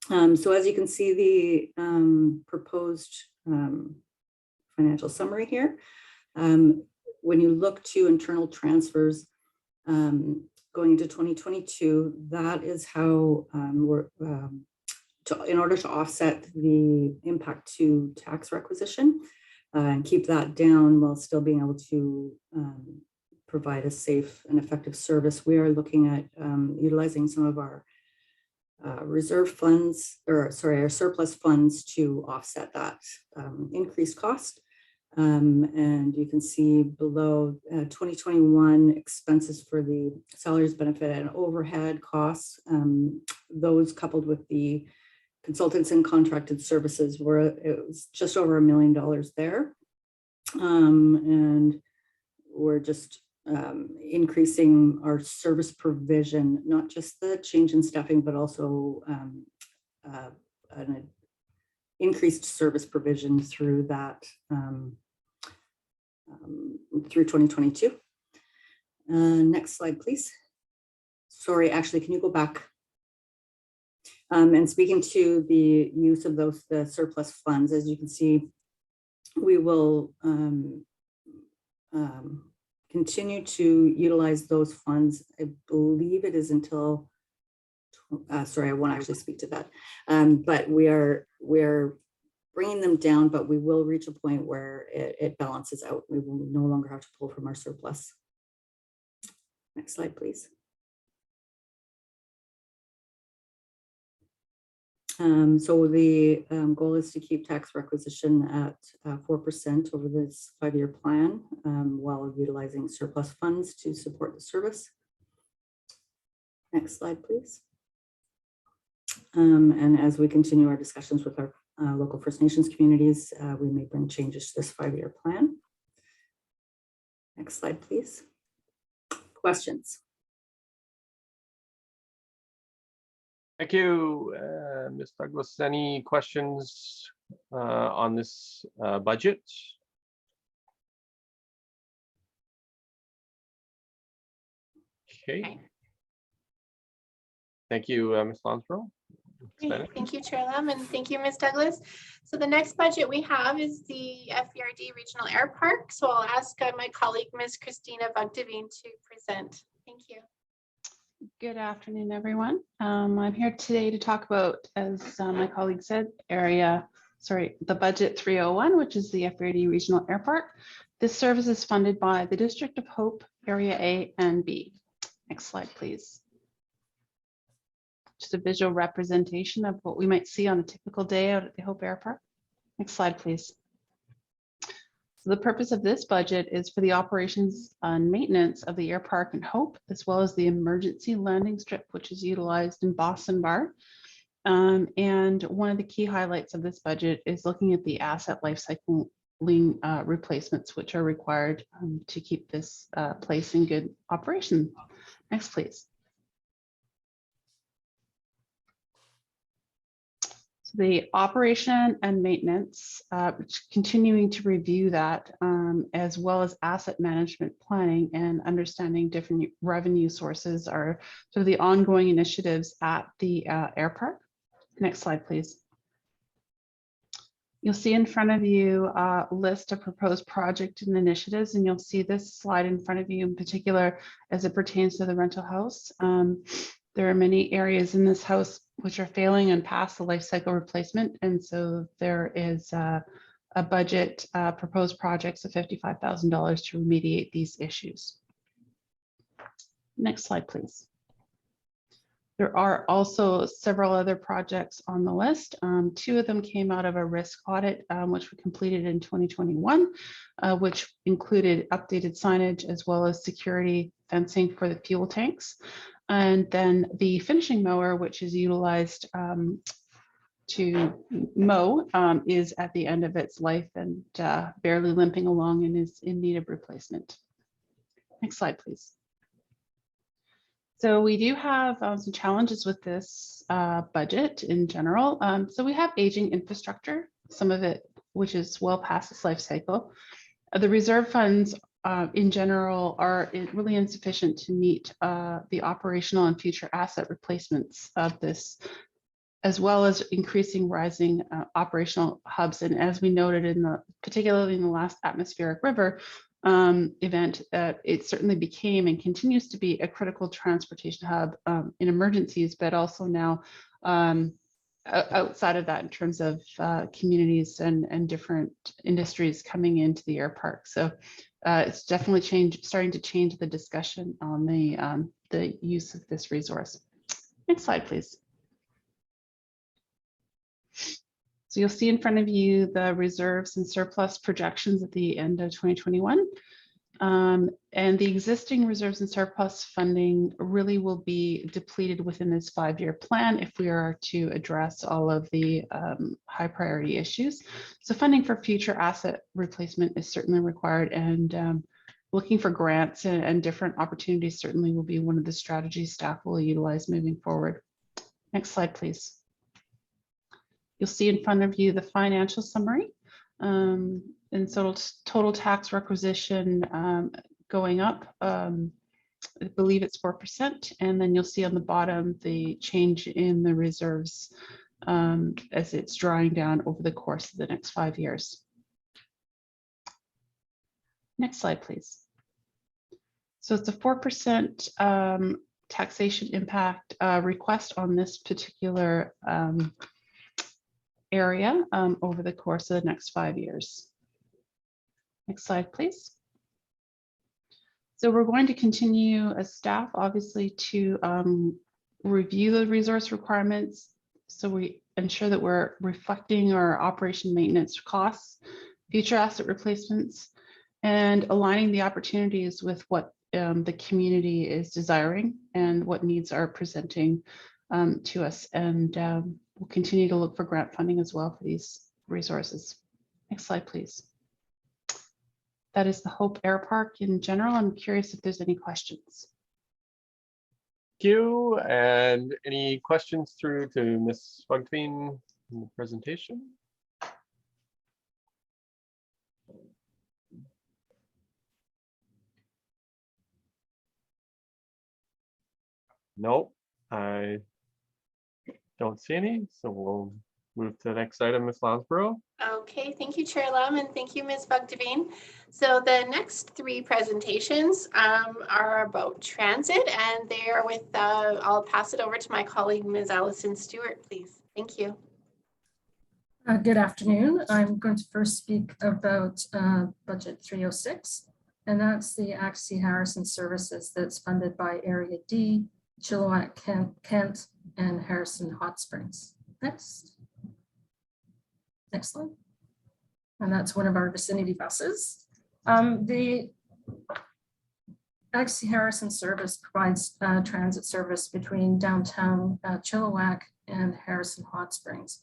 S15: So as you can see, the proposed financial summary here, when you look to internal transfers going into 2022, that is how in order to offset the impact to tax requisition and keep that down while still being able to provide a safe and effective service, we are looking at utilizing some of our reserve funds, or sorry, our surplus funds to offset that increased cost. And you can see below 2021 expenses for the salaries, benefit, and overhead costs. Those coupled with the consultants and contracted services it was just over $1 million there. And we're just increasing our service provision, not just the change in staffing, but also an increased service provision through that through 2022. Next slide, please. Sorry, actually, can you go back? And speaking to the use of the surplus funds, as you can see, we will continue to utilize those funds. I believe it is until, sorry, I won't actually speak to that, but we're bringing them down, but we will reach a point where it balances out. We will no longer have to pull from our surplus. Next slide, please. So the goal is to keep tax requisition at 4% over this 5-year plan, while utilizing surplus funds to support the service. Next slide, please. And as we continue our discussions with our local First Nations communities, we may bring changes to this 5-year plan. Next slide, please. Questions?
S1: Thank you, Ms. Douglas. Any questions on this budget? Okay. Thank you, Ms. Lonsborough.
S4: Great. Thank you, Chair Lam, and thank you, Ms. Douglas. So the next budget we have is the Fvrd Regional Air Park. So I'll ask my colleague, Ms. Christina Vugdeveen, to present. Thank you.
S20: Good afternoon, everyone. I'm here today to talk about, as my colleague said, the budget 301, which is the Fvrd Regional Air Park. This service is funded by the District of Hope, Area A and B. Next slide, please. Just a visual representation of what we might see on a typical day out at the Hope Air Park. Next slide, please. So the purpose of this budget is for the operations and maintenance of the air park in Hope, as well as the emergency landing strip, which is utilized in Boston Bar. And one of the key highlights of this budget is looking at the asset lifecycle replacements, which are required to keep this place in good operation. Next, please. The operation and maintenance, continuing to review that, as well as asset management planning and understanding different revenue sources are sort of the ongoing initiatives at the air park. Next slide, please. You'll see in front of you a list of proposed project and initiatives, and you'll see this slide in front of you in particular as it pertains to the rental house. There are many areas in this house which are failing and past the life cycle replacement. And so there is a budget proposed projects of $55,000 to remediate these issues. Next slide, please. There are also several other projects on the list. 2 of them came out of a risk audit, which we completed in 2021, which included updated signage as well as security fencing for the fuel tanks. And then the finishing mower, which is utilized to mow, is at the end of its life and barely limping along and is in need of replacement. Next slide, please. So we do have some challenges with this budget in general. So we have aging infrastructure, some of it which is well past its life cycle. The reserve funds in general are really insufficient to meet the operational and future asset replacements of this, as well as increasing rising operational hubs. And as we noted in particularly in the last atmospheric river event, it certainly became and continues to be a critical transportation hub in emergencies, but also now outside of that in terms of communities and different industries coming into the air park. So it's definitely starting to change the discussion on the use of this resource. Next slide, please. So you'll see in front of you the reserves and surplus projections at the end of 2021. And the existing reserves and surplus funding really will be depleted within this 5-year plan if we are to address all of the high priority issues. So funding for future asset replacement is certainly required, and looking for grants and different opportunities certainly will be one of the strategies staff will utilize moving forward. Next slide, please. You'll see in front of you the financial summary. And total tax requisition going up. I believe it's 4%. And then you'll see on the bottom the change in the reserves as it's drawing down over the course of the next 5 years. Next slide, please. So it's a 4% taxation impact request on this particular area over the course of the next 5 years. Next slide, please. So we're going to continue as staff, obviously, to review the resource requirements so we ensure that we're reflecting our operation maintenance costs, future asset replacements, and aligning the opportunities with what the community is desiring and what needs are presenting to us. And we'll continue to look for grant funding as well for these resources. Next slide, please. That is the Hope Air Park in general. I'm curious if there's any questions.
S1: Thank you. And any questions through to Ms. Bugtveen in the presentation? Nope, I don't see any, so we'll move to the next item, Ms. Lounsborough.
S4: Okay, thank you, Chair Lam, and thank you, Ms. Bugtveen. So the next three presentations are about transit, and they are with, I'll pass it over to my colleague, Ms. Allison Stewart, please. Thank you.
S21: Good afternoon. I'm going to first speak about Budget 306, and that's the Axie Harrison services that's funded by Area D, Chilliwack, Kent, and Harrison Hot Springs. Next slide. And that's one of our vicinity buses. The Axie Harrison service provides transit service between downtown Chilliwack and Harrison Hot Springs.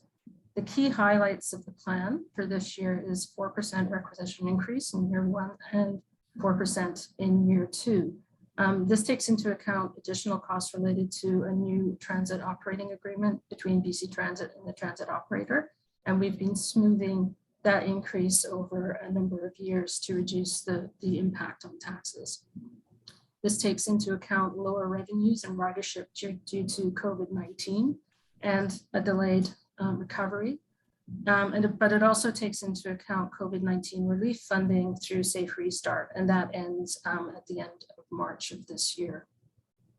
S21: The key highlights of the plan for this year is 4% requisition increase in year 1 and 4% in year 2. This takes into account additional costs related to a new transit operating agreement between BC Transit and the transit operator. And we've been smoothing that increase over a number of years to reduce the impact on taxes. This takes into account lower revenues and ridership due to COVID-19 and a delayed recovery. But it also takes into account COVID-19 relief funding through Safe Restart, and that ends at the end of March of this year.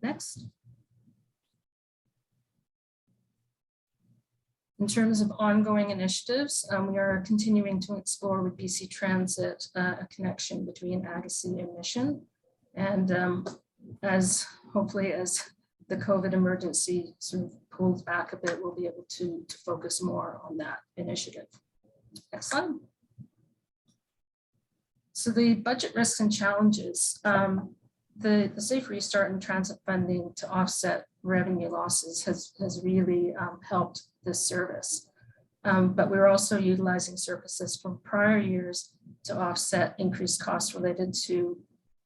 S21: Next. In terms of ongoing initiatives, we are continuing to explore with BC Transit a connection between Agassiz and Mission. And as hopefully as the COVID emergency sort of pulls back a bit, we'll be able to focus more on that initiative. Next slide. So the budget risks and challenges. The Safe Restart and transit funding to offset revenue losses has really helped this service. But we're also utilizing surpluses from prior years to offset increased costs related to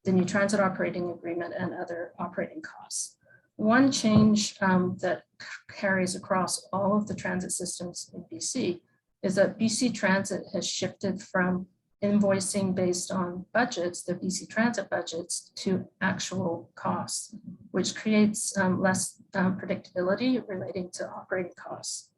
S21: the new transit operating agreement and other operating costs. One change that carries across all of the transit systems in BC is that BC Transit has shifted from invoicing based on budgets, the BC Transit budgets, to actual costs, which creates less predictability relating to operating costs.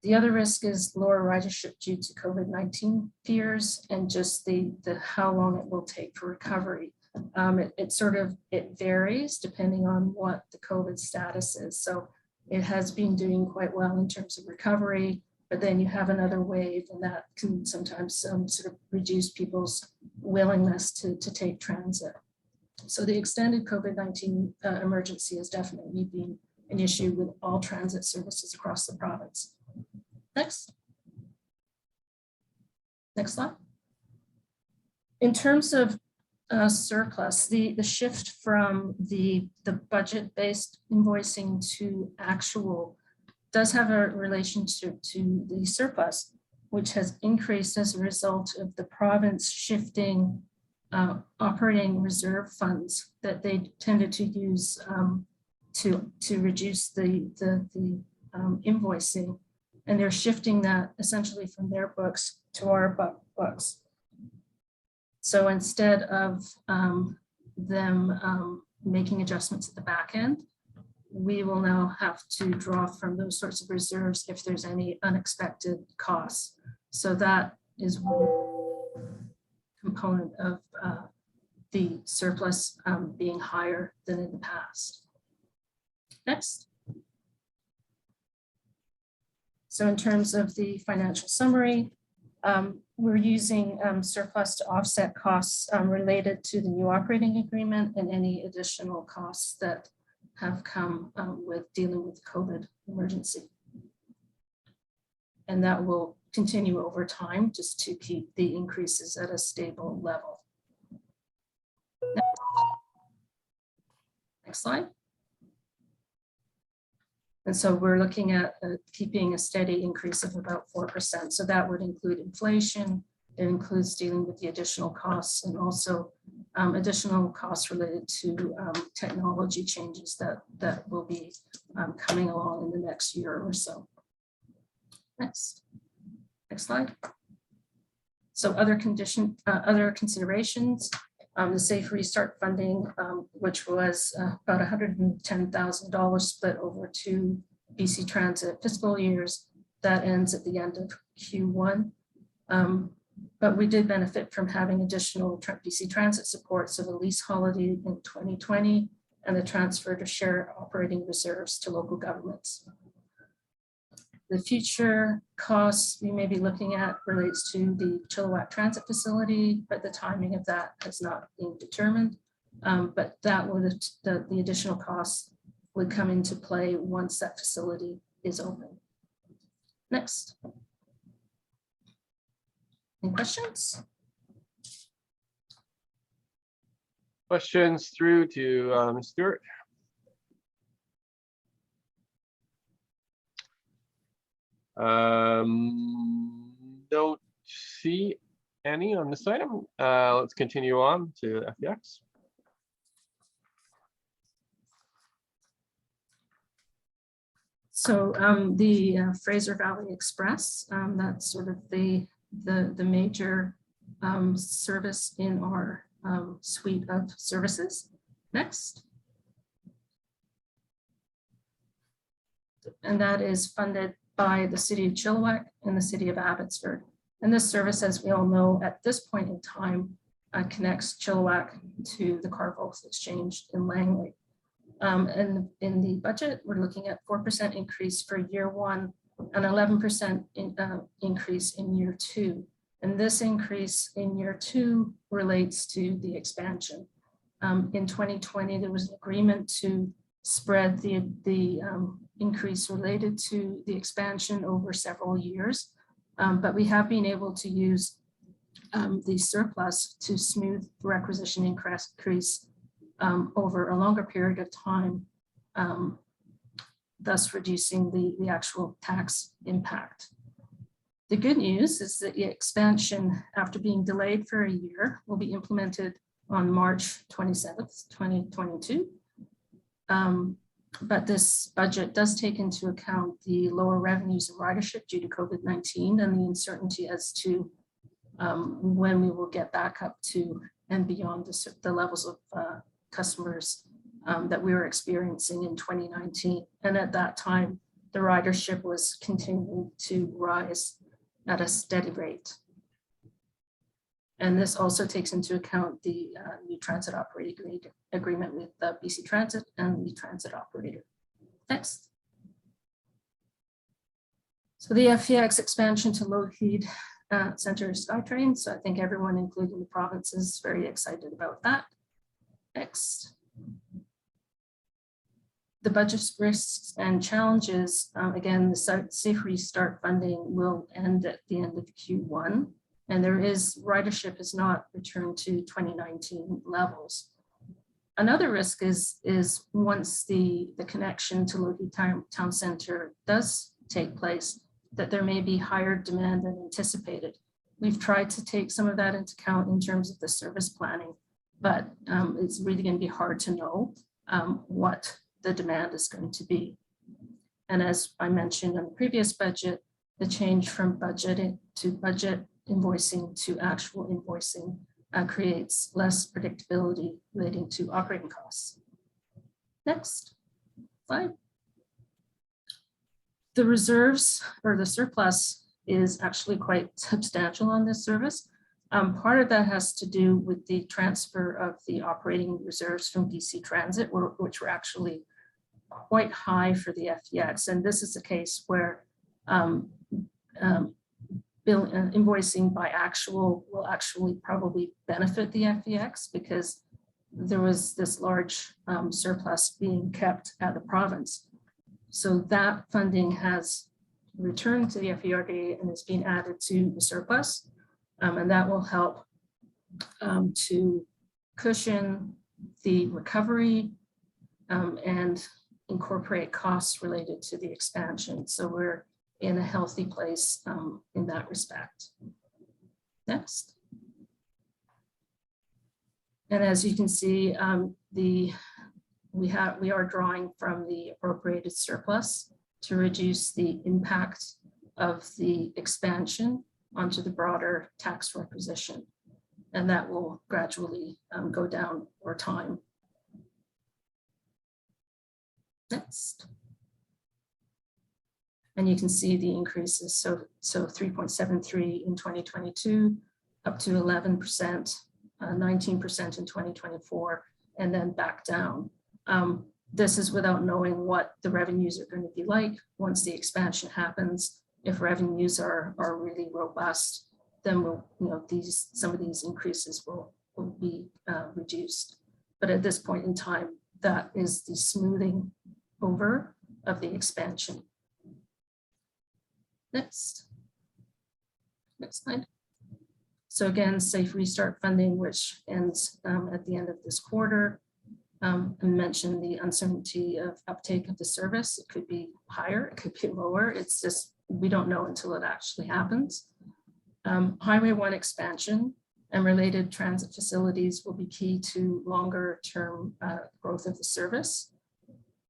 S21: The other risk is lower ridership due to COVID-19 fears and just the how long it will take for recovery. It varies depending on what the COVID status is. So it has been doing quite well in terms of recovery, but then you have another wave and that can sometimes sort of reduce people's willingness to take transit. So the extended COVID-19 emergency has definitely been an issue with all transit services across the province. Next. Next slide. In terms of surplus, the shift from the budget-based invoicing to actual does have a relationship to the surplus, which has increased as a result of the province shifting operating reserve funds that they tended to use to reduce the invoicing, and they're shifting that essentially from their books to our books. So instead of them making adjustments at the back end, we will now have to draw from those sorts of reserves if there's any unexpected costs. So that is one component of the surplus being higher than in the past. Next. So in terms of the financial summary, we're using surplus to offset costs related to the new operating agreement and any additional costs that have come with dealing with the COVID emergency. And that will continue over time just to keep the increases at a stable level. Next slide. And so we're looking at keeping a steady increase of about 4%. So that would include inflation. It includes dealing with the additional costs and also additional costs related to technology changes that will be coming along in the next year or so. Next slide. So other considerations, the Safe Restart funding, which was about $110,000 split over 2 BC Transit fiscal years, that ends at the end of Q1. But we did benefit from having additional BC Transit support, so the lease holiday in 2020 and the transfer to share operating reserves to local governments. The future costs we may be looking at relates to the Chilliwack Transit Facility, but the timing of that has not been determined. But that would, the additional costs would come into play once that facility is open. Next. Any questions?
S1: Questions through to Ms. Stewart. Don't see any on this item. Let's continue on to FDX.
S21: So the Fraser Valley Express, that's sort of the major service in our suite of services. Next. And that is funded by the City of Chilliwack and the City of Abbotsford. And this service, as we all know, at this point in time, connects Chilliwack to the Car Volks Exchange in Langley. And in the budget, we're looking at 4% increase for year one and 11% increase in year two. And this increase in year two relates to the expansion. In 2020, there was an agreement to spread the increase related to the expansion over several years. But we have been able to use the surplus to smooth the requisition increase over a longer period of time, thus reducing the actual tax impact. The good news is that the expansion, after being delayed for a year, will be implemented on March 27th, 2022. But this budget does take into account the lower revenues and ridership due to COVID-19 and the uncertainty as to when we will get back up to and beyond the levels of customers that we were experiencing in 2019. And at that time, the ridership was continuing to rise at a steady rate. And this also takes into account the new transit operating agreement with the BC Transit and the transit operator. Next. So the FEX expansion to Lougheed Centre SkyTrain. So I think everyone, including the province, is very excited about that. Next. The budget risks and challenges. Again, the Safe Restart funding will end at the end of Q1. And there is, ridership has not returned to 2019 levels. Another risk is once the connection to Lougheed Town Centre does take place, that there may be higher demand than anticipated. we've tried to take some of that into account in terms of the service planning, but it's really going to be hard to know what the demand is going to be. And as I mentioned in the previous budget, the change from budget to budget invoicing to actual invoicing creates less predictability relating to operating costs. Next slide. The reserves or the surplus is actually quite substantial on this service. Part of that has to do with the transfer of the operating reserves from BC Transit, which were actually quite high for the FEX. And this is a case where invoicing by actual will actually probably benefit the FEX because there was this large surplus being kept at the province. So that funding has returned to the FVRD and is being added to the surplus. And that will help to cushion the recovery and incorporate costs related to the expansion. So we're in a healthy place in that respect. Next. And as you can see, we are drawing from the appropriated surplus to reduce the impact of the expansion onto the broader tax requisition. And that will gradually go down over time. Next. And you can see the increases. So 3.73 in 2022, up to 11%, 19% in 2024, and then back down. This is without knowing what the revenues are going to be like once the expansion happens. If revenues are really robust, then we'll, some of these increases will be reduced. But at this point in time, that is the smoothing over of the expansion. Next slide. So again, safe restart funding, which ends at the end of this quarter. I mentioned the uncertainty of uptake of the service. It could be higher, it could be lower. It's just, we don't know until it actually happens. Highway 1 expansion and related transit facilities will be key to longer term growth of the service.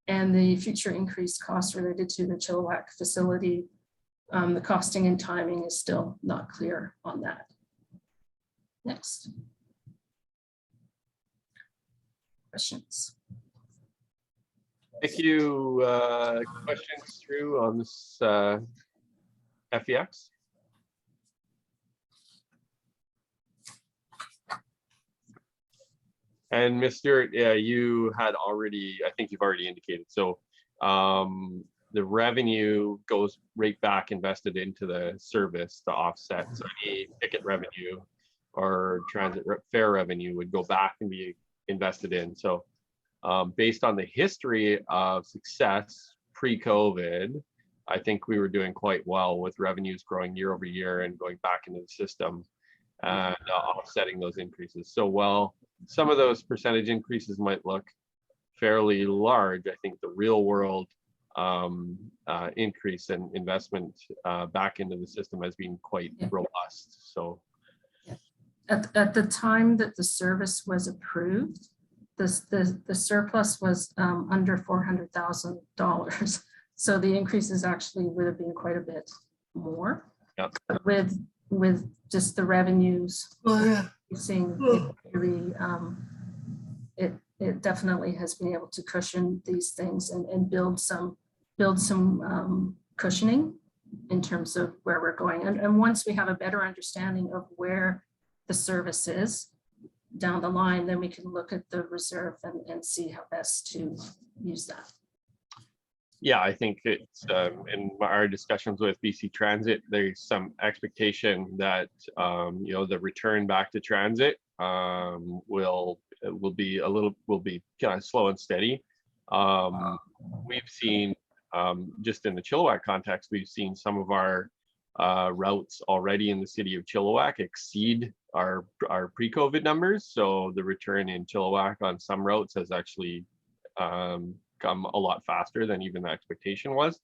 S21: And the future increased costs related to the Chilliwack facility, the costing and timing is still not clear on that. Next. Questions?
S1: Thank you. Questions through on this FEX? And Ms. Stewart, yeah, you had already, I think you've already indicated. So the revenue goes right back invested into the service to offset. So any ticket revenue or transit fare revenue would go back and be invested in. So based on the history of success pre-COVID, I think we were doing quite well with revenues growing year over year and going back into the system and offsetting those increases. So while some of those percentage increases might look fairly large, I think the real world increase in investment back into the system has been quite robust. So
S21: at the time that the service was approved, the surplus was under $400,000. So the increases actually would have been quite a bit more.
S1: Yep.
S21: With just the revenues, seeing it really, it definitely has been able to cushion these things and build some cushioning in terms of where we're going. And once we have a better understanding of where the service is down the line, then we can look at the reserve and see how best to use that.
S1: yeah, I think it's in our discussions with BC Transit, there's some expectation that the return back to transit will be kind of slow and steady. We've seen just in the Chilliwack context, we've seen some of our routes already in the city of Chilliwack exceed our pre-COVID numbers. So the return in Chilliwack on some routes has actually come a lot faster than even the expectation was.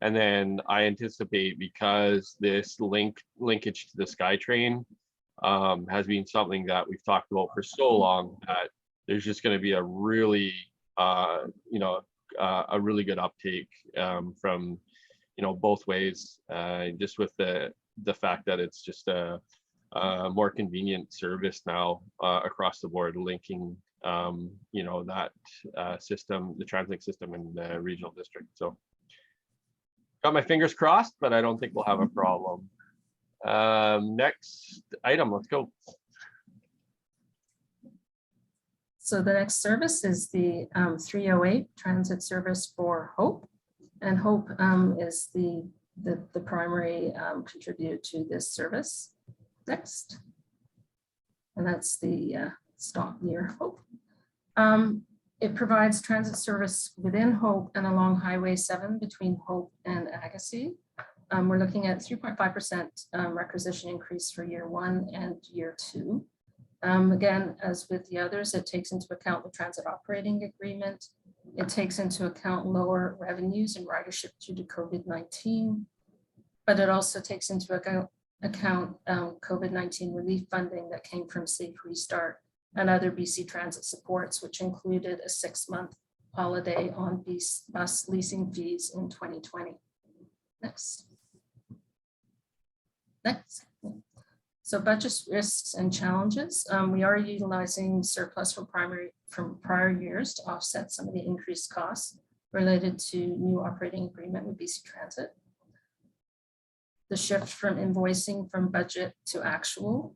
S1: And then I anticipate, because this linkage to the SkyTrain has been something that we've talked about for so long, that there's just going to be a really, you know, a really good uptake from, you know, both ways, just with the fact that it's just a more convenient service now across the board, linking, you know, that system, the transit system in the regional district. So got my fingers crossed, but I don't think we'll have a problem. Next item, let's go.
S21: So the next service is the 308 transit service for Hope. And Hope is the primary contributor to this service. Next. And that's the stop near Hope. It provides transit service within Hope and along Highway 7 between Hope and Agassiz. We're looking at 3.5% requisition increase for year 1 and year 2. Again, as with the others, it takes into account the transit operating agreement. It takes into account lower revenues and ridership due to COVID-19, but it also takes into account COVID-19 relief funding that came from Safe Restart and other BC Transit supports, which included a 6-month holiday on bus leasing fees in 2020. Next. Next. So budget risks and challenges. We are utilizing surplus from prior years to offset some of the increased costs related to new operating agreement with BC Transit. The shift from invoicing from budget to actual,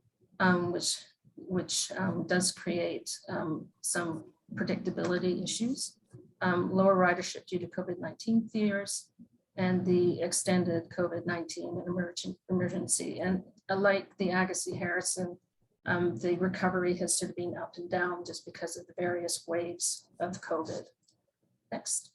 S21: which does create some predictability issues, lower ridership due to COVID-19 fears, and the extended COVID-19 emergency. And like the Agassiz Harrison, the recovery has sort of been up and down just because of the various waves of COVID. Next.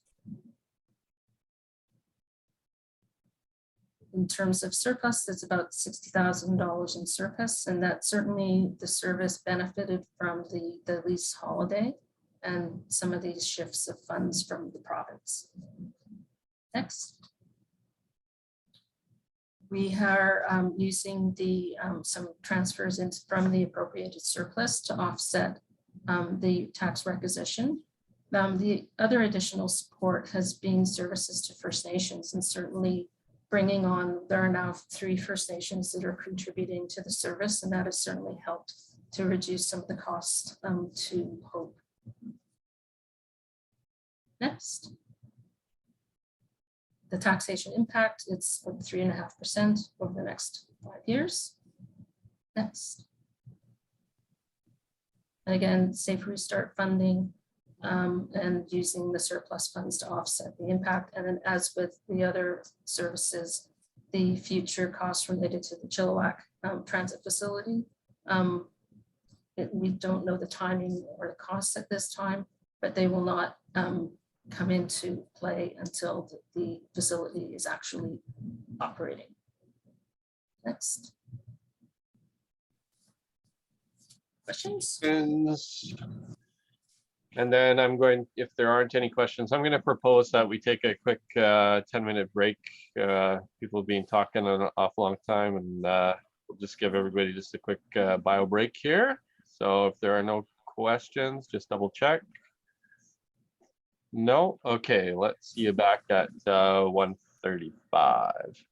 S21: In terms of surplus, it's about $60,000 in surplus, and that certainly the service benefited from the lease holiday and some of these shifts of funds from the province. Next. We are using some transfers from the appropriated surplus to offset the tax requisition. The other additional support has been services to First Nations, and certainly bringing on, there are now 3 First Nations that are contributing to the service, and that has certainly helped to reduce some of the costs to Hope. Next. The taxation impact, it's 3.5% over the next 5 years. Next. And again, Safe Restart funding and using the surplus funds to offset the impact. And then as with the other services, the future costs related to the Chilliwack transit facility. We don't know the timing or the costs at this time, but they will not come into play until the facility is actually operating. Next. Questions?
S1: And then I'm going, if there aren't any questions, I'm going to propose that we take a quick 10-minute break. People have been talking an awful long time, and we'll just give everybody just a quick bio break here. So if there are no questions, just double check. No? Okay, let's see you back at 1:35.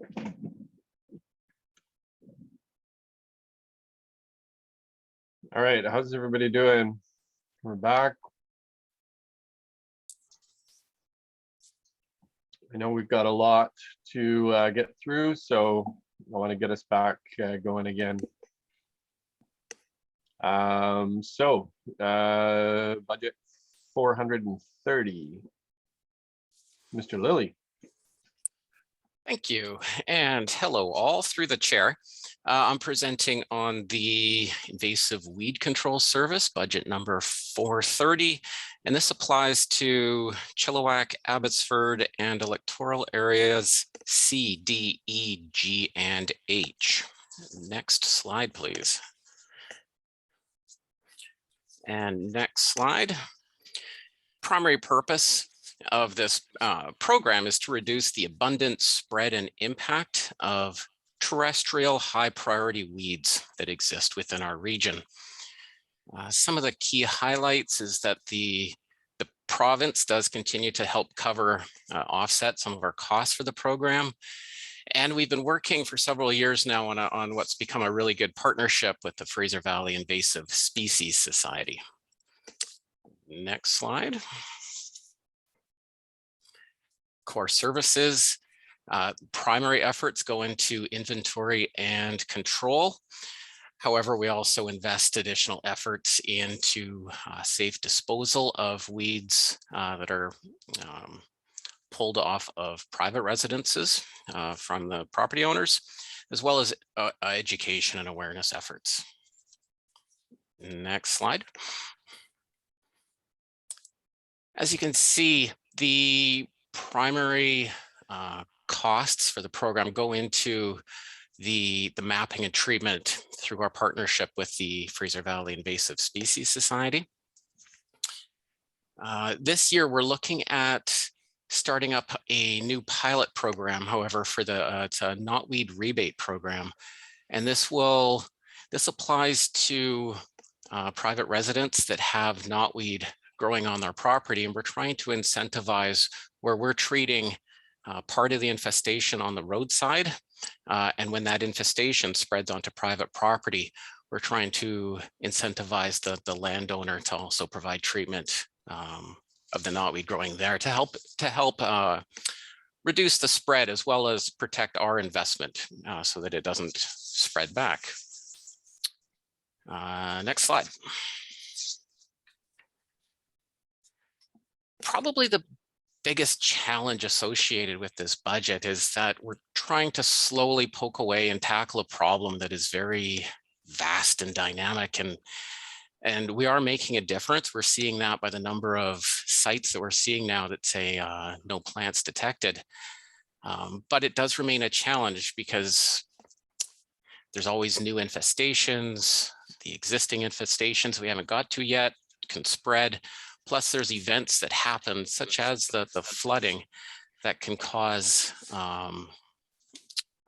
S1: All right, how's everybody doing? We're back. I know we've got a lot to get through, so I want to get us back going again. Budget 430. Mr. Lilly.
S7: Thank you, and hello all. Through the chair, I'm presenting on the invasive weed control service, budget number 430, and this applies to Chilliwack, Abbotsford, and electoral areas C, D, E, G, and H. Next slide, please. And next slide. Primary purpose of this program is to reduce the abundance, spread, and impact of terrestrial high priority weeds that exist within our region. Some of the key highlights is that the province does continue to help cover offset some of our costs for the program. And we've been working for several years now on what's become a really good partnership with the Fraser Valley Invasive Species Society. Next slide. Core services, primary efforts go into inventory and control. However, we also invest additional efforts into safe disposal of weeds that are pulled off of private residences from the property owners, as well as education and awareness efforts. Next slide. As you can see, the primary costs for the program go into the mapping and treatment through our partnership with the Fraser Valley Invasive Species Society. This year, we're looking at starting up a new pilot program, however, for it's a knotweed rebate program. And this applies to private residents that have knotweed growing on their property, and we're trying to incentivize where we're treating part of the infestation on the roadside, and when that infestation spreads onto private property, we're trying to incentivize the landowner to also provide treatment of the knotweed growing there to help reduce the spread, as well as protect our investment so that it doesn't spread back. Next slide. Probably the biggest challenge associated with this budget is that we're trying to slowly poke away and tackle a problem that is very vast and dynamic, and we are making a difference. We're seeing that by the number of sites that we're seeing now that say no plants detected. But it does remain a challenge because there's always new infestations. The existing infestations we haven't got to yet can spread. Plus there's events that happen, such as the flooding, that can cause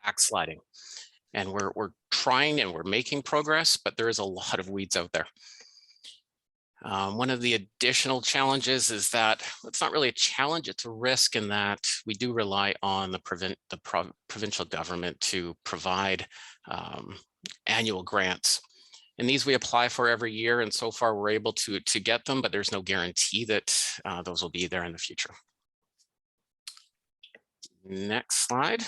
S7: backsliding. And we're trying and we're making progress, but there is a lot of weeds out there. One of the additional challenges is that it's not really a challenge, it's a risk in that we do rely on the provincial government to provide annual grants. And these we apply for every year, and so far we're able to get them, but there's no guarantee that those will be there in the future. Next slide.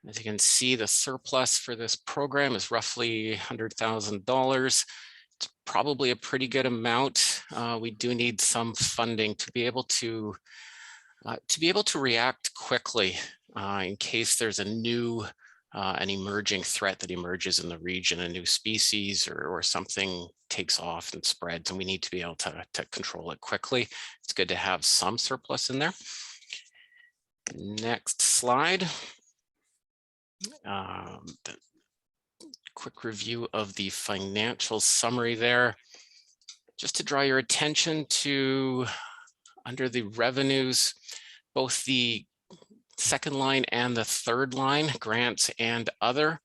S7: As you can see, the surplus for this program is roughly $100,000. It's probably a pretty good amount. We do need some funding to be able to react quickly in case there's a new an emerging threat that emerges in the region, a new species or something takes off and spreads, and we need to be able to control it quickly. It's good to have some surplus in there. Next slide. The quick review of the financial summary there. Just to draw your attention to, under the revenues, both the second line and the third line, grants and other,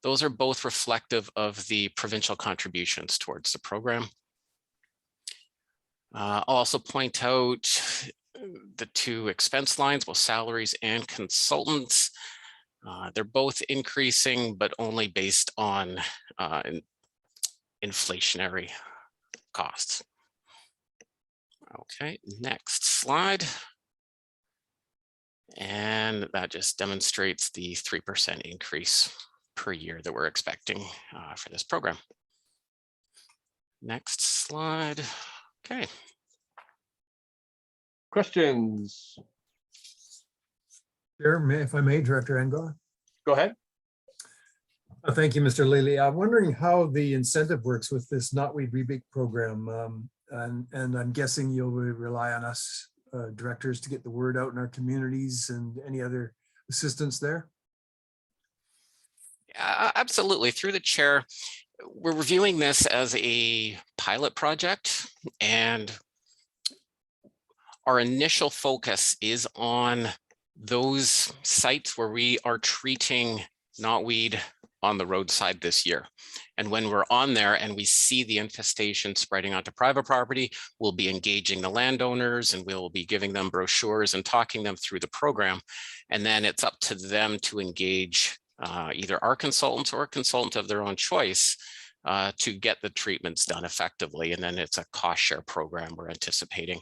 S7: those are both reflective of the provincial contributions towards the program. I'll also point out the two expense lines, both salaries and consultants. They're both increasing, but only based on inflationary costs. Okay, next slide. And that just demonstrates the 3% increase per year that we're expecting for this program. Next slide. Okay.
S1: Questions?
S11: Chair, if I may, Director Engar.
S1: Go ahead.
S11: Thank you, Mr. Lely. I'm wondering how the incentive works with this knotweed rebate program. And I'm guessing you'll rely on us directors to get the word out in our communities and any other assistance there?
S7: Absolutely. Through the chair, we're reviewing this as a pilot project, and our initial focus is on those sites where we are treating knotweed on the roadside this year. And when we're on there and we see the infestation spreading onto private property, we'll be engaging the landowners and we'll be giving them brochures and talking them through the program. And then it's up to them to engage either our consultants or a consultant of their own choice to get the treatments done effectively. And then it's a cost share program we're anticipating.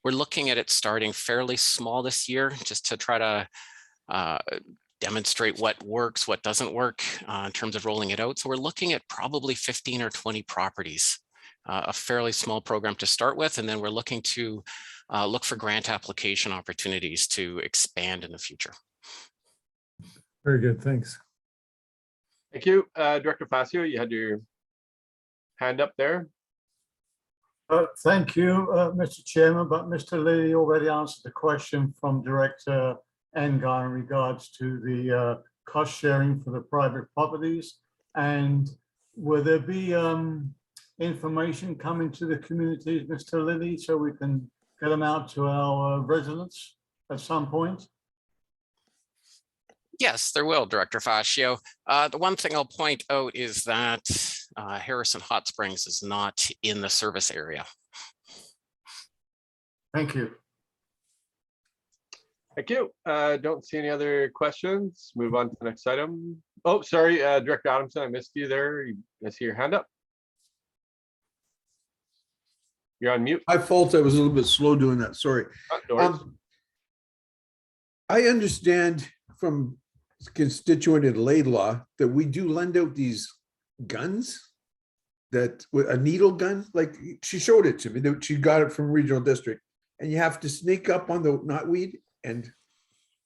S7: We're looking at it starting fairly small this year, just to try to demonstrate what works, what doesn't work in terms of rolling it out. So we're looking at probably 15 or 20 properties, a fairly small program to start with. And then we're looking to look for grant application opportunities to expand in the future.
S11: Very good, thanks.
S1: Thank you. Director Facio, you had your hand up there.
S3: Thank you, Mr. Chairman, but Mr. Lilly already answered the question from Director Engar in regards to the cost sharing for the private properties. And will there be information coming to the communities, Mr. Lilly, so we can get them out to our residents at some point?
S7: Yes, there will, Director Fascio. The one thing I'll point out is that Harrison Hot Springs is not in the service area.
S3: Thank you.
S1: Thank you. Don't see any other questions. Move on to the next item. Oh, sorry, Director Adamson, I missed you there. I see your hand up. You're on mute.
S13: My fault. I was a little bit slow doing that. Sorry. I understand from constituent in Laidlaw that we do lend out these guns, that with a needle gun, like she showed it to me, that she got it from regional district, and you have to sneak up on the knotweed and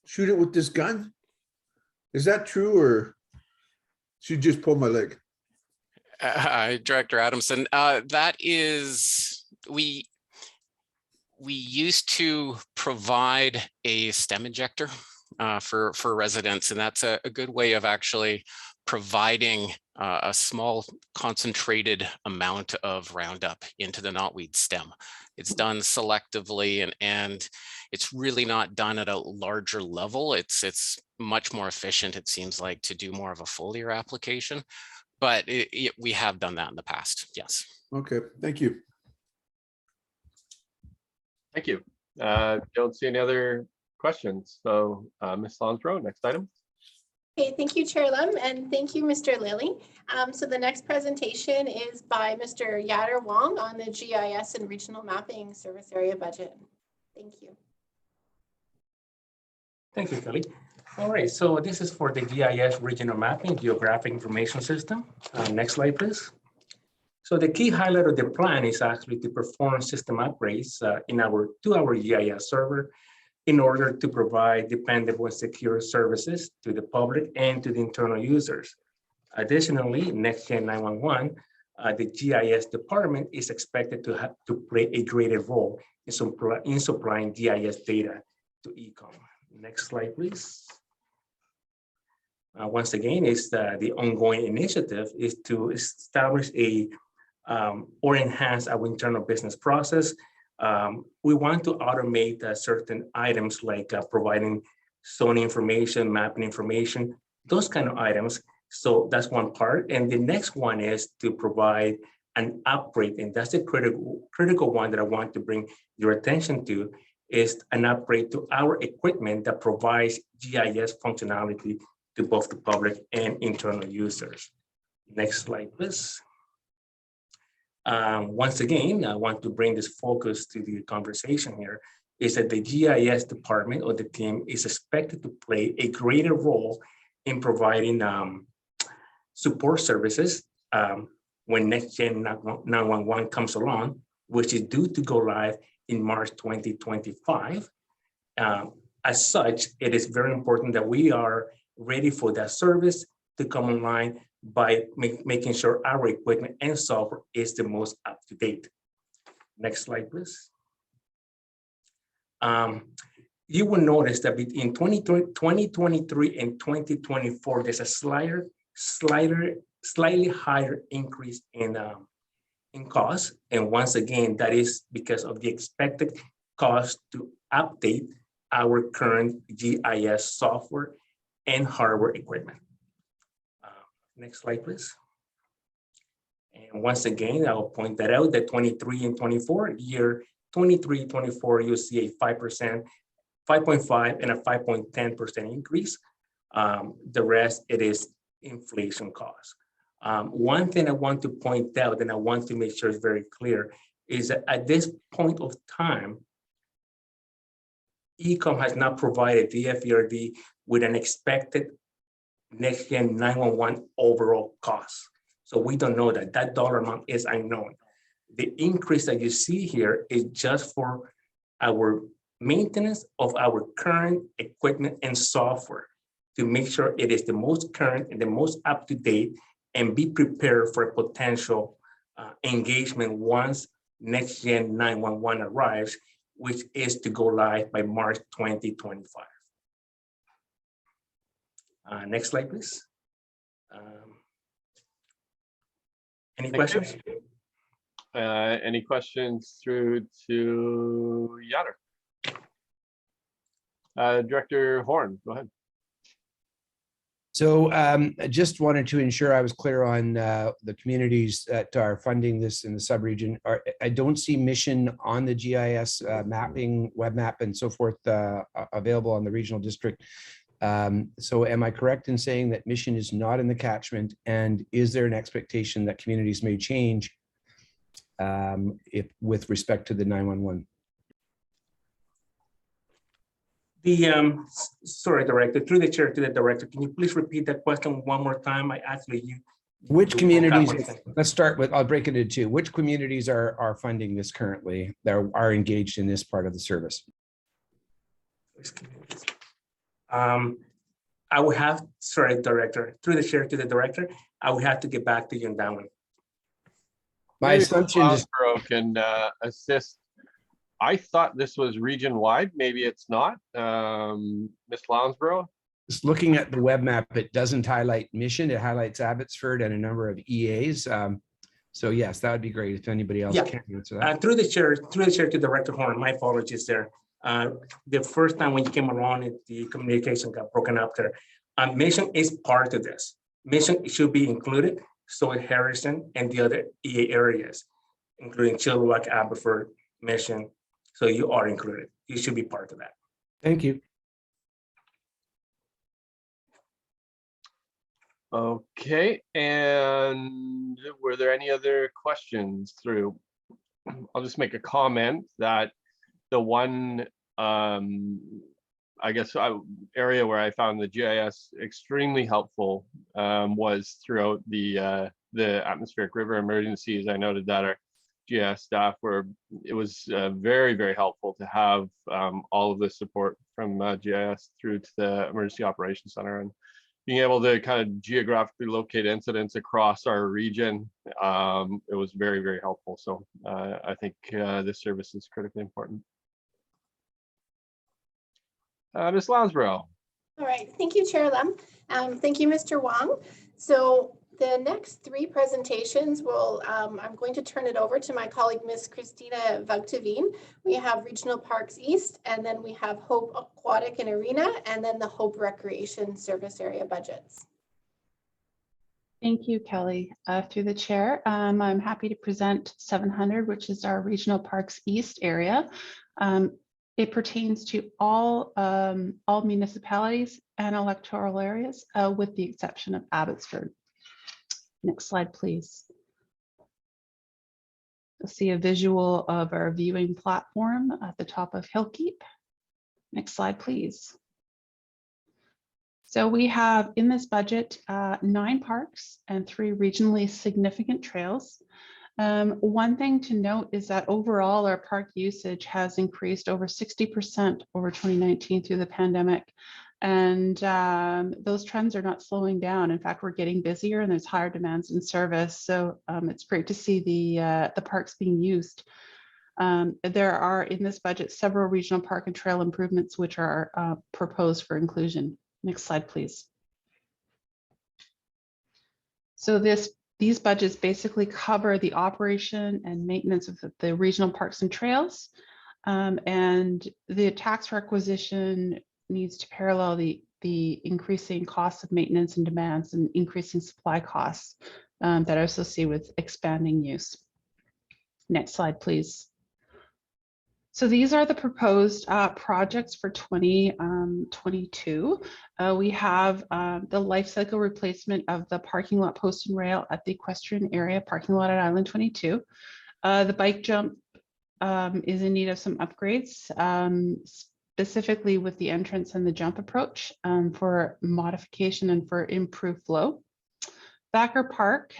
S13: shoot it with this gun. Is that true, or she just pulled my leg?
S7: Director Adamson, that is, we used to provide a stem injector for residents, and that's a good way of actually providing a small concentrated amount of Roundup into the knotweed stem. It's done selectively, and it's really not done at a larger level. It's much more efficient, it seems like, to do more of a foliar application, but we have done that in the past. Yes.
S13: Okay, thank you.
S1: Thank you. Don't see any other questions. So Ms. Lonsborough, next item.
S4: Okay, thank you, Chair Lum, and thank you, Mr. Lilly. So the next presentation is by Mr. Yader Wong on the GIS and Regional Mapping Service Area Budget. Thank you.
S17: Thank you, Kelly. All right, so this is for the GIS Regional Mapping Geographic Information System. Next slide, please. So the key highlight of the plan is actually to perform system upgrades to our GIS server in order to provide dependable and secure services to the public and to the internal users. Additionally, NextGen 911, the GIS department is expected to play a greater role in supplying GIS data to ECOM. Next slide, please. Once again, the ongoing initiative is to establish or enhance our internal business process. We want to automate certain items like providing zoning information, mapping information, those kind of items. So that's one part. And the next one is to provide an upgrade. And that's the critical one that I want to bring your attention to, is an upgrade to our equipment that provides GIS functionality to both the public and internal users. Next slide, please. Once again, I want to bring this focus to the conversation here, is that the GIS department or the team is expected to play a greater role in providing support services when Next Gen 911 comes along, which is due to go live in March 2025. As such, it is very important that we are ready for that service to come online by making sure our equipment and software is the most up-to-date. Next slide, please. You will notice that between 2023 and 2024, there's a slightly higher increase in cost. And once again, that is because of the expected cost to update our current GIS software and hardware equipment. Next slide, please. And once again, I'll point that out that 23 and 24, year 23, 24, you'll see a 5%, 5.5 and a 5.10% increase. The rest, it is inflation cost. One thing I want to point out, and I want to make sure it's very clear, is that at this point of time, ECOM has not provided the FVRD with an expected Next Gen 911 overall cost. So we don't know that. That dollar amount is unknown. The increase that you see here is just for our maintenance of our current equipment and software to make sure it is the most current and the most up-to-date, and be prepared for potential engagement once Next Gen 911 arrives, which is to go live by March 2025. Next slide, please. Any questions?
S1: Any questions through to Yatter? Director Horn, go ahead.
S6: So I just wanted to ensure I was clear on the communities that are funding this in the subregion. I don't see Mission on the GIS mapping, web map and so forth available on the regional district. So am I correct in saying that Mission is not in the catchment? And is there an expectation that communities may change if with respect to the 911?
S17: Sorry, Director, through the chair to the director, can you please repeat that question one more time?
S6: Which communities, let's start with, I'll break it into two. Which communities are funding this currently, that are engaged in this part of the service?
S17: I would have, sorry, Director, through the chair to the director, I would have to get back to you on that one.
S6: My assumption is
S1: can assist. I thought this was region-wide. Maybe it's not. Ms. Lounsborough?
S6: Just looking at the web map, it doesn't highlight Mission. It highlights Abbotsford and a number of EAs. So yes, that would be great if anybody else can answer that.
S17: Through the chair to Director Horn, my apologies there. The first time when you came around, the communication got broken up there. Mission is part of this. Mission should be included. So is Harrison and the other EA areas, including Chilliwack, Abbotsford, Mission. So you are included. You should be part of that.
S6: Thank you.
S1: Okay, and were there any other questions through? I'll just make a comment that the one, I guess, area where I found the GIS extremely helpful was throughout the atmospheric river emergencies. I noted that our GIS staff it was very, very helpful to have all of the support from GIS through to the Emergency Operations Center, and being able to kind of geographically locate incidents across our region. It was very, very helpful. So I think this service is critically important. Ms. Lounsborough.
S4: All right, thank you, Chair Lem. Thank you, Mr. Wong. So the next three presentations I'm going to turn it over to my colleague, Ms. Christina Vugteveen. We have Regional Parks East, and then we have Hope Aquatic and Arena, and then the Hope Recreation Service Area budgets.
S20: Thank you, Kelly. Through the chair, I'm happy to present 700, which is our Regional Parks East area. It pertains to all municipalities and electoral areas, with the exception of Abbotsford. Next slide, please. You'll see a visual of our viewing platform at the top of Hillkeep. Next slide, please. So we have in this budget 9 parks and 3 regionally significant trails. One thing to note is that overall our park usage has increased over 60% over 2019 through the pandemic. And those trends are not slowing down. In fact, we're getting busier and there's higher demands in service. So it's great to see the parks being used. There are in this budget several regional park and trail improvements which are proposed for inclusion. Next slide, please. So these budgets basically cover the operation and maintenance of the regional parks and trails. And the tax requisition needs to parallel the increasing costs of maintenance and demands and increasing supply costs that are associated with expanding use. Next slide, please. So these are the proposed projects for 2022. We have the life cycle replacement of the parking lot post and rail at the equestrian area parking lot at Island 22. The bike jump is in need of some upgrades, specifically with the entrance and the jump approach for modification and for improved flow. Thacker Park,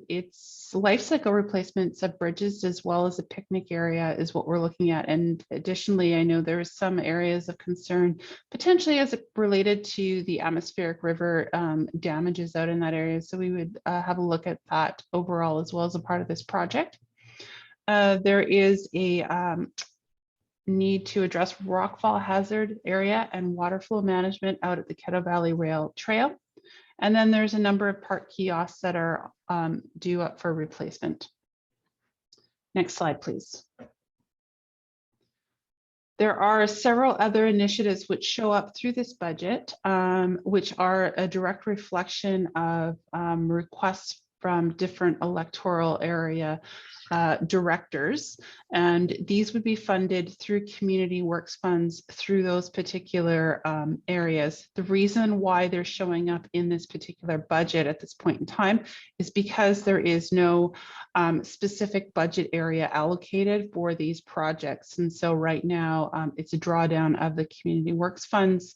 S20: its life cycle replacements of bridges as well as a picnic area is what we're looking at. And additionally, I know there are some areas of concern, potentially as it related to the atmospheric river damages out in that area. So we would have a look at that overall as well as a part of this project. There is a need to address rockfall hazard area and water flow management out at the Kettle Valley Rail Trail. And then there's a number of park kiosks that are due up for replacement. Next slide, please. There are several other initiatives which show up through this budget, which are a direct reflection of requests from different electoral area directors, and these would be funded through community works funds through those particular areas. The reason why they're showing up in this particular budget at this point in time is because there is no specific budget area allocated for these projects. And so right now it's a drawdown of the community works funds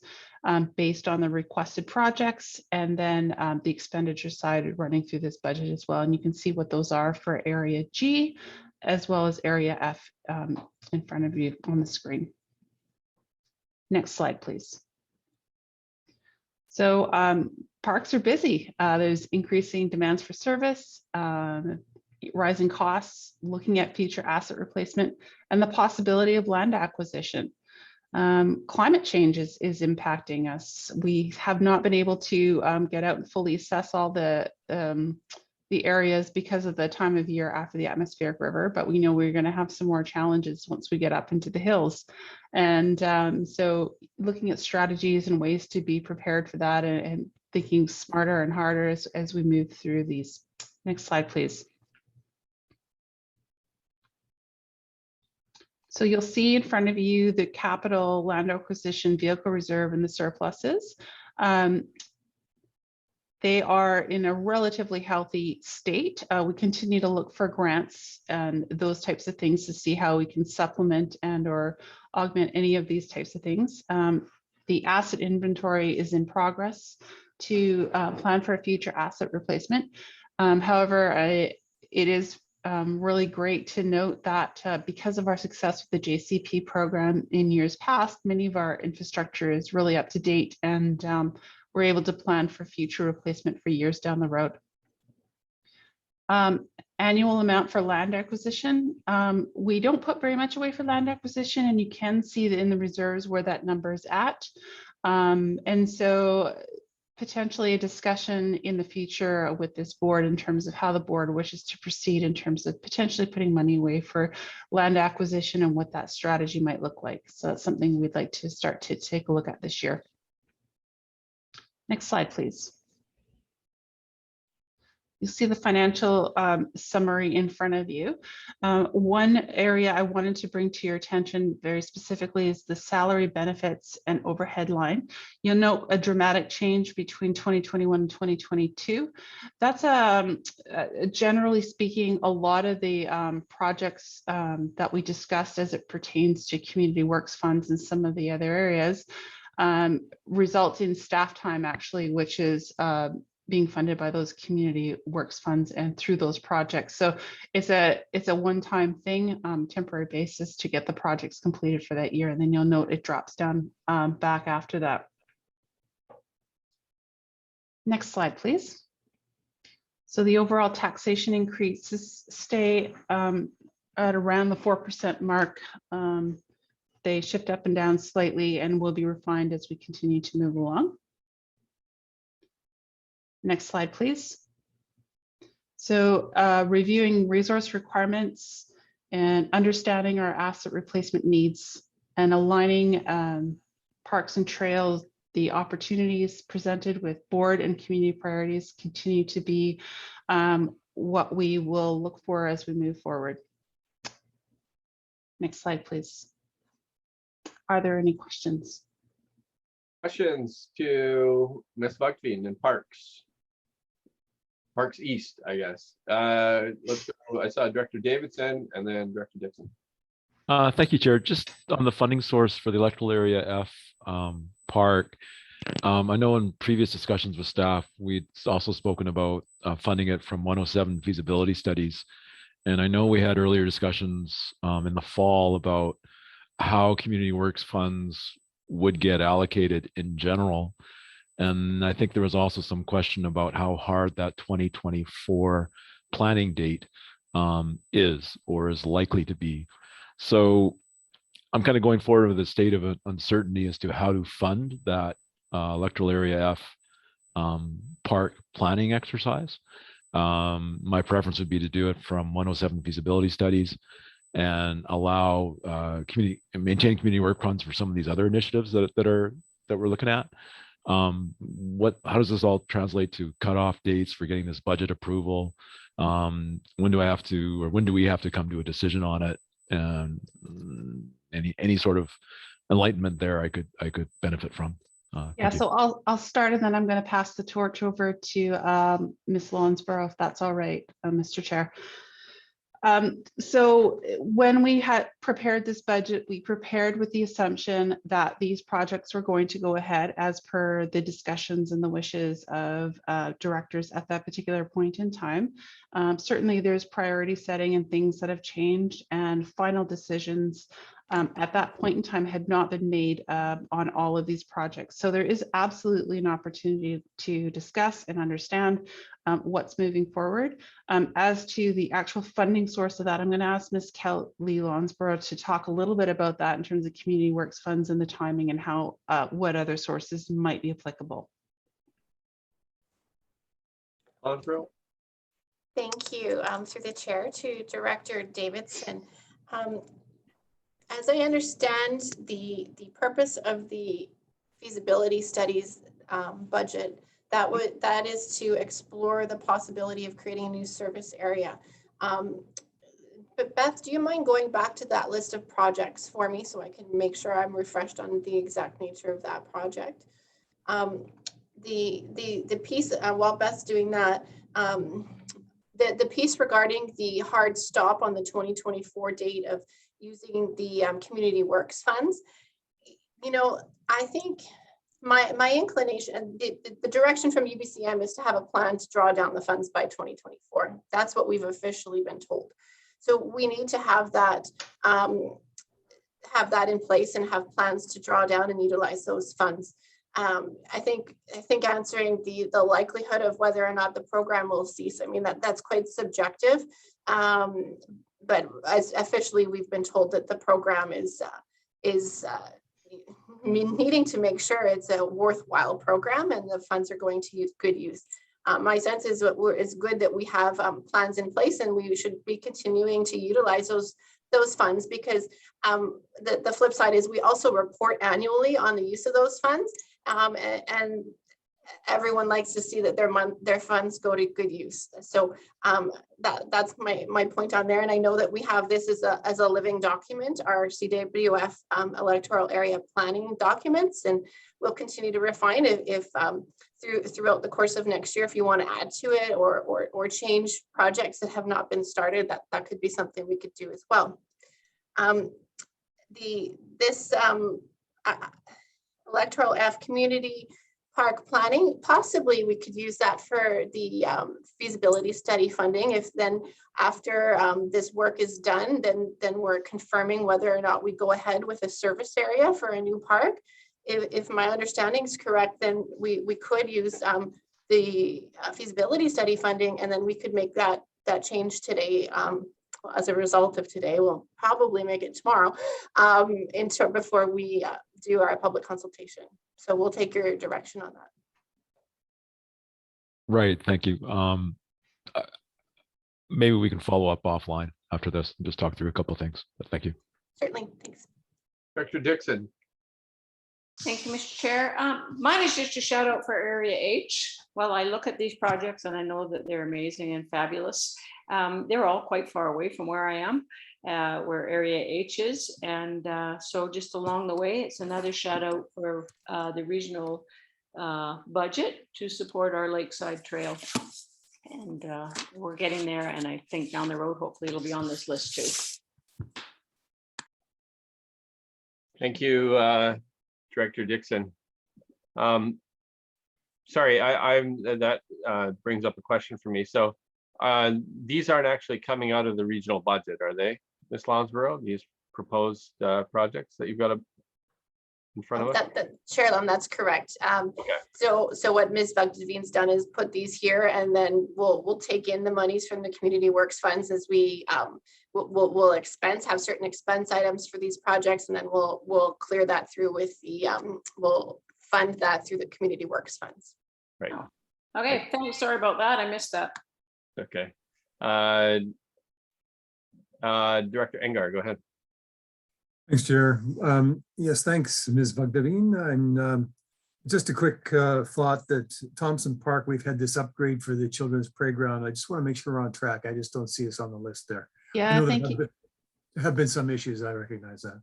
S20: based on the requested projects, and then the expenditure side running through this budget as well. And you can see what those are for area G as well as area F in front of you on the screen. Next slide, please. So parks are busy. There's increasing demands for service, rising costs, looking at future asset replacement, and the possibility of land acquisition. Climate change is impacting us. We have not been able to get out and fully assess all the areas because of the time of year after the atmospheric river, but we know we're going to have some more challenges once we get up into the hills. And so looking at strategies and ways to be prepared for that, and thinking smarter and harder as we move through these. Next slide, please. So you'll see in front of you the capital land acquisition vehicle reserve and the surpluses. They are in a relatively healthy state. We continue to look for grants and those types of things to see how we can supplement and or augment any of these types of things. The asset inventory is in progress to plan for a future asset replacement. However, it is really great to note that because of our success with the JCP program in years past, many of our infrastructure is really up to date, and we're able to plan for future replacement for years down the road. Annual amount for land acquisition. We don't put very much away for land acquisition, and you can see that in the reserves where that number is at. And so potentially a discussion in the future with this board in terms of how the board wishes to proceed in terms of potentially putting money away for land acquisition and what that strategy might look like. So that's something we'd like to start to take a look at this year. Next slide, please. you'll see the financial summary in front of you. One area I wanted to bring to your attention very specifically is the salary, benefits, and overhead line. You'll note a dramatic change between 2021 and 2022. That's generally speaking, a lot of the projects that we discussed as it pertains to community works funds and some of the other areas result in staff time actually, which is being funded by those community works funds and through those projects. So it's a one-time thing, temporary basis to get the projects completed for that year. And then you'll note it drops down back after that. Next slide, please. So the overall taxation increases stay at around the 4% mark. They shift up and down slightly and will be refined as we continue to move along. Next slide, please. So reviewing resource requirements and understanding our asset replacement needs and aligning parks and trails, the opportunities presented with board and community priorities continue to be what we will look for as we move forward. Next slide, please. Are there any questions?
S1: Questions to Ms. Buckfield in Parks? Parks East, I guess. Let's go. I saw Director Davidson and then Director Dixon.
S10: Thank you, Chair. Just on the funding source for the electoral area F park, I know in previous discussions with staff, we'd also spoken about funding it from 107 feasibility studies. And I know we had earlier discussions in the fall about how community works funds would get allocated in general. And I think there was also some question about how hard that 2024 planning date is or is likely to be. So I'm kind of going forward with a state of uncertainty as to how to fund that electoral area F park planning exercise. My preference would be to do it from 107 feasibility studies and allow maintain community work funds for some of these other initiatives that we're looking at. How does this all translate to cutoff dates for getting this budget approval? When do I have to, or when do we have to come to a decision on it? And any sort of enlightenment there I could benefit from.
S20: Yeah, so I'll start and then I'm going to pass the torch over to Ms. Lawnsborough, if that's all right, Mr. Chair. So when we had prepared this budget, we prepared with the assumption that these projects were going to go ahead as per the discussions and the wishes of directors at that particular point in time. Certainly there's priority setting and things that have changed, and final decisions at that point in time had not been made on all of these projects. So there is absolutely an opportunity to discuss and understand what's moving forward. As to the actual funding source of that, I'm going to ask Ms. Kelly Lawnsborough to talk a little bit about that in terms of community works funds and the timing and how what other sources might be applicable.
S4: Thank you, through the chair, to Director Davidson. As I understand, the purpose of the feasibility studies budget, that is to explore the possibility of creating a new service area. But Beth, do you mind going back to that list of projects for me so I can make sure I'm refreshed on the exact nature of that project? The piece, while Beth's doing that, the piece regarding the hard stop on the 2024 date of using the community works funds, you know, I think my inclination, the direction from UBCM is to have a plan to draw down the funds by 2024. That's what we've officially been told. So we need to have that in place and have plans to draw down and utilize those funds. I think answering the likelihood of whether or not the program will cease, I mean, that's quite subjective. But as officially, we've been told that the program is needing to make sure it's a worthwhile program and the funds are going to good use. My sense is it's good that we have plans in place, and we should be continuing to utilize those funds, because the flip side is we also report annually on the use of those funds, and everyone likes to see that their funds go to good use. So that's my point on there. And I know that we have this as a living document, our CWF electoral area planning documents, and we'll continue to refine if throughout the course of next year, if you want to add to it or change projects that have not been started, that could be something we could do as well. This electoral F community park planning, possibly we could use that for the feasibility study funding. If then after this work is done, then we're confirming whether or not we go ahead with a service area for a new park. If my understanding is correct, then we could use the feasibility study funding, and then we could make that change today. As a result of today, we'll probably make it tomorrow before we do our public consultation. So we'll take your direction on that.
S10: Right, thank you. Maybe we can follow up offline after this and just talk through a couple of things, but thank you.
S4: Certainly, thanks.
S1: Director Dixon.
S5: Thank you, Mr. Chair. Mine is just a shout out for Area H. Well, I look at these projects and I know that they're amazing and fabulous. They're all quite far away from where I am, where Area H is. And so just along the way, it's another shout out for the regional budget to support our Lakeside Trail. And we're getting there. And I think down the road, hopefully it'll be on this list too.
S1: Thank you, Director Dixon. Sorry, that brings up a question for me. So these aren't actually coming out of the regional budget, are they, Ms. Lounsborough? These proposed projects that you've got in front of us?
S4: Chair Lum, that's correct.
S1: Okay.
S4: So what Ms. Vugdevine's done is put these here, and then we'll take in the monies from the community works funds as we we'll have certain expense items for these projects, and then we'll clear that through with the we'll fund that through the community works funds.
S1: Right.
S5: Okay, thanks. Sorry about that. I missed that.
S1: Okay. Director Engar, go ahead.
S11: Thanks, Chair. Yes, thanks, Ms. Vugdevine. And just a quick thought that Thompson Park, we've had this upgrade for the children's playground. I just want to make sure we're on track. I just don't see us on the list there.
S20: Yeah, thank you.
S11: There have been some issues. I recognize that.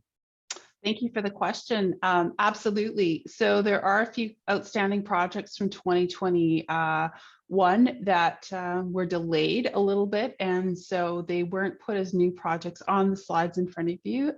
S20: Thank you for the question. Absolutely. So there are a few outstanding projects from 2021 that were delayed a little bit. And so they weren't put as new projects on the slides in front of you.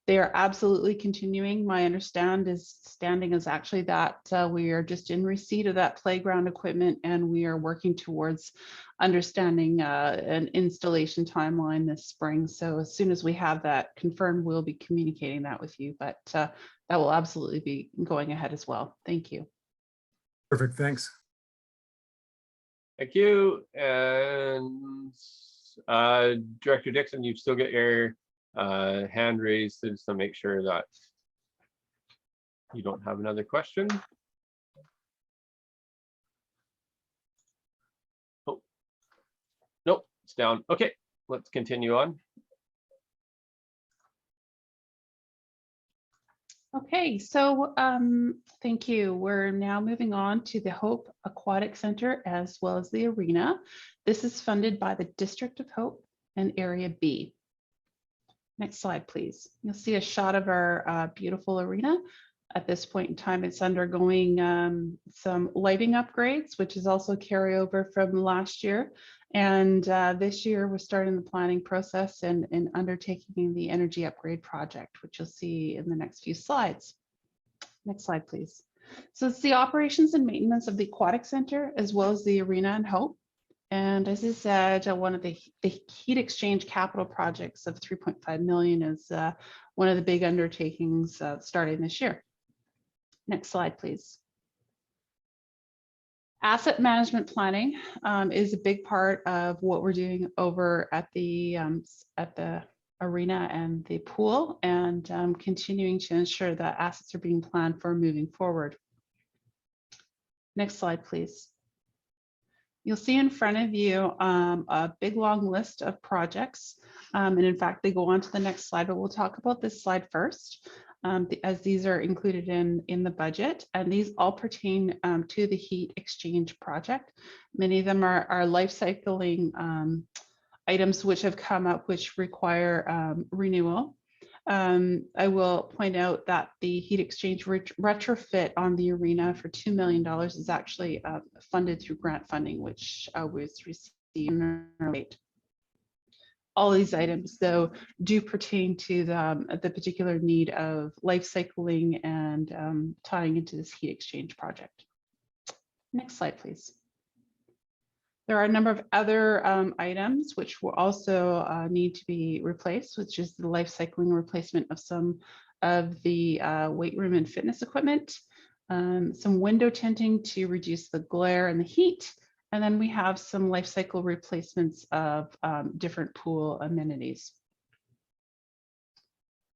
S20: They are absolutely continuing. My understanding is actually that we are just in receipt of that playground equipment, and we are working towards understanding an installation timeline this spring. So as soon as we have that confirmed, we'll be communicating that with you, but that will absolutely be going ahead as well. Thank you.
S11: Perfect, thanks.
S1: Thank you. And Director Dixon, you've still got your hand raised to make sure that you don't have another question. Oh, nope, it's down. Okay, let's continue on.
S20: Okay, so thank you. We're now moving on to the Hope Aquatic Center as well as the arena. This is funded by the District of Hope and Area B. Next slide, please. You'll see a shot of our beautiful arena. At this point in time, it's undergoing some lighting upgrades, which is also carryover from last year. And this year, we're starting the planning process and undertaking the energy upgrade project, which you'll see in the next few slides. Next slide, please. So it's the operations and maintenance of the aquatic center, as well as the arena and Hope. And as I said, one of the heat exchange capital projects of 3.5 million is one of the big undertakings starting this year. Next slide, please. Asset management planning is a big part of what we're doing over at the arena and the pool, and continuing to ensure that assets are being planned for moving forward. Next slide, please. You'll see in front of you a big long list of projects. And in fact, they go on to the next slide, but we'll talk about this slide first. as these are included in the budget, and these all pertain to the heat exchange project. Many of them are life cycling items which have come up which require renewal. I will point out that the heat exchange retrofit on the arena for $2 million is actually funded through grant funding, which was received in late. All these items, though, do pertain to the particular need of life cycling and tying into this heat exchange project. Next slide, please. There are a number of other items which will also need to be replaced, which is the life cycling replacement of some of the weight room and fitness equipment, some window tinting to reduce the glare and the heat, and then we have some life cycle replacements of different pool amenities.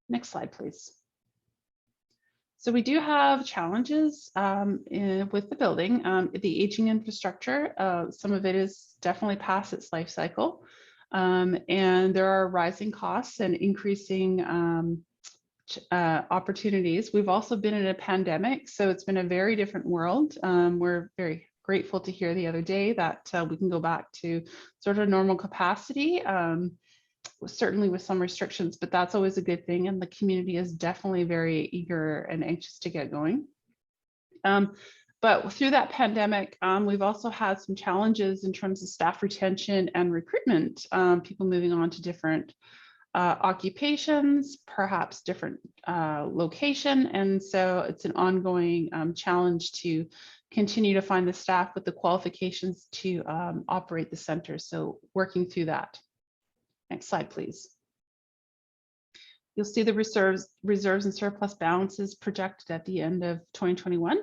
S20: Next slide, please. So we do have challenges with the building, the aging infrastructure. Some of it is definitely past its life cycle, and there are rising costs and increasing opportunities. We've also been in a pandemic, so it's been a very different world. We're very grateful to hear the other day that we can go back to sort of normal capacity. Certainly with some restrictions, but that's always a good thing. And the community is definitely very eager and anxious to get going. But through that pandemic, we've also had some challenges in terms of staff retention and recruitment, people moving on to different occupations, perhaps different location. And so it's an ongoing challenge to continue to find the staff with the qualifications to operate the center. So working through that. Next slide, please. You'll see the reserves and surplus balances projected at the end of 2021.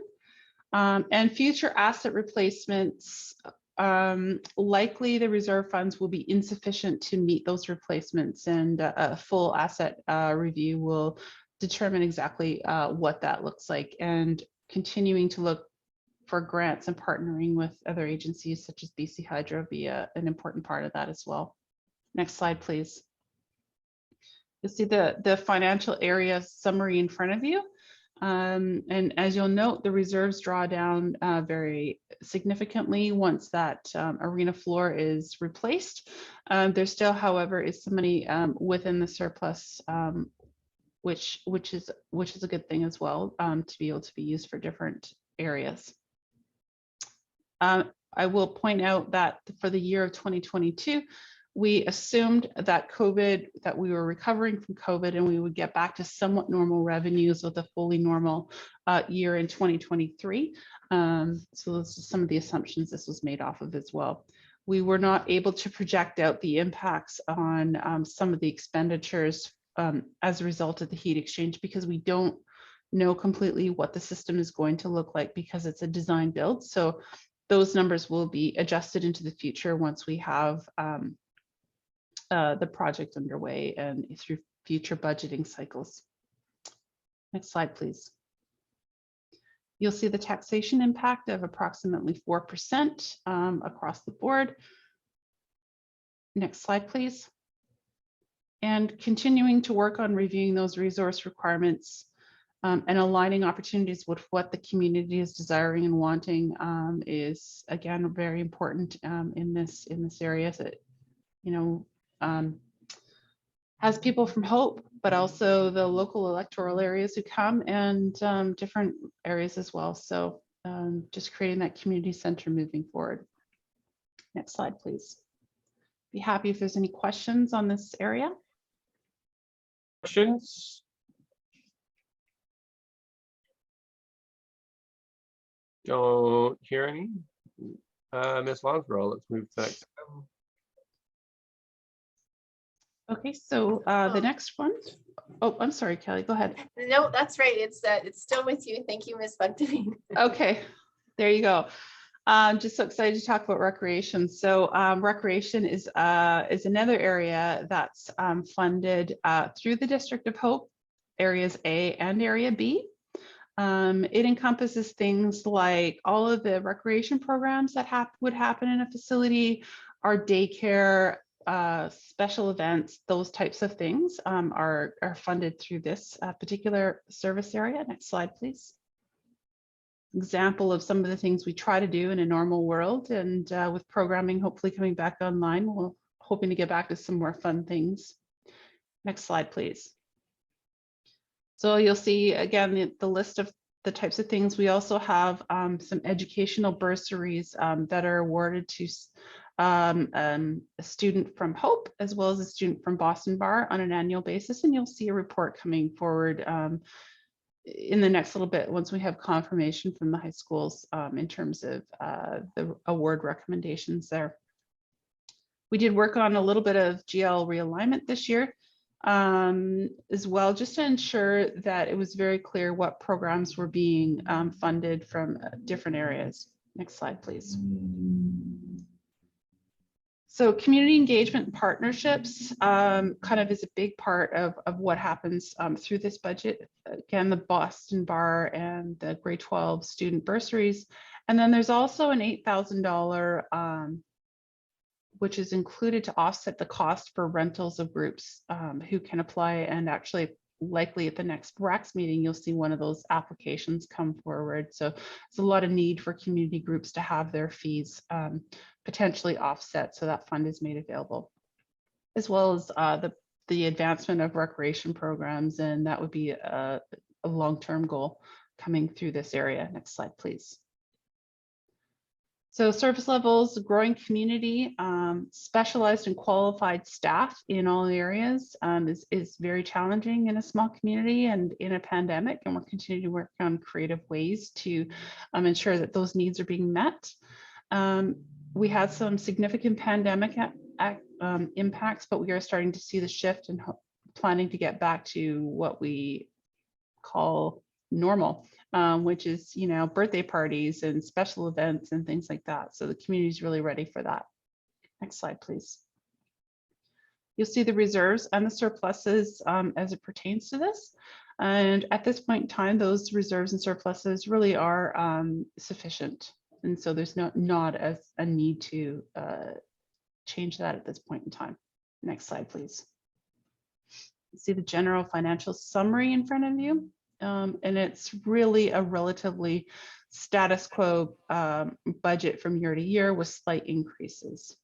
S20: And future asset replacements, likely the reserve funds will be insufficient to meet those replacements, and a full asset review will determine exactly what that looks like, and continuing to look for grants and partnering with other agencies such as BC Hydro be an important part of that as well. Next slide, please. You'll see the financial area summary in front of you. And as you'll note, the reserves draw down very significantly once that arena floor is replaced. There still, however, is some money within the surplus, which is a good thing as well, to be able to be used for different areas. I will point out that for the year of 2022, we assumed that we were recovering from COVID and we would get back to somewhat normal revenues with a fully normal year in 2023. So those are some of the assumptions this was made off of as well. We were not able to project out the impacts on some of the expenditures as a result of the heat exchange, because we don't know completely what the system is going to look like, because it's a design build. So those numbers will be adjusted into the future once we have the project underway and through future budgeting cycles. Next slide, please. You'll see the taxation impact of approximately 4% across the board. Next slide, please. And continuing to work on reviewing those resource requirements and aligning opportunities with what the community is desiring and wanting is, again, very important in this area. So, you know, has people from Hope, but also the local electoral areas who come, and different areas as well. So just creating that community center moving forward. Next slide, please. Be happy if there's any questions on this area.
S1: Questions? Don't hear any. Ms. Lonsborough, let's move to the next.
S20: Okay, so the next one. Oh, I'm sorry, Kelly, go ahead.
S4: No, that's right. It's still with you. Thank you, Ms. Bugdavine.
S20: Okay, there you go. Just so excited to talk about recreation. So recreation is another area that's funded through the District of Hope, areas A and area B. It encompasses things like all of the recreation programs that would happen in a facility, our daycare, special events, those types of things are funded through this particular service area. Next slide, please. Example of some of the things we try to do in a normal world, and with programming hopefully coming back online, we're hoping to get back to some more fun things. Next slide, please. So you'll see again the list of the types of things. We also have some educational bursaries that are awarded to a student from Hope as well as a student from Boston Bar on an annual basis, and you'll see a report coming forward in the next little bit once we have confirmation from the high schools in terms of the award recommendations there. We did work on a little bit of GL realignment this year as well, just to ensure that it was very clear what programs were being funded from different areas. Next slide, please. So community engagement and partnerships kind of is a big part of what happens through this budget. Again, the Boston Bar and the grade 12 student bursaries. And then there's also an $8,000 which is included to offset the cost for rentals of groups who can apply, and actually likely at the next RACS meeting, you'll see one of those applications come forward. So there's a lot of need for community groups to have their fees potentially offset, so that fund is made available, as well as the advancement of recreation programs, and that would be a long-term goal coming through this area. Next slide, please. So service levels, growing community, specialized and qualified staff in all areas is very challenging in a small community and in a pandemic, and we're continuing to work on creative ways to ensure that those needs are being met. We had some significant pandemic impacts, but we are starting to see the shift and planning to get back to what we call normal, which is, you know, birthday parties and special events and things like that. So the community is really ready for that. Next slide, please. You'll see the reserves and the surpluses as it pertains to this. And at this point in time, those reserves and surpluses really are sufficient. And so there's not as a need to change that at this point in time. Next slide, please. See the general financial summary in front of you. And it's really a relatively status quo budget from year to year with slight increases,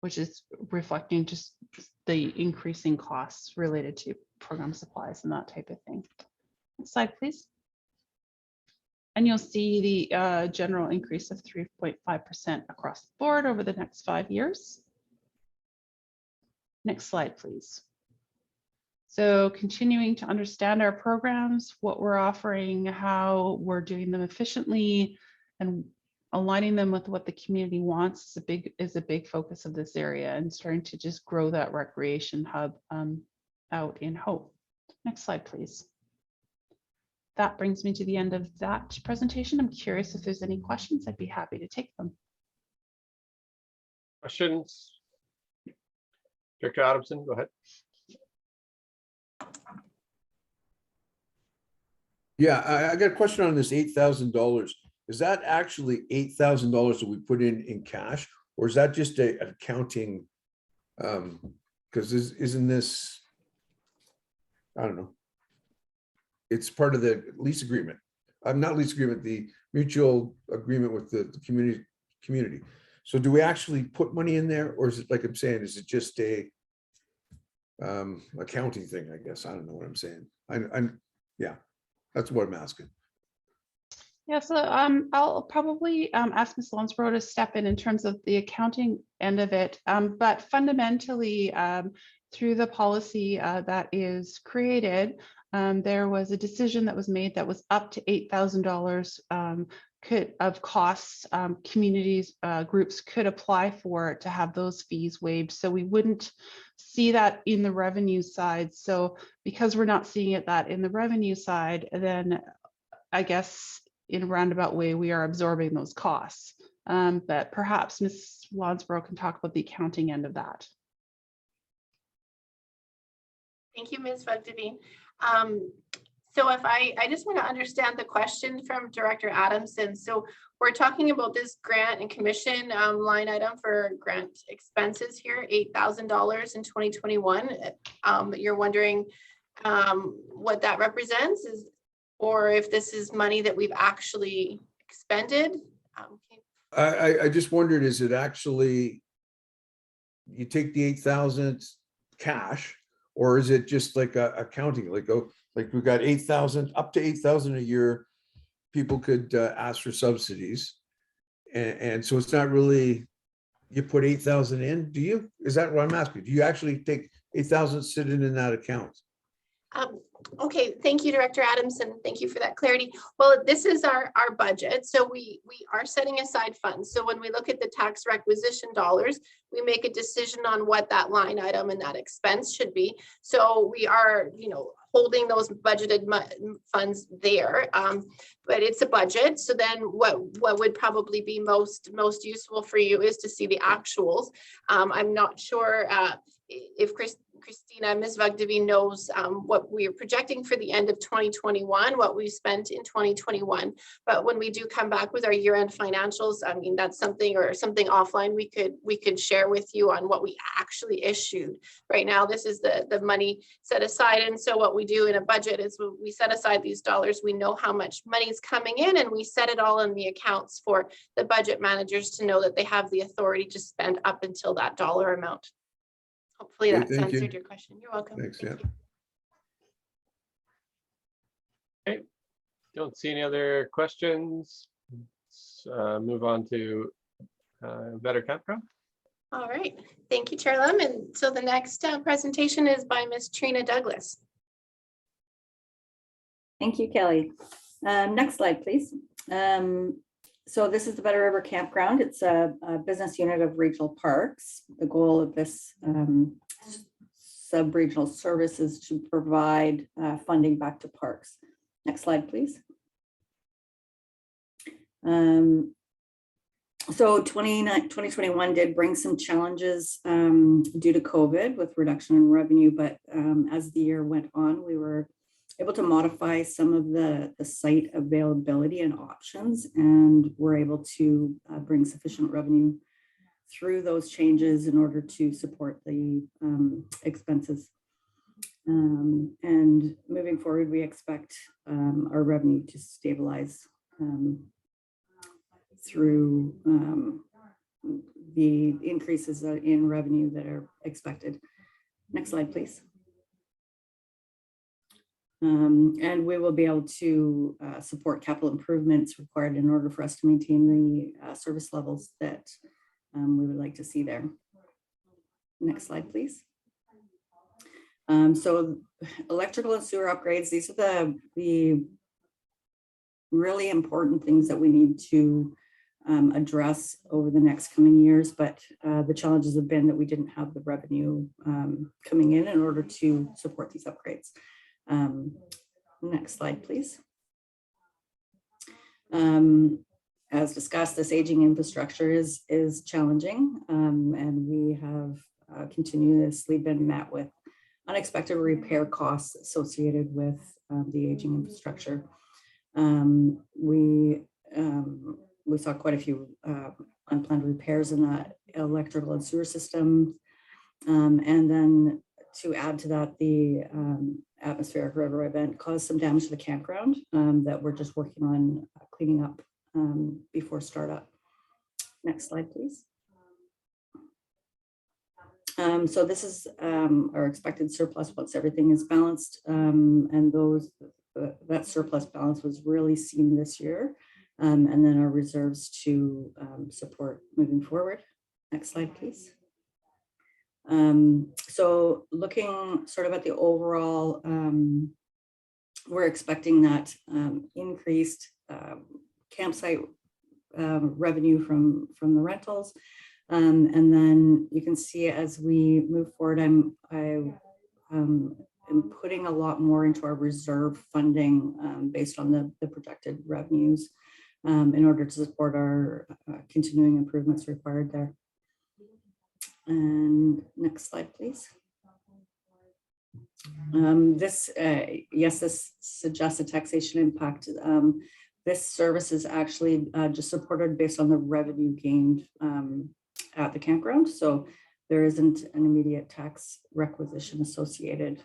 S20: which is reflecting just the increasing costs related to program supplies and that type of thing. Next slide, please. And you'll see the general increase of 3.5% across the board over the next 5 years. Next slide, please. So continuing to understand our programs, what we're offering, how we're doing them efficiently, and aligning them with what the community wants is a big focus of this area, and starting to just grow that recreation hub out in Hope. Next slide, please. That brings me to the end of that presentation. I'm curious if there's any questions. I'd be happy to take them.
S1: Questions? Director Adamson, go ahead.
S13: Yeah, I got a question on this $8,000. Is that actually $8,000 that we put in cash, or is that just an accounting? Because isn't this, I don't know. It's part of the lease agreement. Not lease agreement, the mutual agreement with the community. So do we actually put money in there, or is it, like I'm saying, is it just a accounting thing? I guess I don't know what I'm saying. Yeah, that's what I'm asking.
S20: Yeah, so I'll probably ask Ms. Lonsborough to step in terms of the accounting end of it, but fundamentally through the policy that is created, there was a decision that was made that was up to $8,000 of costs communities, groups could apply for to have those fees waived. So we wouldn't see that in the revenue side. So because we're not seeing that in the revenue side, then I guess in a roundabout way, we are absorbing those costs. But perhaps Ms. Lonsborough can talk about the accounting end of that.
S4: Thank you, Ms. Fvrd. So if I just want to understand the question from Director Adamson. So we're talking about this grant and commission line item for grant expenses here, $8,000 in 2021. You're wondering what that represents is, or if this is money that we've actually expended.
S13: I just wondered, is it actually, you take the 8,000 cash, or is it just like accounting, like we got 8,000, up to 8,000 a year, people could ask for subsidies. And so it's not really, you put 8,000 in, do you? Is that what I'm asking? Do you actually take 8,000 sitting in that account?
S4: Okay, thank you, Director Adamson. Thank you for that clarity. Well, this is our budget. So we are setting aside funds. So when we look at the tax requisition dollars, we make a decision on what that line item and that expense should be. So we are, holding those budgeted funds there, but it's a budget. So then what would probably be most useful for you is to see the actuals. I'm not sure if Christina, Ms. Vugdevi knows what we are projecting for the end of 2021, what we spent in 2021. But when we do come back with our year-end financials, I mean, that's something offline we could share with you on what we actually issued. Right now, this is the money set aside. And so what we do in a budget is we set aside these dollars. We know how much money is coming in, and we set it all in the accounts for the budget managers to know that they have the authority to spend up until that dollar amount. Hopefully that's answered your question. You're welcome.
S13: Thanks,
S4: Thank
S13: yeah.
S4: you.
S1: Okay, don't see any other questions. Let's move on to Better Campground.
S4: All right, thank you, Chair Lum. And so the next presentation is by Ms. Trina Douglas.
S15: Thank you, Kelly. Next slide, please. So this is the Better River Campground. It's a business unit of Regional Parks. The goal of this sub-regional service is to provide funding back to parks. Next slide, please. So 2021 did bring some challenges due to COVID with reduction in revenue, but as the year went on, we were able to modify some of the site availability and options, and we're able to bring sufficient revenue through those changes in order to support the expenses. And moving forward, we expect our revenue to stabilize through the increases in revenue that are expected. Next slide, please. And we will be able to support capital improvements required in order for us to maintain the service levels that we would like to see there. Next slide, please. So electrical and sewer upgrades, these are the really important things that we need to address over the next coming years, but the challenges have been that we didn't have the revenue coming in order to support these upgrades. Next slide, please. As discussed, this aging infrastructure is challenging, and we have continuously been met with unexpected repair costs associated with the aging infrastructure. We saw quite a few unplanned repairs in that electrical and sewer system, and then to add to that, the atmospheric river event caused some damage to the campground that we're just working on cleaning up before startup. Next slide, please. So this is our expected surplus once everything is balanced, and that surplus balance was really seen this year, and then our reserves to support moving forward. Next slide, please. So looking sort of at the overall, we're expecting that increased campsite revenue from the rentals. And then you can see as we move forward, I am putting a lot more into our reserve funding based on the projected revenues in order to support our continuing improvements required there. And next slide, please. Yes, this suggests a taxation impact. This service is actually just supported based on the revenue gained at the campground. So there isn't an immediate tax requisition associated.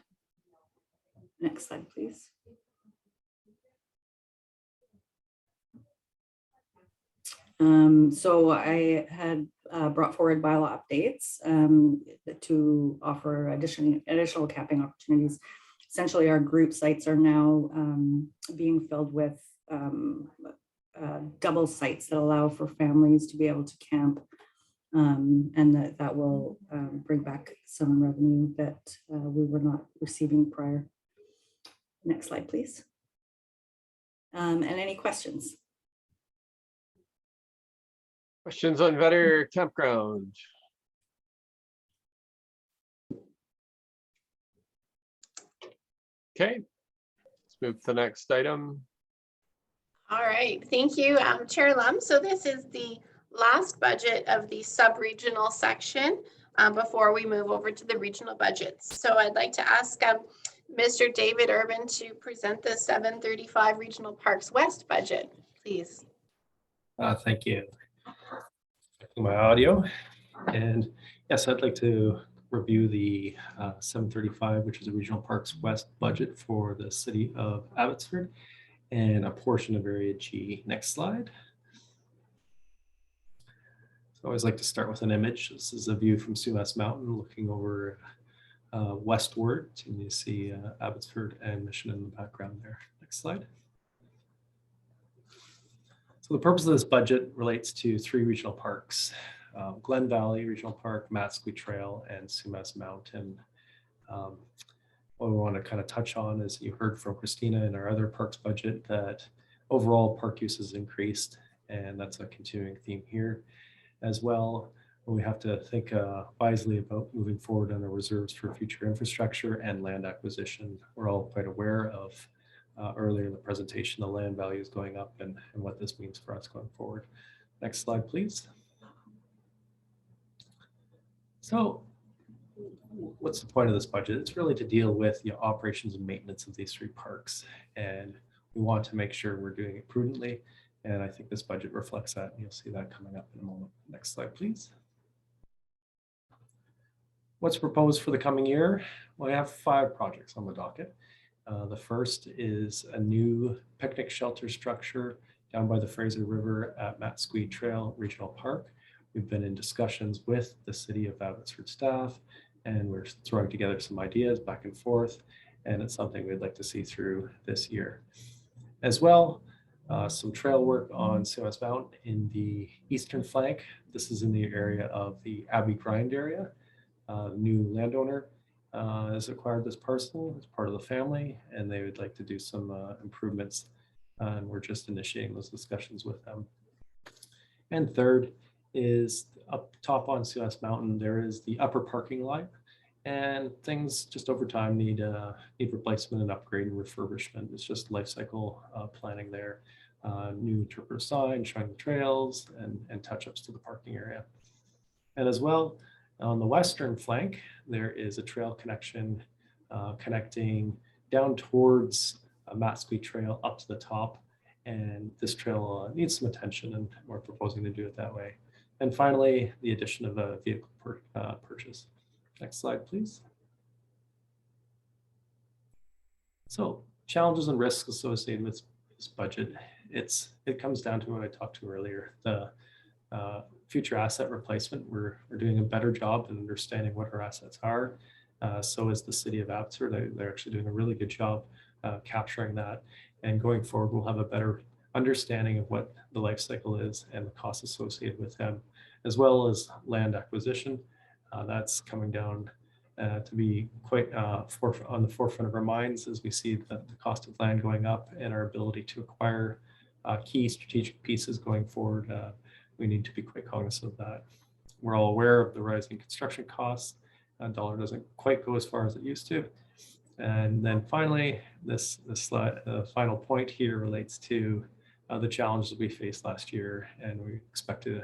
S15: Next slide, please. So I had brought forward bylaw updates to offer additional capping opportunities. Essentially, our group sites are now being filled with double sites that allow for families to be able to camp, and that will bring back some revenue that we were not receiving prior. Next slide, please. And any questions?
S1: Questions on Vetter Campground? Okay, let's move to the next item.
S4: All right, thank you, Chair Lum. So this is the last budget of the sub-regional section before we move over to the regional budgets. So I'd like to ask Mr. David Urban to present the 735 Regional Parks West budget, please.
S16: Thank you. My audio, and yes, I'd like to review the 735, which is a Regional Parks West budget for the city of Abbotsford and a portion of Area G. Next slide. So I always like to start with an image. This is a view from Sumas Mountain looking over westward, and you see Abbotsford and Mission in the background there. Next slide. So the purpose of this budget relates to 3 regional parks, Glen Valley Regional Park, Matsqui Trail, and Sumas Mountain. What we want to kind of touch on is you heard from Christina in our other parks budget that overall park use has increased, and that's a continuing theme here as well. We have to think wisely about moving forward on our reserves for future infrastructure and land acquisition. We're all quite aware of earlier in the presentation, the land value is going up and what this means for us going forward. Next slide, please. So what's the point of this budget? It's really to deal with the operations and maintenance of these 3 parks. And we want to make sure we're doing it prudently. And I think this budget reflects that. And you'll see that coming up in a moment. Next slide, please. What's proposed for the coming year? Well, we have 5 projects on the docket. The first is a new picnic shelter structure down by the Fraser River at Matsqui Trail Regional Park. We've been in discussions with the City of Abbotsford staff, and we're throwing together some ideas back and forth, and it's something we'd like to see through this year. As well, some trail work on Sumas Mountain in the eastern flank. This is in the area of the Abbey Grind area. New landowner has acquired this parcel as part of the family, and they would like to do some improvements, and we're just initiating those discussions with them. And third is up top on Sumas Mountain, there is the upper parking lot, and things just over time need replacement and upgrade and refurbishment. It's just life cycle planning there. New interpretive sign, showing the trails, and touch-ups to the parking area. And as well, on the western flank, there is a trail connection connecting down towards Matsqui Trail up to the top. And this trail needs some attention, and we're proposing to do it that way. And finally, the addition of a vehicle purchase. Next slide, please. So challenges and risks associated with this budget. It comes down to what I talked to earlier, the future asset replacement. We're doing a better job in understanding what our assets are. So is the City of Abbotsford. They're actually doing a really good job capturing that. And going forward, we'll have a better understanding of what the life cycle is and the costs associated with them, as well as land acquisition. That's coming down to be quite on the forefront of our minds as we see the cost of land going up and our ability to acquire key strategic pieces going forward. We need to be quite cognizant of that. We're all aware of the rising construction costs. Dollar doesn't quite go as far as it used to. And then finally, this slide, final point here relates to the challenges we faced last year, and we expect to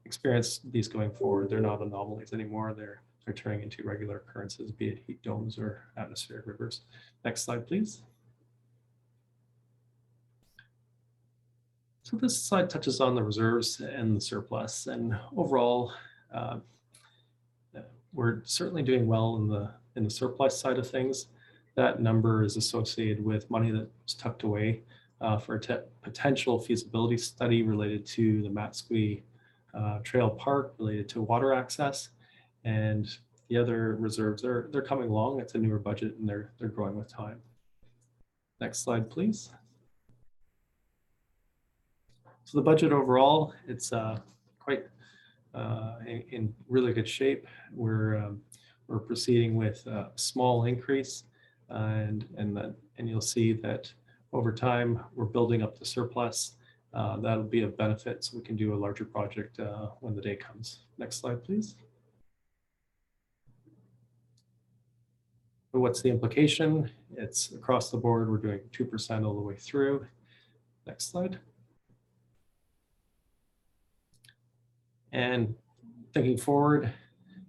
S16: experience these going forward. They're not anomalies anymore. They're are turning into regular occurrences, be it heat domes or atmospheric rivers. Next slide, please. So this slide touches on the reserves and the surplus, and overall, we're certainly doing well in the surplus side of things. That number is associated with money that's tucked away for a potential feasibility study related to the Matsqui Trail Park, related to water access, and the other reserves they're coming along. It's a newer budget and they're growing with time. Next slide, please. So the budget overall, it's quite in really good shape. We're proceeding with a small increase, and you'll see that over time we're building up the surplus. That'll be of benefit, so we can do a larger project when the day comes. Next slide, please. So what's the implication? It's across the board. We're doing 2% all the way through. Next slide. And thinking forward,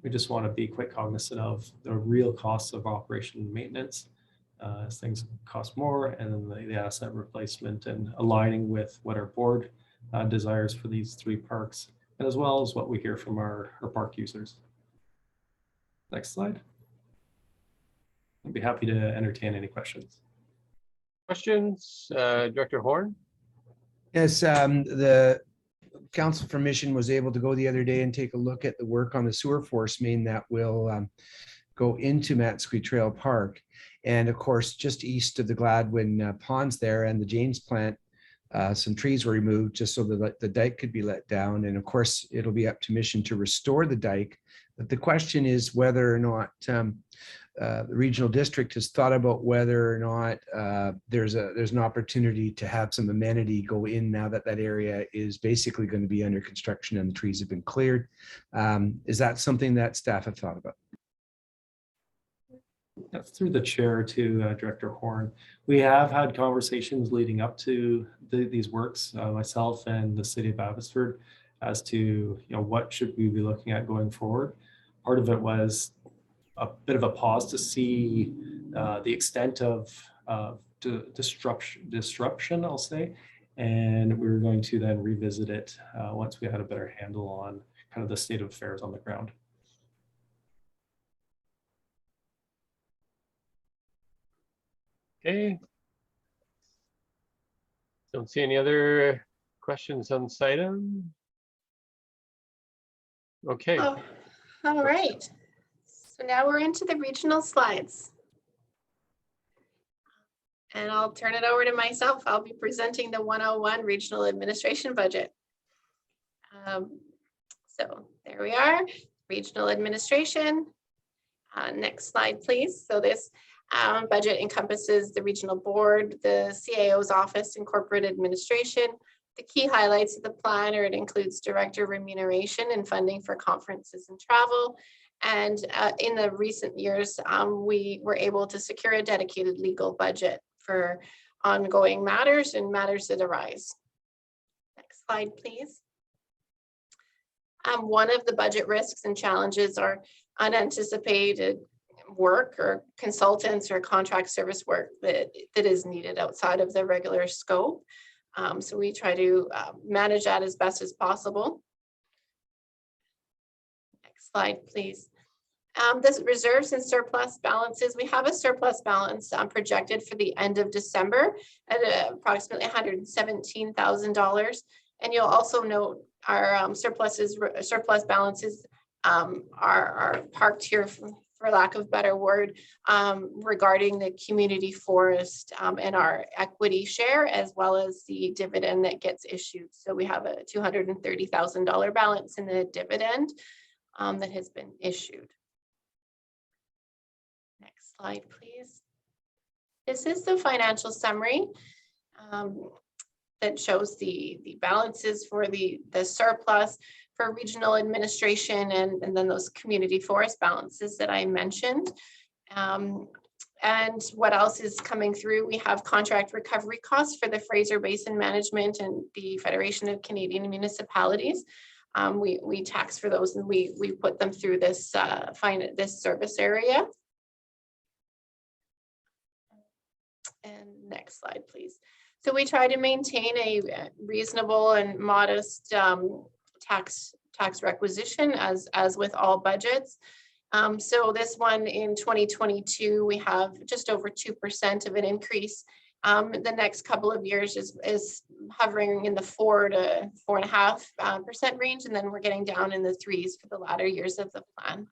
S16: we just want to be quite cognizant of the real costs of operation and maintenance as things cost more, and then the asset replacement and aligning with what our board desires for these three parks, and as well as what we hear from our park users. Next slide. I'd be happy to entertain any questions.
S1: Questions, Director Horn?
S6: Yes, the Council for Mission was able to go the other day and take a look at the work on the sewer force main that will go into Matsqui Trail Park. And of course, just east of the Gladwin ponds there and the James plant, some trees were removed just so that the dike could be let down. And of course, it'll be up to Mission to restore the dike. But the question is whether or not the regional district has thought about whether or not there's an opportunity to have some amenity go in now that that area is basically going to be under construction and the trees have been cleared. Is that something that staff have thought about?
S16: That's through the chair to Director Horn. We have had conversations leading up to these works, myself and the city of Abbotsford, as to what should we be looking at going forward. Part of it was a bit of a pause to see the extent of disruption, I'll say, and we were going to then revisit it once we had a better handle on kind of the state of affairs on the ground.
S1: Okay. Don't see any other questions on this item. Okay.
S4: Oh, all right. So now we're into the regional slides. And I'll turn it over to myself. I'll be presenting the 101 Regional Administration Budget. So there we are, Regional Administration. Next slide, please. So this budget encompasses the regional board, the CAO's office and corporate administration. The key highlights of the plan are it includes director remuneration and funding for conferences and travel. And in the recent years, we were able to secure a dedicated legal budget for ongoing matters and matters that arise. Next slide, please. One of the budget risks and challenges are unanticipated work or consultants or contract service work that is needed outside of the regular scope. So we try to manage that as best as possible. Next slide, please. The reserves and surplus balances, we have a surplus balance projected for the end of December at approximately $117,000. And you'll also note our surplus balances are parked here for lack of a better word, regarding the community forest and our equity share, as well as the dividend that gets issued. So we have a $230,000 balance in the dividend that has been issued. Next slide, please. This is the financial summary that shows the balances for the surplus for regional administration and then those community forest balances that I mentioned. And what else is coming through? We have contract recovery costs for the Fraser Basin Management and the Federation of Canadian Municipalities. we tax for those, and we put them through this this service area. And next slide, please. So we try to maintain a reasonable and modest tax requisition as with all budgets. So this one in 2022, we have just over 2% of an increase. The next couple of years is hovering in the 4 to 4.5% range, and then we're getting down in the 3s for the latter years of the plan.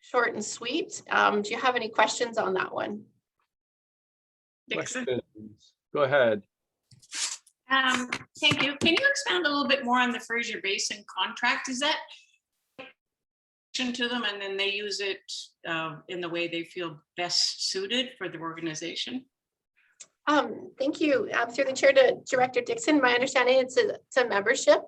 S4: Short and sweet. Do you have any questions on that one?
S1: Questions? Go ahead.
S2: Thank you. Can you expand a little bit more on the Fraser Basin contract? Is that to them and then they use it in the way they feel best suited for the organization?
S4: Thank you. Through the chair to Director Dixon, my understanding it's a membership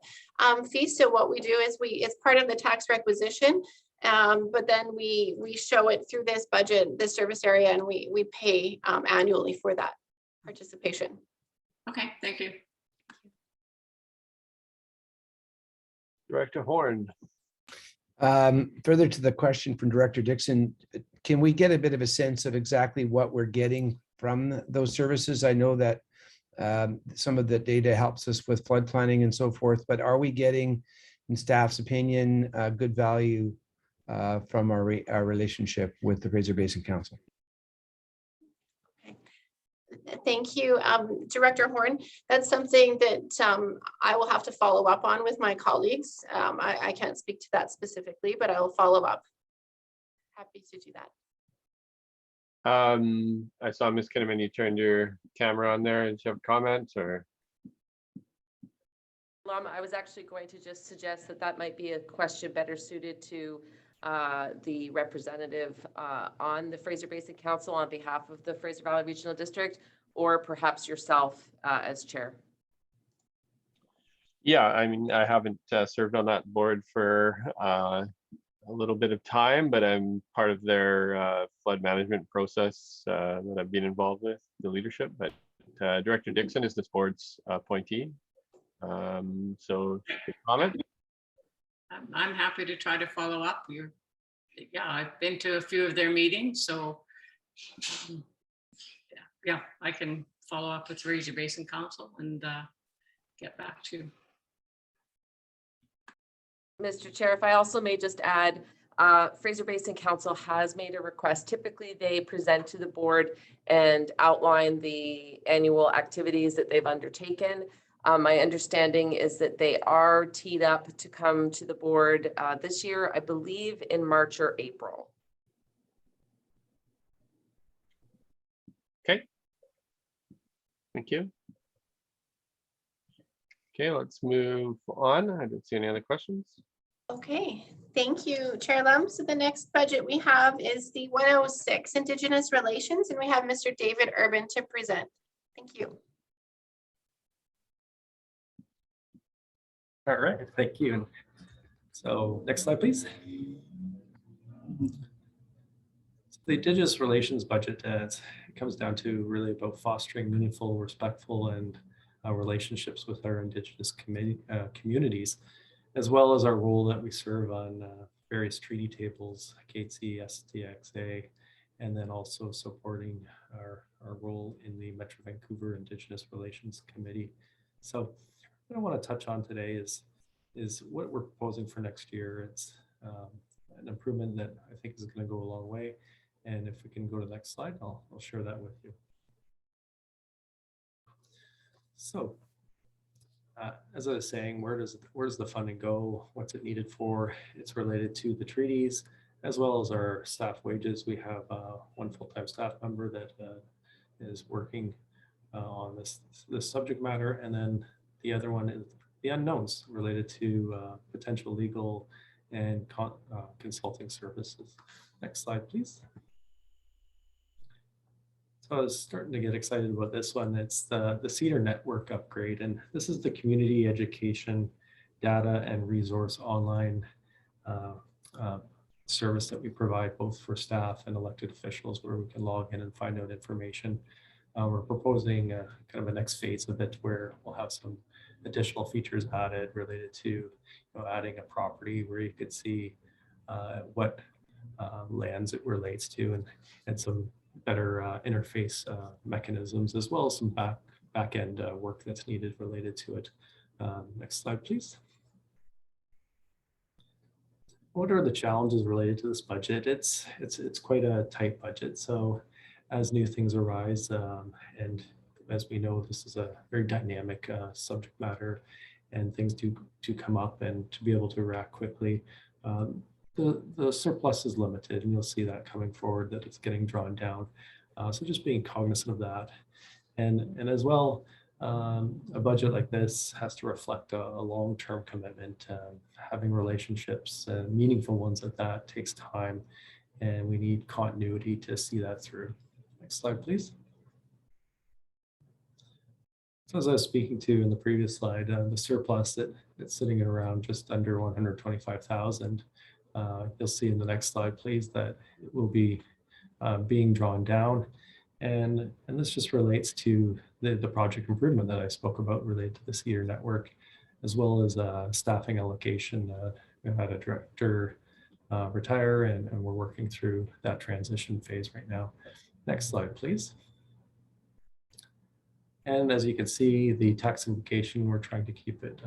S4: fee. So what we do is it's part of the tax requisition, but then we show it through this budget, this service area, and we pay annually for that participation.
S2: Okay, thank you.
S1: Director Horn.
S6: Further to the question from Director Dixon, can we get a bit of a sense of exactly what we're getting from those services? I know that some of the data helps us with flood planning and so forth, but are we getting, in staff's opinion, good value from our relationship with the Fraser Basin Council?
S4: Thank you, Director Horn. That's something that I will have to follow up on with my colleagues. I can't speak to that specifically, but I will follow up. Happy to do that.
S1: I saw Ms. Kinnaman, you turned your camera on there. Did you have comments or?
S22: I was actually going to just suggest that might be a question better suited to the representative on the Fraser Basin Council on behalf of the Fraser Valley Regional District, or perhaps yourself as chair.
S1: Yeah, I mean, I haven't served on that board for a little bit of time, but I'm part of their flood management process that I've been involved with, the leadership. But Director Dixon is this board's appointee. So, comment?
S2: I'm happy to try to follow up. Yeah, I've been to a few of their meetings, so yeah, I can follow up with Fraser Basin Council and get back to you.
S22: Mr. Chair, if I also may just add, Fraser Basin Council has made a request. Typically, they present to the board and outline the annual activities that they've undertaken. My understanding is that they are teed up to come to the board this year, I believe in March or April.
S1: Okay. Thank you. Okay, let's move on. I don't see any other questions.
S4: Okay, thank you, Chair Lum. So the next budget we have is the 106 Indigenous Relations, and we have Mr. David Urban to present. Thank you.
S16: All right, thank you. So next slide, please. So the Indigenous Relations budget, it comes down to really about fostering meaningful, respectful, and relationships with our Indigenous communities, as well as our role that we serve on various treaty tables, KTC, STXA, and then also supporting our role in the Metro Vancouver Indigenous Relations Committee. So what I want to touch on today is what we're proposing for next year. It's an improvement that I think is going to go a long way. And if we can go to the next slide, I'll share that with you. So as I was saying, where does the funding go? What's it needed for? It's related to the treaties as well as our staff wages. We have one full-time staff member that is working on this subject matter, and then the other one is the unknowns related to potential legal and consulting services. Next slide, please. So I was starting to get excited about this one. It's the Cedar Network upgrade, and this is the community education data and resource online service that we provide both for staff and elected officials, where we can log in and find out information we're proposing kind of a next phase of it where we'll have some additional features added related to adding a property where you could see what lands it relates to, and some better interface mechanisms, as well as some back end work that's needed related to it. Next slide, please. What are the challenges related to this budget? It's quite a tight budget. So as new things arise, and as we know, this is a very dynamic subject matter, and things do come up, and to be able to react quickly, the surplus is limited, and you'll see that coming forward, that it's getting drawn down. So just being cognizant of that, and as well, a budget like this has to reflect a long-term commitment. Having relationships, meaningful ones at that, takes time, and we need continuity to see that through. Next slide, please. So as I was speaking to in the previous slide, the surplus that's sitting at around just under 125,000. You'll see in the next slide, please, that it will be being drawn down. And this just relates to the project improvement that I spoke about related to the Cedar network, as well as staffing allocation. We had a director retire, and we're working through that transition phase right now. Next slide, please. And as you can see, the tax implication, we're trying to keep it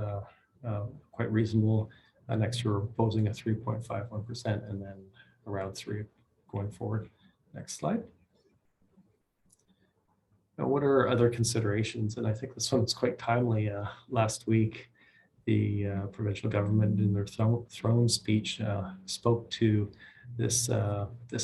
S16: quite reasonable. Next year, we're proposing a 3.51%, and then around 3% going forward. Next slide. Now, what are other considerations? And I think this one's quite timely. Last week, the provincial government in their throne speech spoke to this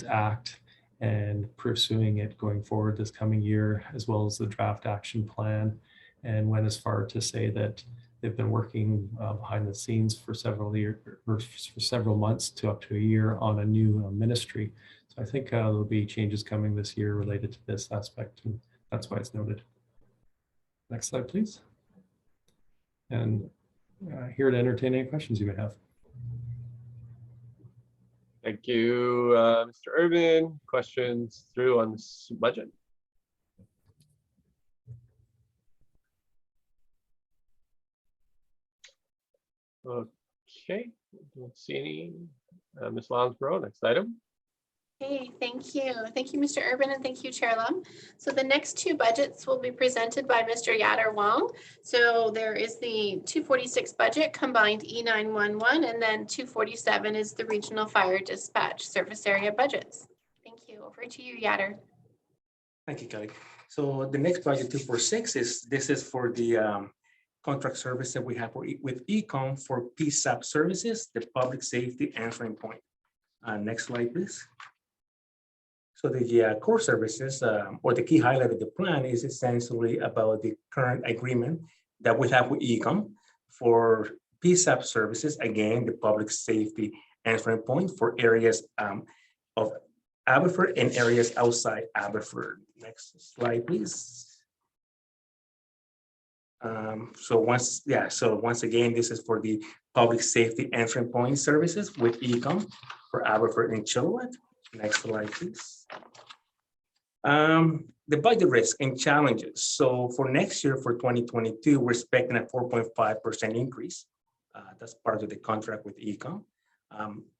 S16: act and pursuing it going forward this coming year, as well as the draft action plan, and went as far to say that they've been working behind the scenes for several years, or for several months to up to a year, on a new ministry. So I think there'll be changes coming this year related to this aspect, and that's why it's noted. Next slide, please. And here to entertain any questions you may have.
S1: Thank you, Mr. Urban. Questions through on this budget? Okay, don't see any. Ms. Lonsborough, next item.
S4: Okay, thank you. Thank you, Mr. Urban, and thank you, Chair Lum. So the next two budgets will be presented by Mr. Yatter Wong. So there is the 246 budget, combined E911, and then 247 is the regional fire dispatch service area budgets. Thank you. Over to you, Yatter.
S17: Thank you, Kelly. So the next budget 246 is for the contract service that we have with ECOM for PSAP services, the public safety answering point. Next slide, please. So the core services, or the key highlight of the plan, is essentially about the current agreement that we have with ECOM for PSAP services, again, the public safety answering point for areas of Aberford and areas outside Aberford. Next slide, please. So once again, this is for the public safety answering point services with ECOM for Aberford and Chilliwack. Next slide, please. The budget risk and challenges. So for next year, for 2022, we're expecting a 4.5% increase. That's part of the contract with ECOM.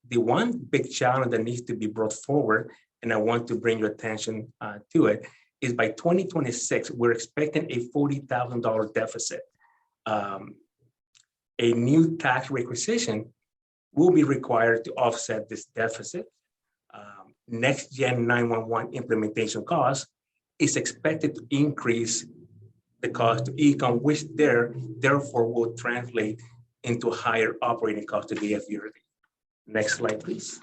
S17: The one big challenge that needs to be brought forward, and I want to bring your attention to it, is by 2026, we're expecting a $40,000 deficit. A new tax requisition will be required to offset this deficit. Next Gen 911 implementation cost is expected to increase the cost to ECOM, which therefore will translate into higher operating cost to the Fvrd. Next slide, please.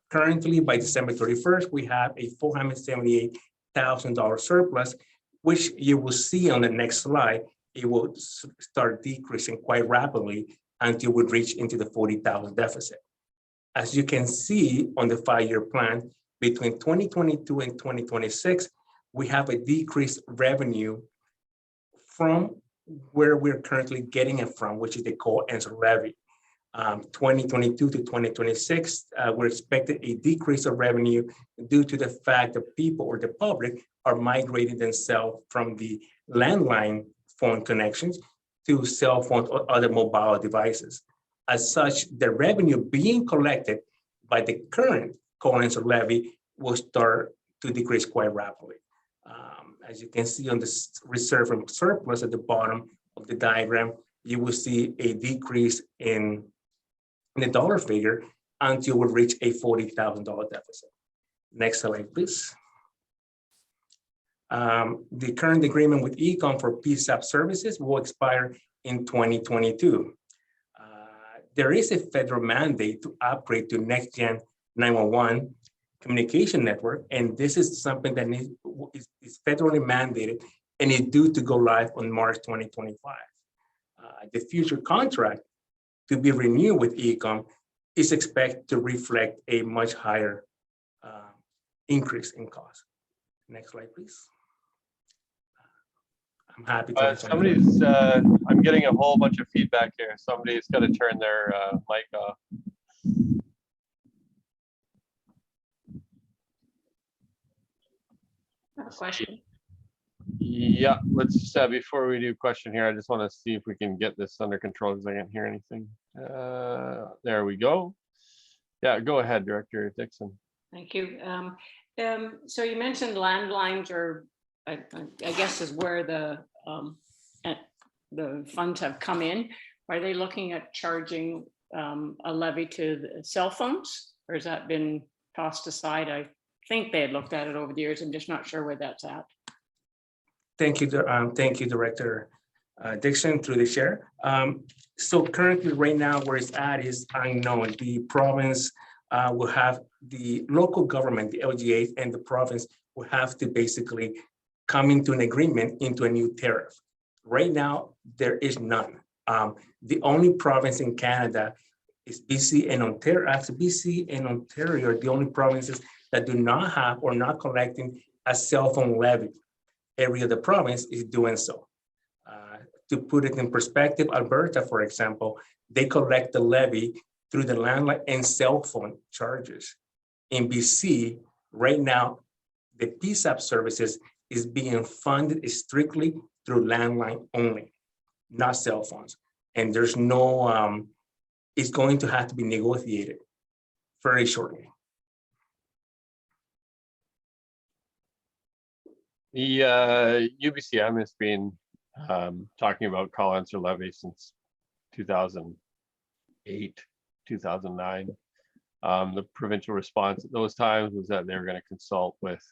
S17: Currently, by December 31st, we have a $478,000 surplus, which you will see on the next slide. It will start decreasing quite rapidly until we reach into the $40,000 deficit. As you can see on the 5-year plan, between 2022 and 2026, we have a decreased revenue from where we're currently getting it from, which is the co-answer levy. 2022 to 2026, we're expecting a decrease of revenue due to the fact that people or the public are migrating themselves from the landline phone connections to cell phones or other mobile devices. As such, the revenue being collected by the current co-answer levy will start to decrease quite rapidly. As you can see on this reserve and surplus at the bottom of the diagram, you will see a decrease in the dollar figure until we reach a $40,000 deficit. Next slide, please. The current agreement with Ecom for PSAP services will expire in 2022. There is a federal mandate to upgrade to next gen 911 communication network, and this is something that is federally mandated and is due to go live on March 2025. The future contract to be renewed with Ecom is expected to reflect a much higher increase in cost. Next slide, please. I'm happy to answer.
S1: Somebody's, I'm getting a whole bunch of feedback here. Somebody's got to turn their mic off.
S2: A question.
S1: Yeah, let's before we do question here, I just want to see if we can get this under control because I can't hear anything. There we go. Yeah, go ahead, Director Dixon.
S2: Thank you. So you mentioned landlines, or I guess is where the funds have come in. Are they looking at charging a levy to the cell phones, or has that been tossed aside? I think they had looked at it over the years. I'm just not sure where that's at.
S17: Thank you, Director Dixon, through the chair. So currently, right now, where it's at is unknown. The province will have the local government, the LGA, and the province will have to basically come into an agreement into a new tariff. Right now, there is none. The only province in Canada is BC and Ontario. Actually, BC and Ontario are the only provinces that do not have or not collecting a cell phone levy. Every other province is doing so. To put it in perspective, Alberta, for example, they collect the levy through the landline and cell phone charges. In BC, right now, the PSAP services is being funded strictly through landline only, not cell phones. And there's no, it's going to have to be negotiated very shortly.
S1: The UBCM has been talking about call answer levy since 2008, 2009. The provincial response at those times was that they were going to consult with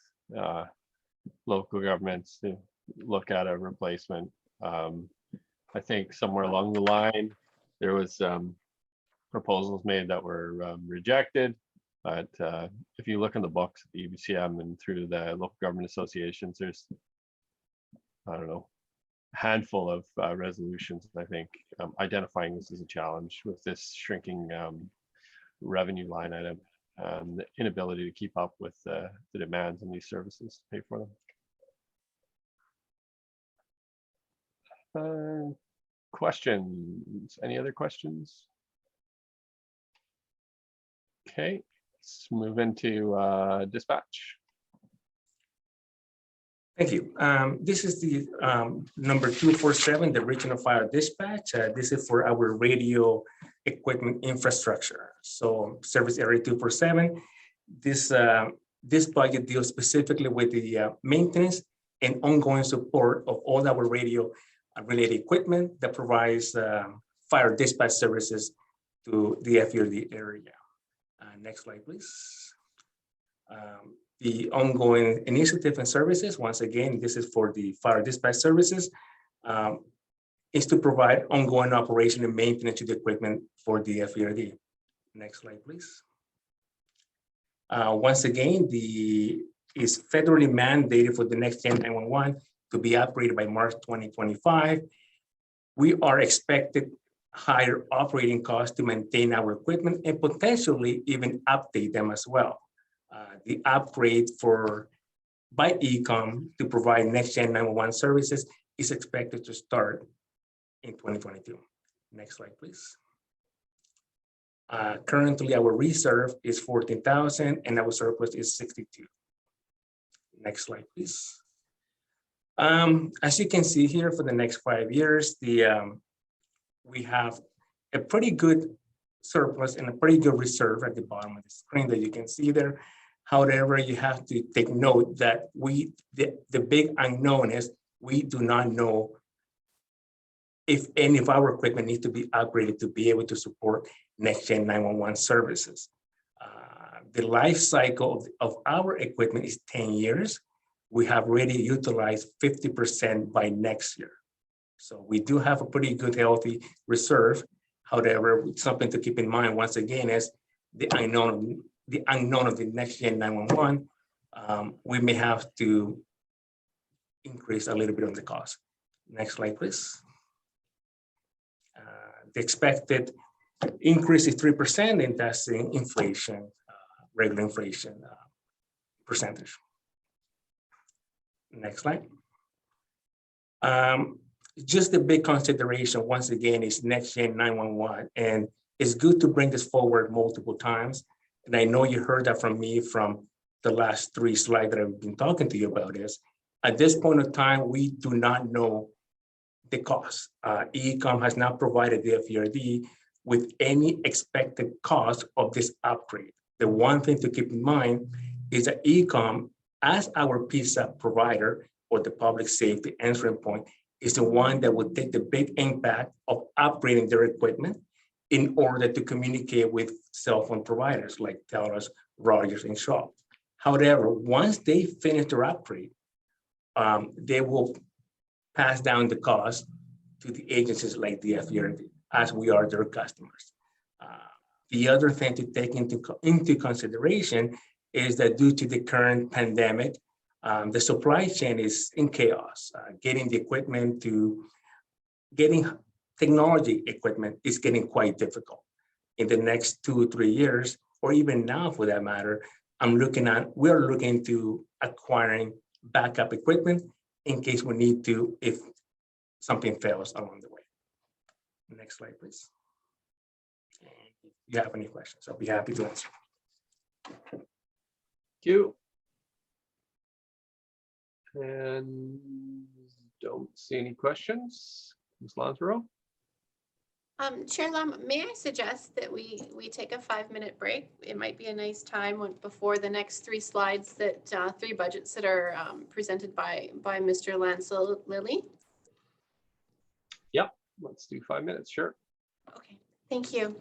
S1: local governments to look at a replacement. I think somewhere along the line, there was proposals made that were rejected. But if you look in the books at the EBCM and through the local government associations, there's, I don't know, a handful of resolutions, I think, identifying this as a challenge with this shrinking revenue line item, the inability to keep up with the demands on these services, pay for them. Questions? Any other questions? Okay. Let's move into dispatch.
S17: Thank you. This is the number 247, the regional fire dispatch. This is for our radio equipment infrastructure. So service area 247. This budget deals specifically with the maintenance and ongoing support of all our radio related equipment that provides fire dispatch services to the Fvrd area. Next slide, please. The ongoing initiative and services, once again, this is for the fire dispatch services, is to provide ongoing operation and maintenance to the equipment for the Fvrd. Next slide, please. Once again, is federally mandated for the next gen 911 to be upgraded by March 2025. We are expected higher operating costs to maintain our equipment and potentially even update them as well. The upgrade by Ecom to provide next gen 911 services is expected to start in 2022. Next slide, please. Currently, our reserve is 14,000 and our surplus is 62. Next slide, please. As you can see here, for the next 5 years, we have a pretty good surplus and a pretty good reserve at the bottom of the screen that you can see there. However, you have to take note that the big unknown is we do not know if any of our equipment needs to be upgraded to be able to support next-gen 911 services. The life cycle of our equipment is 10 years. We have already utilized 50% by next year. So we do have a pretty good, healthy reserve. However, something to keep in mind, once again, is the unknown of the next-gen 911. We may have to increase a little bit on the cost. Next slide, please. The expected increase is 3%, and that's the inflation, regular inflation percentage. Next slide. Just a big consideration, once again, is next-gen 911, and it's good to bring this forward multiple times. And I know you heard that from me from the last 3 slides that I've been talking to you about is, at this point of time, we do not know the cost. EECOM has not provided the FVRD with any expected cost of this upgrade. The one thing to keep in mind is that EECOM, as our PSAP provider, or the public safety answering point, is the one that will take the big impact of upgrading their equipment in order to communicate with cell phone providers like TELUS, Rogers, and Shaw. However, once they finish their upgrade, they will pass down the cost to the agencies like the FVRD, as we are their customers. The other thing to take into consideration is that due to the current pandemic, the supply chain is in chaos. Getting technology equipment is getting quite difficult. In the next 2 or 3 years, or even now for that matter, we're looking to acquiring backup equipment in case we need to, if something fails along the way. Next slide, please. And if you have any questions, I'll be happy to answer.
S1: Thank you. And don't see any questions. Ms. Lonsborough?
S4: Chair Lam, may I suggest that we take a 5-minute break? It might be a nice time before the next 3 slides that 3 budgets that are presented by Mr. Lancel Lilly.
S1: Yep, let's do 5 minutes, sure.
S4: Okay, thank you.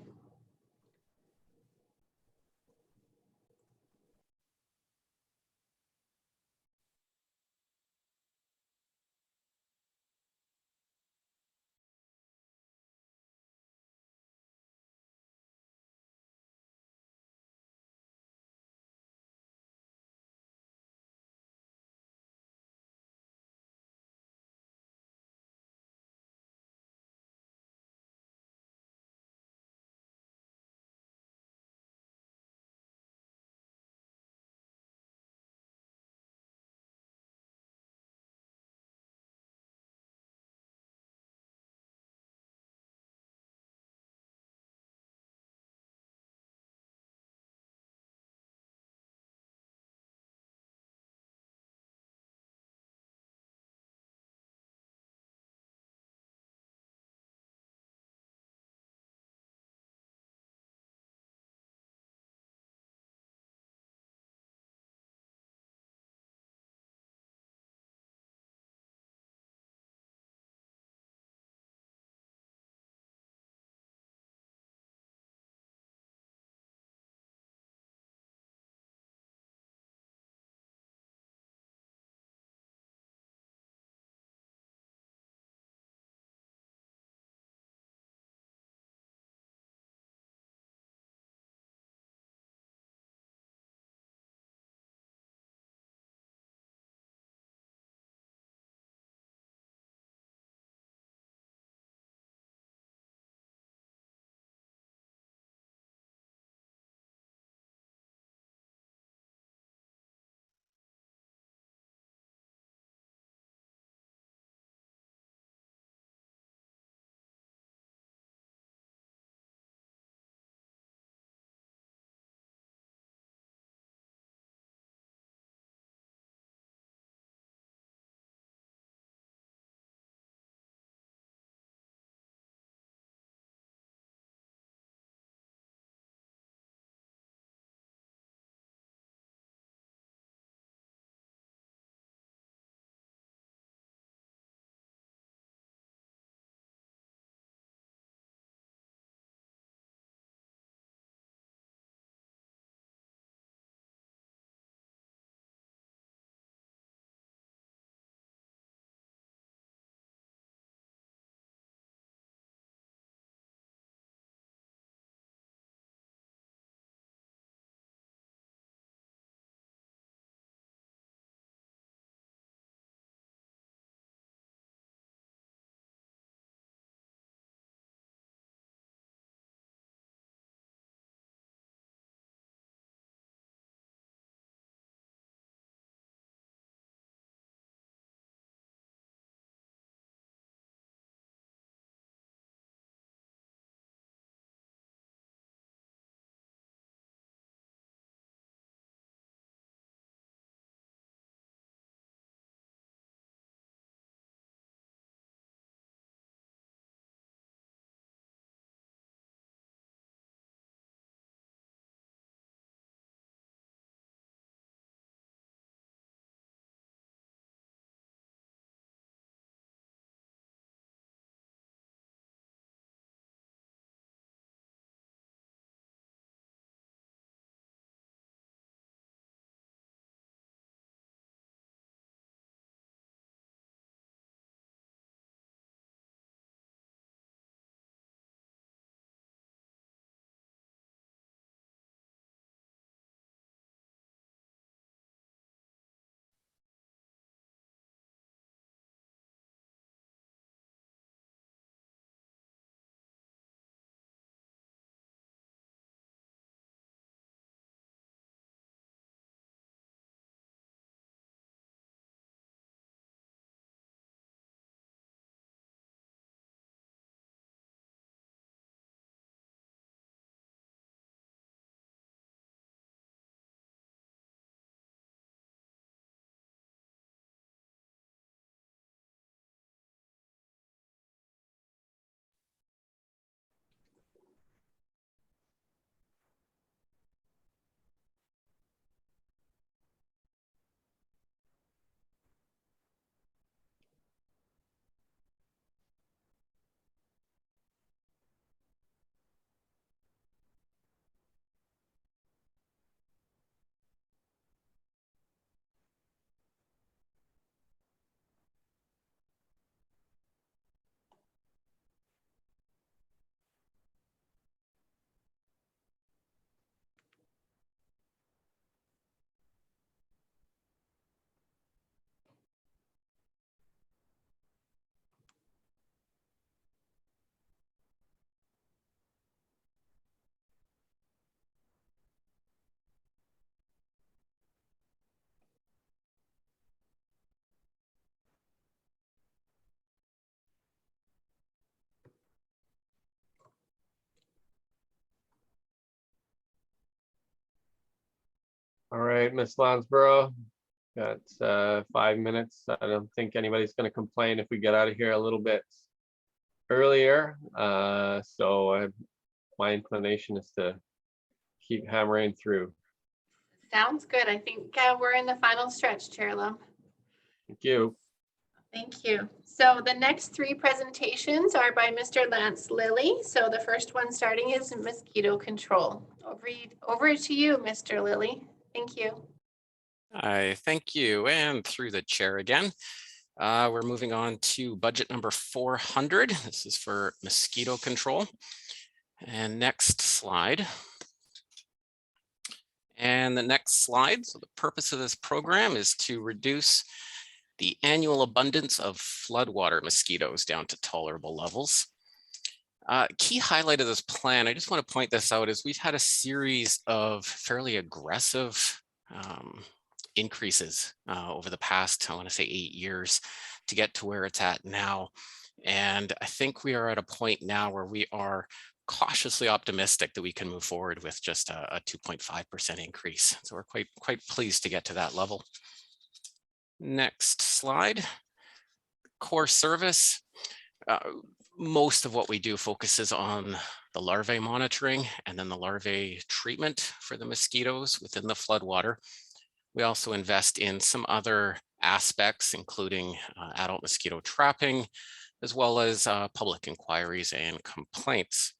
S1: All right, Ms. Lonsborough, got 5 minutes. I don't think anybody's going to complain if we get out of here a little bit earlier. My inclination is to keep hammering through.
S4: Sounds good. I think we're in the final stretch, Chair Lum.
S1: Thank you.
S4: Thank you. So the next three presentations are by Mr. Lance Lilly. So the first one starting is mosquito control. Over to you, Mr. Lilly. Thank you.
S7: Thank you. And through the chair again, we're moving on to budget number 400. This is for mosquito control. And next slide. And the next slide. So the purpose of this program is to reduce the annual abundance of floodwater mosquitoes down to tolerable levels. Key highlight of this plan, I just want to point this out, is we've had a series of fairly aggressive increases over the past, I want to say 8 years to get to where it's at now. And I think we are at a point now where we are cautiously optimistic that we can move forward with just a 2.5% increase. So we're quite pleased to get to that level. Next slide. Core service. Most of what we do focuses on the larvae monitoring and then the larvae treatment for the mosquitoes within the floodwater. We also invest in some other aspects, including adult mosquito trapping, as well as public inquiries and complaints.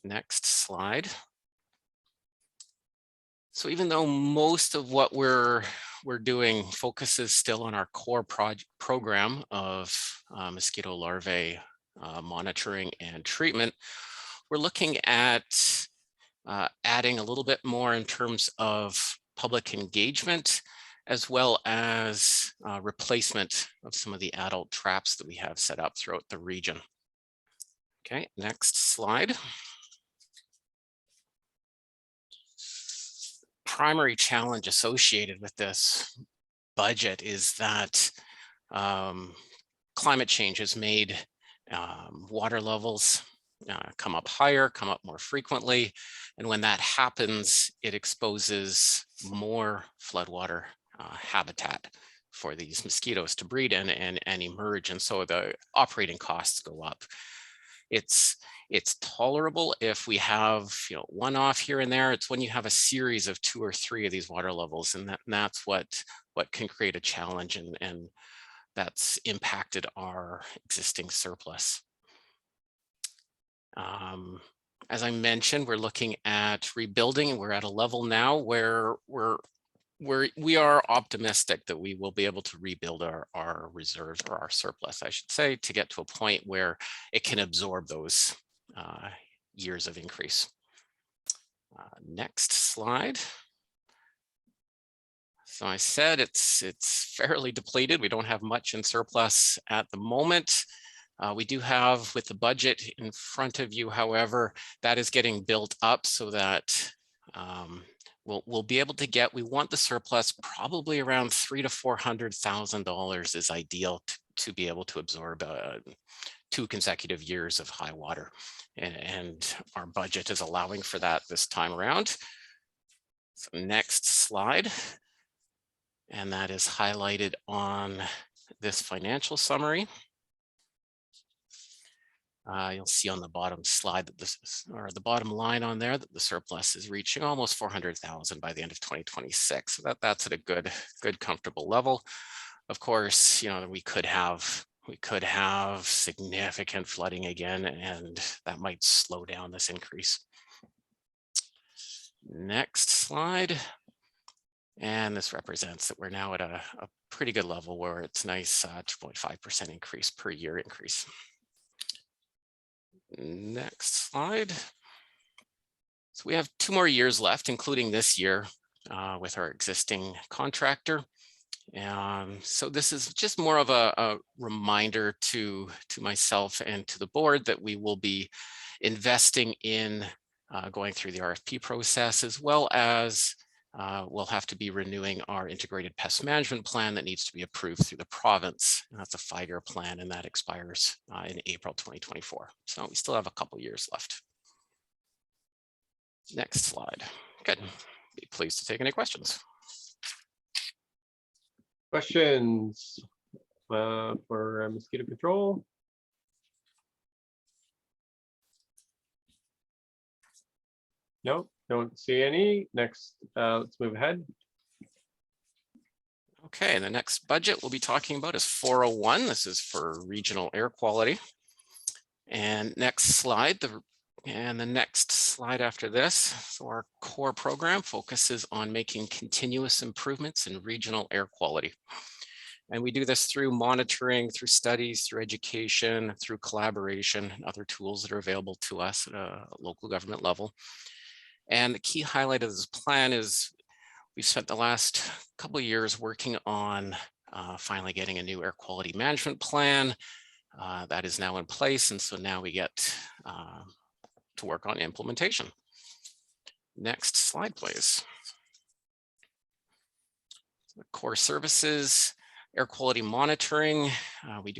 S7: Next slide. So even though most of what we're doing focuses still on our core program of mosquito larvae monitoring and treatment, we're looking at adding a little bit more in terms of public engagement, as well as replacement of some of the adult traps that we have set up throughout the region. Okay, next slide. Primary challenge associated with this budget is that climate change has made water levels come up higher, come up more frequently. And when that happens, it exposes more floodwater habitat for these mosquitoes to breed and emerge. And so the operating costs go up. It's tolerable if we have one off here and there. It's when you have a series of 2 or 3 of these water levels, and that's what can create a challenge, and that's impacted our existing surplus. As I mentioned, we're looking at rebuilding, and we're at a level now where we are optimistic that we will be able to rebuild our reserves, or our surplus, I should say, to get to a point where it can absorb those years of increase. Next slide. So I said it's fairly depleted. We don't have much in surplus at the moment. We do have, with the budget in front of you, however, that is getting built up so that we'll be able to get, we want the surplus probably around $300,000 to $400,000 is ideal to be able to absorb 2 consecutive years of high water. And our budget is allowing for that this time around. So next slide. And that is highlighted on this financial summary. You'll see on the bottom slide that or the bottom line on there, that the surplus is reaching almost 400,000 by the end of 2026. So that's at a good, comfortable level. Of course, we could have significant flooding again, and that might slow down this increase. Next slide. And this represents that we're now at a pretty good level where it's nice 2.5% increase per year increase. Next slide. So we have 2 more years left, including this year with our existing contractor. So this is just more of a reminder to myself and to the board that we will be investing in going through the RFP process, as well as we'll have to be renewing our integrated pest management plan that needs to be approved through the province. And that's a 5-year plan, and that expires in April 2024. So we still have a couple years left. Next slide. Good. Be pleased to take any questions.
S1: Questions for mosquito control? No, don't see any. Next, let's move ahead.
S7: Okay, the next budget we'll be talking about is 401. This is for regional air quality. And next slide, the next slide after this. So our core program focuses on making continuous improvements in regional air quality. And we do this through monitoring, through studies, through education, through collaboration, and other tools that are available to us at a local government level. And the key highlight of this plan is we've spent the last couple of years working on finally getting a new air quality management plan that is now in place. And so now we get to work on implementation. Next slide, please. The core services, air quality monitoring. We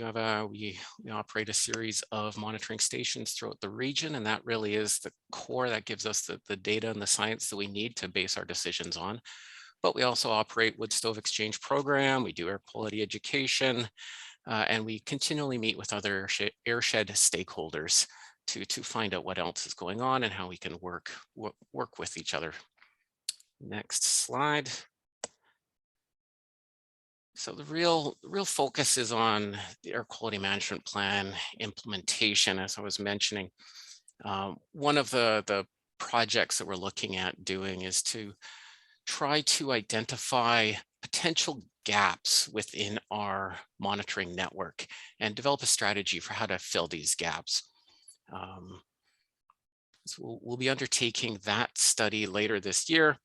S7: operate a series of monitoring stations throughout the region, and that really is the core that gives us the data and the science that we need to base our decisions on. But we also operate wood stove exchange program. We do air quality education, and we continually meet with other airshed stakeholders to find out what else is going on and how we can work with each other. Next slide. So the real focus is on the air quality management plan implementation, as I was mentioning. One of the projects that we're looking at doing is to try to identify potential gaps within our monitoring network and develop a strategy for how to fill these gaps. So we'll be undertaking that study later this year.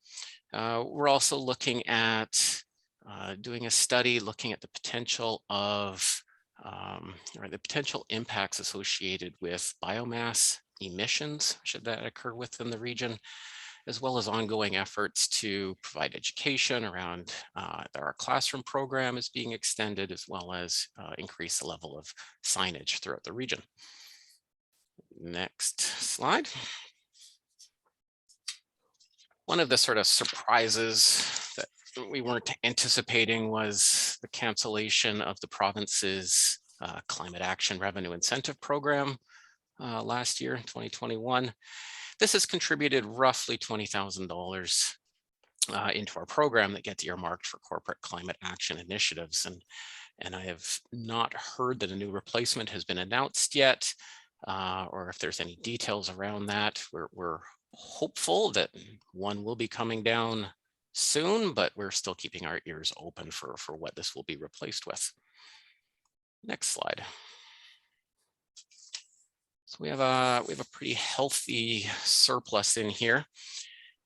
S7: We're also looking at doing a study looking at the potential of or the potential impacts associated with biomass emissions, should that occur within the region, as well as ongoing efforts to provide education around our classroom program is being extended, as well as increase the level of signage throughout the region. Next slide. One of the sort of surprises that we weren't anticipating was the cancellation of the province's climate action revenue incentive program last year in 2021. This has contributed roughly $20,000 into our program that gets earmarked for corporate climate action initiatives. And I have not heard that a new replacement has been announced yet, or if there's any details around that. We're hopeful that one will be coming down soon, but we're still keeping our ears open for what this will be replaced with. Next slide. So we have a pretty healthy surplus in here,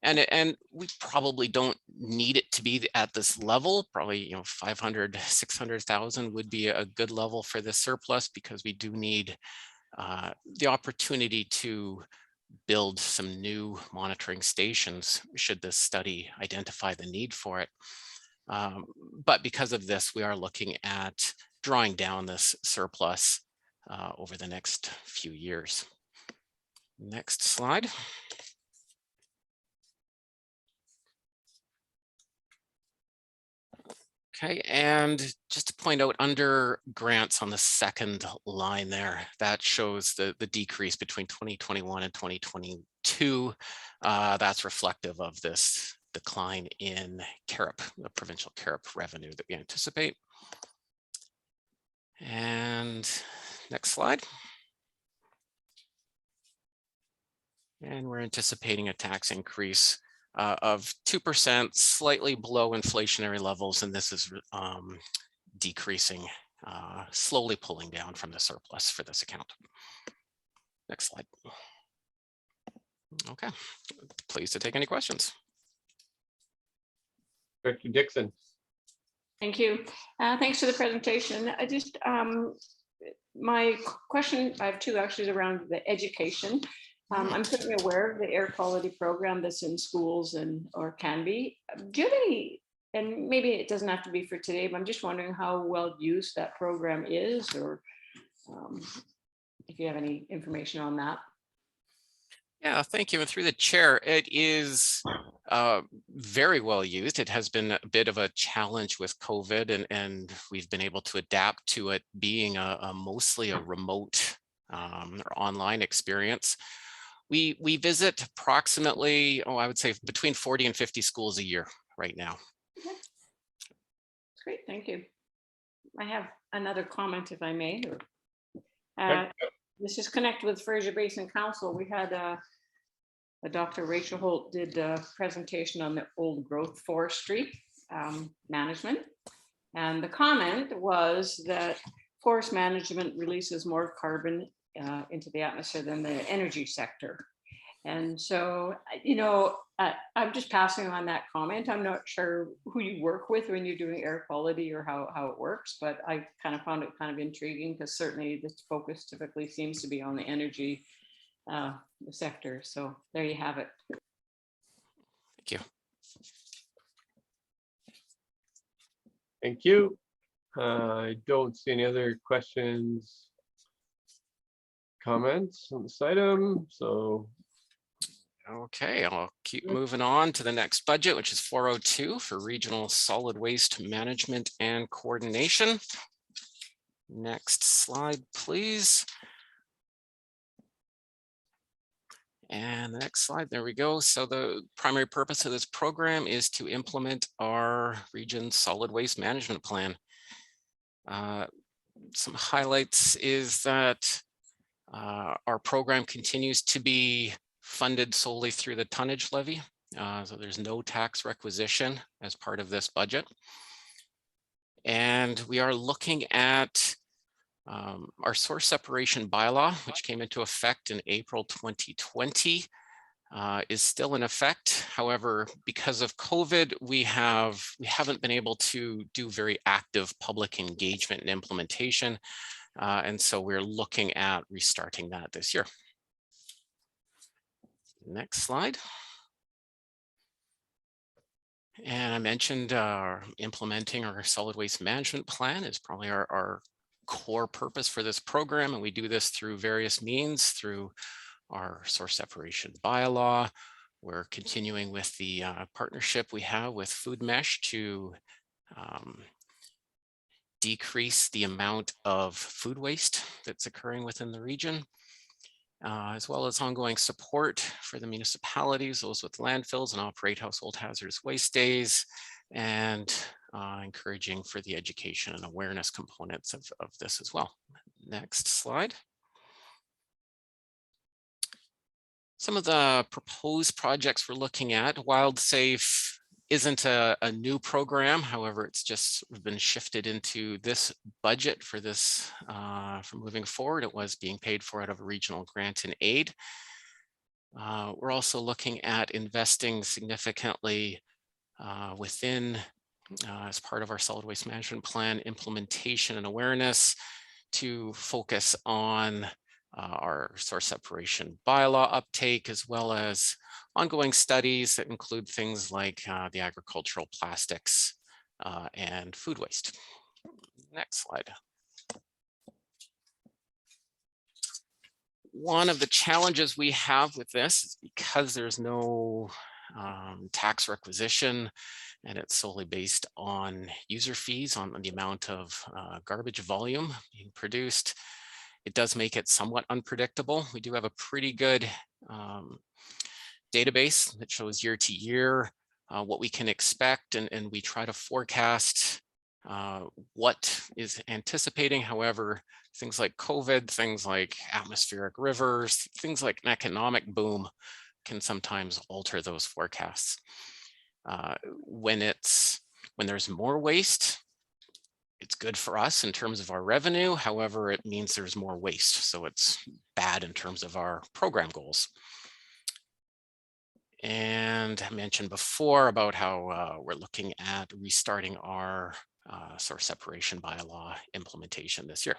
S7: and we probably don't need it to be at this level. Probably 500, 600,000 would be a good level for this surplus, because we do need the opportunity to build some new monitoring stations should this study identify the need for it. But because of this, we are looking at drawing down this surplus over the next few years. Next slide. Okay, and just to point out, under grants on the second line there, that shows the decrease between 2021 and 2022. That's reflective of this decline in CARIP, the provincial CARIP revenue that we anticipate. And next slide. And we're anticipating a tax increase of 2%, slightly below inflationary levels, and this is decreasing, slowly pulling down from the surplus for this account. Next slide. Okay, pleased to take any questions.
S1: Director Dixon.
S5: Thank you. Thanks for the presentation. I just, my question, I have two actually around the education. I'm certainly aware of the air quality program that's in schools or can be. Do you have any, and maybe it doesn't have to be for today, but I'm just wondering how well used that program is, or if you have any information on that.
S7: Yeah, thank you. And through the chair, it is very well used. It has been a bit of a challenge with COVID, and we've been able to adapt to it being a mostly a remote or online experience. We visit approximately, I would say between 40 and 50 schools a year right now.
S2: Great, thank you. I have another comment, if I may.
S1: Okay.
S2: This is connected with Fraser Basin Council. We had Dr. Rachel Holt did a presentation on the old growth forestry management. And the comment was that forest management releases more carbon into the atmosphere than the energy sector. And so, you know, I'm just passing on that comment. I'm not sure who you work with when you're doing air quality or how it works, but I kind of found it kind of intriguing because certainly the focus typically seems to be on the energy sector. So there you have it.
S7: Thank you.
S1: Thank you. I don't see any other questions, comments on this item. So
S7: okay, I'll keep moving on to the next budget, which is 402 for regional solid waste management and coordination. Next slide, please. And the next slide, there we go. So the primary purpose of this program is to implement our region's solid waste management plan. Some highlights is that our program continues to be funded solely through the tonnage levy. So there's no tax requisition as part of this budget. And we are looking at our source separation bylaw, which came into effect in April 2020, is still in effect. However, because of COVID, we haven't been able to do very active public engagement and implementation. And so we're looking at restarting that this year. Next slide. And I mentioned implementing our solid waste management plan is probably our core purpose for this program. And we do this through various means, through our source separation bylaw. We're continuing with the partnership we have with Food Mesh to decrease the amount of food waste that's occurring within the region, as well as ongoing support for the municipalities, those with landfills, and operate household hazardous waste days, and encouraging for the education and awareness components of this as well. Next slide. Some of the proposed projects we're looking at, WildSafe isn't a new program. However, it's just been shifted into this budget for this, for moving forward. It was being paid for out of a regional grant and aid. We're also looking at investing significantly within, as part of our solid waste management plan, implementation and awareness to focus on our source separation bylaw uptake, as well as ongoing studies that include things like the agricultural plastics and food waste. Next slide. One of the challenges we have with this is because there's no tax requisition, and it's solely based on user fees on the amount of garbage volume being produced. It does make it somewhat unpredictable. We do have a pretty good database that shows year to year what we can expect, and we try to forecast what is anticipating. However, things like COVID, things like atmospheric rivers, things like an economic boom can sometimes alter those forecasts. When there's more waste, it's good for us in terms of our revenue. However, it means there's more waste, so it's bad in terms of our program goals. And I mentioned before about how we're looking at restarting our source separation bylaw implementation this year.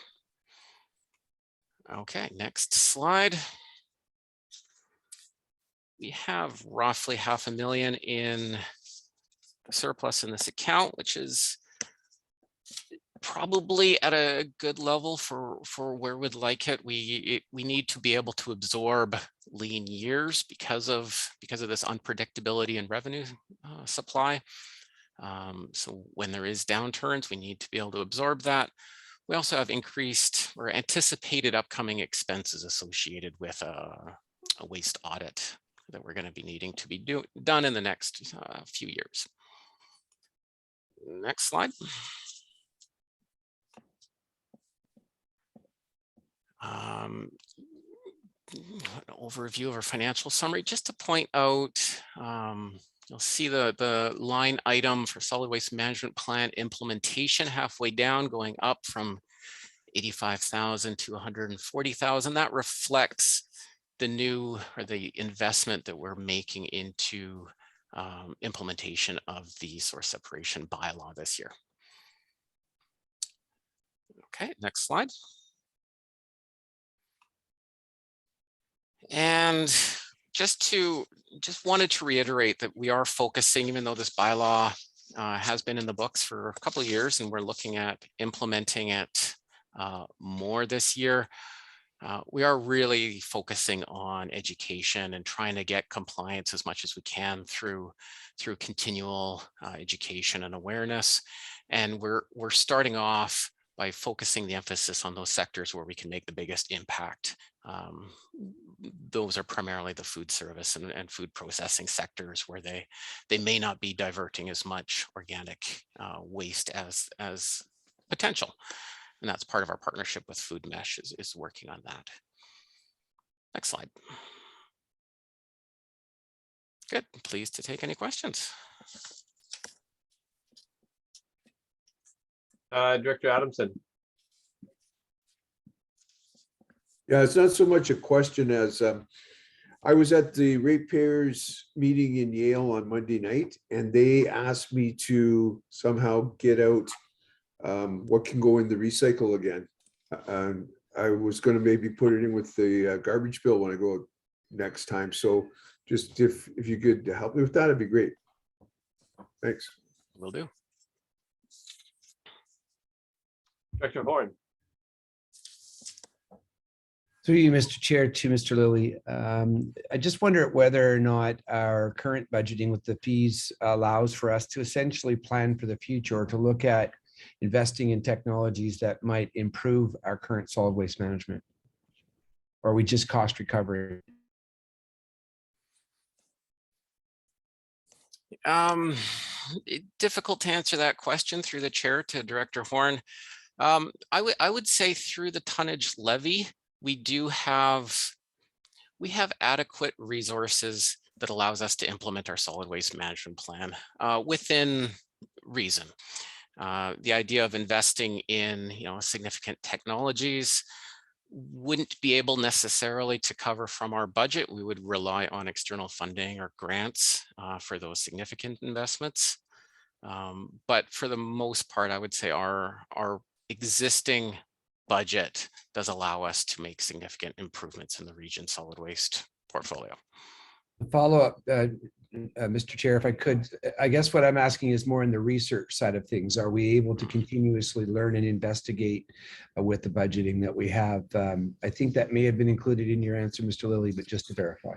S7: Okay, next slide. We have roughly $500,000 in surplus in this account, which is probably at a good level for where we'd like it. We need to be able to absorb lean years because of this unpredictability in revenue supply. So when there is downturns, we need to be able to absorb that. We also have increased or anticipated upcoming expenses associated with a waste audit that we're going to be needing to be done in the next few years. Next slide. An overview of our financial summary, just to point out, you'll see the line item for solid waste management plan implementation halfway down, going up from 85,000 to 140,000. That reflects the new or the investment that we're making into implementation of the source separation bylaw this year. Okay, next slide. And just wanted to reiterate that we are focusing, even though this bylaw has been in the books for a couple of years, and we're looking at implementing it more this year. We are really focusing on education and trying to get compliance as much as we can through continual education and awareness. And we're starting off by focusing the emphasis on those sectors where we can make the biggest impact. Those are primarily the food service and food processing sectors, where they may not be diverting as much organic waste as potential. And that's part of our partnership with Food Mesh is working on that. Next slide. Good, pleased to take any questions.
S1: Director Adamson.
S13: Yeah, it's not so much a question as I was at the ratepayers meeting in Yale on Monday night, and they asked me to somehow get out what can go in the recycle again. I was going to maybe put it in with the garbage bill when I go next time. So just if you could help me with that, it'd be great. Thanks.
S7: Will do.
S1: Director Horn.
S6: Through you, Mr. Chair, to Mr. Lilly. I just wonder whether or not our current budgeting with the fees allows for us to essentially plan for the future, or to look at investing in technologies that might improve our current solid waste management. Or are we just cost recovery?
S7: Difficult to answer that question through the chair to Director Horn. I would say through the tonnage levy, we have adequate resources that allows us to implement our solid waste management plan within reason. The idea of investing in significant technologies wouldn't be able necessarily to cover from our budget. We would rely on external funding or grants for those significant investments. But for the most part, I would say our existing budget does allow us to make significant improvements in the region solid waste portfolio.
S6: Follow up, Mr. Chair, if I could, I guess what I'm asking is more in the research side of things. Are we able to continuously learn and investigate with the budgeting that we have? I think that may have been included in your answer, Mr. Lilly, but just to verify.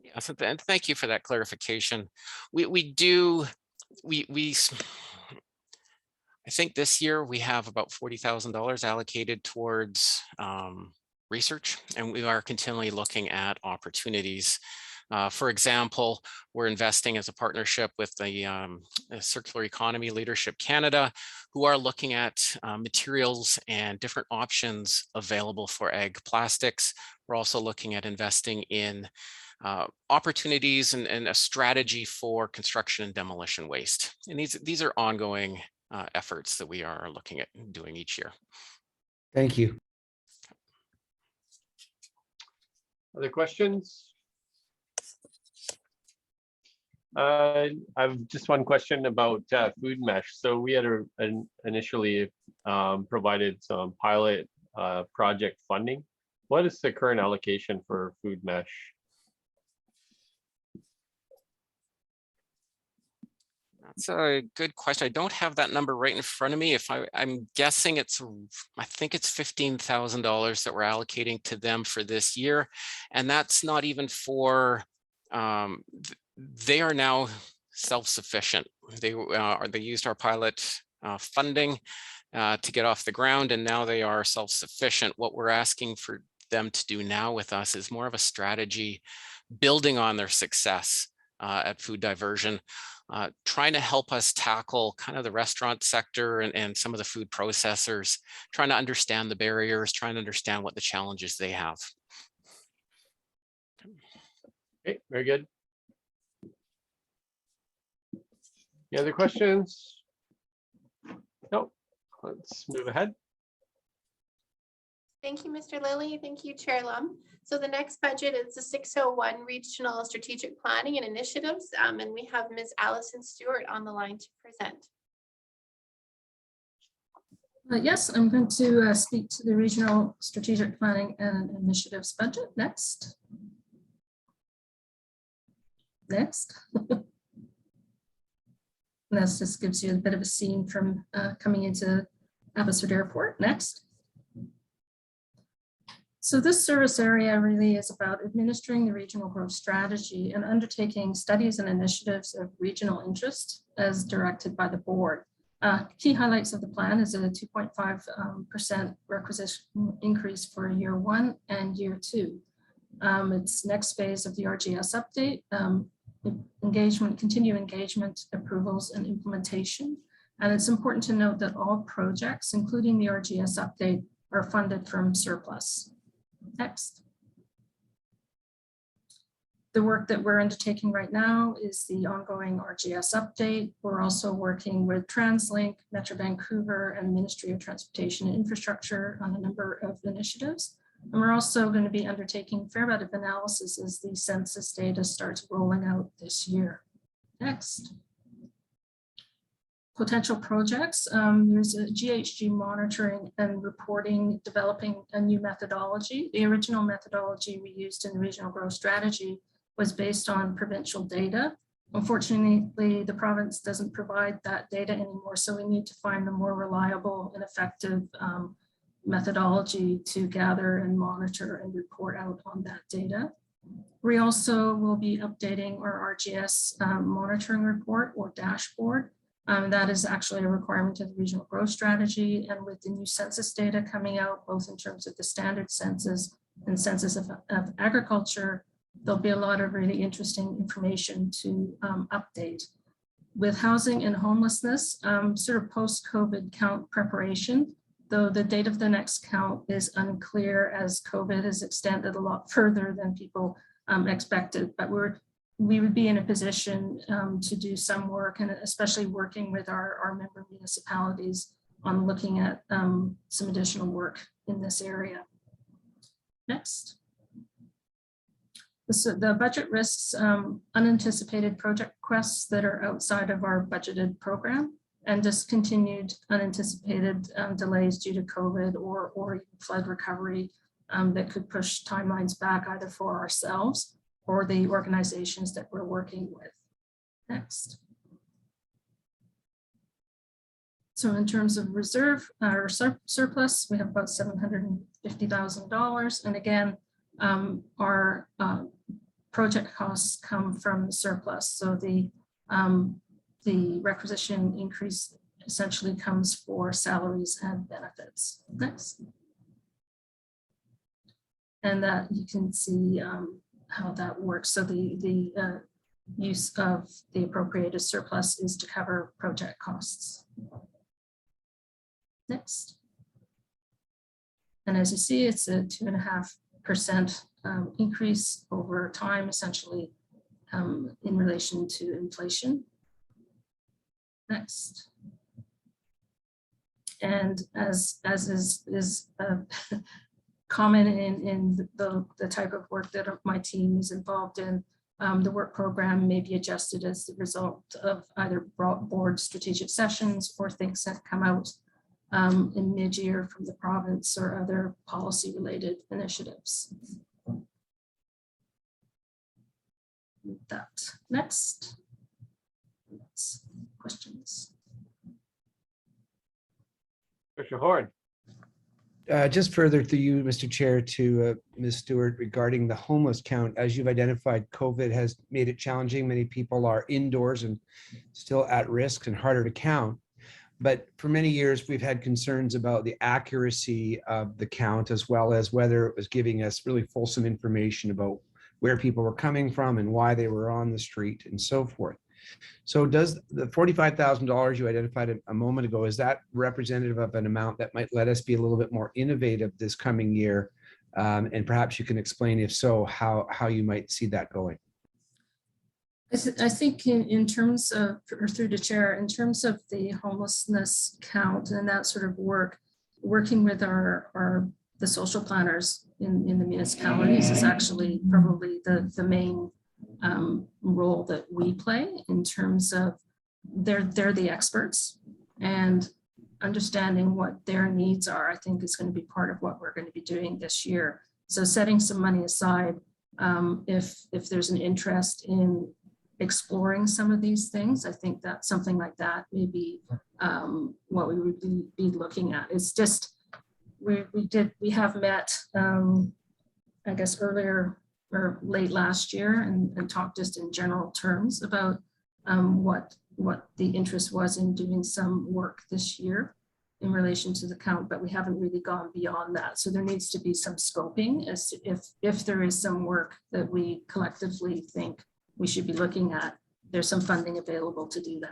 S7: Yes, and thank you for that clarification. I think this year we have about $40,000 allocated towards research, and we are continually looking at opportunities. For example, we're investing as a partnership with the Circular Economy Leadership Canada, who are looking at materials and different options available for ag plastics. We're also looking at investing in opportunities and a strategy for construction and demolition waste. And these are ongoing efforts that we are looking at doing each year.
S6: Thank you.
S1: Other questions? I have just one question about Food Mesh. So we had initially provided some pilot project funding. What is the current allocation for Food Mesh?
S7: That's a good question. I don't have that number right in front of me. I'm guessing I think it's $15,000 that we're allocating to them for this year. And that's not even for, they are now self-sufficient. They used our pilot funding to get off the ground, and now they are self-sufficient. What we're asking for them to do now with us is more of a strategy building on their success at food diversion, trying to help us tackle kind of the restaurant sector and some of the food processors, trying to understand the barriers, trying to understand what the challenges they have.
S1: Okay, very good. Any other questions? No, let's move ahead.
S4: Thank you, Mr. Lilly. Thank you, Chair Lum. So the next budget is the 601 Regional Strategic Planning and Initiatives, and we have Ms. Allison Stewart on the line to present.
S21: Yes, I'm going to speak to the Regional Strategic Planning and Initiatives budget next. Next. And this just gives you a bit of a scene from coming into Abbotsford Airport. Next. So this service area really is about administering the regional growth strategy and undertaking studies and initiatives of regional interest as directed by the board. Key highlights of the plan is a 2.5% requisition increase for year 1 and year 2. It's next phase of the RGS update, continue engagement, approvals, and implementation. And it's important to note that all projects, including the RGS update, are funded from surplus. Next. The work that we're undertaking right now is the ongoing RGS update. We're also working with TransLink, Metro Vancouver, and Ministry of Transportation and Infrastructure on a number of initiatives. And we're also going to be undertaking fair bit of analysis as the census data starts rolling out this year. Next. Potential projects. There's a GHG monitoring and reporting, developing a new methodology. The original methodology we used in the regional growth strategy was based on provincial data. Unfortunately, the province doesn't provide that data anymore, so we need to find a more reliable and effective methodology to gather and monitor and report out on that data. We also will be updating our RGS monitoring report or dashboard. That is actually a requirement of the regional growth strategy, and with the new census data coming out, both in terms of the standard census and census of agriculture, there'll be a lot of really interesting information to update. With housing and homelessness, sort of post-COVID count preparation, though the date of the next count is unclear as COVID has extended a lot further than people expected, but we would be in a position to do some work, and especially working with our member municipalities on looking at some additional work in this area. Next. The budget risks unanticipated project requests that are outside of our budgeted program, and discontinued unanticipated delays due to COVID or flood recovery that could push timelines back either for ourselves or the organizations that we're working with. Next. So in terms of reserve or surplus, we have about $750,000. And again, our project costs come from the surplus. So the requisition increase essentially comes for salaries and benefits. Next. And that you can see how that works. So the use of the appropriated surplus is to cover project costs. Next. And as you see, it's a 2.5% increase over time, essentially in relation to inflation. Next. And as is common in the type of work that my team is involved in, the work program may be adjusted as the result of either board strategic sessions or things that come out in mid-year from the province or other policy-related initiatives. That next. questions.
S1: Commissioner Horn.
S6: Just further through you, Mr. Chair, to Ms. Stewart regarding the homeless count. As you've identified, COVID has made it challenging. Many people are indoors and still at risk and harder to count. But for many years, we've had concerns about the accuracy of the count, as well as whether it was giving us really fulsome information about where people were coming from and why they were on the street and so forth. So does the $45,000 you identified a moment ago, is that representative of an amount that might let us be a little bit more innovative this coming year? And perhaps you can explain, if so, how you might see that going.
S21: I think in terms of, or through the chair, in terms of the homelessness count and that sort of work, working with the social planners in the municipalities is actually probably the main role that we play, in terms of they're the experts, and understanding what their needs are, I think, is going to be part of what we're going to be doing this year. So setting some money aside, if there's an interest in exploring some of these things, I think that something like that may be what we would be looking at. It's just we have met I guess earlier or late last year and talked just in general terms about what the interest was in doing some work this year in relation to the count, but we haven't really gone beyond that. So there needs to be some scoping as to if there is some work that we collectively think we should be looking at, there's some funding available to do that.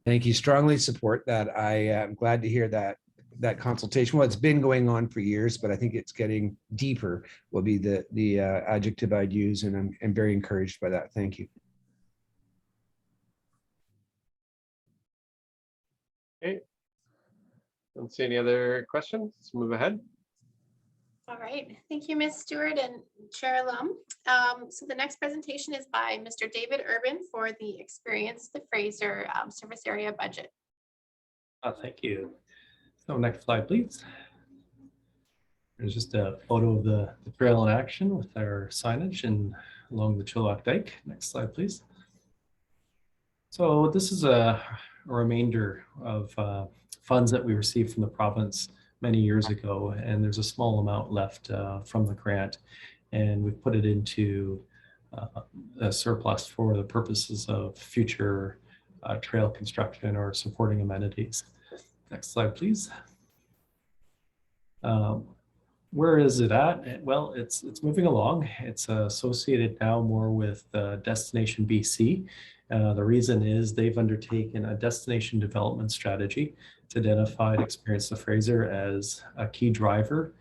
S6: Thank you. Strongly support that. I am glad to hear that consultation. Well, it's been going on for years, but I think it's getting deeper will be the adjective I'd use, and I'm very encouraged by that. Thank you.
S1: Okay. Don't see any other questions. Let's move ahead.
S4: All right, thank you, Ms. Stewart and Chair Lum. So the next presentation is by Mr. David Urban for the Experience the Fraser Service Area Budget.
S16: Thank you. So next slide, please. There's just a photo of the trail in action with our signage and along the Chilliwack Dike. Next slide, please. So this is a remainder of funds that we received from the province many years ago, and there's a small amount left from the grant, and we've put it into a surplus for the purposes of future trail construction or supporting amenities. Next slide, please. Where is it at? Well, it's moving along. It's associated now more with Destination BC. The reason is they've undertaken a destination development strategy to identify and Experience the Fraser as a key driver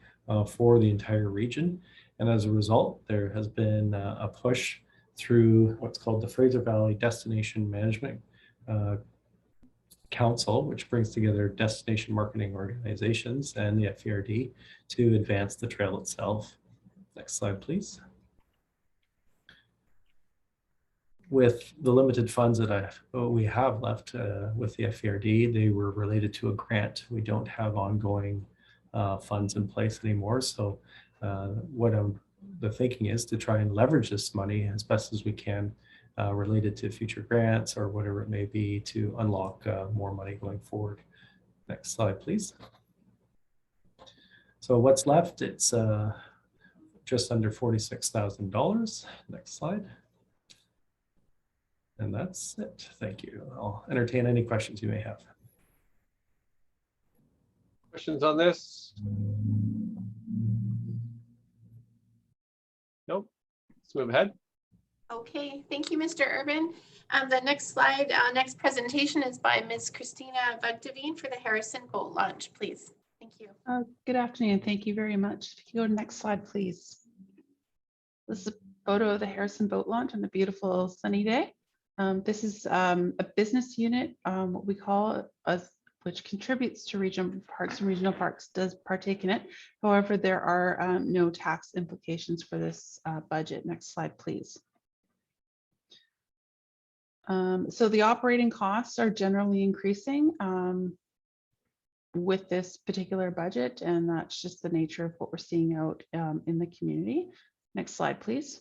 S16: for the entire region. And as a result, there has been a push through what's called the Fraser Valley Destination Management Council, which brings together destination marketing organizations and the Fvrd to advance the trail itself. Next slide, please. With the limited funds that we have left with the Fvrd, they were related to a grant. We don't have ongoing funds in place anymore. So the thinking is to try and leverage this money as best as we can related to future grants or whatever it may be to unlock more money going forward. Next slide, please. So what's left? It's just under $46,000. Next slide. And that's it. Thank you. I'll entertain any questions you may have.
S1: Questions on this? Nope. Let's move ahead.
S4: Okay, thank you, Mr. Urban. The next slide, next presentation is by Ms. Christina Vugdeveen for the Harrison Boat Launch, please. Thank you.
S20: Good afternoon. Thank you very much. If you go to the next slide, please. This is a photo of the Harrison Boat Launch on a beautiful sunny day. This is a business unit, what we call which contributes to regional parks, and regional parks does partake in it. However, there are no tax implications for this budget. Next slide, please. So the operating costs are generally increasing with this particular budget, and that's just the nature of what we're seeing out in the community. Next slide, please.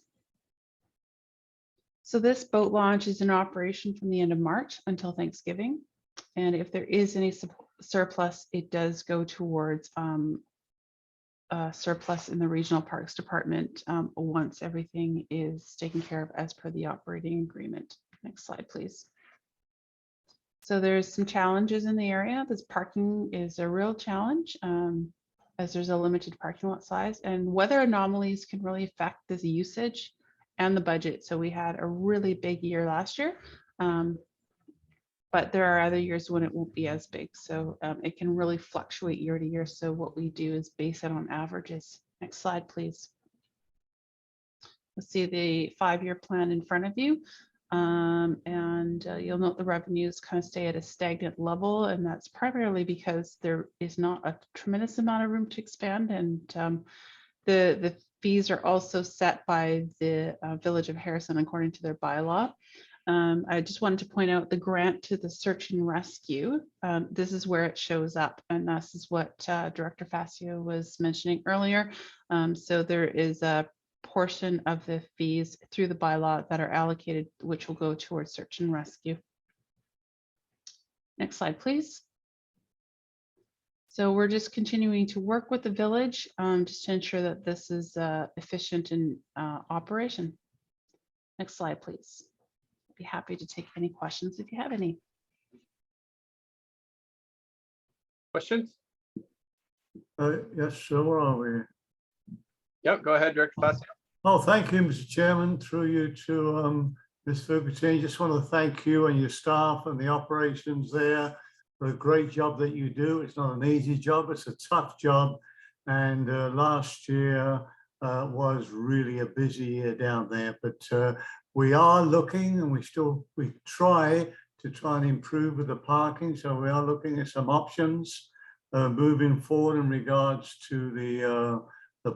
S20: So this boat launch is in operation from the end of March until Thanksgiving. And if there is any surplus, it does go towards surplus in the Regional Parks Department once everything is taken care of as per the operating agreement. Next slide, please. So there's some challenges in the area. This parking is a real challenge as there's a limited parking lot size, and weather anomalies can really affect this usage and the budget. So we had a really big year last year, but there are other years when it won't be as big. So it can really fluctuate year to year. So what we do is base it on averages. Next slide, please. Let's see the 5-year plan in front of you. You'll note the revenues kind of stay at a stagnant level, and that's primarily because there is not a tremendous amount of room to expand, and the fees are also set by the Village of Harrison according to their bylaw. I just wanted to point out the grant to the search and rescue. This is where it shows up, and this is what Director Facio was mentioning earlier. So there is a portion of the fees through the bylaw that are allocated, which will go towards search and rescue. Next slide, please. So we're just continuing to work with the village just to ensure that this is efficient in operation. Next slide, please. I'd be happy to take any questions if you have any.
S1: Questions?
S3: Yes, so where are we?
S1: Yep, go ahead, Director Facio.
S3: Oh, thank you, Mr. Chairman. Through you to Ms. Fvrd. Just want to thank you and your staff and the operations there for a great job that you do. It's not an easy job, it's a tough job. And last year was really a busy year down there, but we are looking, and we try and improve with the parking. So we are looking at some options moving forward in regards to the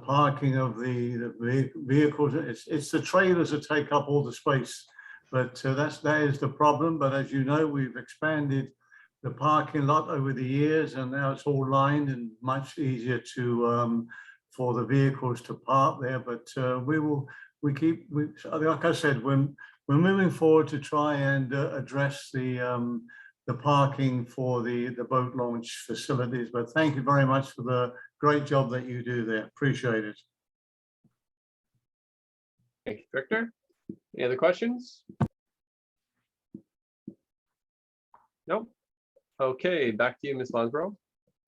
S3: parking of the vehicles. It's the trailers that take up all the space, but that is the problem. But as you know, we've expanded the parking lot over the years, and now it's all lined and much easier to for the vehicles to park there. But like I said, we're moving forward to try and address the parking for the boat launch facilities. But thank you very much for the great job that you do there. Appreciate it.
S1: Thank you, Director. Any other questions? Nope. Okay, back to you, Ms. Lonsborough.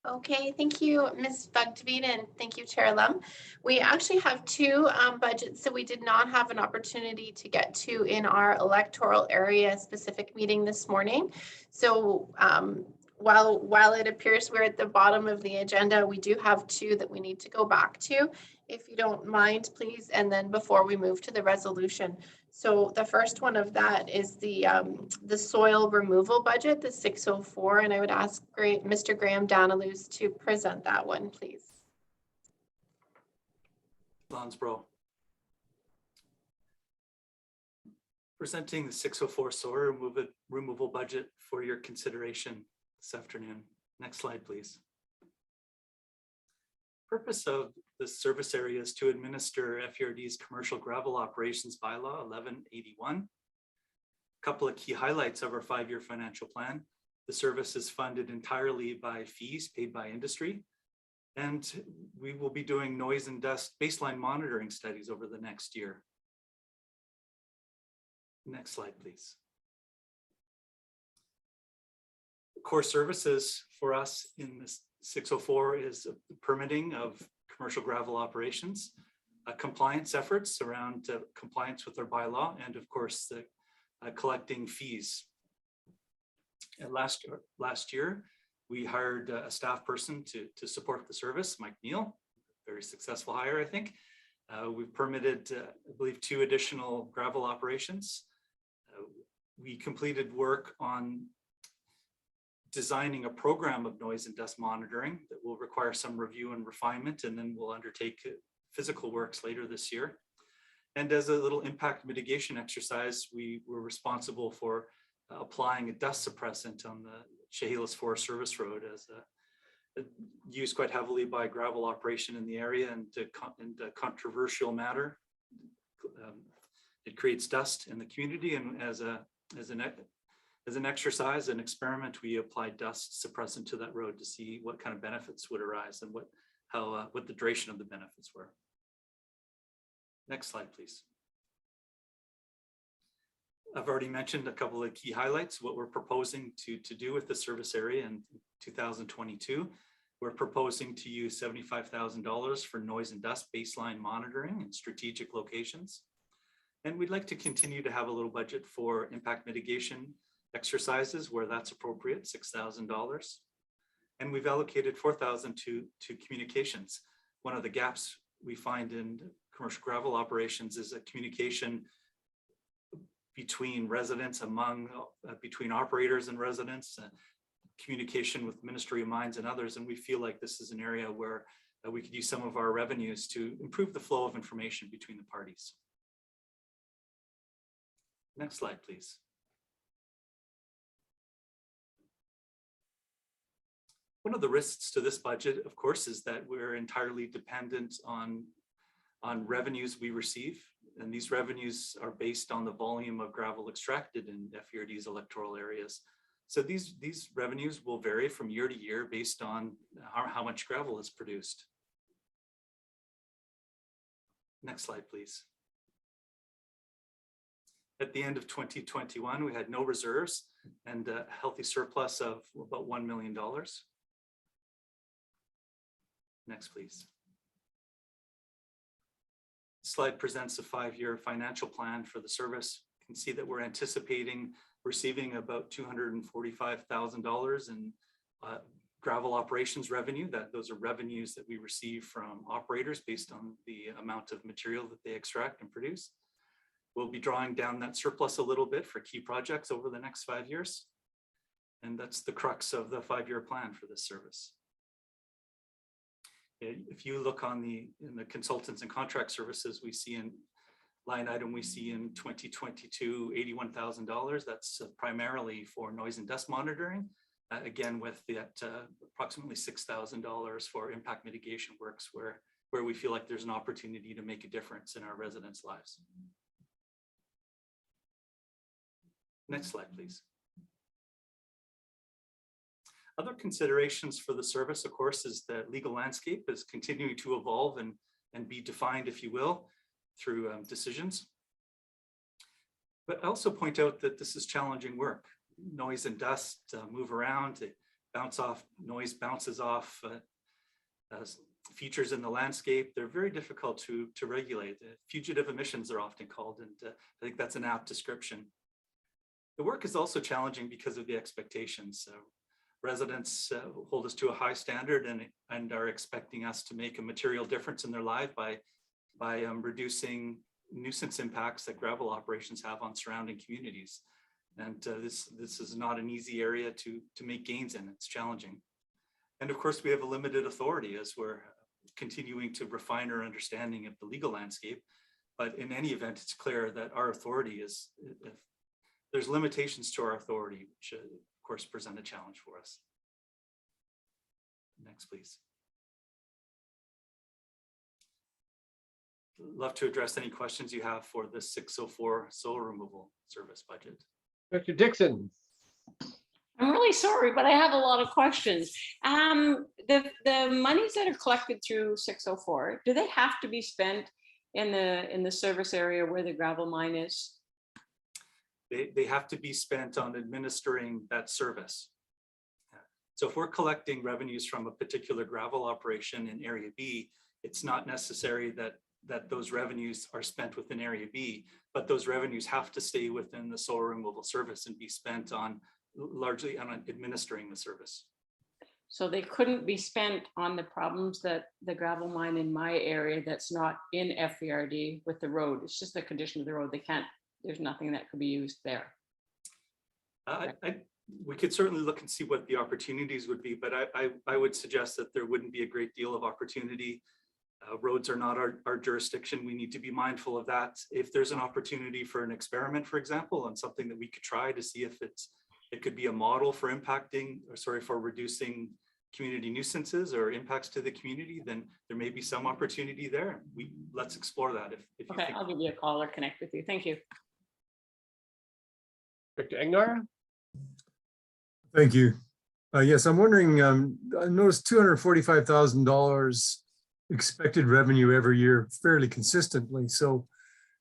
S4: Okay, thank you, Ms. Fvrd, and thank you, Chair Lum. We actually have two budgets that we did not have an opportunity to get to in our electoral area specific meeting this morning. So while it appears we're at the bottom of the agenda, we do have two that we need to go back to, if you don't mind, please, and then before we move to the resolution. So the first one of that is the soil removal budget, the 604, and I would ask Mr. Graham Danilus to present that one, please.
S9: Lonsborough. Presenting the 604 soil removal budget for your consideration this afternoon. Next slide, please. Purpose of the service area is to administer FVRD's commercial gravel operations bylaw 1181. A couple of key highlights of our 5-year financial plan. The service is funded entirely by fees paid by industry, and we will be doing noise and dust baseline monitoring studies over the next year. Next slide, please. Core services for us in this 604 is permitting of commercial gravel operations, compliance efforts around compliance with our bylaw, and of course the collecting fees. And last year, we hired a staff person to support the service, Mike Neal, very successful hire, I think. We've permitted, I believe, 2 additional gravel operations. We completed work on designing a program of noise and dust monitoring that will require some review and refinement, and then we'll undertake physical works later this year. And as a little impact mitigation exercise, we were responsible for applying a dust suppressant on the Chehalis Forest Service Road as used quite heavily by gravel operation in the area, and a controversial matter. It creates dust in the community, and as an exercise, an experiment, we applied dust suppressant to that road to see what kind of benefits would arise and what the duration of the benefits were. Next slide, please. I've already mentioned a couple of key highlights, what we're proposing to do with the service area in 2022. We're proposing to use $75,000 for noise and dust baseline monitoring in strategic locations. And we'd like to continue to have a little budget for impact mitigation exercises where that's appropriate, $6,000. And we've allocated $4,000 to communications. One of the gaps we find in commercial gravel operations is a communication between residents, between operators and residents, communication with Ministry of Mines and others. And we feel like this is an area where we could use some of our revenues to improve the flow of information between the parties. Next slide, please. One of the risks to this budget, of course, is that we're entirely dependent on revenues we receive. And these revenues are based on the volume of gravel extracted in FVRD's electoral areas. So these revenues will vary from year to year based on how much gravel is produced. Next slide, please. At the end of 2021, we had no reserves and a healthy surplus of about $1 million. Next, please. This slide presents a 5-year financial plan for the service. You can see that we're anticipating receiving about $245,000 in gravel operations revenue. Those are revenues that we receive from operators based on the amount of material that they extract and produce. We'll be drawing down that surplus a little bit for key projects over the next 5 years. And that's the crux of the 5-year plan for this service. If you look in the consultants and contract services, we see in line item, we see in 2022, $81,000. That's primarily for noise and dust monitoring. Again, with that approximately $6,000 for impact mitigation works where we feel like there's an opportunity to make a difference in our residents' lives. Next slide, please. Other considerations for the service, of course, is that legal landscape is continuing to evolve and be defined, if you will, through decisions. But I also point out that this is challenging work. Noise and dust move around, they bounce off, noise bounces off features in the landscape. They're very difficult to regulate. Fugitive emissions are often called, and I think that's an apt description. The work is also challenging because of the expectations. So residents hold us to a high standard and are expecting us to make a material difference in their life by reducing nuisance impacts that gravel operations have on surrounding communities. And this is not an easy area to make gains in. It's challenging. And of course, we have a limited authority as we're continuing to refine our understanding of the legal landscape. But in any event, it's clear that our authority is, there's limitations to our authority, which of course present a challenge for us. Next, please. Love to address any questions you have for the 604 soil removal service budget.
S1: Dr. Dixon.
S2: I'm really sorry, but I have a lot of questions. The monies that are collected through 604, do they have to be spent in the service area where the gravel mine is?
S9: They have to be spent on administering that service. So if we're collecting revenues from a particular gravel operation in Area B, it's not necessary that those revenues are spent within Area B, but those revenues have to stay within the soil removal service and be spent on largely on administering the service.
S2: So they couldn't be spent on the problems that the gravel mine in my area that's not in FVRD with the road. It's just the condition of the road. They can't, there's nothing that could be used there.
S9: We could certainly look and see what the opportunities would be, but I would suggest that there wouldn't be a great deal of opportunity. Roads are not our jurisdiction. We need to be mindful of that. If there's an opportunity for an experiment, for example, on something that we could try to see if it could be a model for impacting, or sorry, for reducing community nuisances or impacts to the community, then there may be some opportunity there. Let's explore that if you
S2: Okay,
S9: think.
S2: I'll give you a call or connect with you. Thank you.
S1: Dr. Engar?
S11: Thank you. Yes, I'm wondering, I noticed $245,000 expected revenue every year fairly consistently. So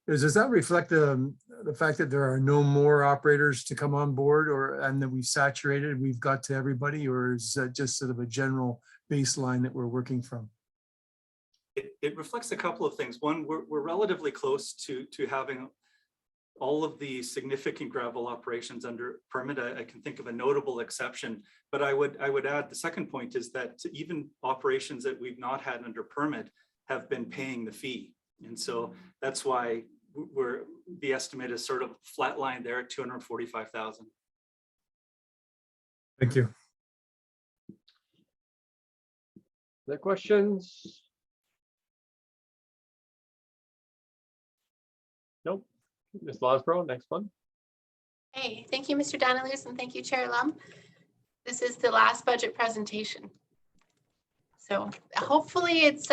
S11: does that reflect the fact that there are no more operators to come on board, and that we've saturated, we've got to everybody, or is that just sort of a general baseline that we're working from?
S9: It reflects a couple of things. One, we're relatively close to having all of the significant gravel operations under permit. I can think of a notable exception, but I would add the second point is that even operations that we've not had under permit have been paying the fee. And so that's why the estimate is sort of flatlined there at 245,000.
S11: Thank you.
S1: Other questions? Nope. Ms. Losbro, next one.
S4: Hey, thank you, Mr. Danilus, and thank you, Chair Lum. This is the last budget presentation. So hopefully it's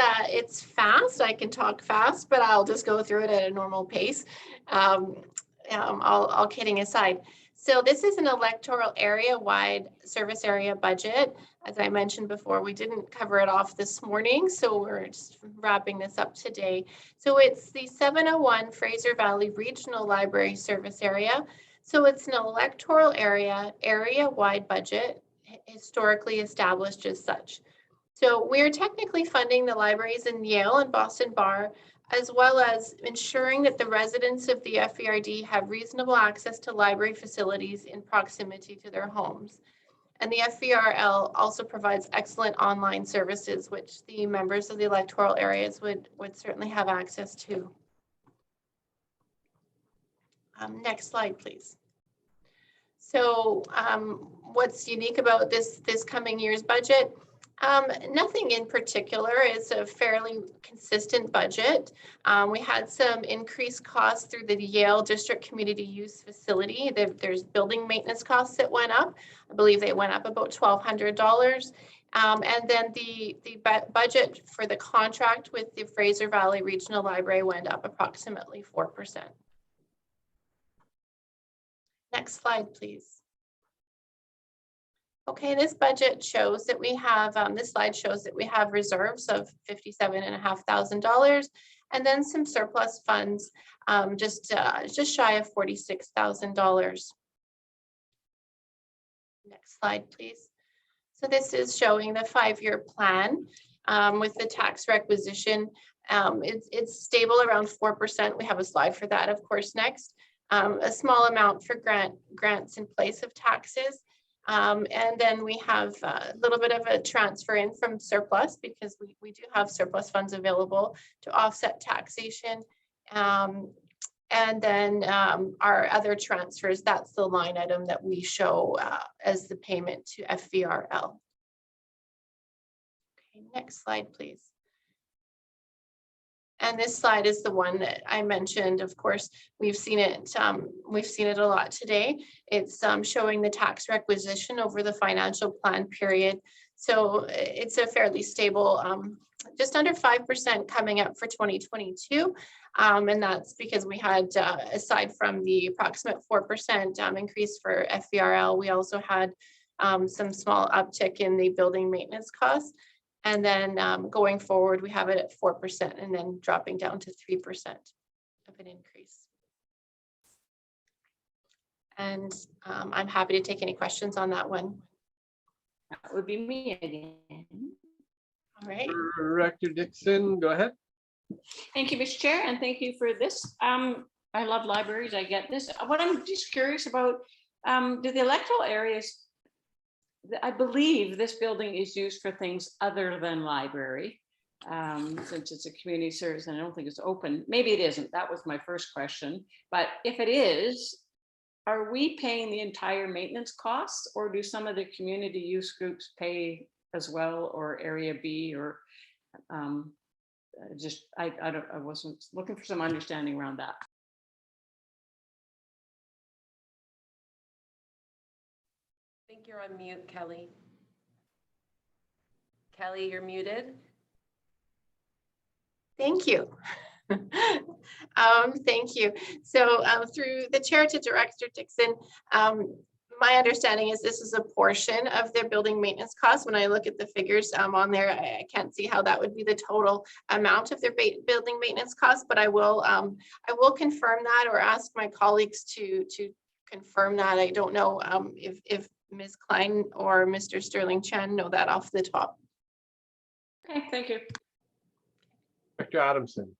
S4: fast. I can talk fast, but I'll just go through it at a normal pace. All kidding aside. So this is an electoral area-wide service area budget. As I mentioned before, we didn't cover it off this morning, so we're just wrapping this up today. So it's the 701 Fraser Valley Regional Library Service Area. So it's an electoral area-wide budget, historically established as such. So we're technically funding the libraries in Yale and Boston Bar, as well as ensuring that the residents of the FVRD have reasonable access to library facilities in proximity to their homes. And the FVRL also provides excellent online services, which the members of the electoral areas would certainly have access to. Next slide, please. So what's unique about this coming year's budget? Nothing in particular. It's a fairly consistent budget. We had some increased costs through the Yale District Community Use Facility. There's building maintenance costs that went up. I believe they went up about $1,200. And then the budget for the contract with the Fraser Valley Regional Library went up approximately 4%. Next slide, please. Okay, this budget shows that we have, this slide shows that we have reserves of $57,500 and then some surplus funds, just shy of $46,000. Next slide, please. So this is showing the 5-year plan with the tax requisition. It's stable around 4%. We have a slide for that, of course, next. A small amount for grants in place of taxes. And then we have a little bit of a transfer in from surplus because we do have surplus funds available to offset taxation. And then our other transfers, that's the line item that we show as the payment to FVRL. Okay, next slide, please. And this slide is the one that I mentioned. Of course, we've seen it a lot today. It's showing the tax requisition over the financial plan period. So it's a fairly stable, just under 5% coming up for 2022. And that's because we had, aside from the approximate 4% increase for FVRL, we also had some small uptick in the building maintenance costs. And then going forward, we have it at 4% and then dropping down to 3% of an increase. And I'm happy to take any questions on that one.
S2: That would be me again.
S4: All right.
S1: Director Dixon, go ahead.
S2: Thank you, Mr. Chair, and thank you for this. I love libraries, I get this. What I'm just curious about, do the electoral areas, I believe this building is used for things other than library, since it's a community service and I don't think it's open. Maybe it isn't. That was my first question. But if it is, are we paying the entire maintenance costs, or do some of the community use groups pay as well, or Area B, or I wasn't looking for some understanding around that.
S22: I think you're on mute, Kelly. Kelly, you're muted.
S4: Thank you. Thank you. So through the chair to Director Dixon, my understanding is this is a portion of their building maintenance costs. When I look at the figures on there, I can't see how that would be the total amount of their building maintenance costs, but I will confirm that or ask my colleagues to confirm that. I don't know if Ms. Klein or Mr. Sterling Chen know that off the top.
S2: Okay, thank you.
S1: Dr. Adamson.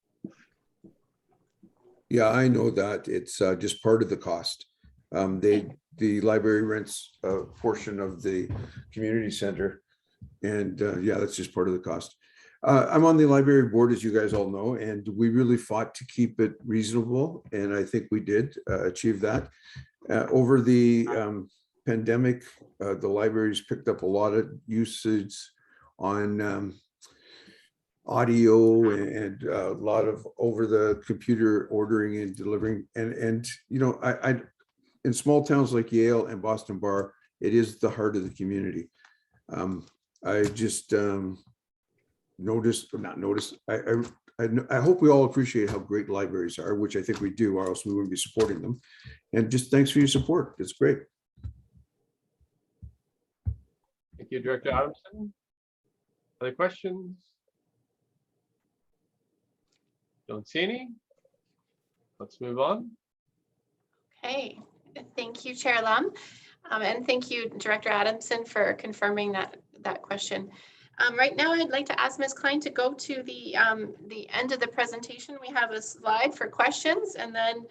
S13: Yeah, I know that it's just part of the cost. The library rents a portion of the community center, and yeah, that's just part of the cost. I'm on the library board, as you guys all know, and we really fought to keep it reasonable, and I think we did achieve that. Over the pandemic, the libraries picked up a lot of usage on audio and a lot of over the computer ordering and delivering, and you know, I in small towns like Yale and Boston Bar, it is the heart of the community. I just I hope we all appreciate how great libraries are, which I think we do, or else we wouldn't be supporting them. And just thanks for your support. It's great.
S1: Thank you, Director Adamson. Other questions? Don't see any. Let's move on.
S4: Okay, thank you, Chair Lum. And thank you, Director Adamson, for confirming that question. Right now, I'd like to ask Ms. Klein to go to the end of the presentation. We have a slide for questions, and then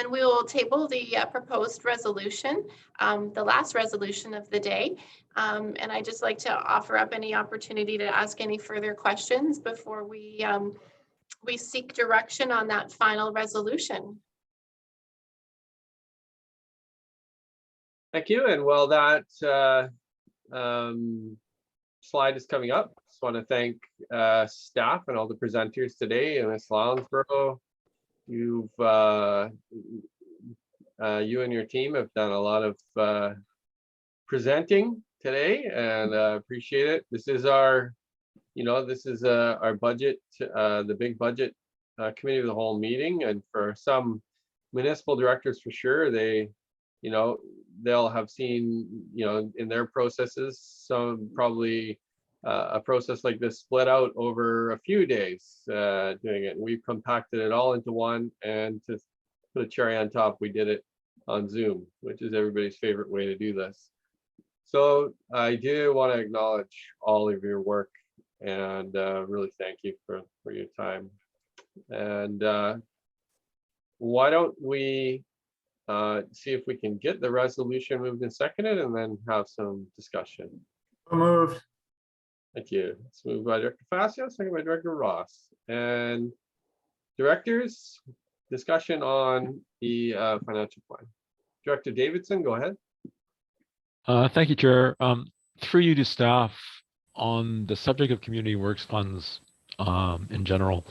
S4: we will table the proposed resolution, the last resolution of the day. And I'd just like to offer up any opportunity to ask any further questions before we seek direction on that final resolution.
S1: Thank you. And while that slide is coming up, just want to thank staff and all the presenters today. And Ms. Lounsborough, you and your team have done a lot of presenting today, and appreciate it. This is our, our budget, the big budget committee of the whole meeting, and for some municipal directors, for sure, they'll have seen, in their processes, some probably a process like this split out over a few days doing it. And we've compacted it all into one, and to put a cherry on top, we did it on Zoom, which is everybody's favorite way to do this. So I do want to acknowledge all of your work and really thank you for your time. And why don't we see if we can get the resolution moved and seconded, and then have some discussion.
S3: Moved.
S1: Thank you. It's moved by Director Fascio, second by Director Ross. And directors, discussion on the financial plan. Director Davidson, go ahead.
S10: Thank you, Chair. Through you to staff, on the subject of community works funds in general,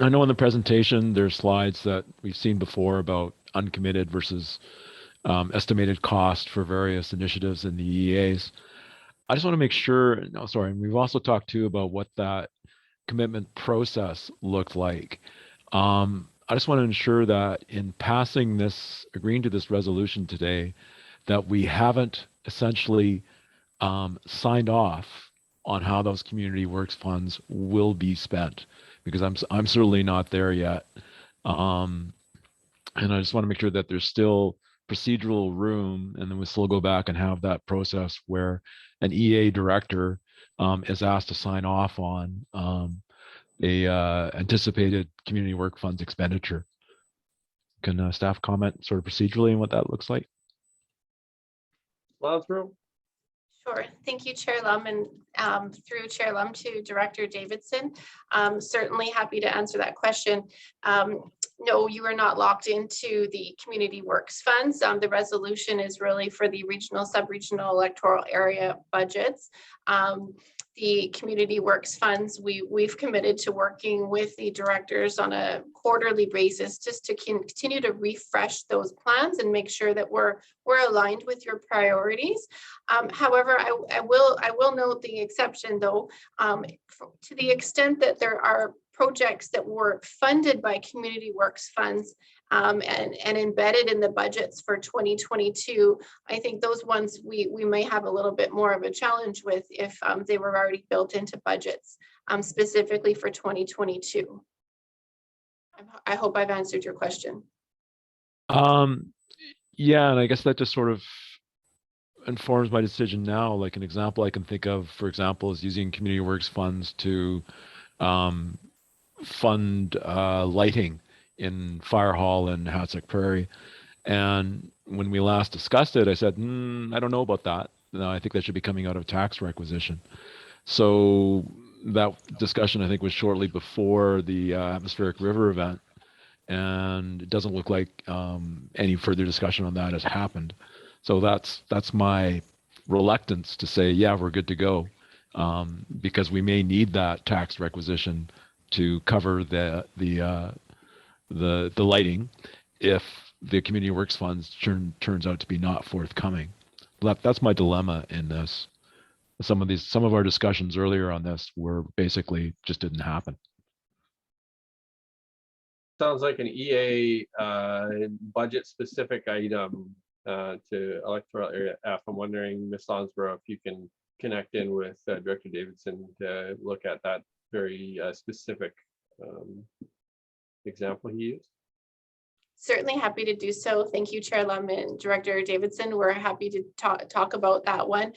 S10: I know in the presentation there's slides that we've seen before about uncommitted versus estimated cost for various initiatives in the EAs. I just want to make sure, and we've also talked too about what that commitment process looked like. I just want to ensure that in passing this, agreeing to this resolution today, that we haven't essentially signed off on how those community works funds will be spent, because I'm certainly not there yet. And I just want to make sure that there's still procedural room, and then we still go back and have that process where an EA director is asked to sign off on a anticipated community work funds expenditure. Can staff comment sort of procedurally on what that looks like?
S1: Lounsborough.
S4: Sure. Thank you, Chair Lum, and through Chair Lum to Director Davidson. Certainly happy to answer that question. No, you are not locked into the community works funds. The resolution is really for the regional, sub-regional electoral area budgets. the community works funds, we've committed to working with the directors on a quarterly basis just to continue to refresh those plans and make sure that we're aligned with your priorities. However, I will note the exception though, to the extent that there are projects that were funded by community works funds and embedded in the budgets for 2022, I think those ones we may have a little bit more of a challenge with if they were already built into budgets specifically for 2022. I hope I've answered your question.
S10: Yeah, and I guess that just sort of informs my decision now. Like an example I can think of, for example, is using community works funds to fund lighting in Fire Hall and Hatzick Prairie. And when we last discussed it, I said, I don't know about that. No, I think that should be coming out of tax requisition. So that discussion, I think, was shortly before the atmospheric river event. And it doesn't look like any further discussion on that has happened. So that's my reluctance to say, yeah, we're good to go, because we may need that tax requisition to cover the lighting if the community works funds turns out to be not forthcoming. That's my dilemma in this. Some of our discussions earlier on this were basically just didn't happen.
S1: Sounds like an EA budget specific item to electoral area F. I'm wondering, Ms. Lonsborough, if you can connect in with Director Davidson to look at that very specific example he used.
S4: Certainly happy to do so. Thank you, Chair Lum and Director Davidson. We're happy to talk about that one.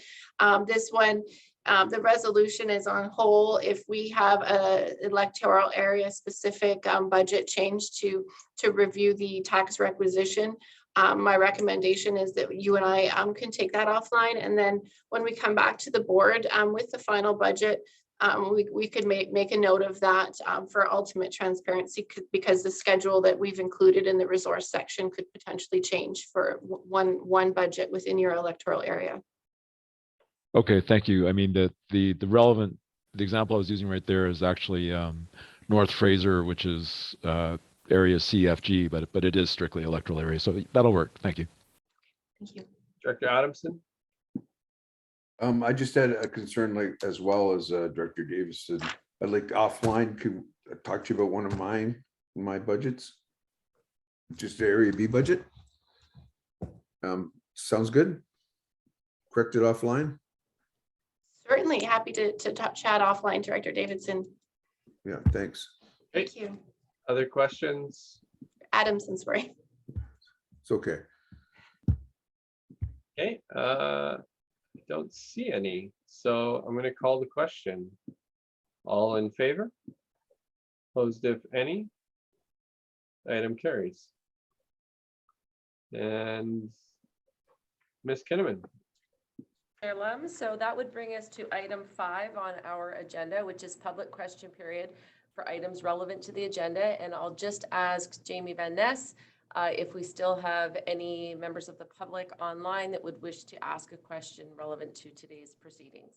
S4: This one, the resolution is on hold. If we have a electoral area specific budget change to review the tax requisition, my recommendation is that you and I can take that offline. And then when we come back to the board with the final budget, we could make a note of that for ultimate transparency, because the schedule that we've included in the resource section could potentially change for one budget within your electoral area.
S10: Okay, thank you. I mean, the relevant, the example I was using right there is actually North Fraser, which is area CFG, but it is strictly electoral area. So that'll work. Thank you.
S4: Thank you.
S1: Director Adamson.
S13: I just had a concern, like as well as Director Davidson. I'd like offline could talk to you about one of my budgets, just the Area B budget. Sounds good. Correct it offline.
S4: Certainly happy to chat offline, Director Davidson.
S13: Yeah, thanks.
S4: Thank you.
S1: Other questions?
S4: Adamson, sorry.
S13: It's okay.
S1: Okay. Don't see any, so I'm going to call the question. All in favor? Opposed, if any? Item carries. And Ms. Kinnaman.
S22: Chair Lum, so that would bring us to item 5 on our agenda, which is public question period for items relevant to the agenda. And I'll just ask Jamie Van Ness if we still have any members of the public online that would wish to ask a question relevant to today's proceedings.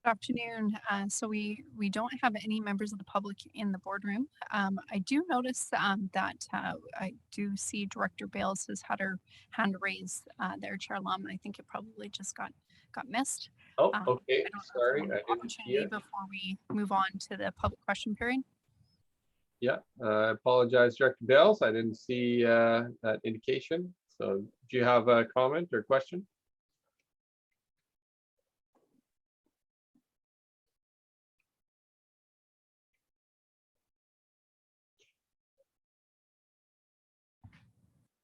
S12: Good afternoon. So we don't have any members of the public in the boardroom. I do notice that I do see Director Bales has had her hand raised there, Chair Lum. I think it probably just got missed.
S1: Oh, okay. Sorry, I didn't see it.
S12: Before we move on to the public question period.
S1: Yeah, I apologize, Director Bales. I didn't see that indication. So do you have a comment or question?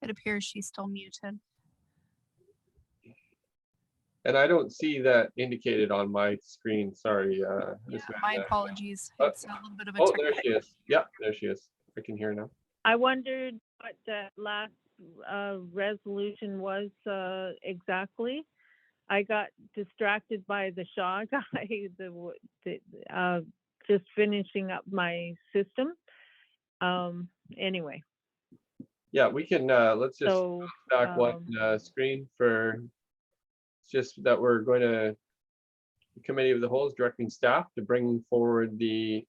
S12: It appears she's still muted.
S1: And I don't see that indicated on my screen. Sorry.
S12: My apologies. It's a little bit of a
S1: there she is. Yeah, there she is. I can hear now.
S14: I wondered what that last resolution was exactly. I got distracted by the Shaw guy, just finishing up my system. Anyway.
S1: Yeah, we can, let's just back one screen for, it's just that we're going to The committee of the whole is directing staff to bring forward the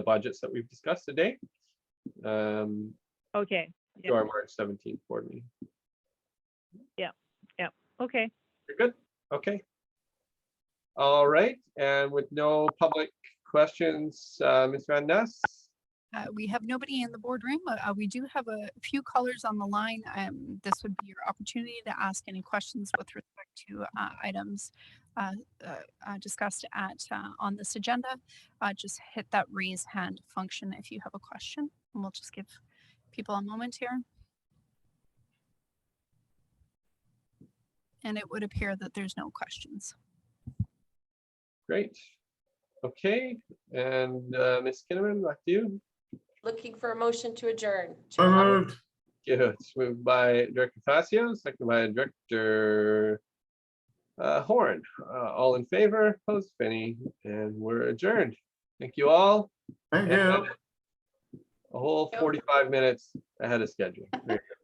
S1: budgets that we've discussed today.
S14: Okay.
S1: To our March 17th board meeting.
S14: Yeah. Okay.
S1: You're good? Okay. All right. And with no public questions, Ms. Van Ness?
S12: We have nobody in the boardroom. We do have a few callers on the line. This would be your opportunity to ask any questions with respect to items discussed on this agenda. Just hit that raise hand function if you have a question, and we'll just give people a moment here. And it would appear that there's no questions.
S1: Great. Okay. And Ms. Kinnaman, back to you.
S22: Looking for a motion to adjourn.
S3: So moved.
S1: Yeah, it's moved by Director Facio, second by Director Horn. All in favor, opposed, if any, and we're adjourned. Thank you all.
S3: Thank
S1: And
S3: you.
S1: a whole 45 minutes ahead of schedule. There you go.